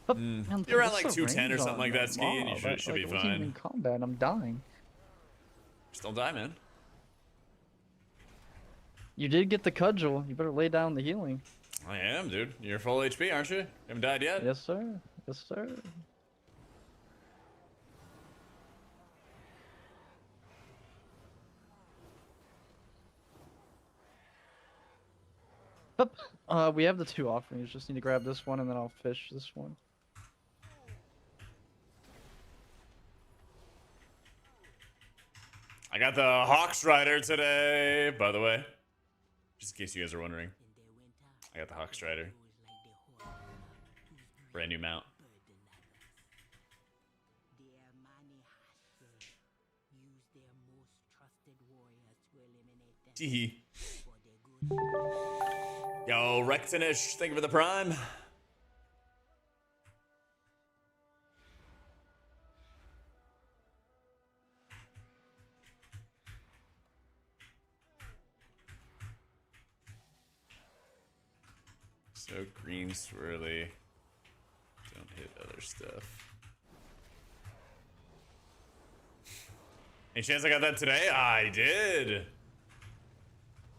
Man, You're around what's like the 210 or range something on like that, that Ski, and you mob? should be I wasn't even in fine. combat. I'm dying. Just don't die, man. You did get the cudgel. You better lay down the healing. I am, dude. You're full HP, aren't you? You haven't died yet? Yes, sir. Yes, sir. We have the 2 offerings. Just need to grab this one and then I'll fish this one. I got the Hawks Rider today, by the way. Just in case you guys are wondering. I got the Hawks Rider. Brand new mount. Teehee. Yo, Rectinish, thank you for the prime. So green swirly. Don't hit other stuff. Any chance I got that today? I did.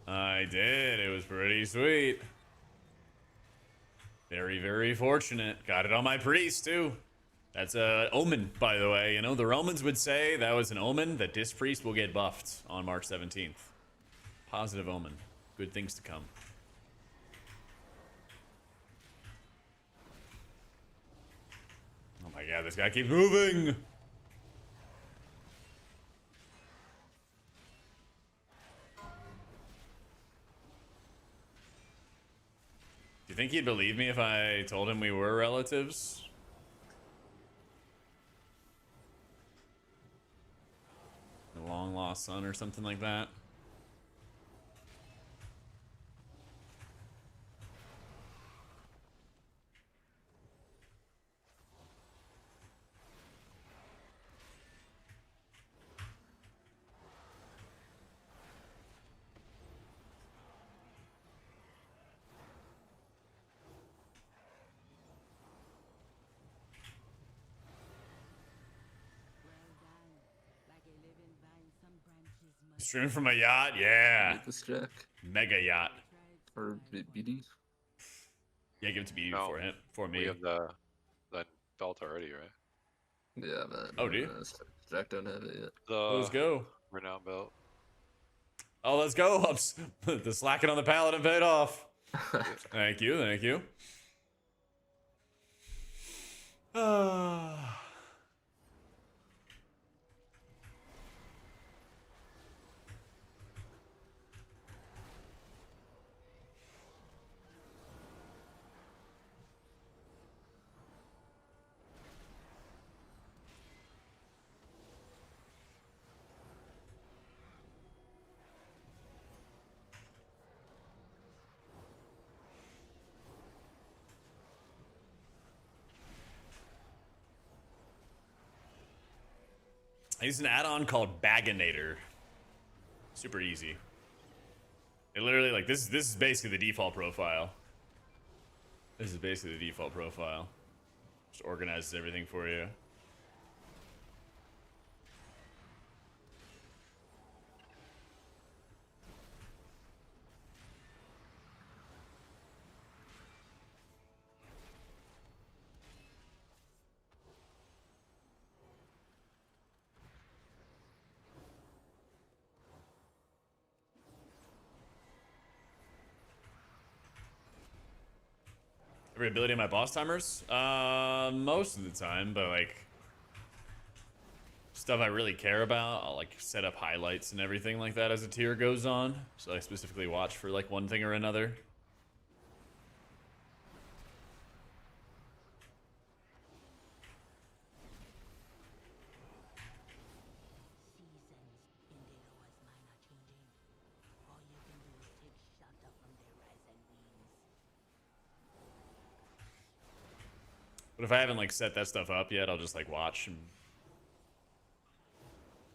I did. It was pretty sweet. Very, very fortunate. Got it on my priest, too. That's a omen, by the way. You know, the Romans would say that was an omen that this priest will get buffed on March 17th. Positive omen. Good things to come. Oh my god, this guy keeps moving! Do you think he'd believe me if I told him we were relatives? A long lost son or something like that? Streaming from a yacht? Yeah. This Jack. Mega yacht. Or BD? Yeah, give it to BD No, for me. We have the belt already, right? Yeah, but oh, do you? Jack don't have it yet. Let's go. Renown belt. Oh, let's go. The slacking on the paladin paid off. Thank you, thank you. I used an add-on called Baginator. Super easy. It literally, like, this is basically the default profile. This is basically the default profile. Just organizes everything for you. Every ability in my boss timers? Most of the time, but like stuff I really care about, I'll like set up highlights and everything like that as a tier goes on. So I specifically watch for like one thing or another. But if I haven't like set that stuff up yet, I'll just like watch, and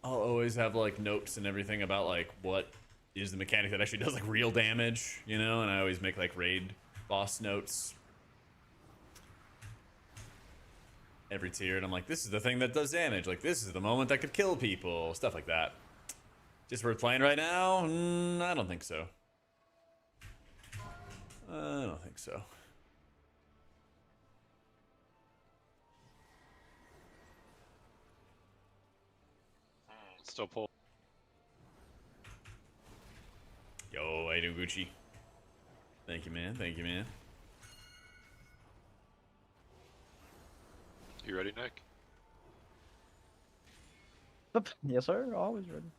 I'll always have like notes and everything about like what is the mechanic that actually does like real damage, you know, and I always make like raid boss notes. every tier, and I'm like, this is the thing that does damage. Like, this is the moment that could kill people. Stuff like that. Just worth playing right now? I don't think so. I don't think so. Still pull. Yo, I do Gucci. Thank you, man. Thank you, man. You ready, Nick? Yes, sir. Always ready.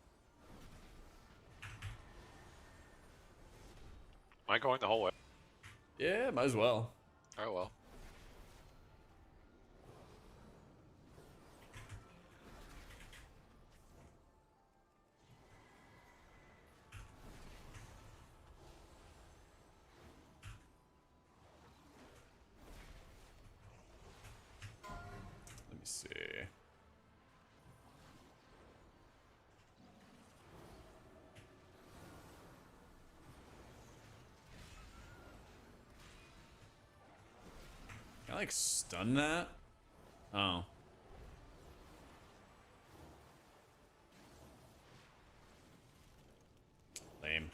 Am I going the whole way? Yeah, might as well. Oh well. Let me see. Can I like stun that? Oh. Lame.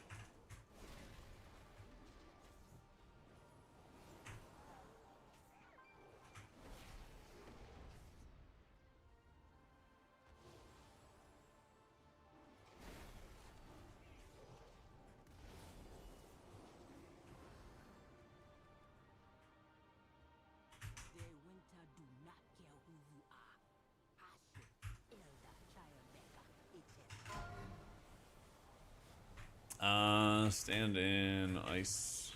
Stand in ice.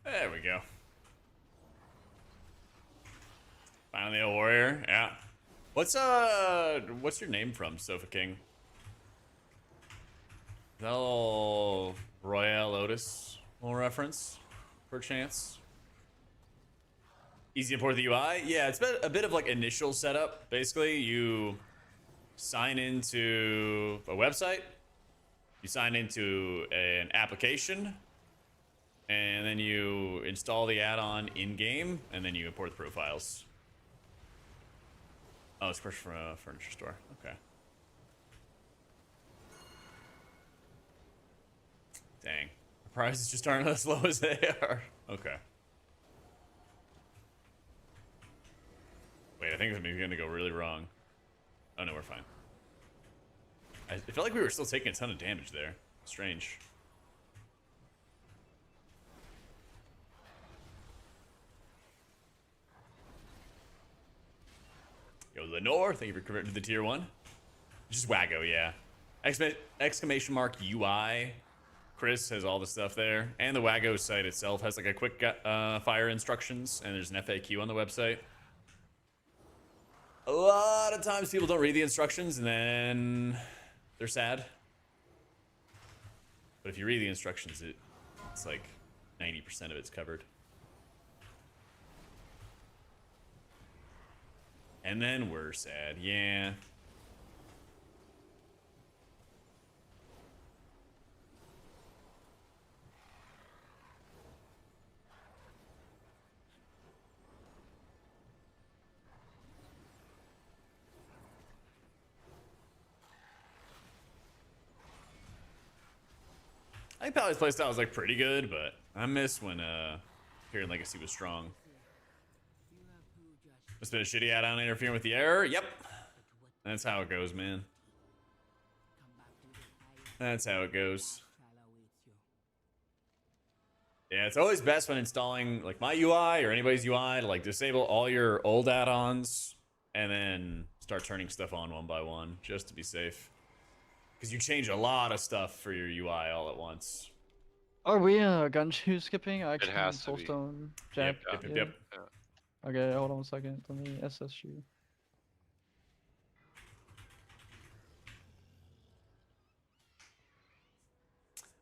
There we go. Finally a warrior. Yeah. What's your name from, Sofa King? Is that a little Royale Otis little reference, perchance? Easy to import the UI? Yeah, it's been a bit of like initial setup. Basically, you sign into a website, you sign into an application, and then you install the add-on in-game, and then you import the profiles. Oh, it's fresh from a furniture store. Okay. Dang. The prices just aren't as low as they are. Okay. Wait, I think it's maybe gonna go really wrong. Oh no, we're fine. I felt like we were still taking a ton of damage there. Strange. Yo, Lenore, thank you for converting to the tier 1. Just Waggo, yeah. Exclamation mark UI. Chris has all the stuff there. And the Waggo site itself has like a quick fire instructions, and there's an FAQ on the website. A lot of times people don't read the instructions and then they're sad. But if you read the instructions, it's like 90% of it's covered. And then we're sad, yeah. I think Pally's playstyle was like pretty good, but I miss when Here Legacy was strong. It's been a shitty add-on interfering with the error. Yep. That's how it goes, man. That's how it goes. Yeah, it's always best when installing like my UI or anybody's UI to like disable all your old add-ons and then start turning stuff on one by one just to be safe. Because you change a lot of stuff for your UI all at once. Are we Gunchu skipping? I It has to be. Soulstone, Jack. Yep. Okay, hold on a second. Let me SS you.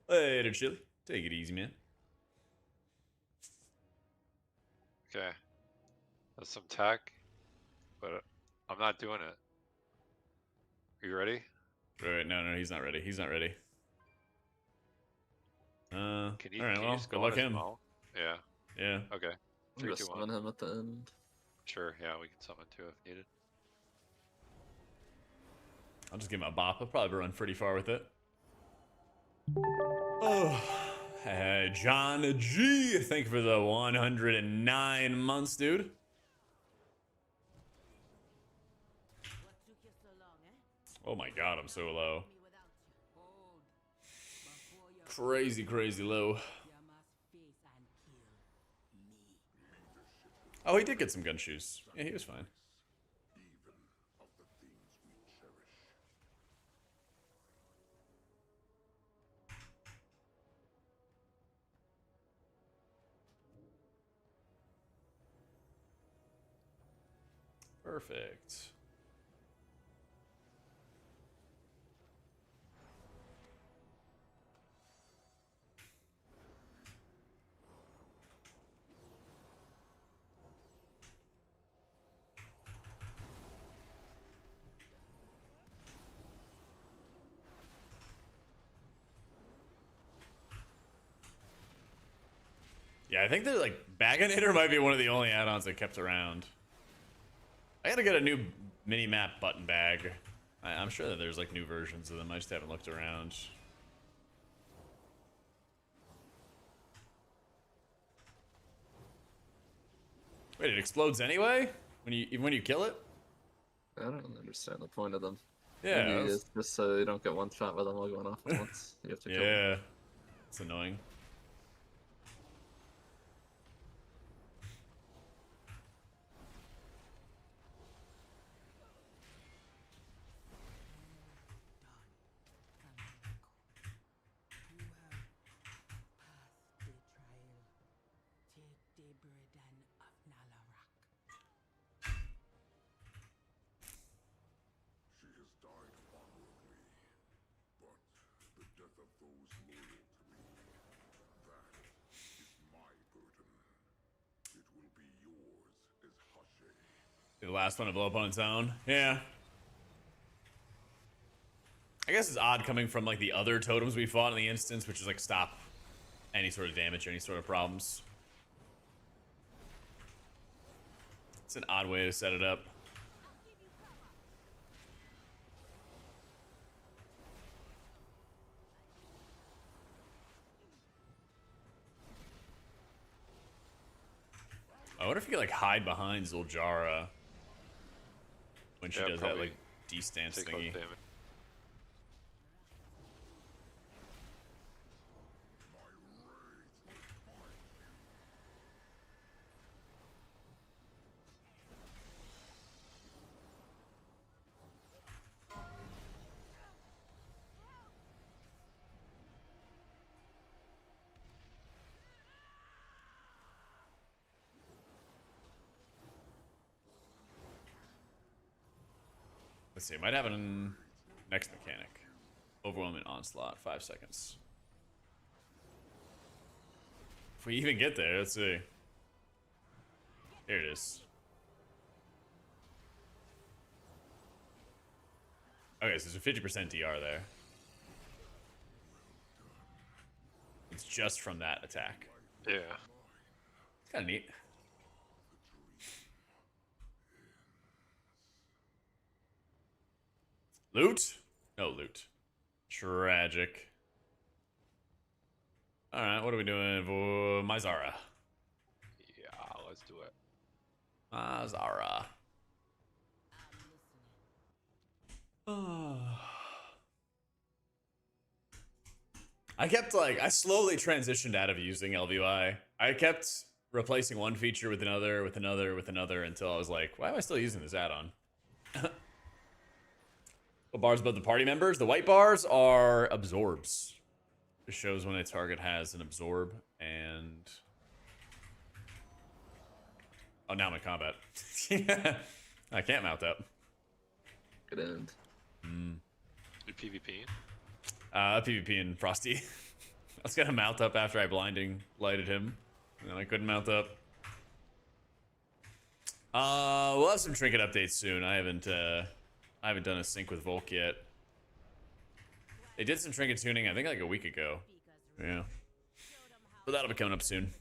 Later, Chili. Take it easy, man. Okay. That's some tech, but I'm not doing it. Are you ready? Wait, no, he's not ready. He's not ready. Can you, all right, can you well, just good go luck on his him. mount? Yeah. Yeah. Okay. I'm 3, gonna 2, summon 1. him at the end. Sure, yeah, we can summon too if needed. I'll just give him a bop. I'll probably run pretty far with it. Oh, hey, John G. Thank you for the 109 months, dude. Oh my god, I'm so low. Crazy, crazy low. Oh, he did get some gun shoes. Yeah, he was fine. Perfect. Yeah, I think they're like Baginator might be one of the only add-ons I kept around. I gotta get a new mini-map button bag. I'm sure that there's like new versions of them. I just haven't looked around. Wait, it explodes anyway? Even when you kill it? I don't understand the point of them. Yeah. Maybe it's just so you don't get one shot with them all going off at once. You have to kill them. Yeah. It's annoying. The last one to blow up on its own. Yeah. I guess it's odd coming from like the other totems we fought in the instance, which is like stop any sort of damage or any sort of problems. It's an odd way to set it up. I wonder if you could like hide behind Zuljara when she does that like D-stance thingy. Let's see, I might have it in next mechanic. Overwhelming onslaught, 5 seconds. If we even get there, let's see. Here it is. Okay, so there's a 50% DR there. It's just from that attack. Yeah. It's kind of neat. Loot? No loot. Tragic. Alright, what are we doing for Mizara? Yeah, let's do it. Mizara. I slowly transitioned out of using LVI. I kept replacing one feature with another, with another, with another, until I was like, why am I still using this add-on? What bars above the party members? The white bars are absorbs. It shows when a target has an absorb, and... Oh, now I'm in combat. I can't mount up. Good end. You PvP? PvP and Frosty. I was gonna mount up after I blinding lighted him, and then I couldn't mount up. We'll have some trinket updates soon. I haven't done a sync with Volk yet. They did some trinket tuning, I think like a week ago. Yeah. But that'll be coming up soon.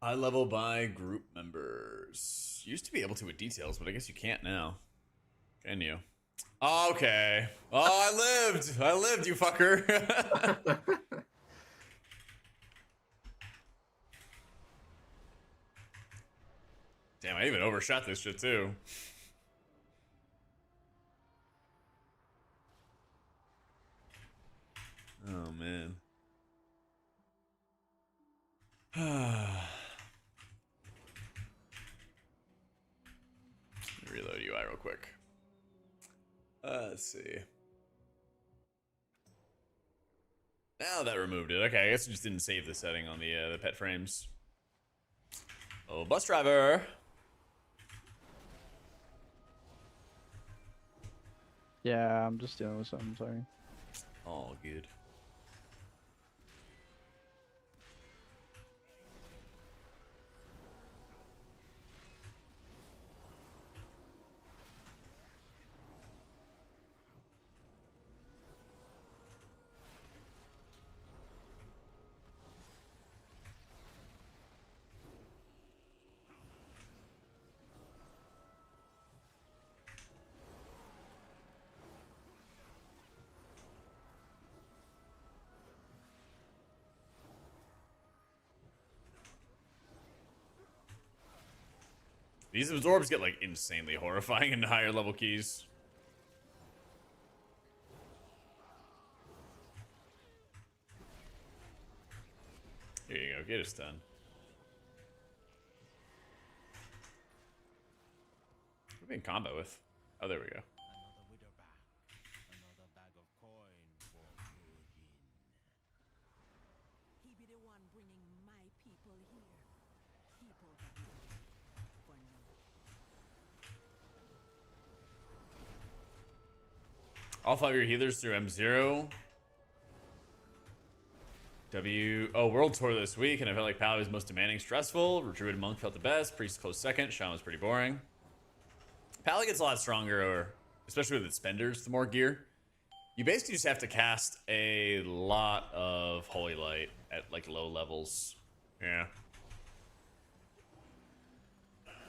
High level by group members. Used to be able to with details, but I guess you can't now. Can you? Oh, okay. Oh, I lived. I lived, you fucker. Damn, I even overshot this shit too. Oh, man. Reload UI real quick. Let's see. Now that removed it. Okay, I guess I just didn't save the setting on the pet frames. Oh, bus driver. Yeah, I'm just dealing with something, sorry. All good. These absorbs get like insanely horrifying in higher level keys. Here you go, get us done. What are we in combat with? Oh, there we go. All 5 of your healers through M0. World Tour this week, and I felt like Pally was most demanding, stressful. Druid and Monk felt the best. Priest close second. Shaman was pretty boring. Pally gets a lot stronger, or especially with its spenders, the more gear. You basically just have to cast a lot of Holy Light at like low levels. Yeah.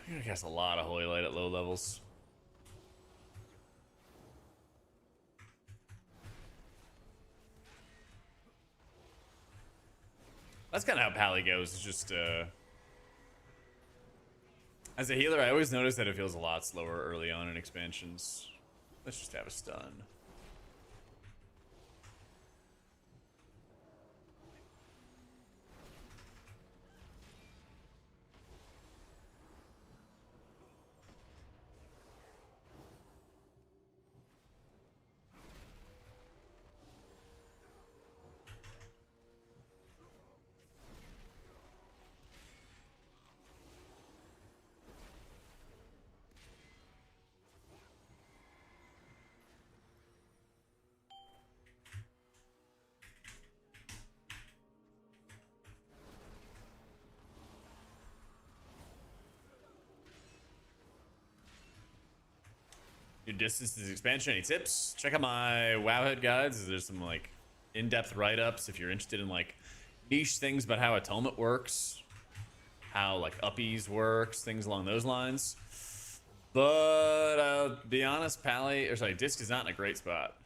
You gotta cast a lot of Holy Light at low levels. That's kind of how Pally goes. It's just, as a healer, I always notice that it feels a lot slower early on in expansions. Let's just have a stun. Your distance is expansion. Any tips? Check out my Wowhead guides. There's some like in-depth write-ups if you're interested in like niche things about how atonement works, how like uppies works, things along those lines. But be honest, Disc is not in a great spot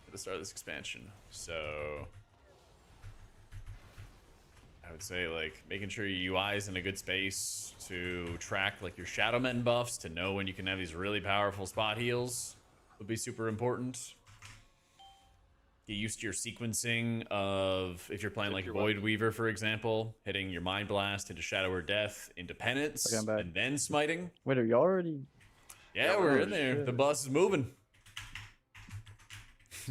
at the start of this expansion. So I would say like making sure your UI is in a good space to track like your Shadow Men buffs, to know when you can have these really powerful spot heals would be super important. Get used to your sequencing of, if you're playing like Void Weaver, for example, hitting your Mind Blast into Shadow or Death into Penance, and then smiting. Wait, are you already? Yeah, we're in there. Shit. The bus is moving.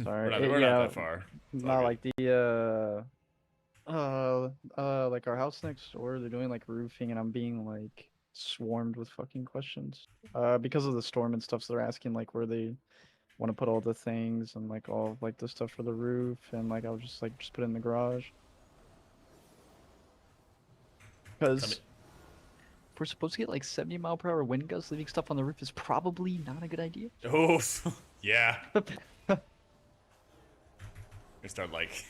Sorry. we're yeah, not that far. It's all not good. like like our house next door. They're doing like roofing, and I'm being like swarmed with fucking questions. Because of the storm and stuff. So they're asking like where they want to put all the things and like all of, like the stuff for the roof, and like I was just like just put it in the garage. Because if we're supposed to get like 70-mile-per-hour wind gusts, leaving stuff on the roof is probably not a good idea. Oh, yeah. You start like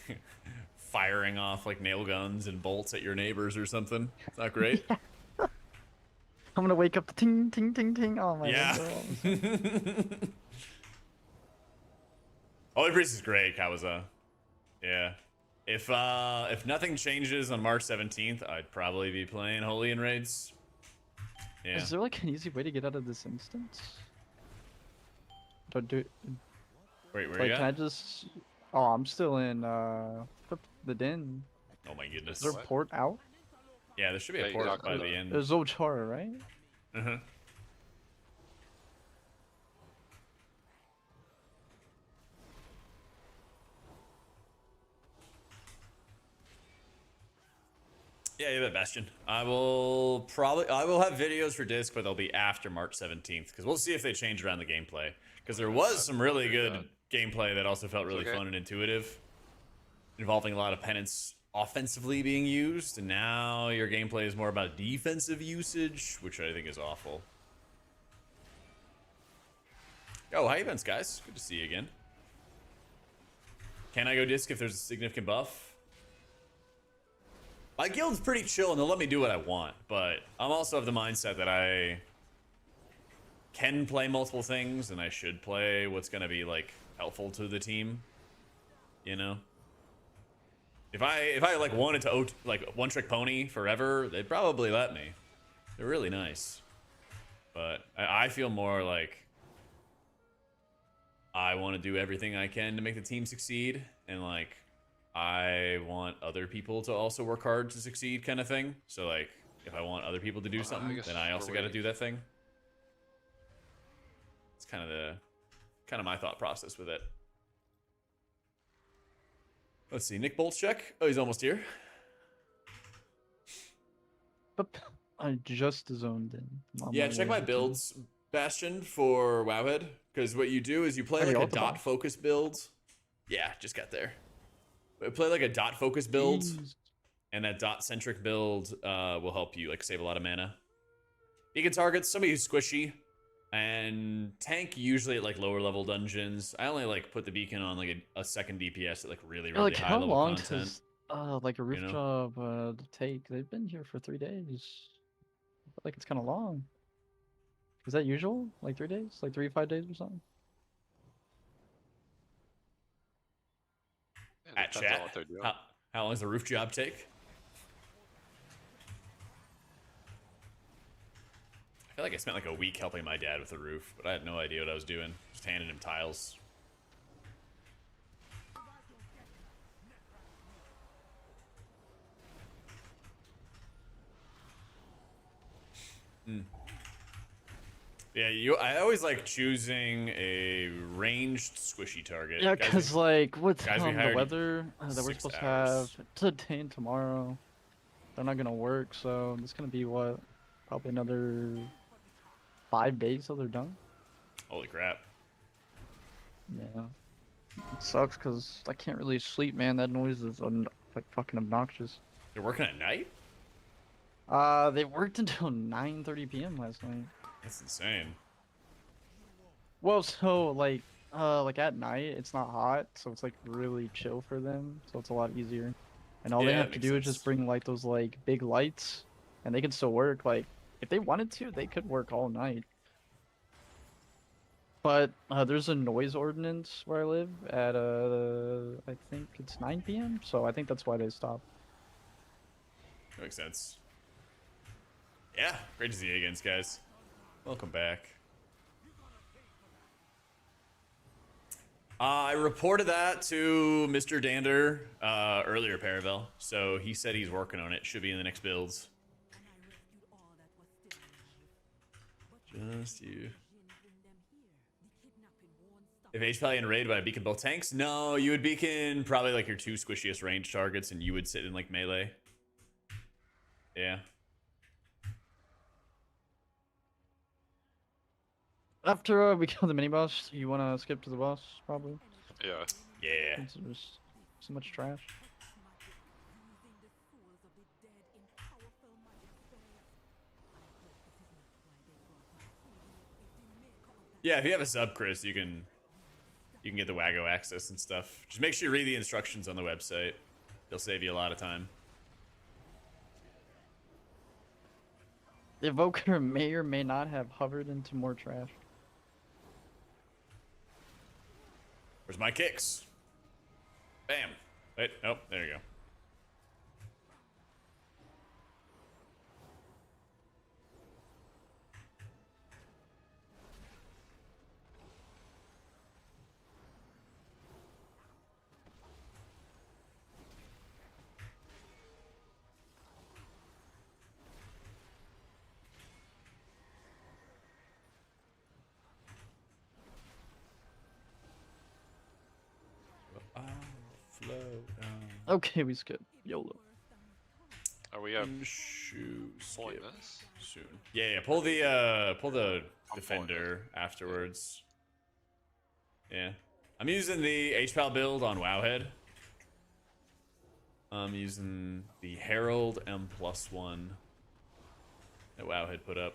firing off like nail guns and bolts at your neighbors or something. It's not great. I'm gonna wake up the ting ting ting ting on my Yeah. window. Holy Priest is great, Kawaza. Yeah. If nothing changes on March 17th, I'd probably be playing Holy in raids. Yeah. Is there like an easy way to get out of this instance? Don't do. Wait, where Like, you can I at? just? Oh, I'm still in the den. Oh my goodness. Is there a port out? Yeah, there should be a Yeah, port exactly. by the end. There's Ochara, right? Uh-huh. Yeah, you bet, Bastion. I will have videos for disc, but they'll be after March 17th because we'll see if they change around the gameplay. Because there was some really good gameplay that also felt really fun and intuitive, involving a lot of penance offensively being used, and now your gameplay is more about defensive usage, which I think is awful. Yo, how you been, guys? Good to see you again. Can I go disc if there's a significant buff? My guild's pretty chill and they'll let me do what I want, but I'm also of the mindset that I can play multiple things and I should play what's gonna be like helpful to the team. You know? If I like wanted to like one trick pony forever, they'd probably let me. They're really nice. But I feel more like I want to do everything I can to make the team succeed, and like I want other people to also work hard to succeed, kind of thing. So like, if I want other people to do something, then I also got to do that thing. It's kind of my thought process with it. Let's see, Nick Bolt's check. Oh, he's almost here. I just zoned in. Yeah, check my builds, Bastion, for Wowhead, because what you do is you play like a dot focus build. Yeah, just got there. Play like a dot focus build, and that dot centric build will help you like save a lot of mana. Beacon targets somebody who's squishy, and tank usually at like lower level dungeons. I only like put the beacon on like a second DPS at like really like high how level long content. does like a roof you know? job take? They've been here for 3 days. I feel like it's kind of long. Is that usual? Like 3 days? Like 3 to 5 days or something? At chat, how long does the roof job take? I feel like I spent like a week helping my dad with the roof, but I had no idea what I was doing. Just handing him tiles. Yeah, I always like choosing a ranged squishy target. Yeah, because like with guys, we the hired weather that we're 6 supposed hours. to have today and tomorrow, they're not gonna work. So it's gonna be what, probably another 5 days till they're done. Holy crap! Yeah, it sucks because I can't really sleep, man. That noise is like fucking obnoxious. You're working at night? They worked until 9:30 p.m. last night. That's insane. Well, so like at night it's not hot, so it's like really chill for them, so it's a lot easier. And all they Yeah, have that to makes do is just bring like those like big lights, and they can still work. Like if they wanted to, they could work all night. But there's a noise ordinance where I live at I think it's 9 p.m. So I think that's why they stopped. That makes sense. Yeah, great to see you again, guys. Welcome back. I reported that to Mr. Dander earlier, Paravel. So he said he's working on it. Should be in the next builds. Just you. If HPally and raid, would I beacon both tanks? No, you would beacon probably like your 2 squishiest range targets, and you would sit in like melee. Yeah. After we kill the mini boss, you want to skip to the boss, probably. Yeah. Yeah. There's so much trash. Yeah, if you have a sub, Chris, you can get the Wago access and stuff. Just make sure you read the instructions on the website. They'll save you a lot of time. The evoker may or may not have hovered into more trash. Where's my kicks? Bam. Wait, nope, there you go. Okay, we skip. YOLO. Are we up? Shoot. Pulling this? Soon. Yeah, pull the defender afterwards. Yeah. I'm using the HPAL build on Wowhead. I'm using the Herald M+1 that Wowhead put up.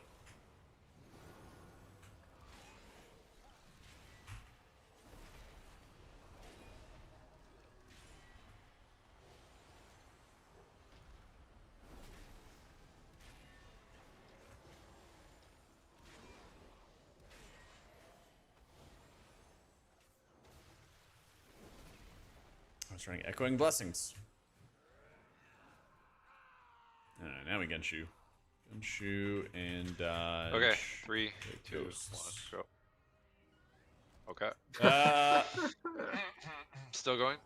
I was trying Echoing Blessings. Alright, now we Genshu. Genshu and dodge. Okay, 3, 2, 1, Ghosts. go. Okay. Uh, Still going?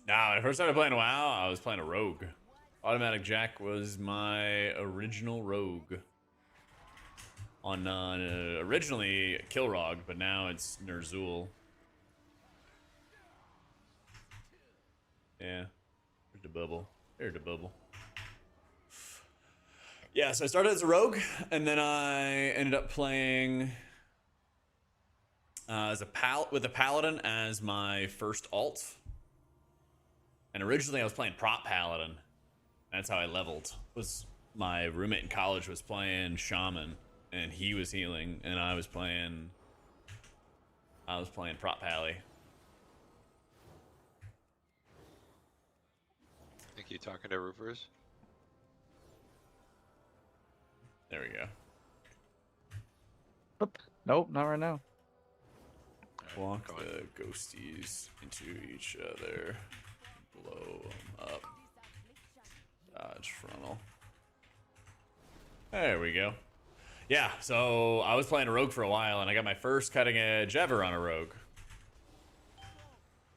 Nah, when I first started playing WoW, I was playing a rogue. AutomaticJak was my original rogue. On originally Kilrog, but now it's Ner'zhul. Yeah, here's the bubble. Here's the bubble. Yeah, so I started as a rogue, and then I ended up playing as with a paladin as my first alt. And originally I was playing prop paladin. That's how I leveled. Was my roommate in college was playing shaman, and he was healing, and I was playing prop pally. Think you talking to roofers? There we go. Oop. Nope, not right now. Block the ghosties into each other. Blow them up. Dodge frontal. There we go. Yeah, so I was playing a rogue for a while, and I got my first cutting edge ever on a rogue.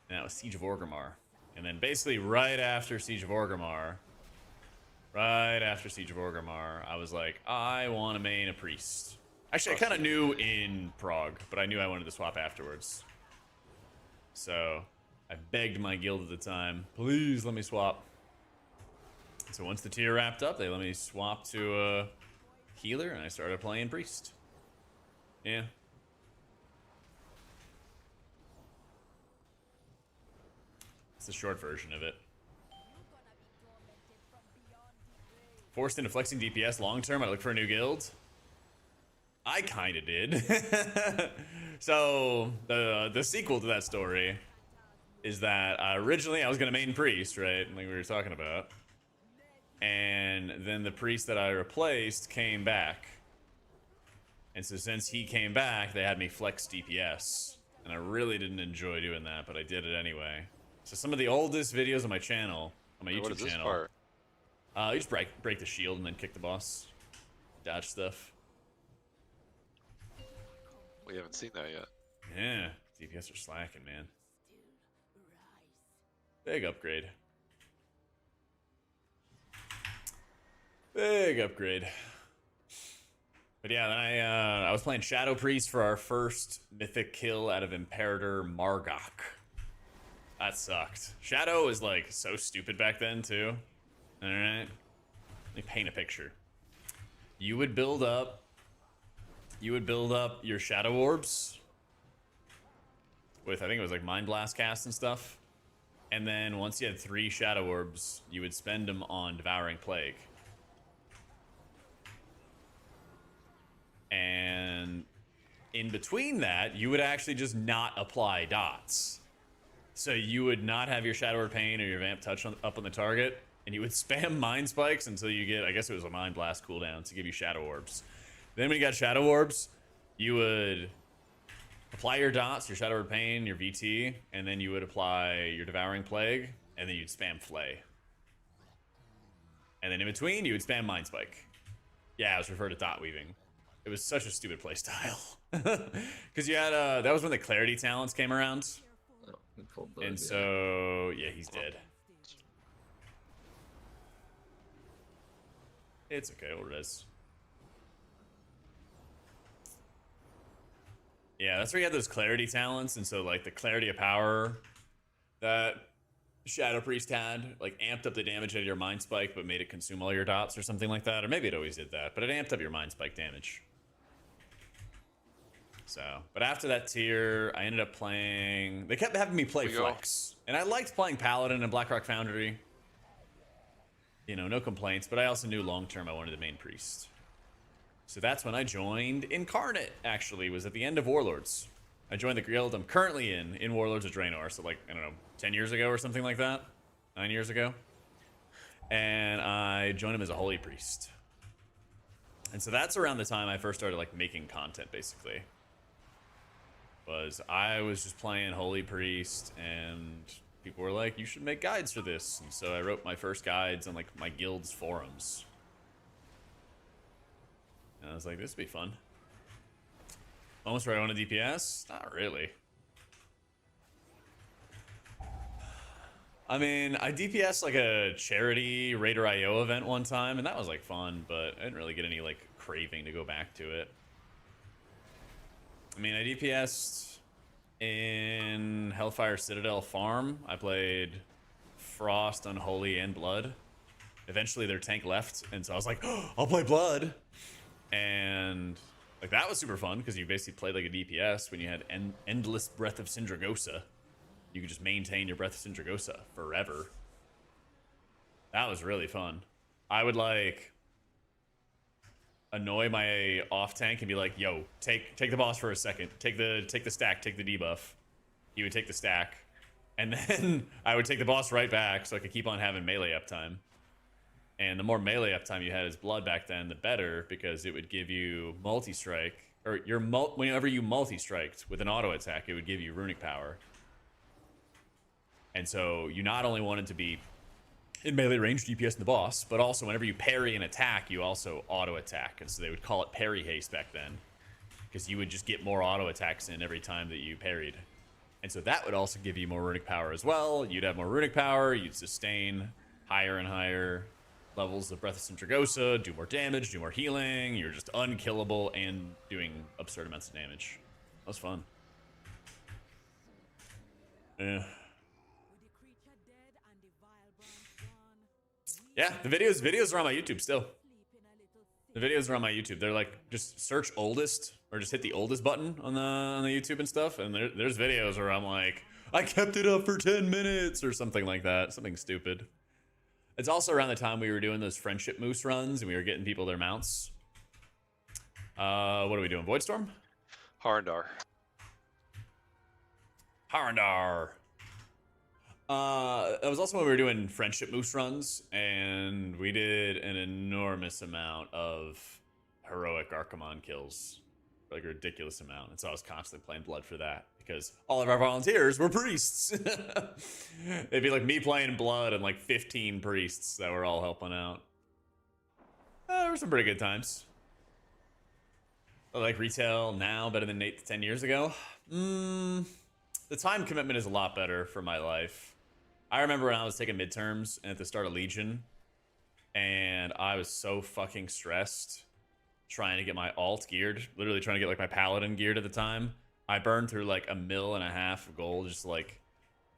And that was Siege of Orgrimmar. And then basically right after Siege of Orgrimmar, I was like, I want to main a priest. Actually, I kind of knew in Prague, but I knew I wanted to swap afterwards. So I begged my guild at the time, please let me swap. So once the tier wrapped up, they let me swap to a healer, and I started playing priest. Yeah. It's the short version of it. Forced into flexing DPS long term, I look for a new guild. I kind of did. So the sequel to that story is that originally I was gonna main priest, right, like we were talking about, and then the priest that I replaced came back, and so since he came back, they had me flex DPS, and I really didn't enjoy doing that, but I did it anyway. So some of the oldest videos on my channel, on my YouTube channel, you just break the shield and then kick the boss, dodge stuff. We haven't seen that yet. Yeah, DPS are slacking, man. Big upgrade. Big upgrade. But yeah, then I was playing Shadow Priest for our first mythic kill out of Imperator Margok. That sucked. Shadow was like so stupid back then too. Alright. Let me paint a picture. You would build up your Shadow Orbs with, I think it was like Mind Blast cast and stuff. And then once you had 3 Shadow Orbs, you would spend them on Devouring Plague. And in between that, you would actually just not apply dots. So you would not have your Shadow Orb Pain or your Vamp Touch up on the target, and you would spam Mind Spikes until you get, I guess it was a Mind Blast cooldown to give you Shadow Orbs. Then when you got Shadow Orbs, you would apply your dots, your Shadow Orb Pain, your VT, and then you would apply your Devouring Plague, and then you'd spam Flay. And then in between, you would spam Mind Spike. Yeah, I was referred to dot weaving. It was such a stupid playstyle. Because you had, that was when the Clarity talents came around. And so, yeah, he's dead. It's okay, we'll res. Yeah, that's where you had those Clarity talents, and so, like, the Clarity of Power that Shadow Priest had, like, amped up the damage out of your Mind Spike, but made it consume all your dots or something like that. Or maybe it always did that, but it amped up your Mind Spike damage. So, but after that tier, I ended up playing... They kept having me play Flex. And I liked playing Paladin and Blackrock Foundry. You know, no complaints, but I also knew long-term I wanted the main Priest. So that's when I joined Incarnate, actually. Was at the end of Warlords. I joined the guild I'm currently in Warlords of Draenor. So, like, I don't know, 10 years ago or something like that? 9 years ago? And I joined him as a Holy Priest. And so that's around the time I first started, like, making content, basically. I was just playing Holy Priest, and people were like, you should make guides for this. And so I wrote my first guides on, like, my guild's forums. And I was like, this would be fun. Almost right on a DPS? Not really. I mean, I DPS like a charity Raider IO event one time, and that was like fun, but I didn't really get any like craving to go back to it. I mean, I DPS'd in Hellfire Citadel Farm. I played Frost, Unholy, and Blood. Eventually their tank left, and so I was like, oh, I'll play Blood. And like that was super fun because you basically played like a DPS when you had endless Breath of Syndragosa. You could just maintain your Breath of Syndragosa forever. That was really fun. I would like annoy my off tank and be like, yo, take the boss for a second. Take the stack, take the debuff. He would take the stack. And then I would take the boss right back so I could keep on having melee uptime. And the more melee uptime you had as Blood back then, the better, because it would give you multi-strike, or whenever you multi-striked with an auto attack, it would give you runic power. And so you not only wanted to be in melee range DPS in the boss, but also whenever you parry an attack, you also auto attack. And so they would call it parry haste back then, because you would just get more auto attacks in every time that you parried. And so that would also give you more runic power as well. You'd have more runic power, you'd sustain higher and higher levels of Breath of Syndragosa, do more damage, do more healing. You're just unkillable and doing absurd amounts of damage. That was fun. Yeah. Yeah, the videos are on my YouTube still. The videos are on my YouTube. They're like, just search oldest or just hit the oldest button on the YouTube and stuff, and there's videos where I'm like, I kept it up for 10 minutes or something like that. Something stupid. It's also around the time we were doing those friendship moose runs and we were getting people their mounts. What are we doing? Voidstorm? Harndar. Harndar. That was also when we were doing friendship moose runs, and we did an enormous amount of heroic Archimon kills. Like a ridiculous amount. And so I was constantly playing Blood for that, because all of our volunteers were priests. It'd be like me playing Blood and like 15 priests that were all helping out. There were some pretty good times. I like retail now better than 8 to 10 years ago. The time commitment is a lot better for my life. I remember when I was taking midterms and at the start of Legion, and I was so fucking stressed trying to get my alt geared, literally trying to get like my paladin geared at the time. I burned through like 1.5 million of gold just to like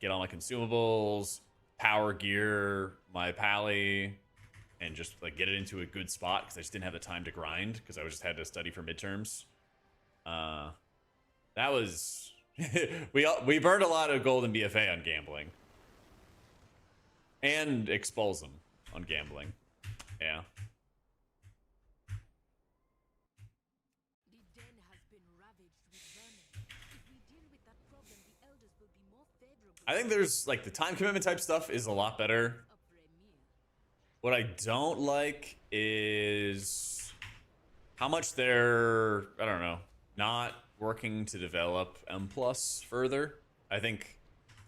get all my consumables, power gear, my pally, and just like get it into a good spot because I just didn't have the time to grind because I just had to study for midterms. That was we burned a lot of gold in BFA on gambling and expulsum on gambling. Yeah. The den has been ravaged with vermin. If we deal with that problem, the elders will be more favorable. I think there's like the time commitment type stuff is a lot better. What I don't like is how much they're, I don't know, not working to develop M+ further. I think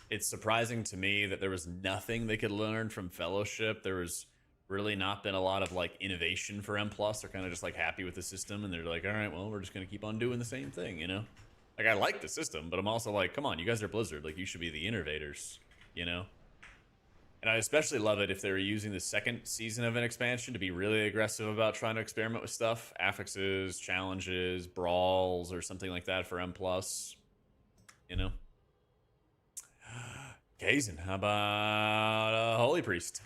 it's surprising to me that there was nothing they could learn from Fellowship. There was really not been a lot of like innovation for M+. They're kind of just like happy with the system and they're like, all right, well, we're just going to keep on doing the same thing, you know? Like I like the system, but I'm also like, come on, you guys are Blizzard. Like you should be the innovators, you know? And I especially love it if they were using the second season of an expansion to be really aggressive about trying to experiment with stuff. Affixes, challenges, brawls, or something like that for M+. You know? Kazin, how about Holy Priest?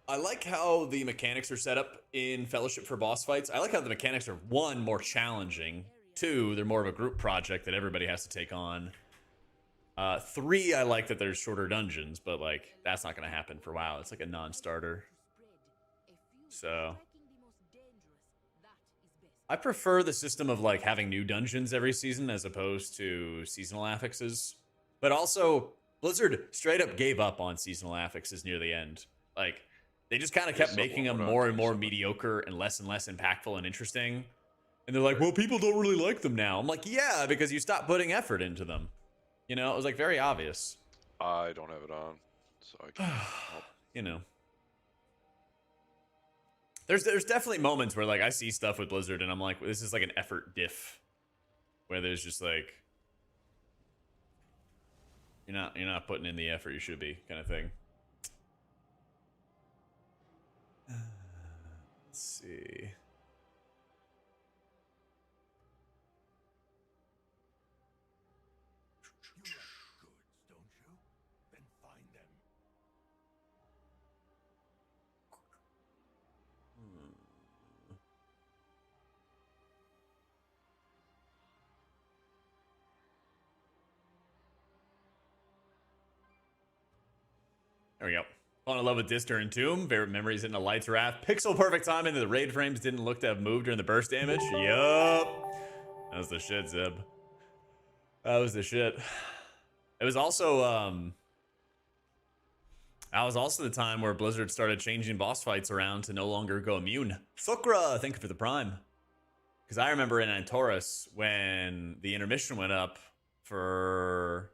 I like how the mechanics are set up in Fellowship for boss fights. I like how the mechanics are, 1, more challenging. 2, they're more of a group project that everybody has to take on. 3, I like that there's shorter dungeons, but like that's not gonna happen for WoW. It's like a non-starter. So I prefer the system of like having new dungeons every season as opposed to seasonal affixes. But also Blizzard straight up gave up on seasonal affixes near the end. Like they just kind of kept making them more and more mediocre and less impactful and interesting. And they're like, well, people don't really like them now. I'm like, yeah, because you stopped putting effort into them. You know, it was like very obvious. I don't have it on, so I can't help. You know, there's definitely moments where like I see stuff with Blizzard and I'm like, this is like an effort diff, where there's just like you're not putting in the effort you should be, kind of thing. Let's see. There we go. Falling in love with Dister and Tomb. Favorite memories in the Lights Raft. Pixel perfect timing. The raid frames didn't look to have moved during the burst damage. Yup. That was the shit, Zeb. That was the shit. It was also that was also the time where Blizzard started changing boss fights around to no longer go immune. Thukra, thank you for the prime. Because I remember in Antorus when the intermission went up for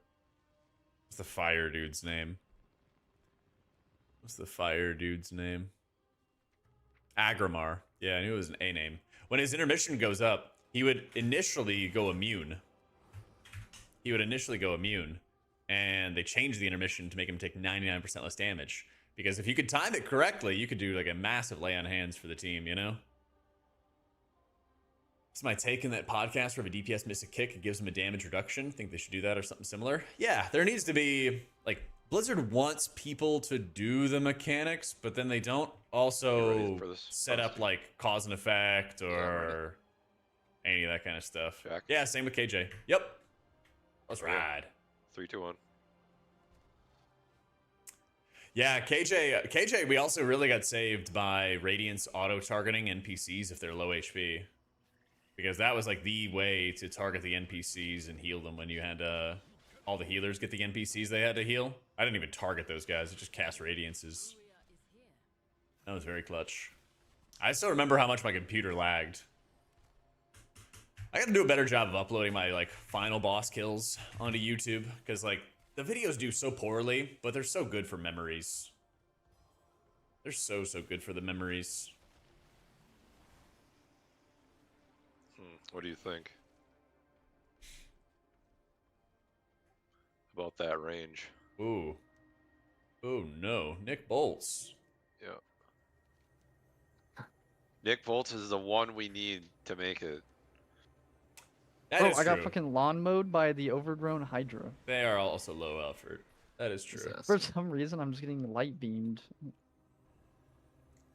what's the fire dude's name? What's the fire dude's name? Agrimar. Yeah, I knew it was an A name. When his intermission goes up, he would initially go immune. And they changed the intermission to make him take 99% less damage. Because if you could time it correctly, you could do like a massive lay on hands for the team, you know? It's my take in that podcast where if a DPS misses a kick, it gives him a damage reduction. Think they should do that or something similar? Yeah, there needs to be, like, Blizzard wants people to do the mechanics, but then they don't also set up, like, cause and effect or any of that kind of stuff. Jack. Yeah, same with KJ. Yep. Let's ride. 3, 2, 1. Yeah, KJ, we also really got saved by Radiant's auto-targeting NPCs if they're low HP. Because that was like the way to target the NPCs and heal them when you had all the healers get the NPCs they had to heal. I didn't even target those guys, I just cast Radiances. That was very clutch. I still remember how much my computer lagged. I gotta do a better job of uploading my like final boss kills onto YouTube, because like the videos do so poorly, but they're so good for memories. They're so good for the memories. What do you think about that range? Ooh. Oh no, Nick Bolts. Yeah. Nick Bolts is the one we need to make it. That Bro, is I got true. fucking lawn mowed by the overgrown Hydra. They are also low effort. That is true. For some reason, I'm just getting light beamed.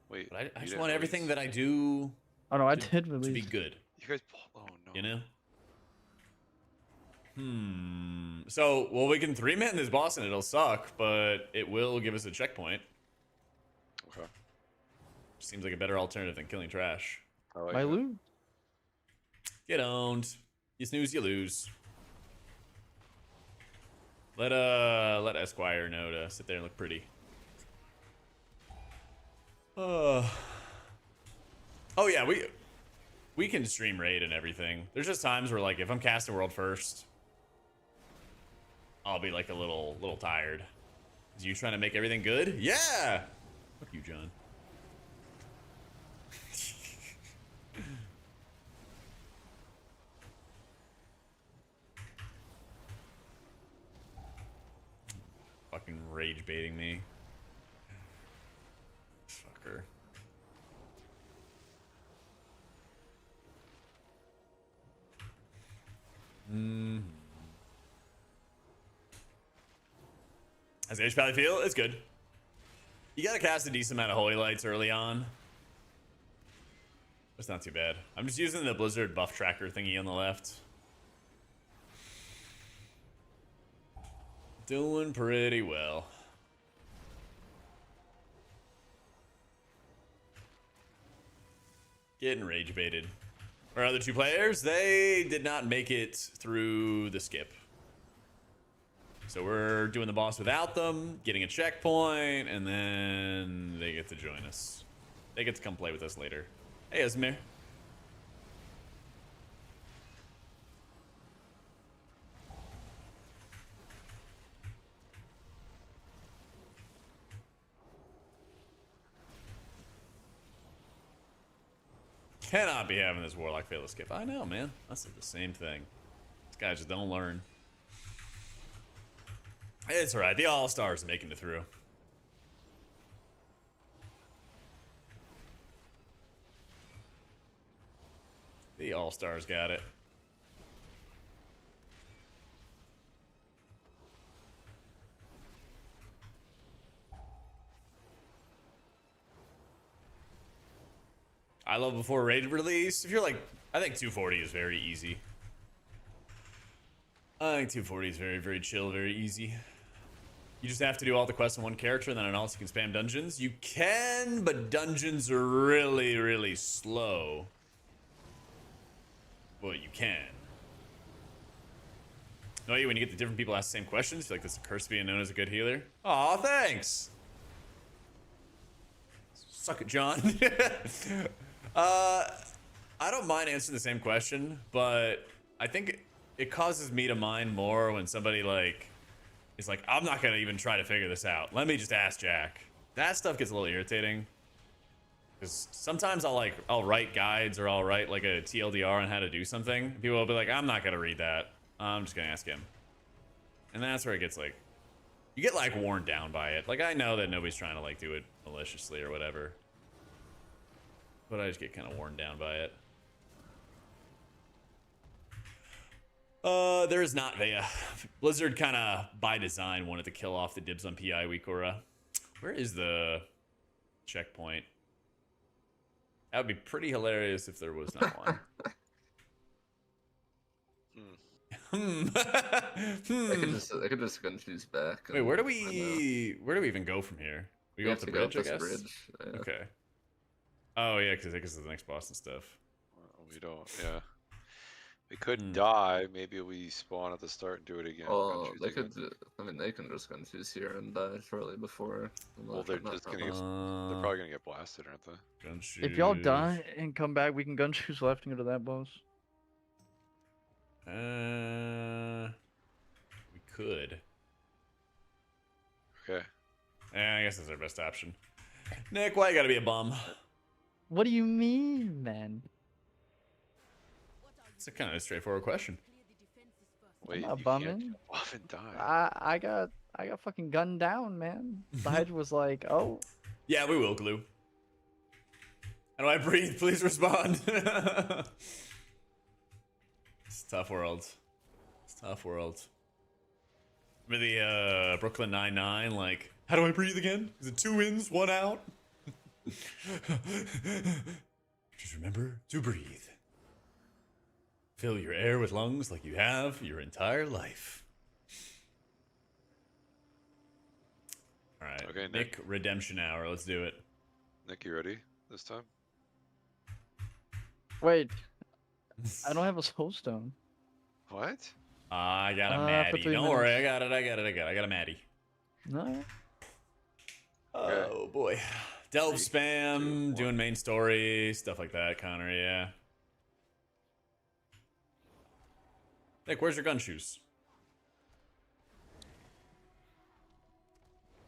Wait, But I you just didn't want everything release- that I do Oh no, I to, did to release. be good. You guys, oh no. You know? So, well, we can 3-man this boss and it'll suck, but it will give us a checkpoint. Okay. Seems like a better alternative than killing trash. I like My it. loot. Get owned. You snooze, you lose. Let Esquire know to sit there and look pretty. Oh yeah, we can stream raid and everything. There's just times where, like, if I'm casting world first, I'll be like a little tired. Is you trying to make everything good? Yeah. Fuck you, John. Fucking rage baiting me. Fucker. How's the H Valley feel? It's good. You gotta cast a decent amount of holy lights early on. That's not too bad. I'm just using the Blizzard buff tracker thingy on the left. Doing pretty well. Getting rage baited. Our other two players, they did not make it through the skip. So we're doing the boss without them, getting a checkpoint, and then they get to join us. They get to come play with us later. Hey, Esmir. Cannot be having this Warlock fail to skip. I know, man. I said the same thing. These guys just don't learn. It's alright. The All-Stars are making it through. The All-Stars got it. I love before raid release. If you're like, I think 240 is very easy. I think 240 is very, very chill, very easy. You just have to do all the quests in one character, and then also you can spam dungeons. You can, but dungeons are really, really slow. Well, you can. No, when you get the different people ask the same questions, you feel like this is a curse being known as a good healer. Aw, thanks. Suck it, John. I don't mind answering the same question, but I think it causes me to mind more when somebody like is like, I'm not gonna even try to figure this out. Let me just ask Jack. That stuff gets a little irritating. Because sometimes I'll write guides or I'll write like a TLDR on how to do something. People will be like, I'm not gonna read that. I'm just gonna ask him. And that's where it gets like, you get like worn down by it. Like I know that nobody's trying to like do it maliciously or whatever. But I just get kind of worn down by it. There is not Vea. Blizzard kind of by design wanted to kill off the dibs on PI Wikora. Where is the checkpoint? That would be pretty hilarious if there was not one. I could just gun choose back. Wait, where do we even go from here? We go up the bridge, I guess. Yeah. Okay. Oh yeah, because it takes us to the next boss and stuff. Well, we don't. Yeah. We could die. Maybe we spawn at the start and do it again. Oh, they could. I mean, they can just gun choose here and die shortly before. Well, they're just gonna get. They're probably gonna get blasted, aren't they? Gun If y'all die and come back, we can gun choose left and go to that boss. We could. Okay. I guess that's our best option. Nick, why you gotta be a bum? What do you mean, man? It's a kind of straightforward question. Wait, not you bumming. can't jump off and die. I got fucking gunned down, man. The Hydra was like, oh. Yeah, we will, Glue. How do I breathe? Please respond. It's a tough world. It's a tough world. Remember the Brooklyn Nine-Nine? Like, how do I breathe again? Is it 2 ins, 1 out? Just remember to breathe. Fill your air with lungs like you have your entire life. All right. Okay, Nick Redemption Hour. Let's do it. Nick, you ready this time? Wait. I don't have a soul stone. What? I got a for Maddie. 3 Don't worry. minutes. I got a Maddie. No. Oh, boy. Delve spam, doing main story, stuff like that, Connor, yeah. Nick, where's your gun shoes?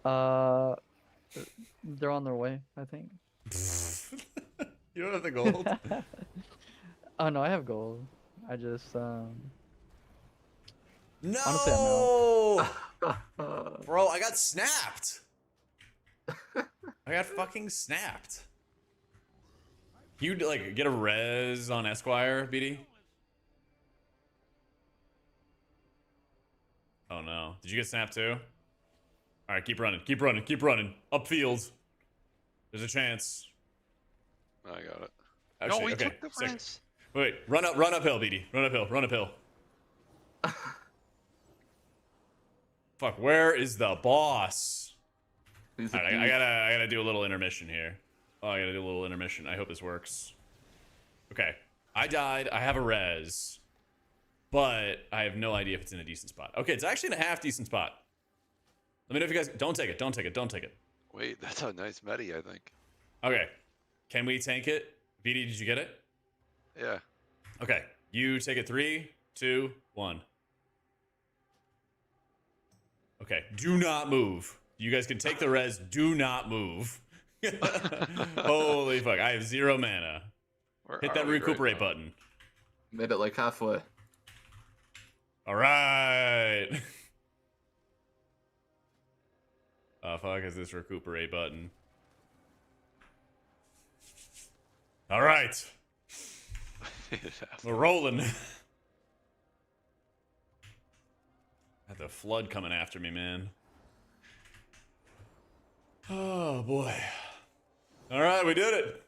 They're on their way, I think. You don't have the gold? Oh no, I have gold. I just No! Honestly, I'm out. Bro, I got snapped. I got fucking snapped. You like get a res on Esquire, BD? Oh no. Did you get snapped too? Alright, keep running, keep running, keep running. Upfield. There's a chance. I got it. Actually, no, we okay, took the sick. res. Wait, run uphill, BD. Run uphill. Fuck, where is the boss? Alright, I gotta do a little intermission here. Oh, I gotta do a little intermission. I hope this works. Okay. I died. I have a res. But I have no idea if it's in a decent spot. Okay, it's actually in a half decent spot. Let me know if you guys... Don't take it. Don't take it. Don't take it. Wait, that's a nice medi, I think. Okay. Can we tank it? BD, did you get it? Yeah. Okay. You take it. 3, 2, 1. Okay. Do not move. You guys can take the res. Do not move. Holy fuck. I have 0 mana. Hit that recuperate button. Made it like halfway. All right. Oh, fuck is this recuperate button? All right. We're rolling. Got the flood coming after me, man. Oh, boy. All right, we did it.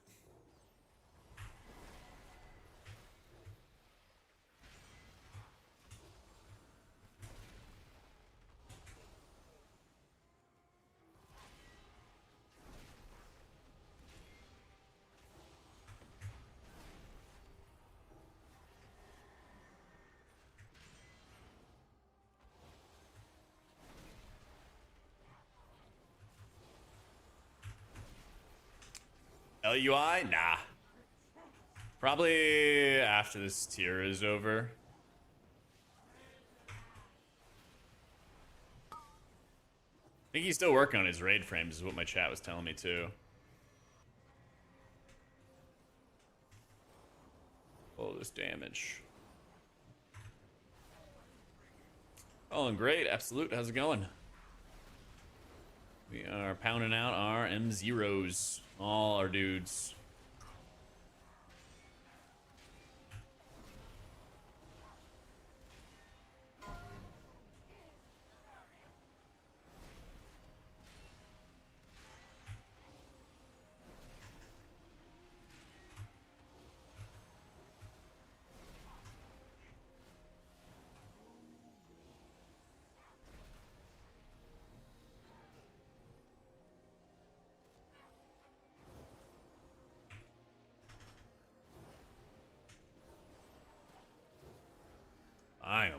LUI? Nah. Probably after this tier is over. I think he's still working on his raid frames is what my chat was telling me too. Oh, this damage. Oh, and great. Absolute. How's it going? We are pounding out our M0s. All our dudes. Finally.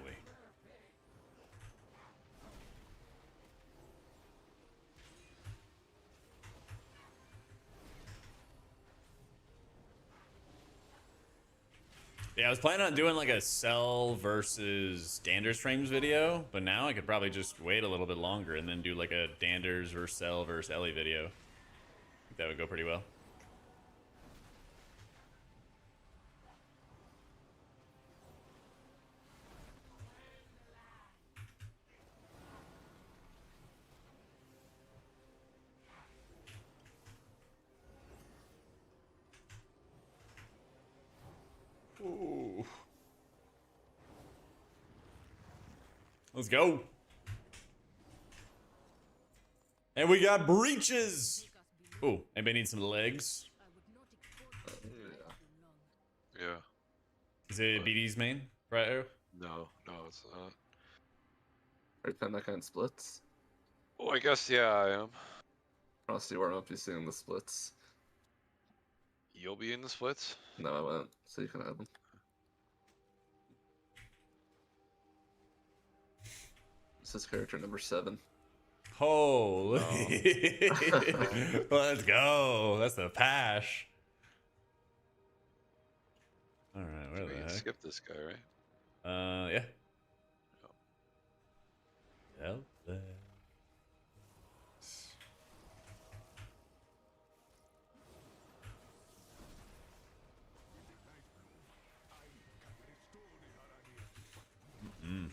Yeah, I was planning on doing like a cell versus Danders frames video, but now I could probably just wait a little bit longer and then do like a Danders versus cell versus Ellie video. I think that would go pretty well. Ooh. Let's go. And we got breaches. Ooh, anybody need some legs? Yeah. Is it BD's main? Right? No, it's not. Right then that kind of splits. Oh, I guess yeah, I am. I'll see where I'm up to seeing the splits. You'll be in the splits? No, I won't. So you can have them. This is character number 7. Holy. Let's go. That's the pash. All right, where We the can heck? skip this guy, right? Yeah. Yep. Mm.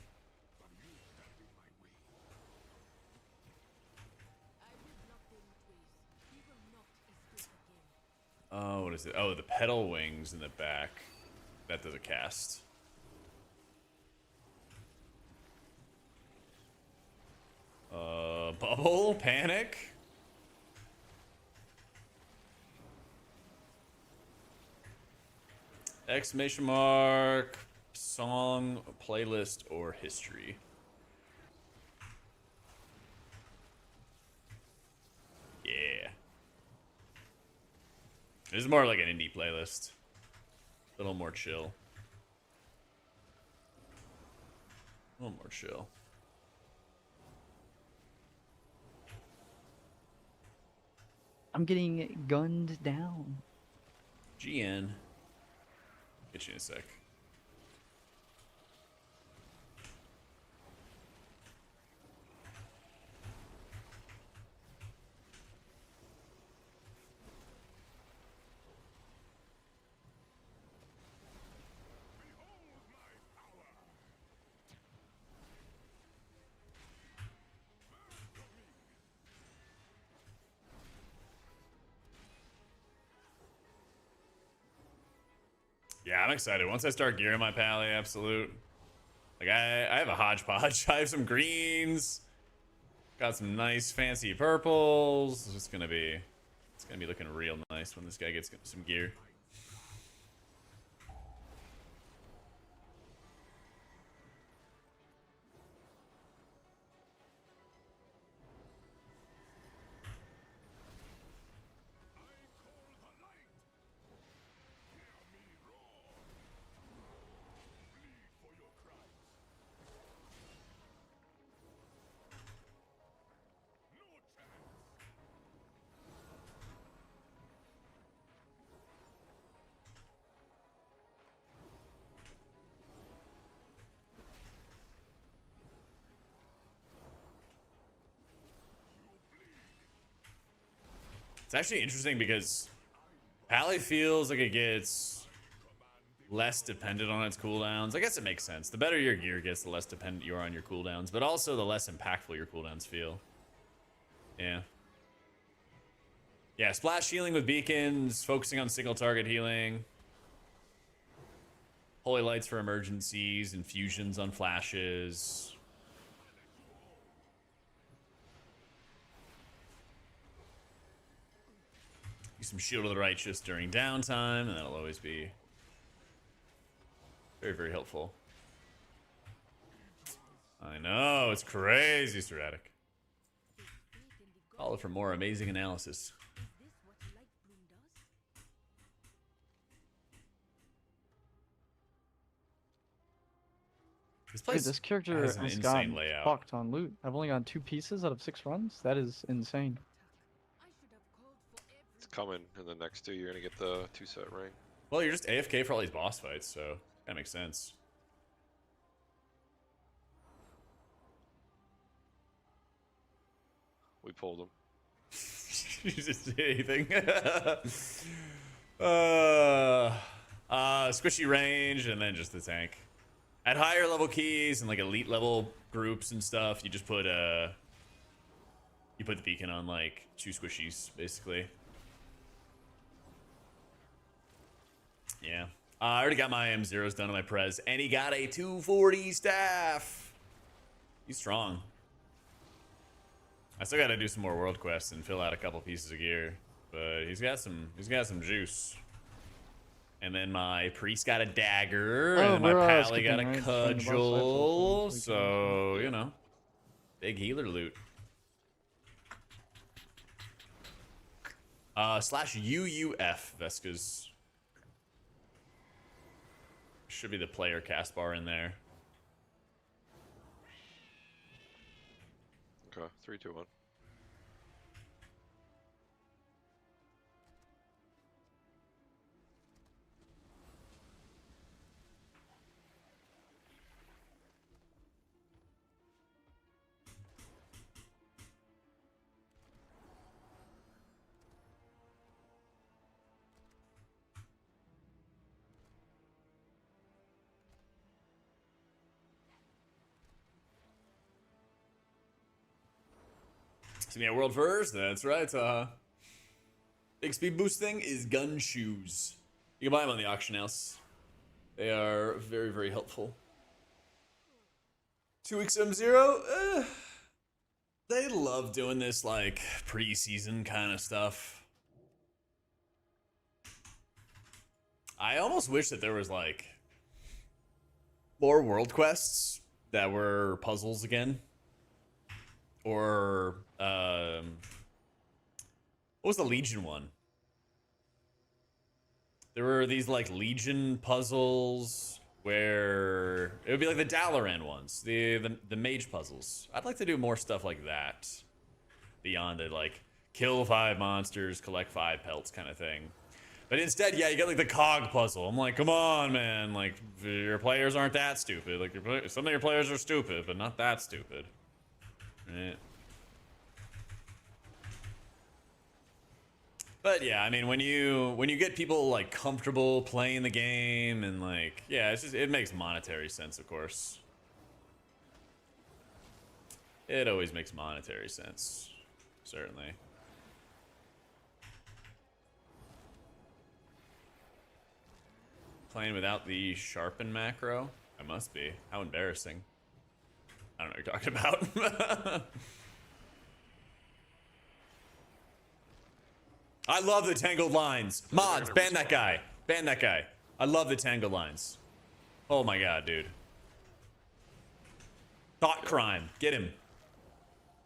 Oh, what is it? Oh, the pedal wings in the back. That does a cast. Bubble? Panic? Exclamation mark, song, playlist, or history. Yeah. This is more like an indie playlist. A little more chill. A little more chill. I'm getting gunned down. GN. Get you in a sec. Yeah, I'm excited. Once I start gearing my pally, absolute. Like I have a hodgepodge. I have some greens. Got some nice fancy purples. It's just gonna be looking real nice when this guy gets some gear. It's actually interesting because Pally feels like it gets less dependent on its cooldowns. I guess it makes sense. The better your gear gets, the less dependent you are on your cooldowns, but also the less impactful your cooldowns feel. Yeah. Yeah, splash healing with beacons, focusing on single target healing. Holy lights for emergencies, infusions on flashes. Use some Shield of the Righteous during downtime, and that'll always be very, very helpful. I know, it's crazy sporadic. Follow for more amazing analysis. This place Dude, this character has an has insane gotten layout. fucked on loot. I've only gotten 2 pieces out of 6 runs. That is insane. It's coming in the next 2. You're gonna get the 2-set ring. Well, you're just AFK for all these boss fights, so that makes sense. We pulled him. You just did anything. Squishy range, and then just the tank. At higher level keys and like elite level groups and stuff, you just put you put the beacon on like 2 squishies, basically. Yeah. I already got my M0s done on my Prez, and he got a 240 staff. He's strong. I still got to do some more world quests and fill out a couple pieces of gear, but he's got some juice. And then my priest got a dagger, and my pally got a cudgel. So you know, big healer loot. Slash UUF Vesca's. Should be the player cast bar in there. Okay, 3, 2, 1. So yeah, world first. That's right. Big speed boost thing is gun shoes. You can buy them on the auction house. They are very, very helpful. 2 weeks M0. They love doing this like preseason kind of stuff. I almost wish that there was like more world quests that were puzzles again. Or what was the Legion one? There were these like Legion puzzles where it would be like the Dalaran ones, the mage puzzles. I'd like to do more stuff like that beyond it, like kill 5 monsters, collect 5 pelts kind of thing. But instead, yeah, you get like the cog puzzle. I'm like, come on, man. Like your players aren't that stupid. Like some of your players are stupid, but not that stupid. Right. But yeah, I mean, when you get people like comfortable playing the game and like, yeah, it's just, it makes monetary sense, of course. It always makes monetary sense, certainly. Playing without the sharpen macro? I must be. How embarrassing. I don't know what you're talking about. I love the tangled lines. Mods, ban that guy. Ban that guy. I love the tangled lines. Oh my god, dude. Thought crime. Get him.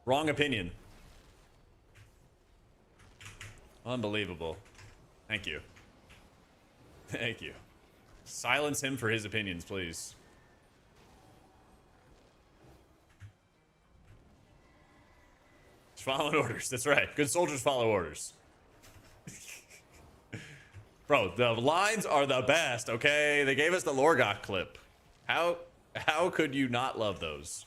Wrong opinion. Unbelievable. Thank you. Thank you. Silence him for his opinions, please. Following orders. That's right. Good soldiers follow orders. Bro, the lines are the best, okay? They gave us the Lorgok clip. How could you not love those?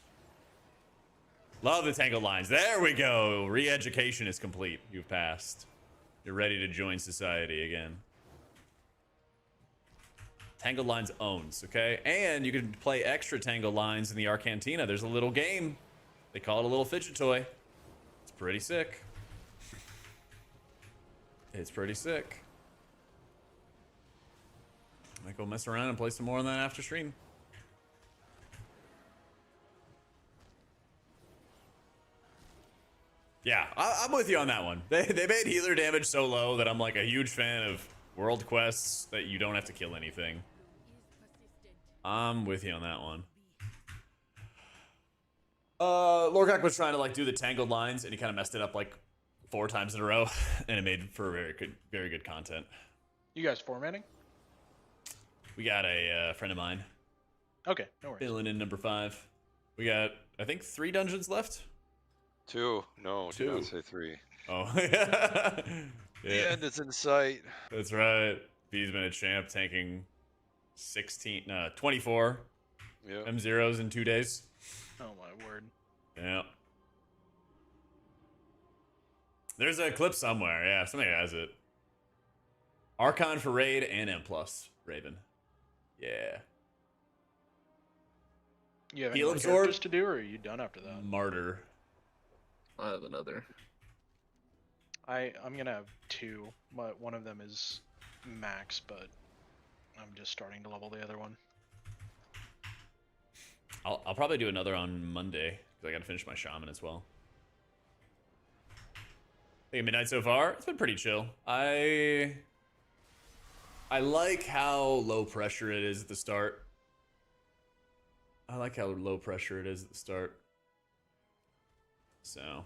Love the tangled lines. There we go. Re-education is complete. You've passed. You're ready to join society again. Tangled lines owns, okay? And you can play extra tangled lines in the Arcantina. There's a little game. They call it a little fidget toy. It's pretty sick. It's pretty sick. Might go mess around and play some more on that after stream. Yeah, I'm with you on that one. They made healer damage so low that I'm like a huge fan of world quests that you don't have to kill anything. I'm with you on that one. Lorgok was trying to like do the tangled lines and he kind of messed it up like 4 times in a row and it made for very good content. You guys formatting? We got a friend of mine. Okay, no worries. Filling in number 5. We got, I think, 3 dungeons left? 2. No, 2. Do not say 3. Oh, yeah. The end is in sight. That's right. B's been a champ tanking 24 yep. M0s in 2 days. Oh my word. Yeah. There's a clip somewhere. Yeah, somebody has it. Archon for raid and M+ Raven. Yeah. You have Heal any absorb characters to do, or are you done after that? Martyr. I have another. I'm gonna have 2, but one of them is max, but I'm just starting to level the other one. I'll probably do another on Monday because I got to finish my shaman as well. I think midnight so far. It's been pretty chill. I like how low pressure it is at the start. So,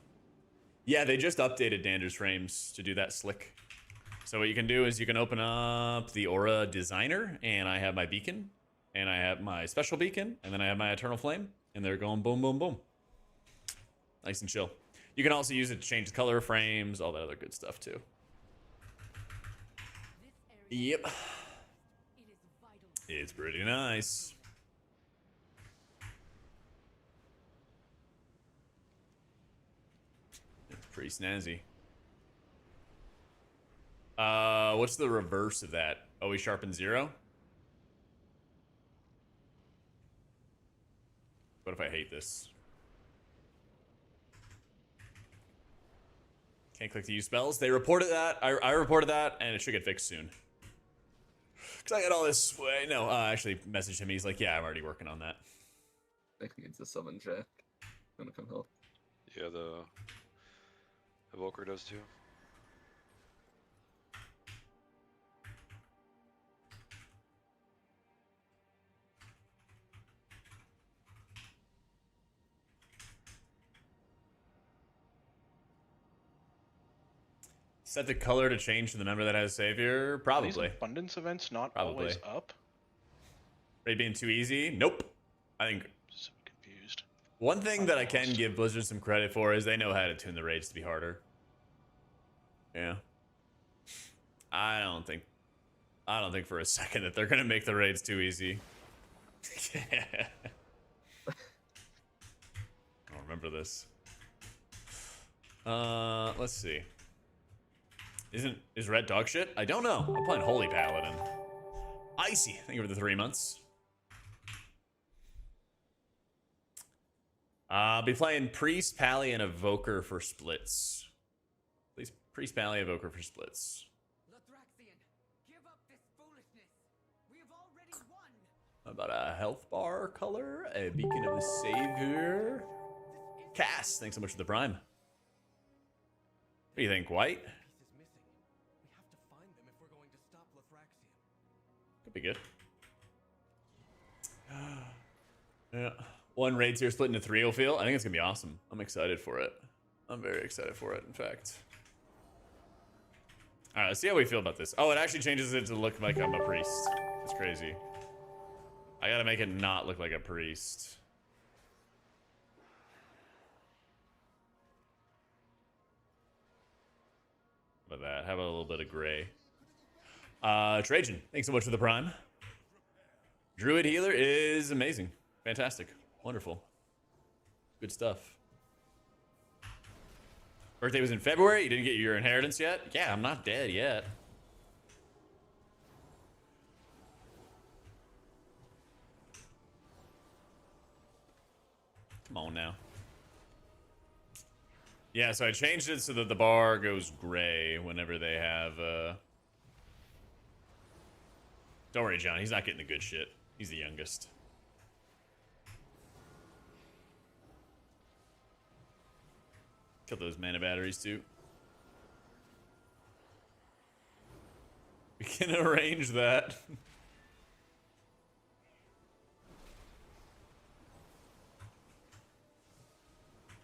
yeah, they just updated Dander's frames to do that slick. So what you can do is you can open up the Aura Designer, and I have my beacon, and I have my special beacon, and then I have my Eternal Flame, and they're going boom, boom, boom. Nice and chill. You can also use it to change the color of frames, all that other good stuff too. Yep. It's pretty nice. It's pretty snazzy. What's the reverse of that? Always sharpen 0? What if I hate this? Can't click to use spells. They reported that. I reported that, and it should get fixed soon. Because I got all this way. No, I actually messaged him. He's like, yeah, I'm already working on that. I think it's a summon Jack. Gonna come help. Yeah, the Evoker does too. Set the color to change to the member that has Savior? Are Probably. these abundance events not Probably. always up? Raid being too easy? Nope. I think So confused. one thing that I can give Blizzard some credit for is they know how to tune the raids to be harder. Yeah. I don't think for a second that they're gonna make the raids too easy. Yeah. I'll remember this. Let's see. Is red dog shit? I don't know. I'm playing Holy Paladin. Icy. Thank you for the 3 months. I'll be playing Priest, Pally, and Evoker for splits. Please, Priest, Pally, Evoker for splits. How about a health bar color? A beacon of the Savior. Cass, thanks so much for the prime. What do you think, White? Could be good. Yeah. One raid tier split into 3 will feel. I think it's gonna be awesome. I'm excited for it. I'm very excited for it, in fact. Alright, let's see how we feel about this. Oh, it actually changes it to look like I'm a priest. It's crazy. I gotta make it not look like a priest. How about that? How about a little bit of gray? Trajan, thanks so much for the prime. Druid healer is amazing. Fantastic. Wonderful. Good stuff. Birthday was in February. You didn't get your inheritance yet? Yeah, I'm not dead yet. Come on now. Yeah, so I changed it so that the bar goes gray whenever they have, Don't worry, John. He's not getting the good shit. He's the youngest. Kill those mana batteries, too. We can arrange that.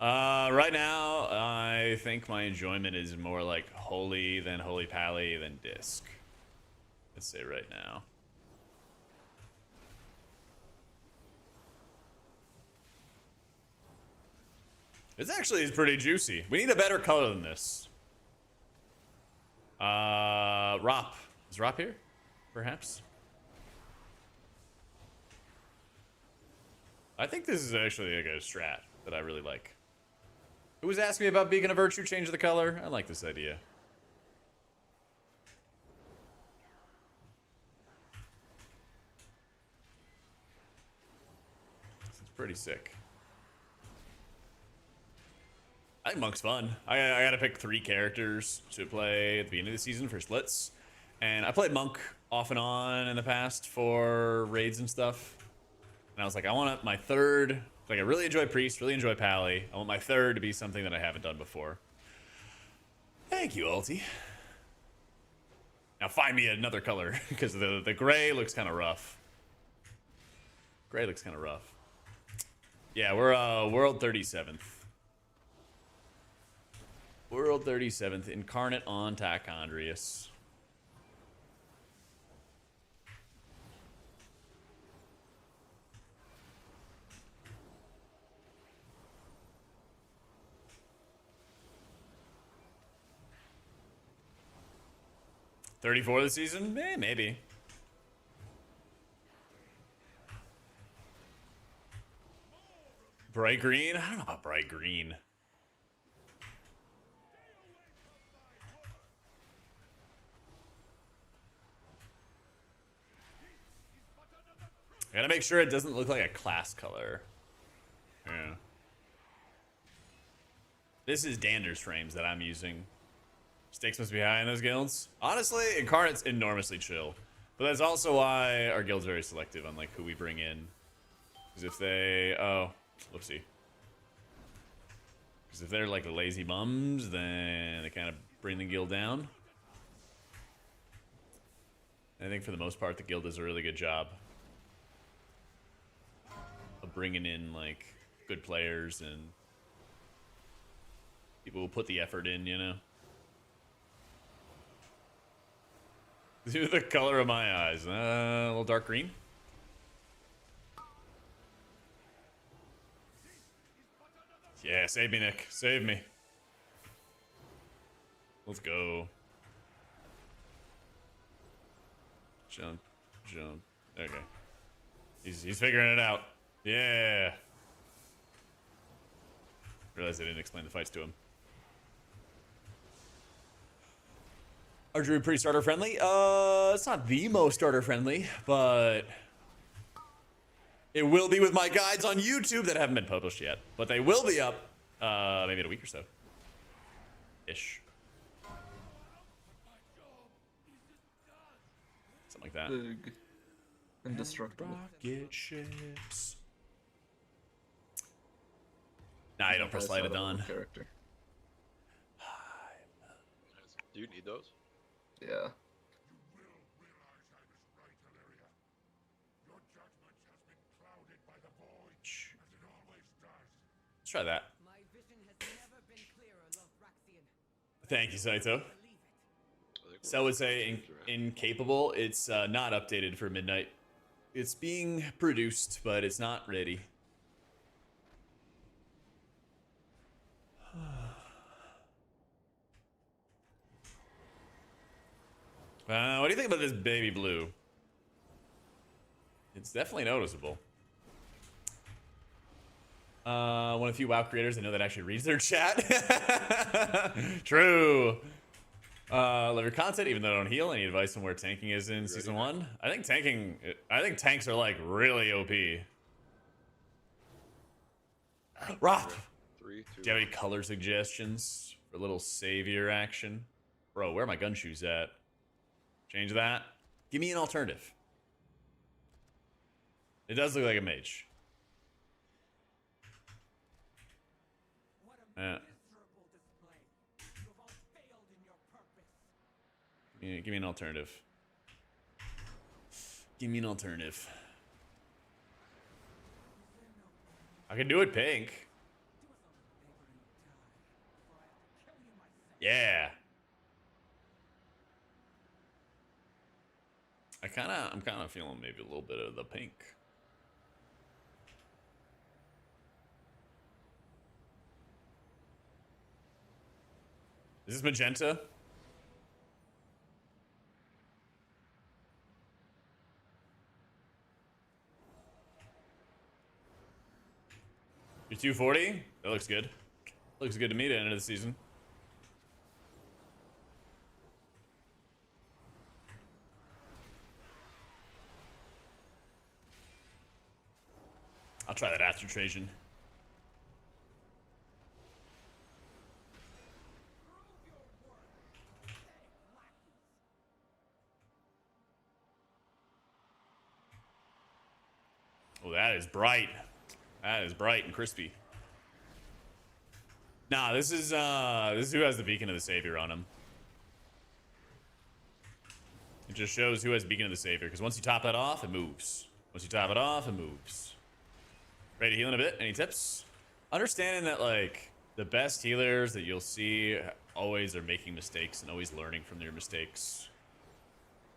Right now, I think my enjoyment is more like Holy, then Holy Pally, then Disc. Let's say right now. This actually is pretty juicy. We need a better color than this. Rop. Is Rop here? Perhaps? I think this is actually like a strat that I really like. Who was asking me about Beacon of Virtue change the color? I like this idea. This is pretty sick. I think Monk's fun. I gotta pick 3 characters to play at the beginning of the season for splits. And I played Monk off and on in the past for raids and stuff. And I was like, I want my third, like I really enjoy Priest, really enjoy Pally. I want my third to be something that I haven't done before. Thank you, Alti. Now find me another color, because the gray looks kind of rough. Gray looks kind of rough. Yeah, we're World 37th. World 37th, Incarnate on Tachondrius. $34 this season? Eh, maybe. Bright green? I don't know about bright green. I gotta make sure it doesn't look like a class color. Yeah. This is Dander's frames that I'm using. Stakes must be high in those guilds. Honestly, Incarnate's enormously chill. But that's also why our guild's very selective on like who we bring in. Because if they... Oh, whoopsie. Because if they're like the lazy bums, then they kind of bring the guild down. I think for the most part, the guild does a really good job of bringing in like good players and people who put the effort in, you know? The color of my eyes. A little dark green. Yeah, save me, Nick. Save me. Let's go. Jump, jump. Okay. He's figuring it out. Yeah. Realized I didn't explain the fights to him. Are Druid pretty starter friendly? It's not the most starter friendly, but it will be with my guides on YouTube that haven't been published yet. But they will be up maybe in a week or so. Ish. Something like that. Big. Indestructible. Rocket ships. Nah, you don't press light of dawn. Character. Do you need those? Yeah. Let's try that. Thank you, Saito. So I would say incapable. It's not updated for midnight. It's being produced, but it's not ready. What do you think about this baby blue? It's definitely noticeable. One of the few WoW creators I know that actually reads their chat. True. Love your content, even though I don't heal. Any advice on where tanking is in season 1? I think tanks are like really OP. Rob, do you have any color suggestions for a little savior action? Bro, where are my gun shoes at? Change that. Give me an alternative. It does look like a mage. Yeah. Give me an alternative. Give me an alternative. I can do it pink. Yeah. I'm kind of feeling maybe a little bit of the pink. Is this magenta? You're 240? That looks good. Looks good to me to end of the season. I'll try that after Trajan. Oh, that is bright. That is bright and crispy. Nah, this is who has the Beacon of the Savior on him. It just shows who has Beacon of the Savior, because once you top that off, it moves. Once you top it off, it moves. Ready to heal in a bit? Any tips? Understanding that, like, the best healers that you'll see always are making mistakes and always learning from their mistakes.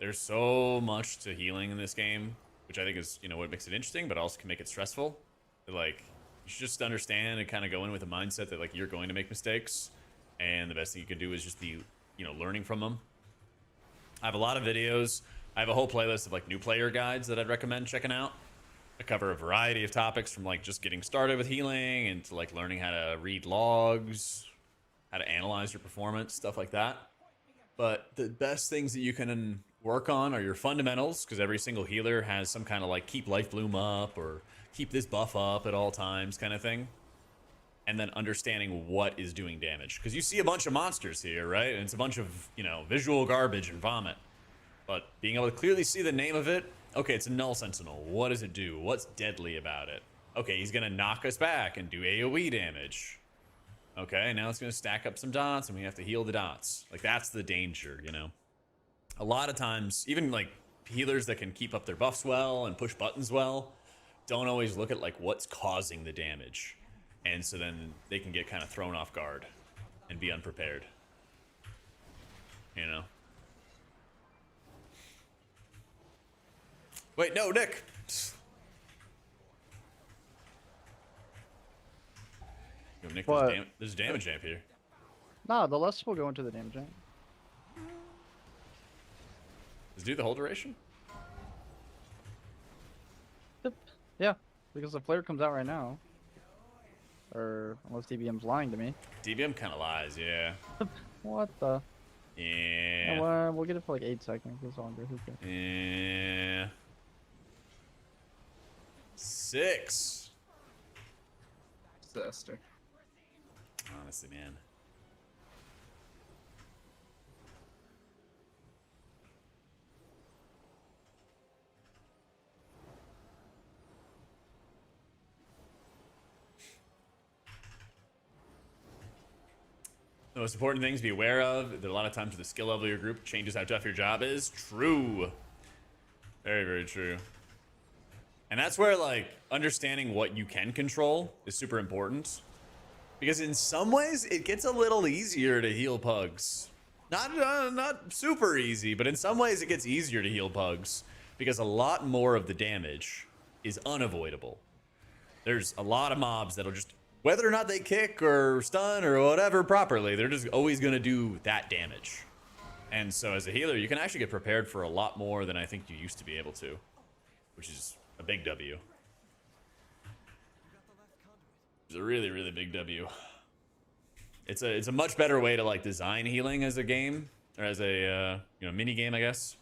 There's so much to healing in this game, which I think is, you know, what makes it interesting, but also can make it stressful. That, like, you should just understand and kind of go in with a mindset that, like, you're going to make mistakes, and the best thing you can do is just be, you know, learning from them. I have a lot of videos. I have a whole playlist of, like, new player guides that I'd recommend checking out. I cover a variety of topics from, like, just getting started with healing and to, like, learning how to read logs, how to analyze your performance, stuff like that. But the best things that you can work on are your fundamentals, because every single healer has some kind of, like, keep life bloom up or keep this buff up at all times kind of thing. And then understanding what is doing damage, because you see a bunch of monsters here, right? And it's a bunch of, you know, visual garbage and vomit. But being able to clearly see the name of it, okay, it's a Null Sentinel. What does it do? What's deadly about it? Okay, he's gonna knock us back and do AoE damage. Okay, now it's gonna stack up some dots and we have to heal the dots. Like, that's the danger, you know? A lot of times, even, like, healers that can keep up their buffs well and push buttons well, don't always look at, like, what's causing the damage. And so then they can get kind of thrown off guard and be unprepared. You know? Wait, no, Nick! Yo, Nick, What? there's a damage amp here. Nah, the less will go into the damage amp. Does it do the whole duration? Yeah, because the flare comes out right now. Or unless DBM's lying to me. DBM kind of lies, yeah. What the? Yeah. Well, we'll get it for like 8 seconds. It's longer. Who cares? Yeah. 6. Disaster. Honestly, man. The most important things to be aware of, that a lot of times the skill level of your group changes how tough your job is. True. Very, very true. And that's where, like, understanding what you can control is super important. Because in some ways, it gets a little easier to heal pugs. Not super easy, but in some ways it gets easier to heal pugs. Because a lot more of the damage is unavoidable. There's a lot of mobs that'll just, whether or not they kick or stun or whatever properly, they're just always going to do that damage. And so as a healer, you can actually get prepared for a lot more than I think you used to be able to. Which is a big W. It's a really, really big W. It's a much better way to, like, design healing as a game. Or as a, you know, mini game, I guess.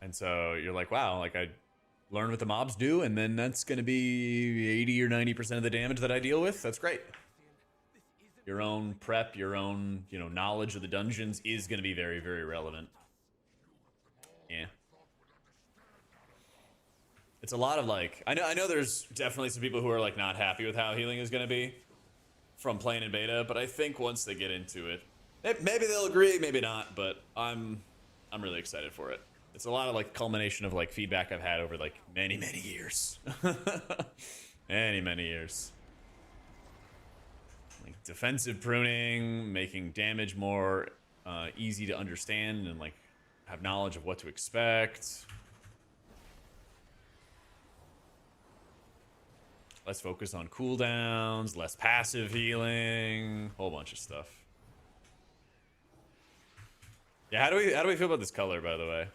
And so you're like, wow, like, I learn what the mobs do, and then that's going to be 80 or 90% of the damage that I deal with. That's great. Your own prep, your own, you know, knowledge of the dungeons is going to be very, very relevant. Yeah. It's a lot of, like, I know there's definitely some people who are, like, not happy with how healing is going to be from playing in beta, but I think once they get into it, maybe they'll agree, maybe not, but I'm really excited for it. It's a lot of, like, culmination of, like, feedback I've had over, like, many, many years. many years. Like, defensive pruning, making damage more easy to understand and, like, have knowledge of what to expect. Less focus on cooldowns, less passive healing, whole bunch of stuff. Yeah, how do we feel about this color, by the way?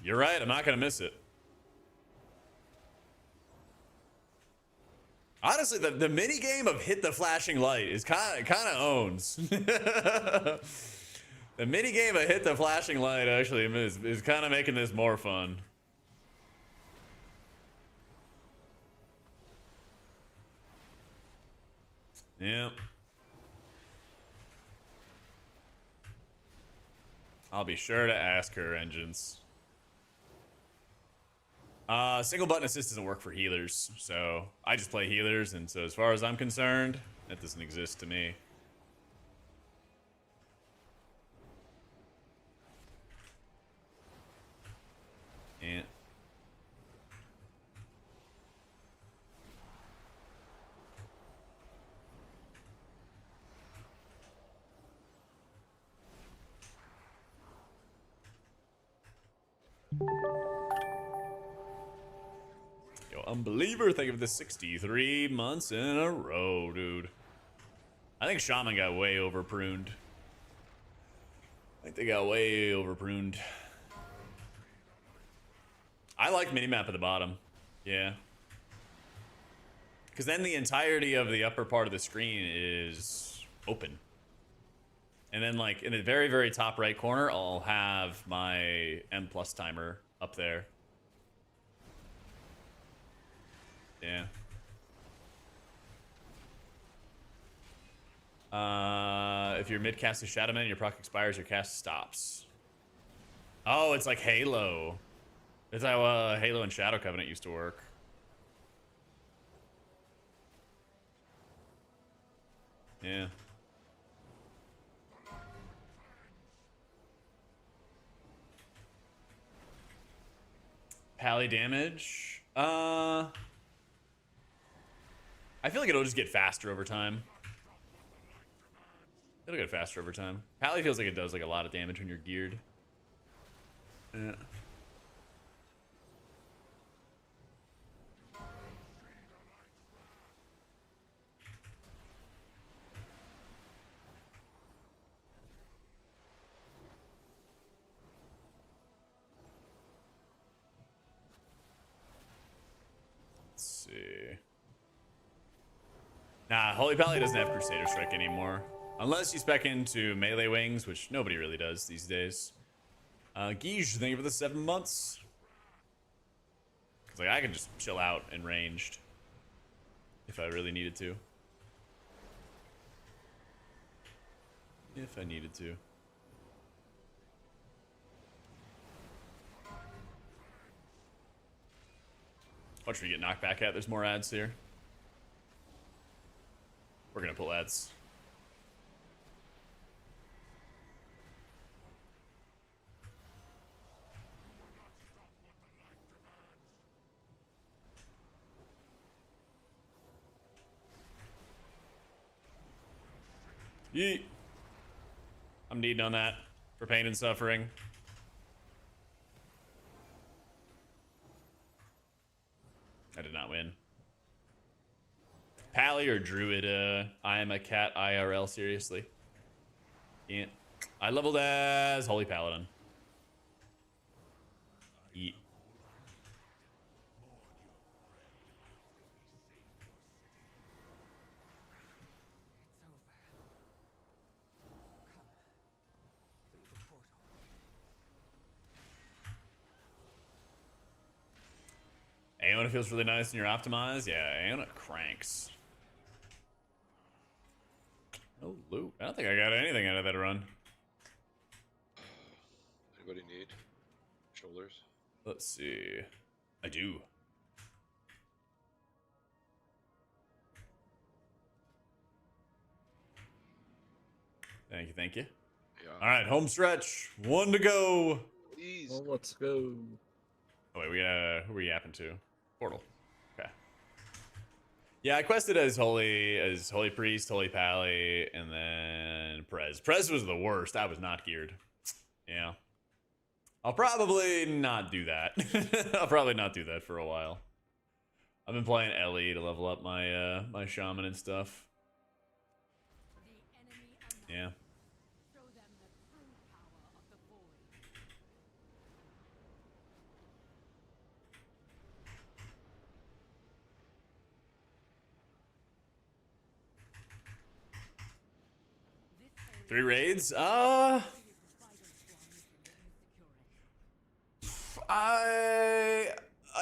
You're right, I'm not gonna miss it. Honestly, the mini game of hit the flashing light is kind of owns. The mini game of hit the flashing light actually is kind of making this more fun. Yeah. I'll be sure to ask her, Engines. Single button assist doesn't work for healers, so I just play healers, and so as far as I'm concerned, that doesn't exist to me. Yeah. Yo, Unbeliever, think of the 63 months in a row, dude. I think Shaman got way over pruned. I think they got way over pruned. I like minimap at the bottom. Yeah. Because then the entirety of the upper part of the screen is open. And then, like, in the very, very top right corner, I'll have my M+ timer up there. Yeah. If your mid cast is Shadowman and your proc expires, your cast stops. Oh, it's like Halo. That's how Halo and Shadow Covenant used to work. Yeah. Pally damage. I feel like it'll just get faster over time. It'll get faster over time. Pally feels like it does like a lot of damage when you're geared. Yeah. Let's see. Nah, Holy Pally doesn't have Crusader Strike anymore. Unless you spec into melee wings, which nobody really does these days. Guige, thank you for the 7 months. Cause like I can just chill out in ranged if I really needed to. If I needed to. Watch me get knocked back at. There's more ads here. We're gonna pull ads. Yeet. I'm needing on that for pain and suffering. I did not win. Pally or Druid, I am a cat IRL, seriously. Yeah. I leveled as Holy Paladin. Yeet. Aeona feels really nice when you're optimized. Yeah, Aeona cranks. No loot. I don't think I got anything out of that run. Anybody need shoulders? Let's see. I do. Thank you, thank you. Yeah. All right, home stretch. 1 to go. Please. Well, let's go. Oh wait, who are we yapping to? Portal. Okay. Yeah, I quested as Holy Priest, Holy Pally, and then Prez. Prez was the worst. I was not geared. Yeah. I'll probably not do that. I'll probably not do that for a while. I've been playing Ellie to level up my my shaman and stuff. Yeah. Three raids? I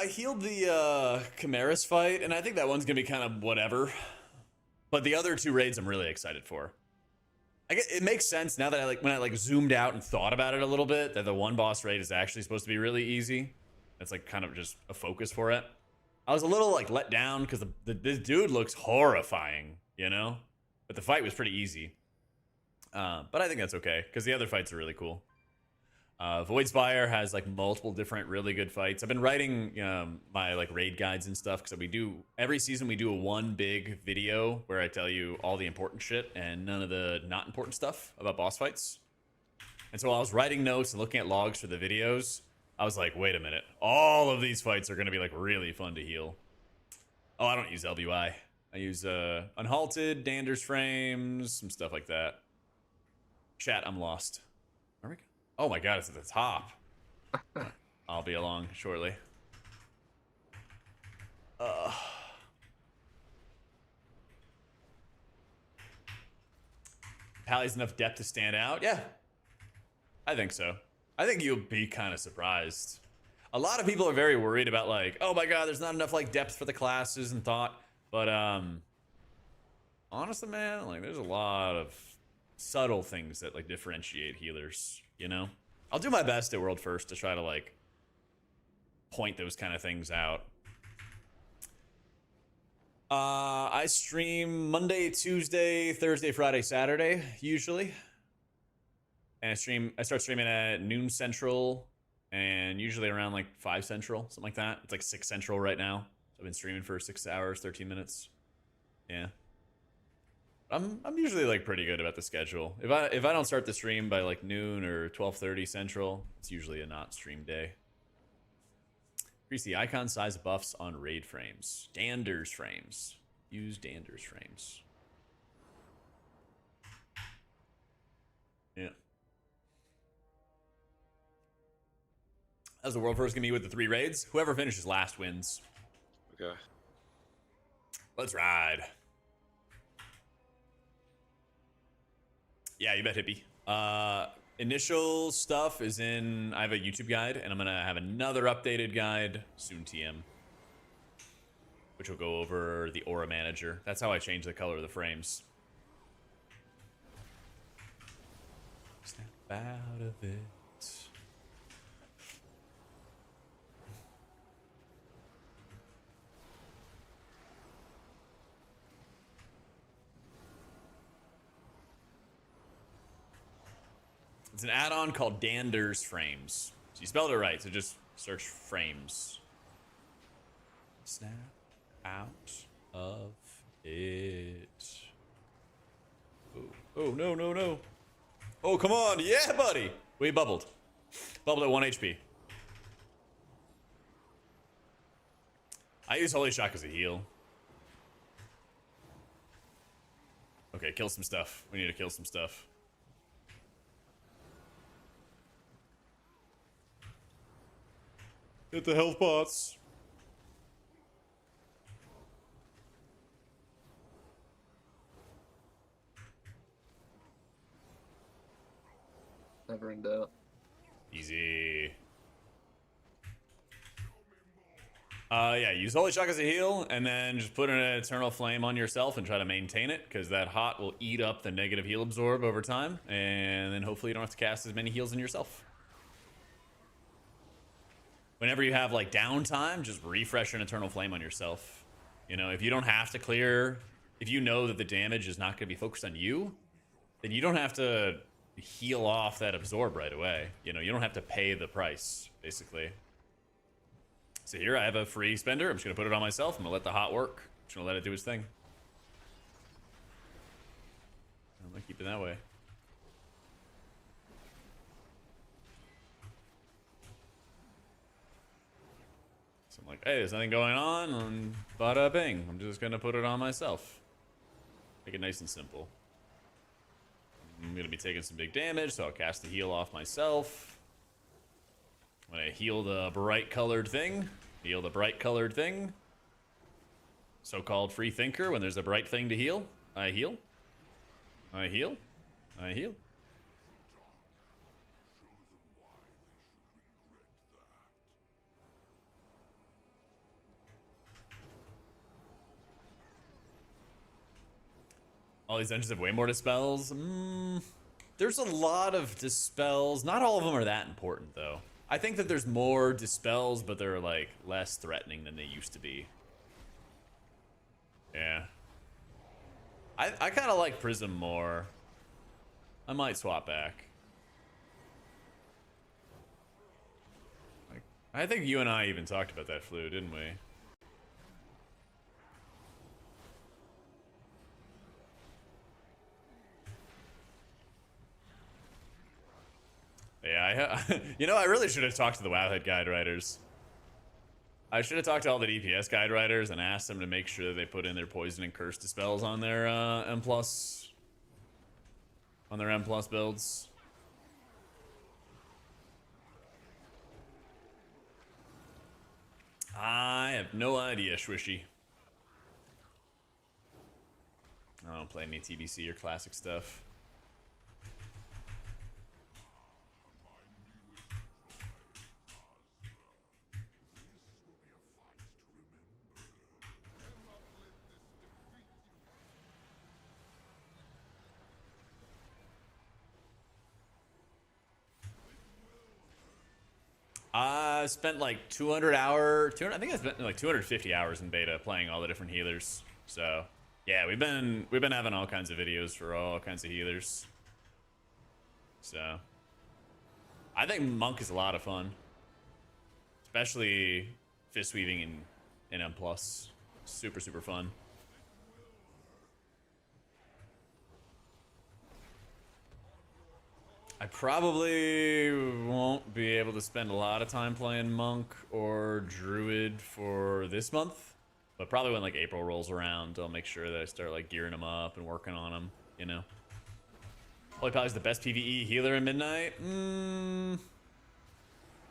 healed the Chimeras fight, and I think that one's gonna be kind of whatever. But the other two raids I'm really excited for. It makes sense now that when I zoomed out and thought about it a little bit, that the one boss raid is actually supposed to be really easy. That's like kind of just a focus for it. I was a little like let down because this dude looks horrifying, you know? But the fight was pretty easy. But I think that's okay because the other fights are really cool. Voidspire has like multiple different really good fights. I've been writing my like raid guides and stuff because every season we do a one big video where I tell you all the important shit and none of the not important stuff about boss fights. And so while I was writing notes and looking at logs for the videos, I was like, wait a minute, all of these fights are going to be like really fun to heal. Oh, I don't use LBY. I use Unhalted, Dander's Frames, some stuff like that. Chat, I'm lost. Where are we? Oh my god, it's at the top. I'll be along shortly. Pally's enough depth to stand out? Yeah. I think so. I think you'll be kind of surprised. A lot of people are very worried about like, oh my god, there's not enough like depth for the classes and thought. But honestly, man, like there's a lot of subtle things that like differentiate healers, you know? I'll do my best at World First to try to like point those kind of things out. I stream Monday, Tuesday, Thursday, Friday, Saturday, usually. And I start streaming at noon Central and usually around like 5 Central, something like that. It's like 6 Central right now. So I've been streaming for 6 hours, 13 minutes. Yeah. I'm usually like pretty good about the schedule. If I don't start the stream by like noon or 12:30 Central, it's usually a not stream day. Increase the icon size buffs on raid frames. Dander's frames. Use Dander's frames. Yeah. How's the world first gonna be with the 3 raids? Whoever finishes last wins. Okay. Let's ride. Yeah, you bet, hippie. Initial stuff is in... I have a YouTube guide, and I'm going to have another updated guide, soon TM, which will go over the Aura Manager. That's how I change the color of the frames. Snap out of it. It's an add-on called Dander's Frames. So you spelled it right, so just search frames. Snap out of it. Oh, no, no, no. Oh, come on. Yeah, buddy. We bubbled. Bubbled at 1 HP. I use Holy Shock as a heal. Okay, kill some stuff. We need to kill some stuff. Hit the health pots. Never in doubt. Easy. Yeah, use Holy Shock as a heal, and then just put an Eternal Flame on yourself and try to maintain it, because that hot will eat up the negative heal absorb over time, and then hopefully you don't have to cast as many heals on yourself. Whenever you have like downtime, just refresh an Eternal Flame on yourself. You know, if you don't have to clear, if you know that the damage is not going to be focused on you, then you don't have to heal off that absorb right away. You know, you don't have to pay the price, basically. So here I have a free spender. I'm just going to put it on myself. I'm going to let the hot work. I'm just going to let it do its thing. I'm going to keep it that way. So I'm like, hey, there's nothing going on, and bada bing. I'm just gonna put it on myself. Make it nice and simple. I'm gonna be taking some big damage, so I'll cast the heal off myself. When I heal the bright colored thing, heal the bright colored thing. So-called free thinker, when there's a bright thing to heal, I heal. I heal. I heal. All these engines have way more dispels. There's a lot of dispels. Not all of them are that important, though. I think that there's more dispels, but they're, like, less threatening than they used to be. Yeah. I kind of like Prism more. I might swap back. I think you and I even talked about that, Flu, didn't we? Yeah, you know, I really should have talked to the Wowhead guide writers. I should have talked to all the DPS guide writers and asked them to make sure that they put in their poison and curse dispels on their M+ builds. I have no idea, Swishy. I don't play any TBC or classic stuff. I spent like I think I spent like 250 hours in beta playing all the different healers. So yeah, we've been having all kinds of videos for all kinds of healers. So I think Monk is a lot of fun, especially fist weaving in M+. Super fun. I probably won't be able to spend a lot of time playing Monk or Druid for this month, but probably when like April rolls around, I'll make sure that I start like gearing them up and working on them, you know. Holy Pally is the best PvE healer in Midnight?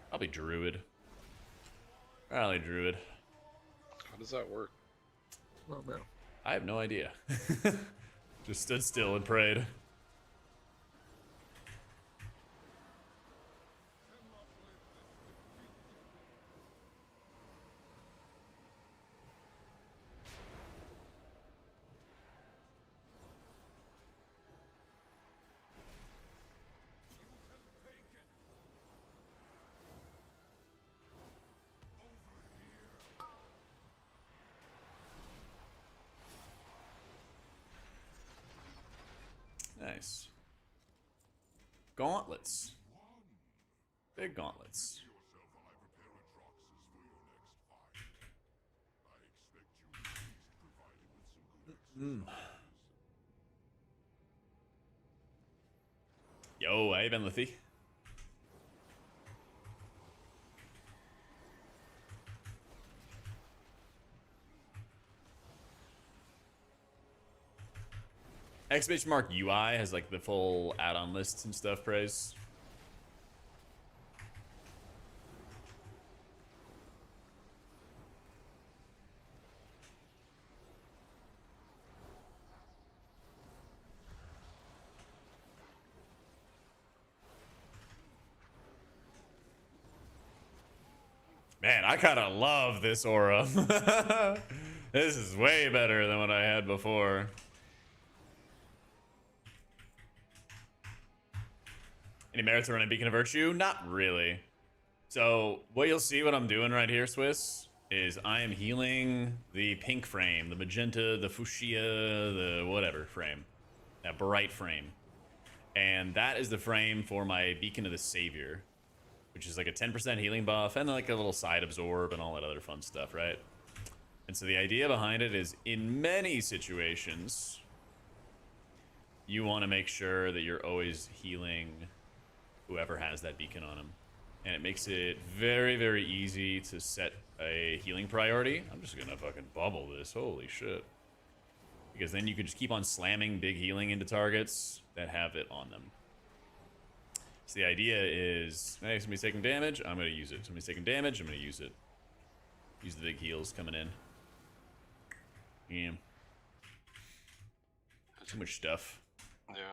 Probably Druid. Probably Druid. How does that work? Well, no. I have no idea. Just stood still and prayed. Nice. Gauntlets. Big gauntlets. Yo, hey Ben Lithy. Exclamation mark UI has like the full add-on lists and stuff, praise. Man, I kind of love this aura. This is way better than what I had before. Any merit to run a Beacon of Virtue? Not really. So what you'll see what I'm doing right here, Swiss, is I am healing the pink frame, the magenta, the fuchsia, the whatever frame. That bright frame. And that is the frame for my Beacon of the Savior, which is like a 10% healing buff and like a little side absorb and all that other fun stuff, right? And so the idea behind it is in many situations, you want to make sure that you're always healing whoever has that beacon on him. And it makes it very, very easy to set a healing priority. I'm just gonna fucking bubble this, holy shit. Because then you can just keep on slamming big healing into targets that have it on them. So the idea is, hey, somebody's taking damage, I'm gonna use it. Somebody's taking damage, I'm gonna use it. Use the big heals coming in. Yeah. Too much stuff. Yeah.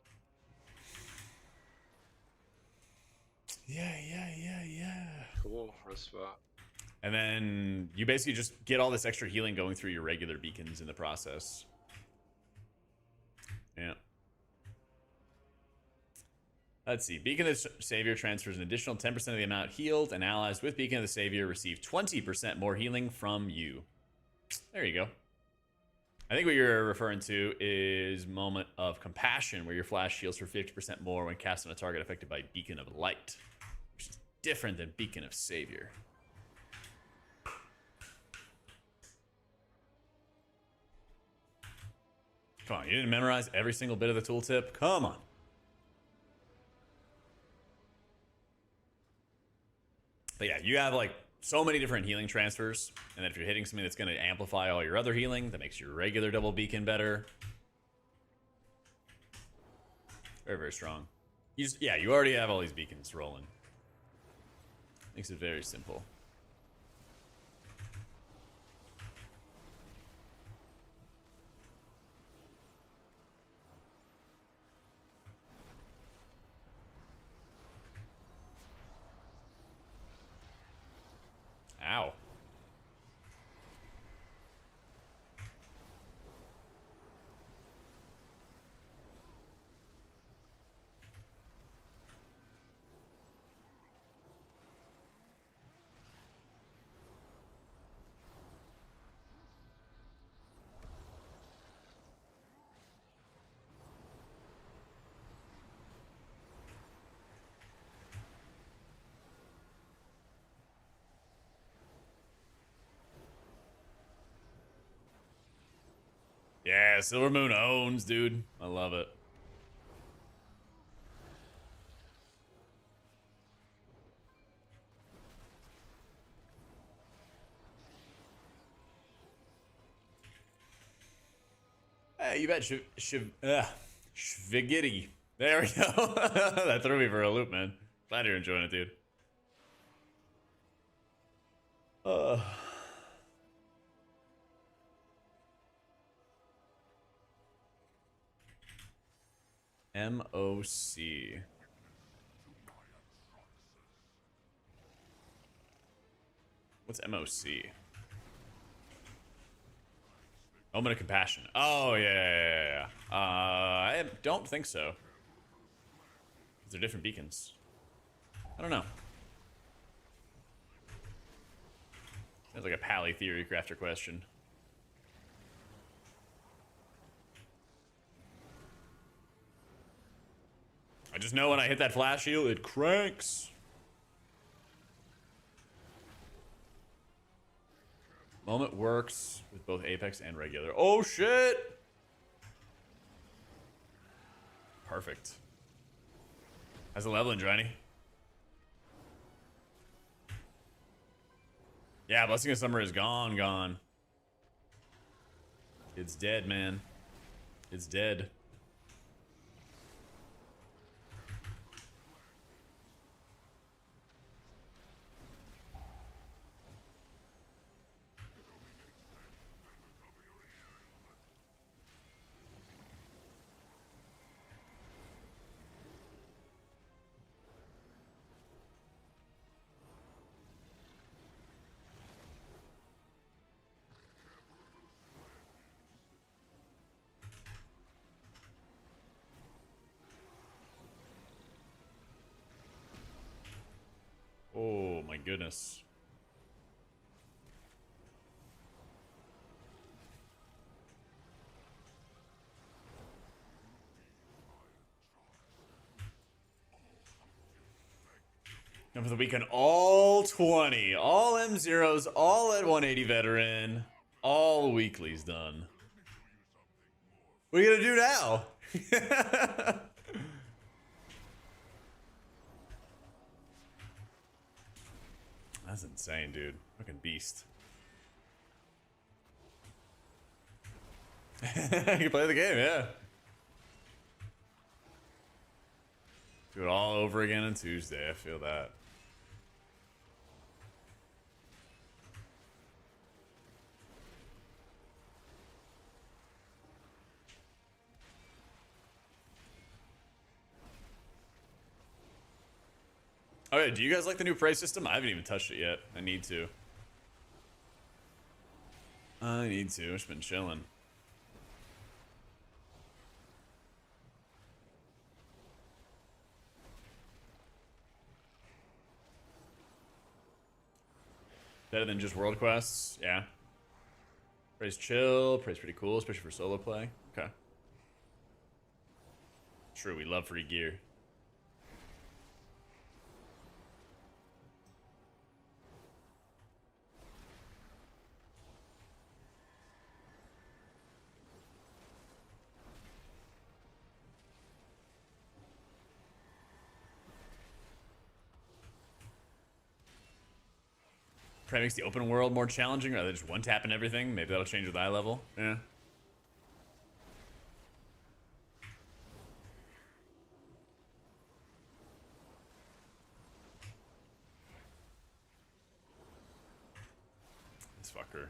Yeah. Cool, rest spot. And then you basically just get all this extra healing going through your regular beacons in the process. Yeah. Let's see. Beacon of the Savior transfers an additional 10% of the amount healed, and allies with Beacon of the Savior receive 20% more healing from you. There you go. I think what you're referring to is Moment of Compassion, where your flash heals for 50% more when cast on a target affected by Beacon of Light, which is different than Beacon of Savior. Come on, you didn't memorize every single bit of the tooltip? Come on. But yeah, you have like so many different healing transfers, and then if you're hitting something that's going to amplify all your other healing, that makes your regular double beacon better. Very, very strong. Yeah, you already have all these beacons rolling. Makes it very simple. Ow. Yeah, Silver Moon owns, dude. I love it. Hey, you bet. Shvigity. There we go. That threw me for a loop, man. Glad you're enjoying it, dude. M0s. What's M0s? Moment of Compassion. Oh, yeah. I don't think so. They're different beacons. I don't know. Sounds like a Pally Theory Crafter question. I just know when I hit that flash heal, it cranks. Moment works with both Apex and regular. Oh, shit! Perfect. How's the leveling, Johnny? Yeah, Blessing of Summer is gone. It's dead, man. It's dead. Oh my goodness. And for the weekend, all 20, all M0s, all at 180 veteran, all weeklies done. What are you gonna do now? That's insane, dude. Fucking beast. You can play the game, yeah. Do it all over again on Tuesday. I feel that. Oh yeah, do you guys like the new price system? I haven't even touched it yet. I need to. It's been chilling. Better than just world quests. Yeah. Prey's chill. Prey's pretty cool, especially for solo play. Okay. True, we love free gear. Probably makes the open world more challenging rather than just one tapping everything. Maybe that'll change with eye level. Yeah. This fucker.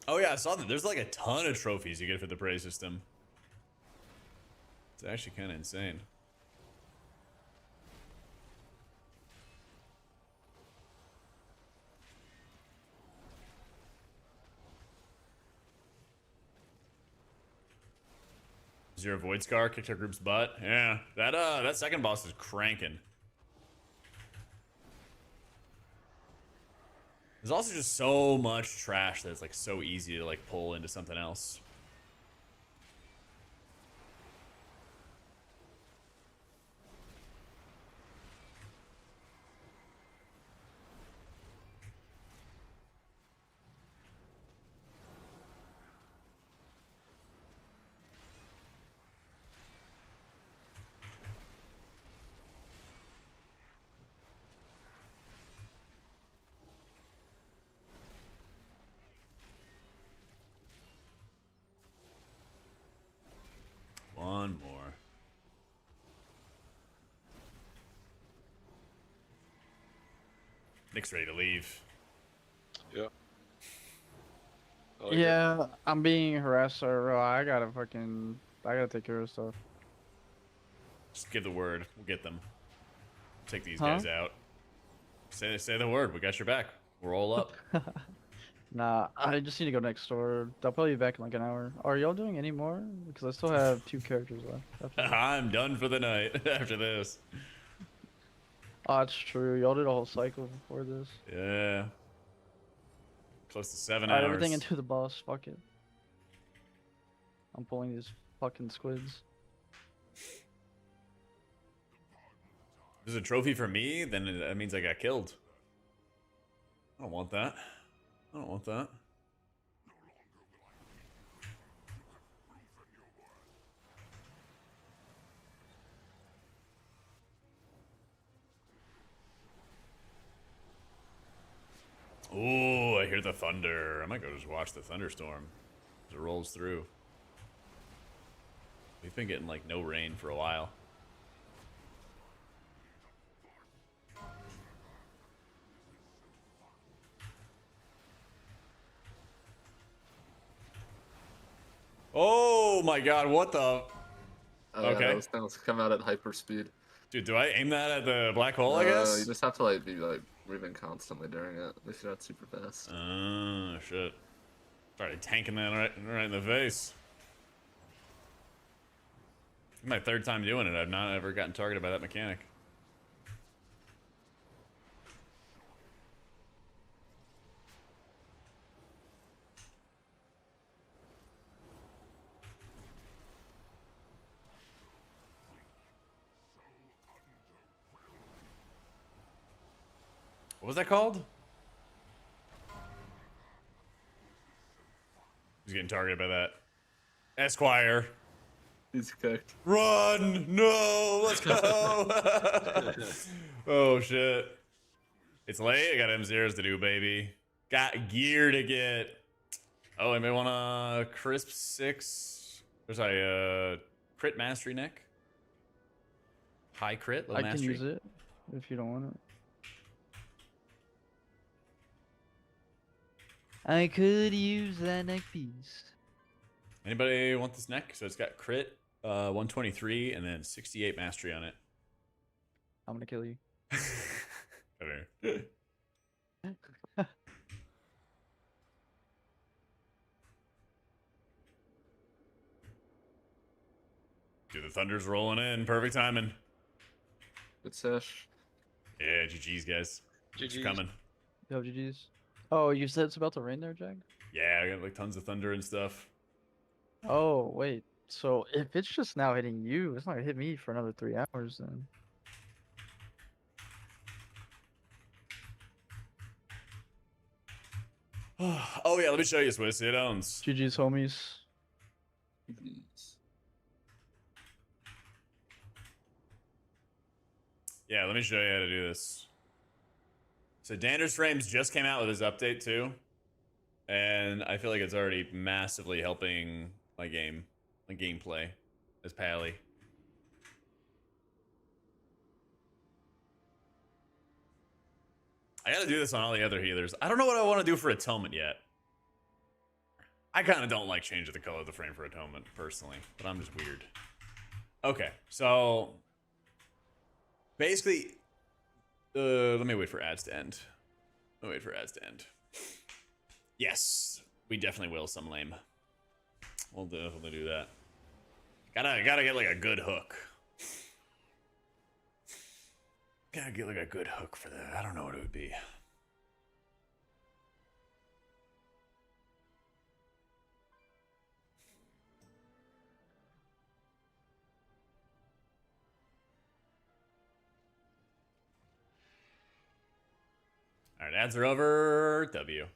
Oh yeah, I saw that. There's like a ton of trophies you get for the prey system. It's actually kind of insane. Zero Void Scar kicked our group's butt. Yeah, that second boss is cranking. There's also just so much trash that it's like so easy to like pull into something else. One more. Nick's ready to leave. Yeah. Yeah, I'm being harassed, so I gotta take care of stuff. Just give the word. We'll get them. Take these Huh? guys out. Say the word. We got your back. We're all up. Nah, I just need to go next door. I'll probably be back in like an hour. Are y'all doing any more? Because I still have 2 characters left. after this. I'm done for the night after this. Oh, it's true. Y'all did a whole cycle before this. Yeah. Close to 7 Alright, hours. everything into the boss. Fuck it. I'm pulling these fucking squids. If there's a trophy for me, then that means I got killed. I don't want that. I don't want that. Ooh, I hear the thunder. I might go just watch the thunderstorm as it rolls through. We've been getting like no rain for a while. Oh my god, what the? Oh, Okay. Yeah, those things come out at hyper speed. Dude, do I aim that at the black hole, I guess? You just have to like be like moving constantly during it if you're not super fast. Oh, shit. Started tanking that right in the face. My 3rd time doing it. I've not ever gotten targeted by that mechanic. What was that called? Who's getting targeted by that? Esquire. He's cooked. Run! No! Let's go! Oh, shit. It's late. I got M0s to do, baby. Got gear to get. Oh, I may want a crisp 6. There's a crit mastery neck. High crit, low I mastery. can use it if you don't want it. I could use that neck piece. Anybody want this neck? So it's got crit, 123, and then 68 mastery on it. I'm gonna kill you. Dude, the Thunder's rolling in. Perfect timing. Good sesh. Yeah, GG's, guys. It's GGs. coming. Yo, GG's. Oh, you said it's about to rain there, Jag? Yeah, I got like tons of thunder and stuff. Oh, wait. So if it's just now hitting you, it's not gonna hit me for another 3 hours then. Oh yeah, let me show you, Swiss. It owns. GG's, homies. Yeah, let me show you how to do this. So Dander's Frames just came out with his update too. And I feel like it's already massively helping my gameplay as Pally. I gotta do this on all the other healers. I don't know what I want to do for Atonement yet. I kind of don't like changing the color of the frame for Atonement, personally. But I'm just weird. Okay, so... basically... let me wait for ads to end. Let me wait for ads to end. Yes, we definitely will, some lame. We'll definitely do that. Gotta get like a good hook. Gotta get like a good hook for that. I don't know what it would be. All right, ads are over. W.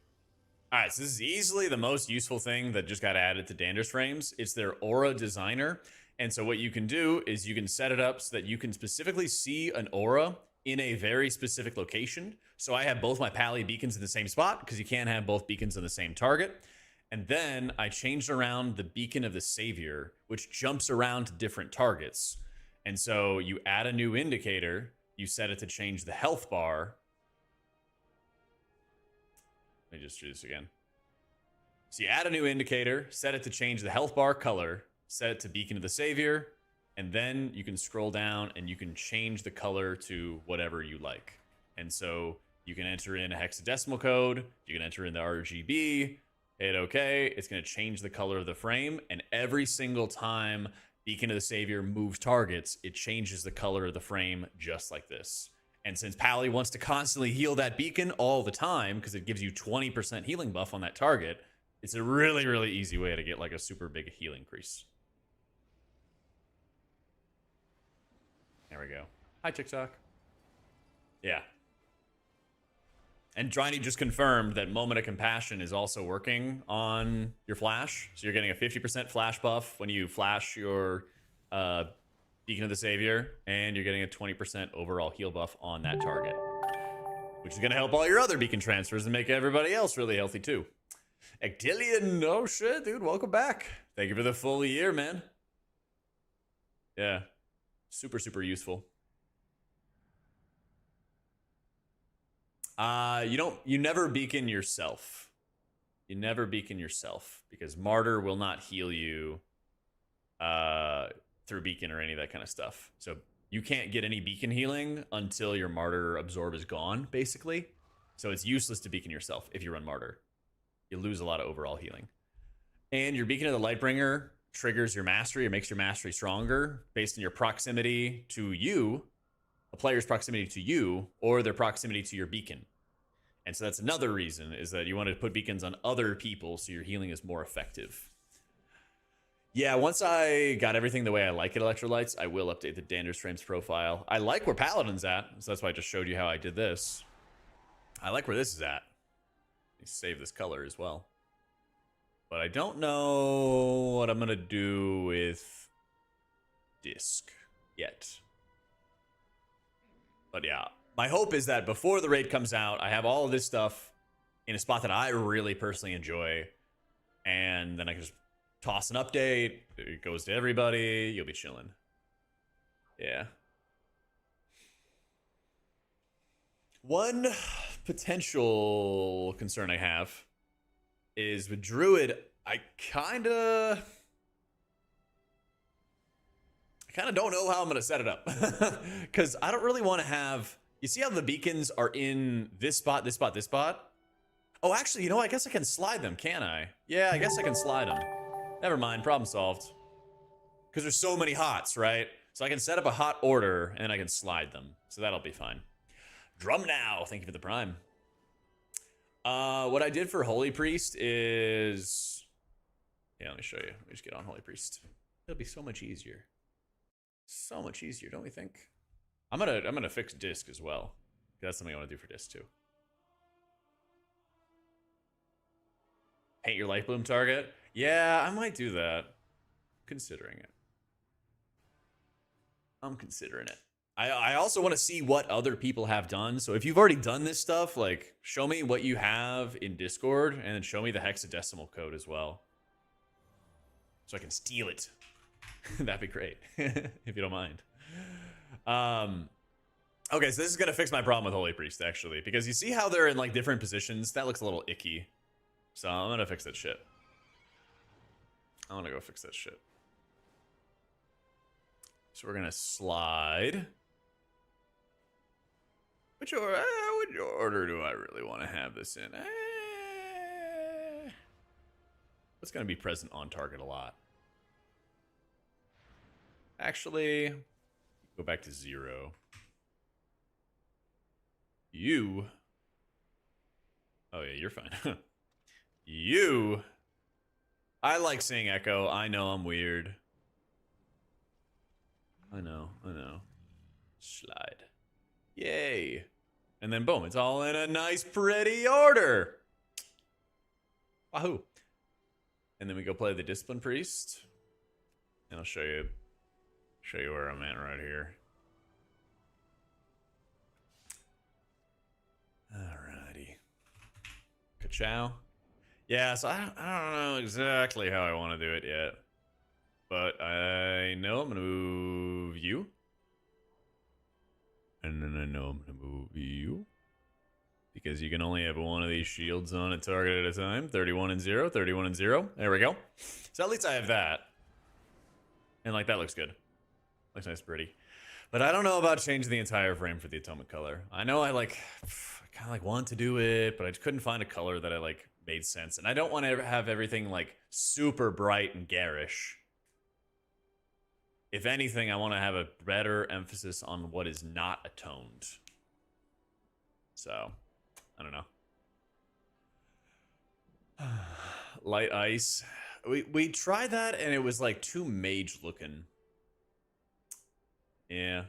All right, so this is easily the most useful thing that just got added to Dander's Frames. It's their aura designer. And so what you can do is you can set it up so that you can specifically see an aura in a very specific location. So I have both my Pally beacons in the same spot because you can't have both beacons on the same target. And then I changed around the beacon of the Savior, which jumps around to different targets. And so you add a new indicator, you set it to change the health bar. Let me just do this again. So you add a new indicator, set it to change the health bar color, set it to Beacon of the Savior, and then you can scroll down and you can change the color to whatever you like. And so you can enter in a hexadecimal code, you can enter in the RGB, hit OK, it's going to change the color of the frame, and every single time Beacon of the Savior moves targets, it changes the color of the frame just like this. And since Pally wants to constantly heal that beacon all the time, because it gives you 20% healing buff on that target, it's a really, really easy way to get like a super big heal increase. There we go. Hi, TikTok. Yeah. And Dryny just confirmed that Moment of Compassion is also working on your flash. So you're getting a 50% flash buff when you flash your Beacon of the Savior, and you're getting a 20% overall heal buff on that target, which is going to help all your other beacon transfers and make everybody else really healthy too. Actilian, oh shit, dude, welcome back. Thank you for the full year, man. Yeah, super, super useful. You never beacon yourself. You never beacon yourself because Martyr will not heal you through beacon or any of that kind of stuff. So you can't get any beacon healing until your Martyr absorb is gone, basically. So it's useless to beacon yourself if you run Martyr. You lose a lot of overall healing. And your Beacon of the Lightbringer triggers your mastery or makes your mastery stronger based on your proximity to you, a player's proximity to you, or their proximity to your beacon. And so that's another reason, is that you want to put beacons on other people so your healing is more effective. Yeah, once I got everything the way I like it, Electrolytes, I will update the Dander's Frames profile. I like where Paladin's at, so that's why I just showed you how I did this. I like where this is at. Let me save this color as well. But I don't know what I'm going to do with Disc yet. But yeah, my hope is that before the raid comes out, I have all of this stuff in a spot that I really personally enjoy. And then I can just toss an update. It goes to everybody. You'll be chilling. Yeah. One potential concern I have is with Druid, I kind of don't know how I'm going to set it up. Because I don't really want to have... You see how the beacons are in this spot, this spot, this spot? Oh, actually, you know what? I guess I can slide them, can't I? Yeah, I guess I can slide them. Never mind, problem solved. Because there's so many hots, right? So I can set up a hot order and I can slide them. So that'll be fine. Drum now. Thank you for the prime. What I did for Holy Priest is... Yeah, let me show you. Let me just get on Holy Priest. It'll be so much easier. So much easier, don't we think? I'm gonna fix disc as well. That's something I want to do for disc too. Paint your light bloom target? Yeah, I might do that. Considering it. I'm considering it. I also want to see what other people have done. So if you've already done this stuff, like, show me what you have in Discord, and then show me the hexadecimal code as well. So I can steal it. That'd be great, if you don't mind. Okay, so this is going to fix my problem with Holy Priest, actually. Because you see how they're in, like, different positions? That looks a little icky. So I'm going to fix that shit. I want to go fix that shit. So we're going to slide... Which order do I really want to have this in? What's going to be present on target a lot? Actually, go back to 0. You. Oh, yeah, you're fine. You. I like saying Echo. I know I'm weird. I know. Slide. Yay. And then boom, it's all in a nice pretty order. Wahoo. And then we go play the Discipline Priest. And I'll show you where I'm at right here. Alrighty. Ka-chow. Yeah, so I don't know exactly how I want to do it yet. But I know I'm going to move you. And then I know I'm going to move you. Because you can only have one of these shields on a target at a time. 31 and 0, 31 and 0. There we go. So at least I have that. And like, that looks good. Looks nice, pretty. But I don't know about changing the entire frame for the atomic color. I know I kind of want to do it, but I just couldn't find a color that I made sense. And I don't want to have everything super bright and garish. If anything, I want to have a better emphasis on what is not atoned. So, I don't know. Light ice. We tried that and it was too mage looking. Yeah.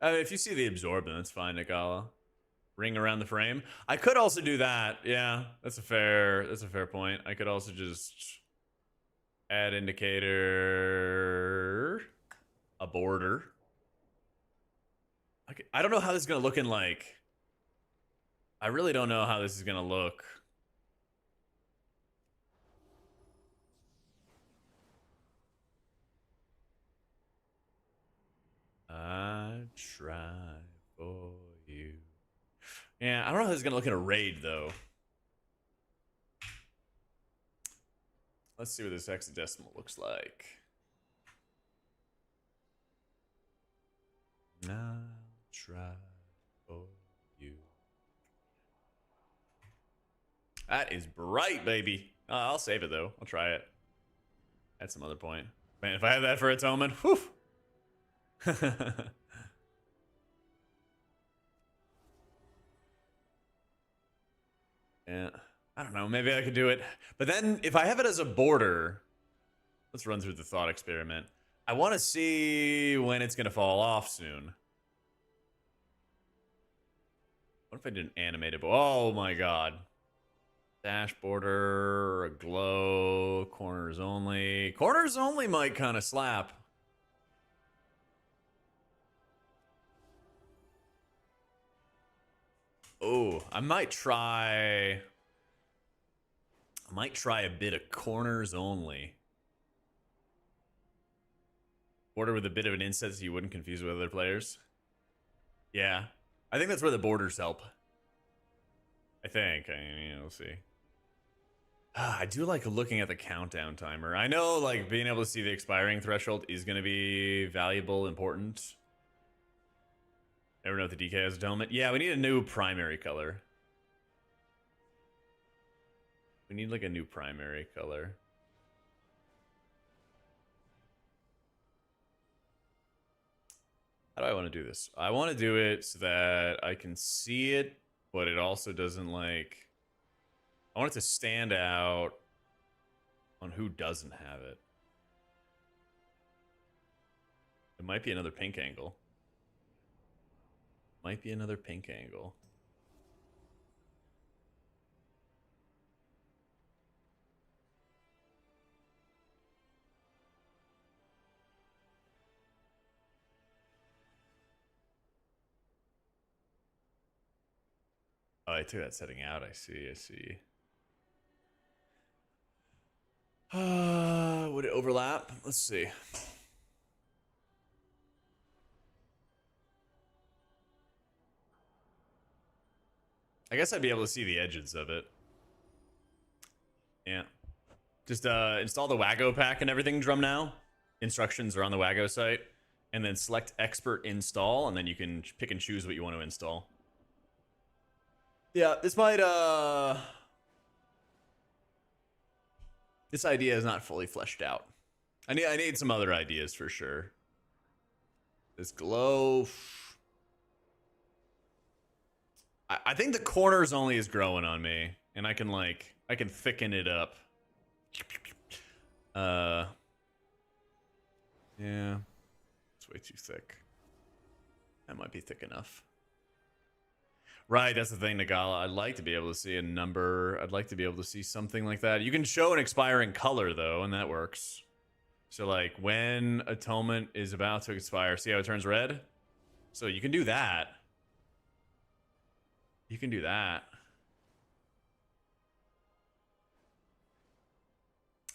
I mean, if you see the absorb, then that's fine, Nikala. Ring around the frame. I could also do that. Yeah, that's a fair point. I could also just add indicator, a border. I don't know how this is gonna look in I really don't know how this is gonna look. I try for you. Yeah, I don't know how this is gonna look in a raid though. Let's see what this hexadecimal looks like. I'll try for you. That is bright, baby. I'll save it though. I'll try it. At some other point. Man, if I have that for atonement, whew. Yeah, I don't know. Maybe I could do it. But then if I have it as a border, let's run through the thought experiment. I want to see when it's going to fall off soon. What if I did an animated? Oh my god. Dash border, a glow, corners only. Corners only might kind of slap. Oh, I might try a bit of corners only. Border with a bit of an inset so you wouldn't confuse with other players. Yeah. I think that's where the borders help. I think. We'll see. I do like looking at the countdown timer. I know, being able to see the expiring threshold is going to be valuable, important. Never know if the DK has atonement. Yeah, we need a new primary color. We need a new primary color. How do I want to do this? I want to do it so that I can see it, but it also doesn't like... I want it to stand out on who doesn't have it. It might be another pink angle. Might be another pink angle. Oh, I took that setting out. I see. Would it overlap? Let's see. I guess I'd be able to see the edges of it. Yeah. Just install the Wago pack and everything, Drum Now. Instructions are on the Wago site. And then select Expert Install, and then you can pick and choose what you want to install. Yeah, this might, this idea is not fully fleshed out. I need some other ideas for sure. This glow... I think the corners only is growing on me, and I can thicken it up. Yeah. It's way too thick. That might be thick enough. Right, that's the thing, Nagala. I'd like to be able to see a number. I'd like to be able to see something like that. You can show an expiring color, though, and that works. So, like, when Atonement is about to expire, see how it turns red? So you can do that. You can do that.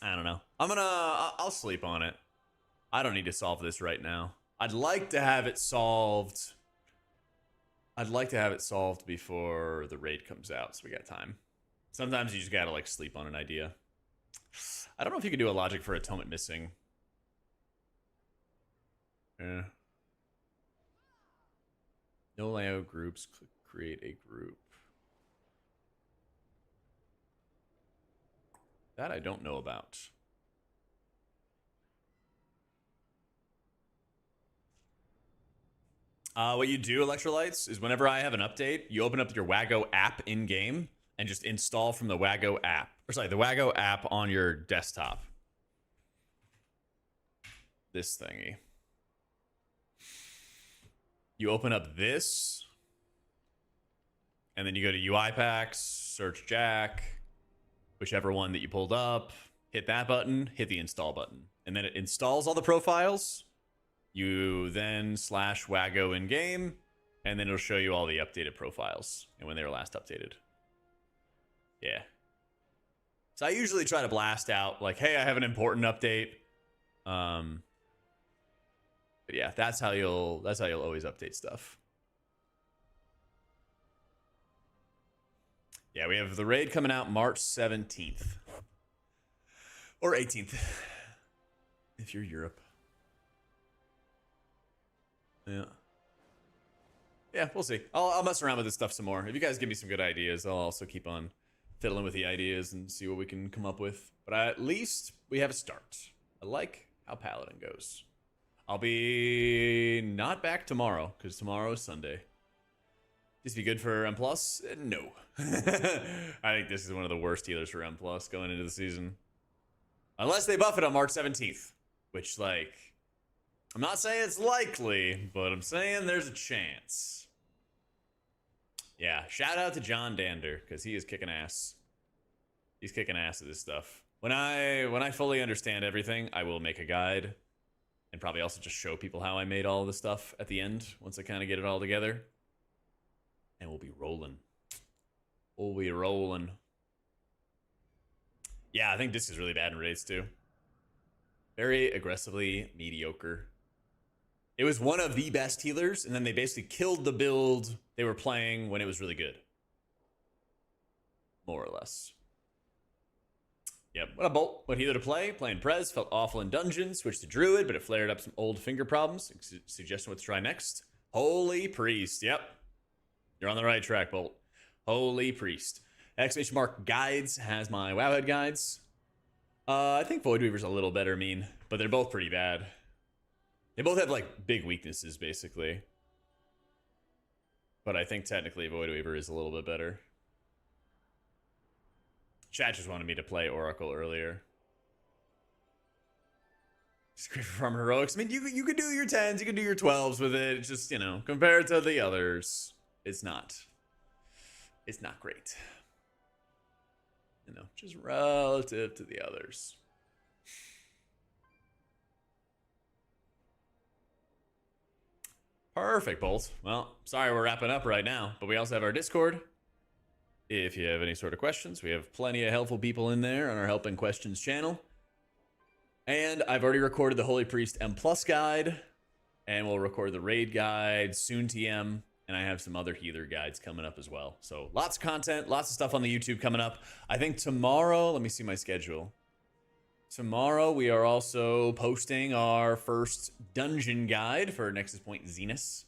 I don't know. I'll sleep on it. I don't need to solve this right now. I'd like to have it solved. I'd like to have it solved before the raid comes out, so we got time. Sometimes you just gotta, like, sleep on an idea. I don't know if you can do a logic for Atonement missing. Yeah. No layout groups. Click create a group. That I don't know about. What you do, Electrolytes, is whenever I have an update, you open up your Wago app in-game and just install from the Wago app. Or sorry, the Wago app on your desktop. This thingy. You open up this, and then you go to UI packs, search Jak, whichever one that you pulled up, hit that button, hit the install button. And then it installs all the profiles. You then slash Wago in game, and then it'll show you all the updated profiles and when they were last updated. Yeah. So I usually try to blast out like, hey, I have an important update. But yeah, that's how you'll always update stuff. Yeah, we have the raid coming out March 17th. Or 18th. If you're Europe. Yeah. Yeah, we'll see. I'll mess around with this stuff some more. If you guys give me some good ideas, I'll also keep on fiddling with the ideas and see what we can come up with. But at least we have a start. I like how Paladin goes. I'll be not back tomorrow, because tomorrow is Sunday. This be good for M+? No. I think this is one of the worst healers for M+ going into the season. Unless they buff it on March 17th. Which, like... I'm not saying it's likely, but I'm saying there's a chance. Yeah, shout out to John Dander, because he is kicking ass. He's kicking ass at this stuff. When I fully understand everything, I will make a guide. And probably also just show people how I made all of the stuff at the end, once I kind of get it all together. And we'll be rolling. We'll be rolling. Yeah, I think this is really bad in raids too. Very aggressively mediocre. It was one of the best healers, and then they basically killed the build they were playing when it was really good. More or less. Yep, what a bolt. What healer to play? Playing Prez, felt awful in dungeon, switched to Druid, but it flared up some old finger problems. Suggestion what to try next. Holy Priest, yep. You're on the right track, Bolt. Holy Priest. Exclamation mark guides has my Wowhead guides. I think Void Weaver's a little better mean, but they're both pretty bad. They both have like big weaknesses, basically. But I think technically Void Weaver is a little bit better. Chat just wanted me to play Oracle earlier. It's great for farming heroics. I mean, you could do your 10s, you can do your 12s with it. It's just, you know, compared to the others, it's not great. You know, just relative to the others. Perfect, Bolt. Well, sorry we're wrapping up right now, but we also have our Discord. If you have any sort of questions, we have plenty of helpful people in there on our Helping Questions channel. And I've already recorded the Holy Priest M+ guide, and we'll record the raid guide, soon TM, and I have some other healer guides coming up as well. So lots of content, lots of stuff on the YouTube coming up. I think tomorrow, let me see my schedule. Tomorrow we are also posting our first dungeon guide for Nexus Point Zenith.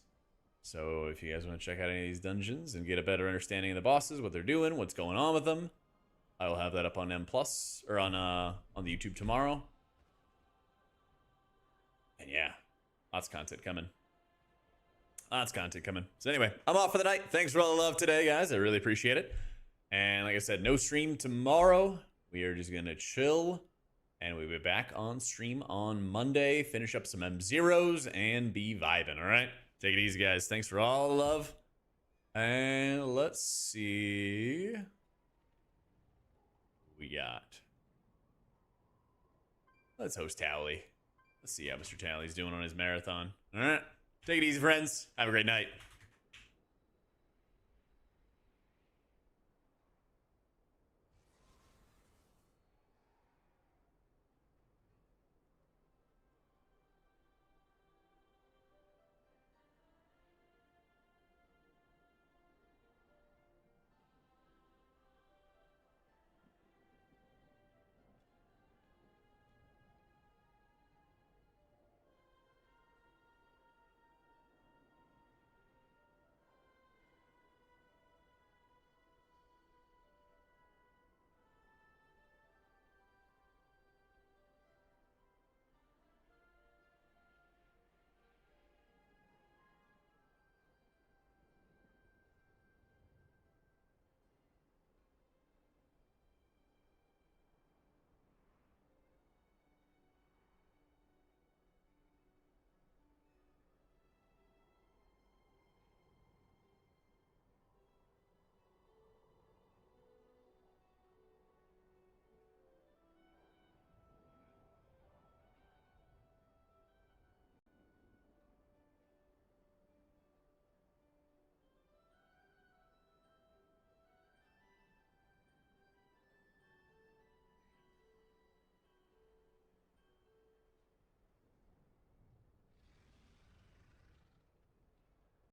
So if you guys want to check out any of these dungeons and get a better understanding of the bosses, what they're doing, what's going on with them, I will have that up on M+ or on the YouTube tomorrow. And yeah, lots of content coming. Lots of content coming. So anyway, I'm off for the night. Thanks for all the love today, guys. I really appreciate it. And like I said, no stream tomorrow. We are just going to chill. And we'll be back on stream on Monday. Finish up some M0s and be vibing, all right? Take it easy, guys. Thanks for all the love. And let's see what we got. Let's host Tally. Let's see how Mr. Tally's doing on his marathon. All right. Take it easy, friends. Have a great night.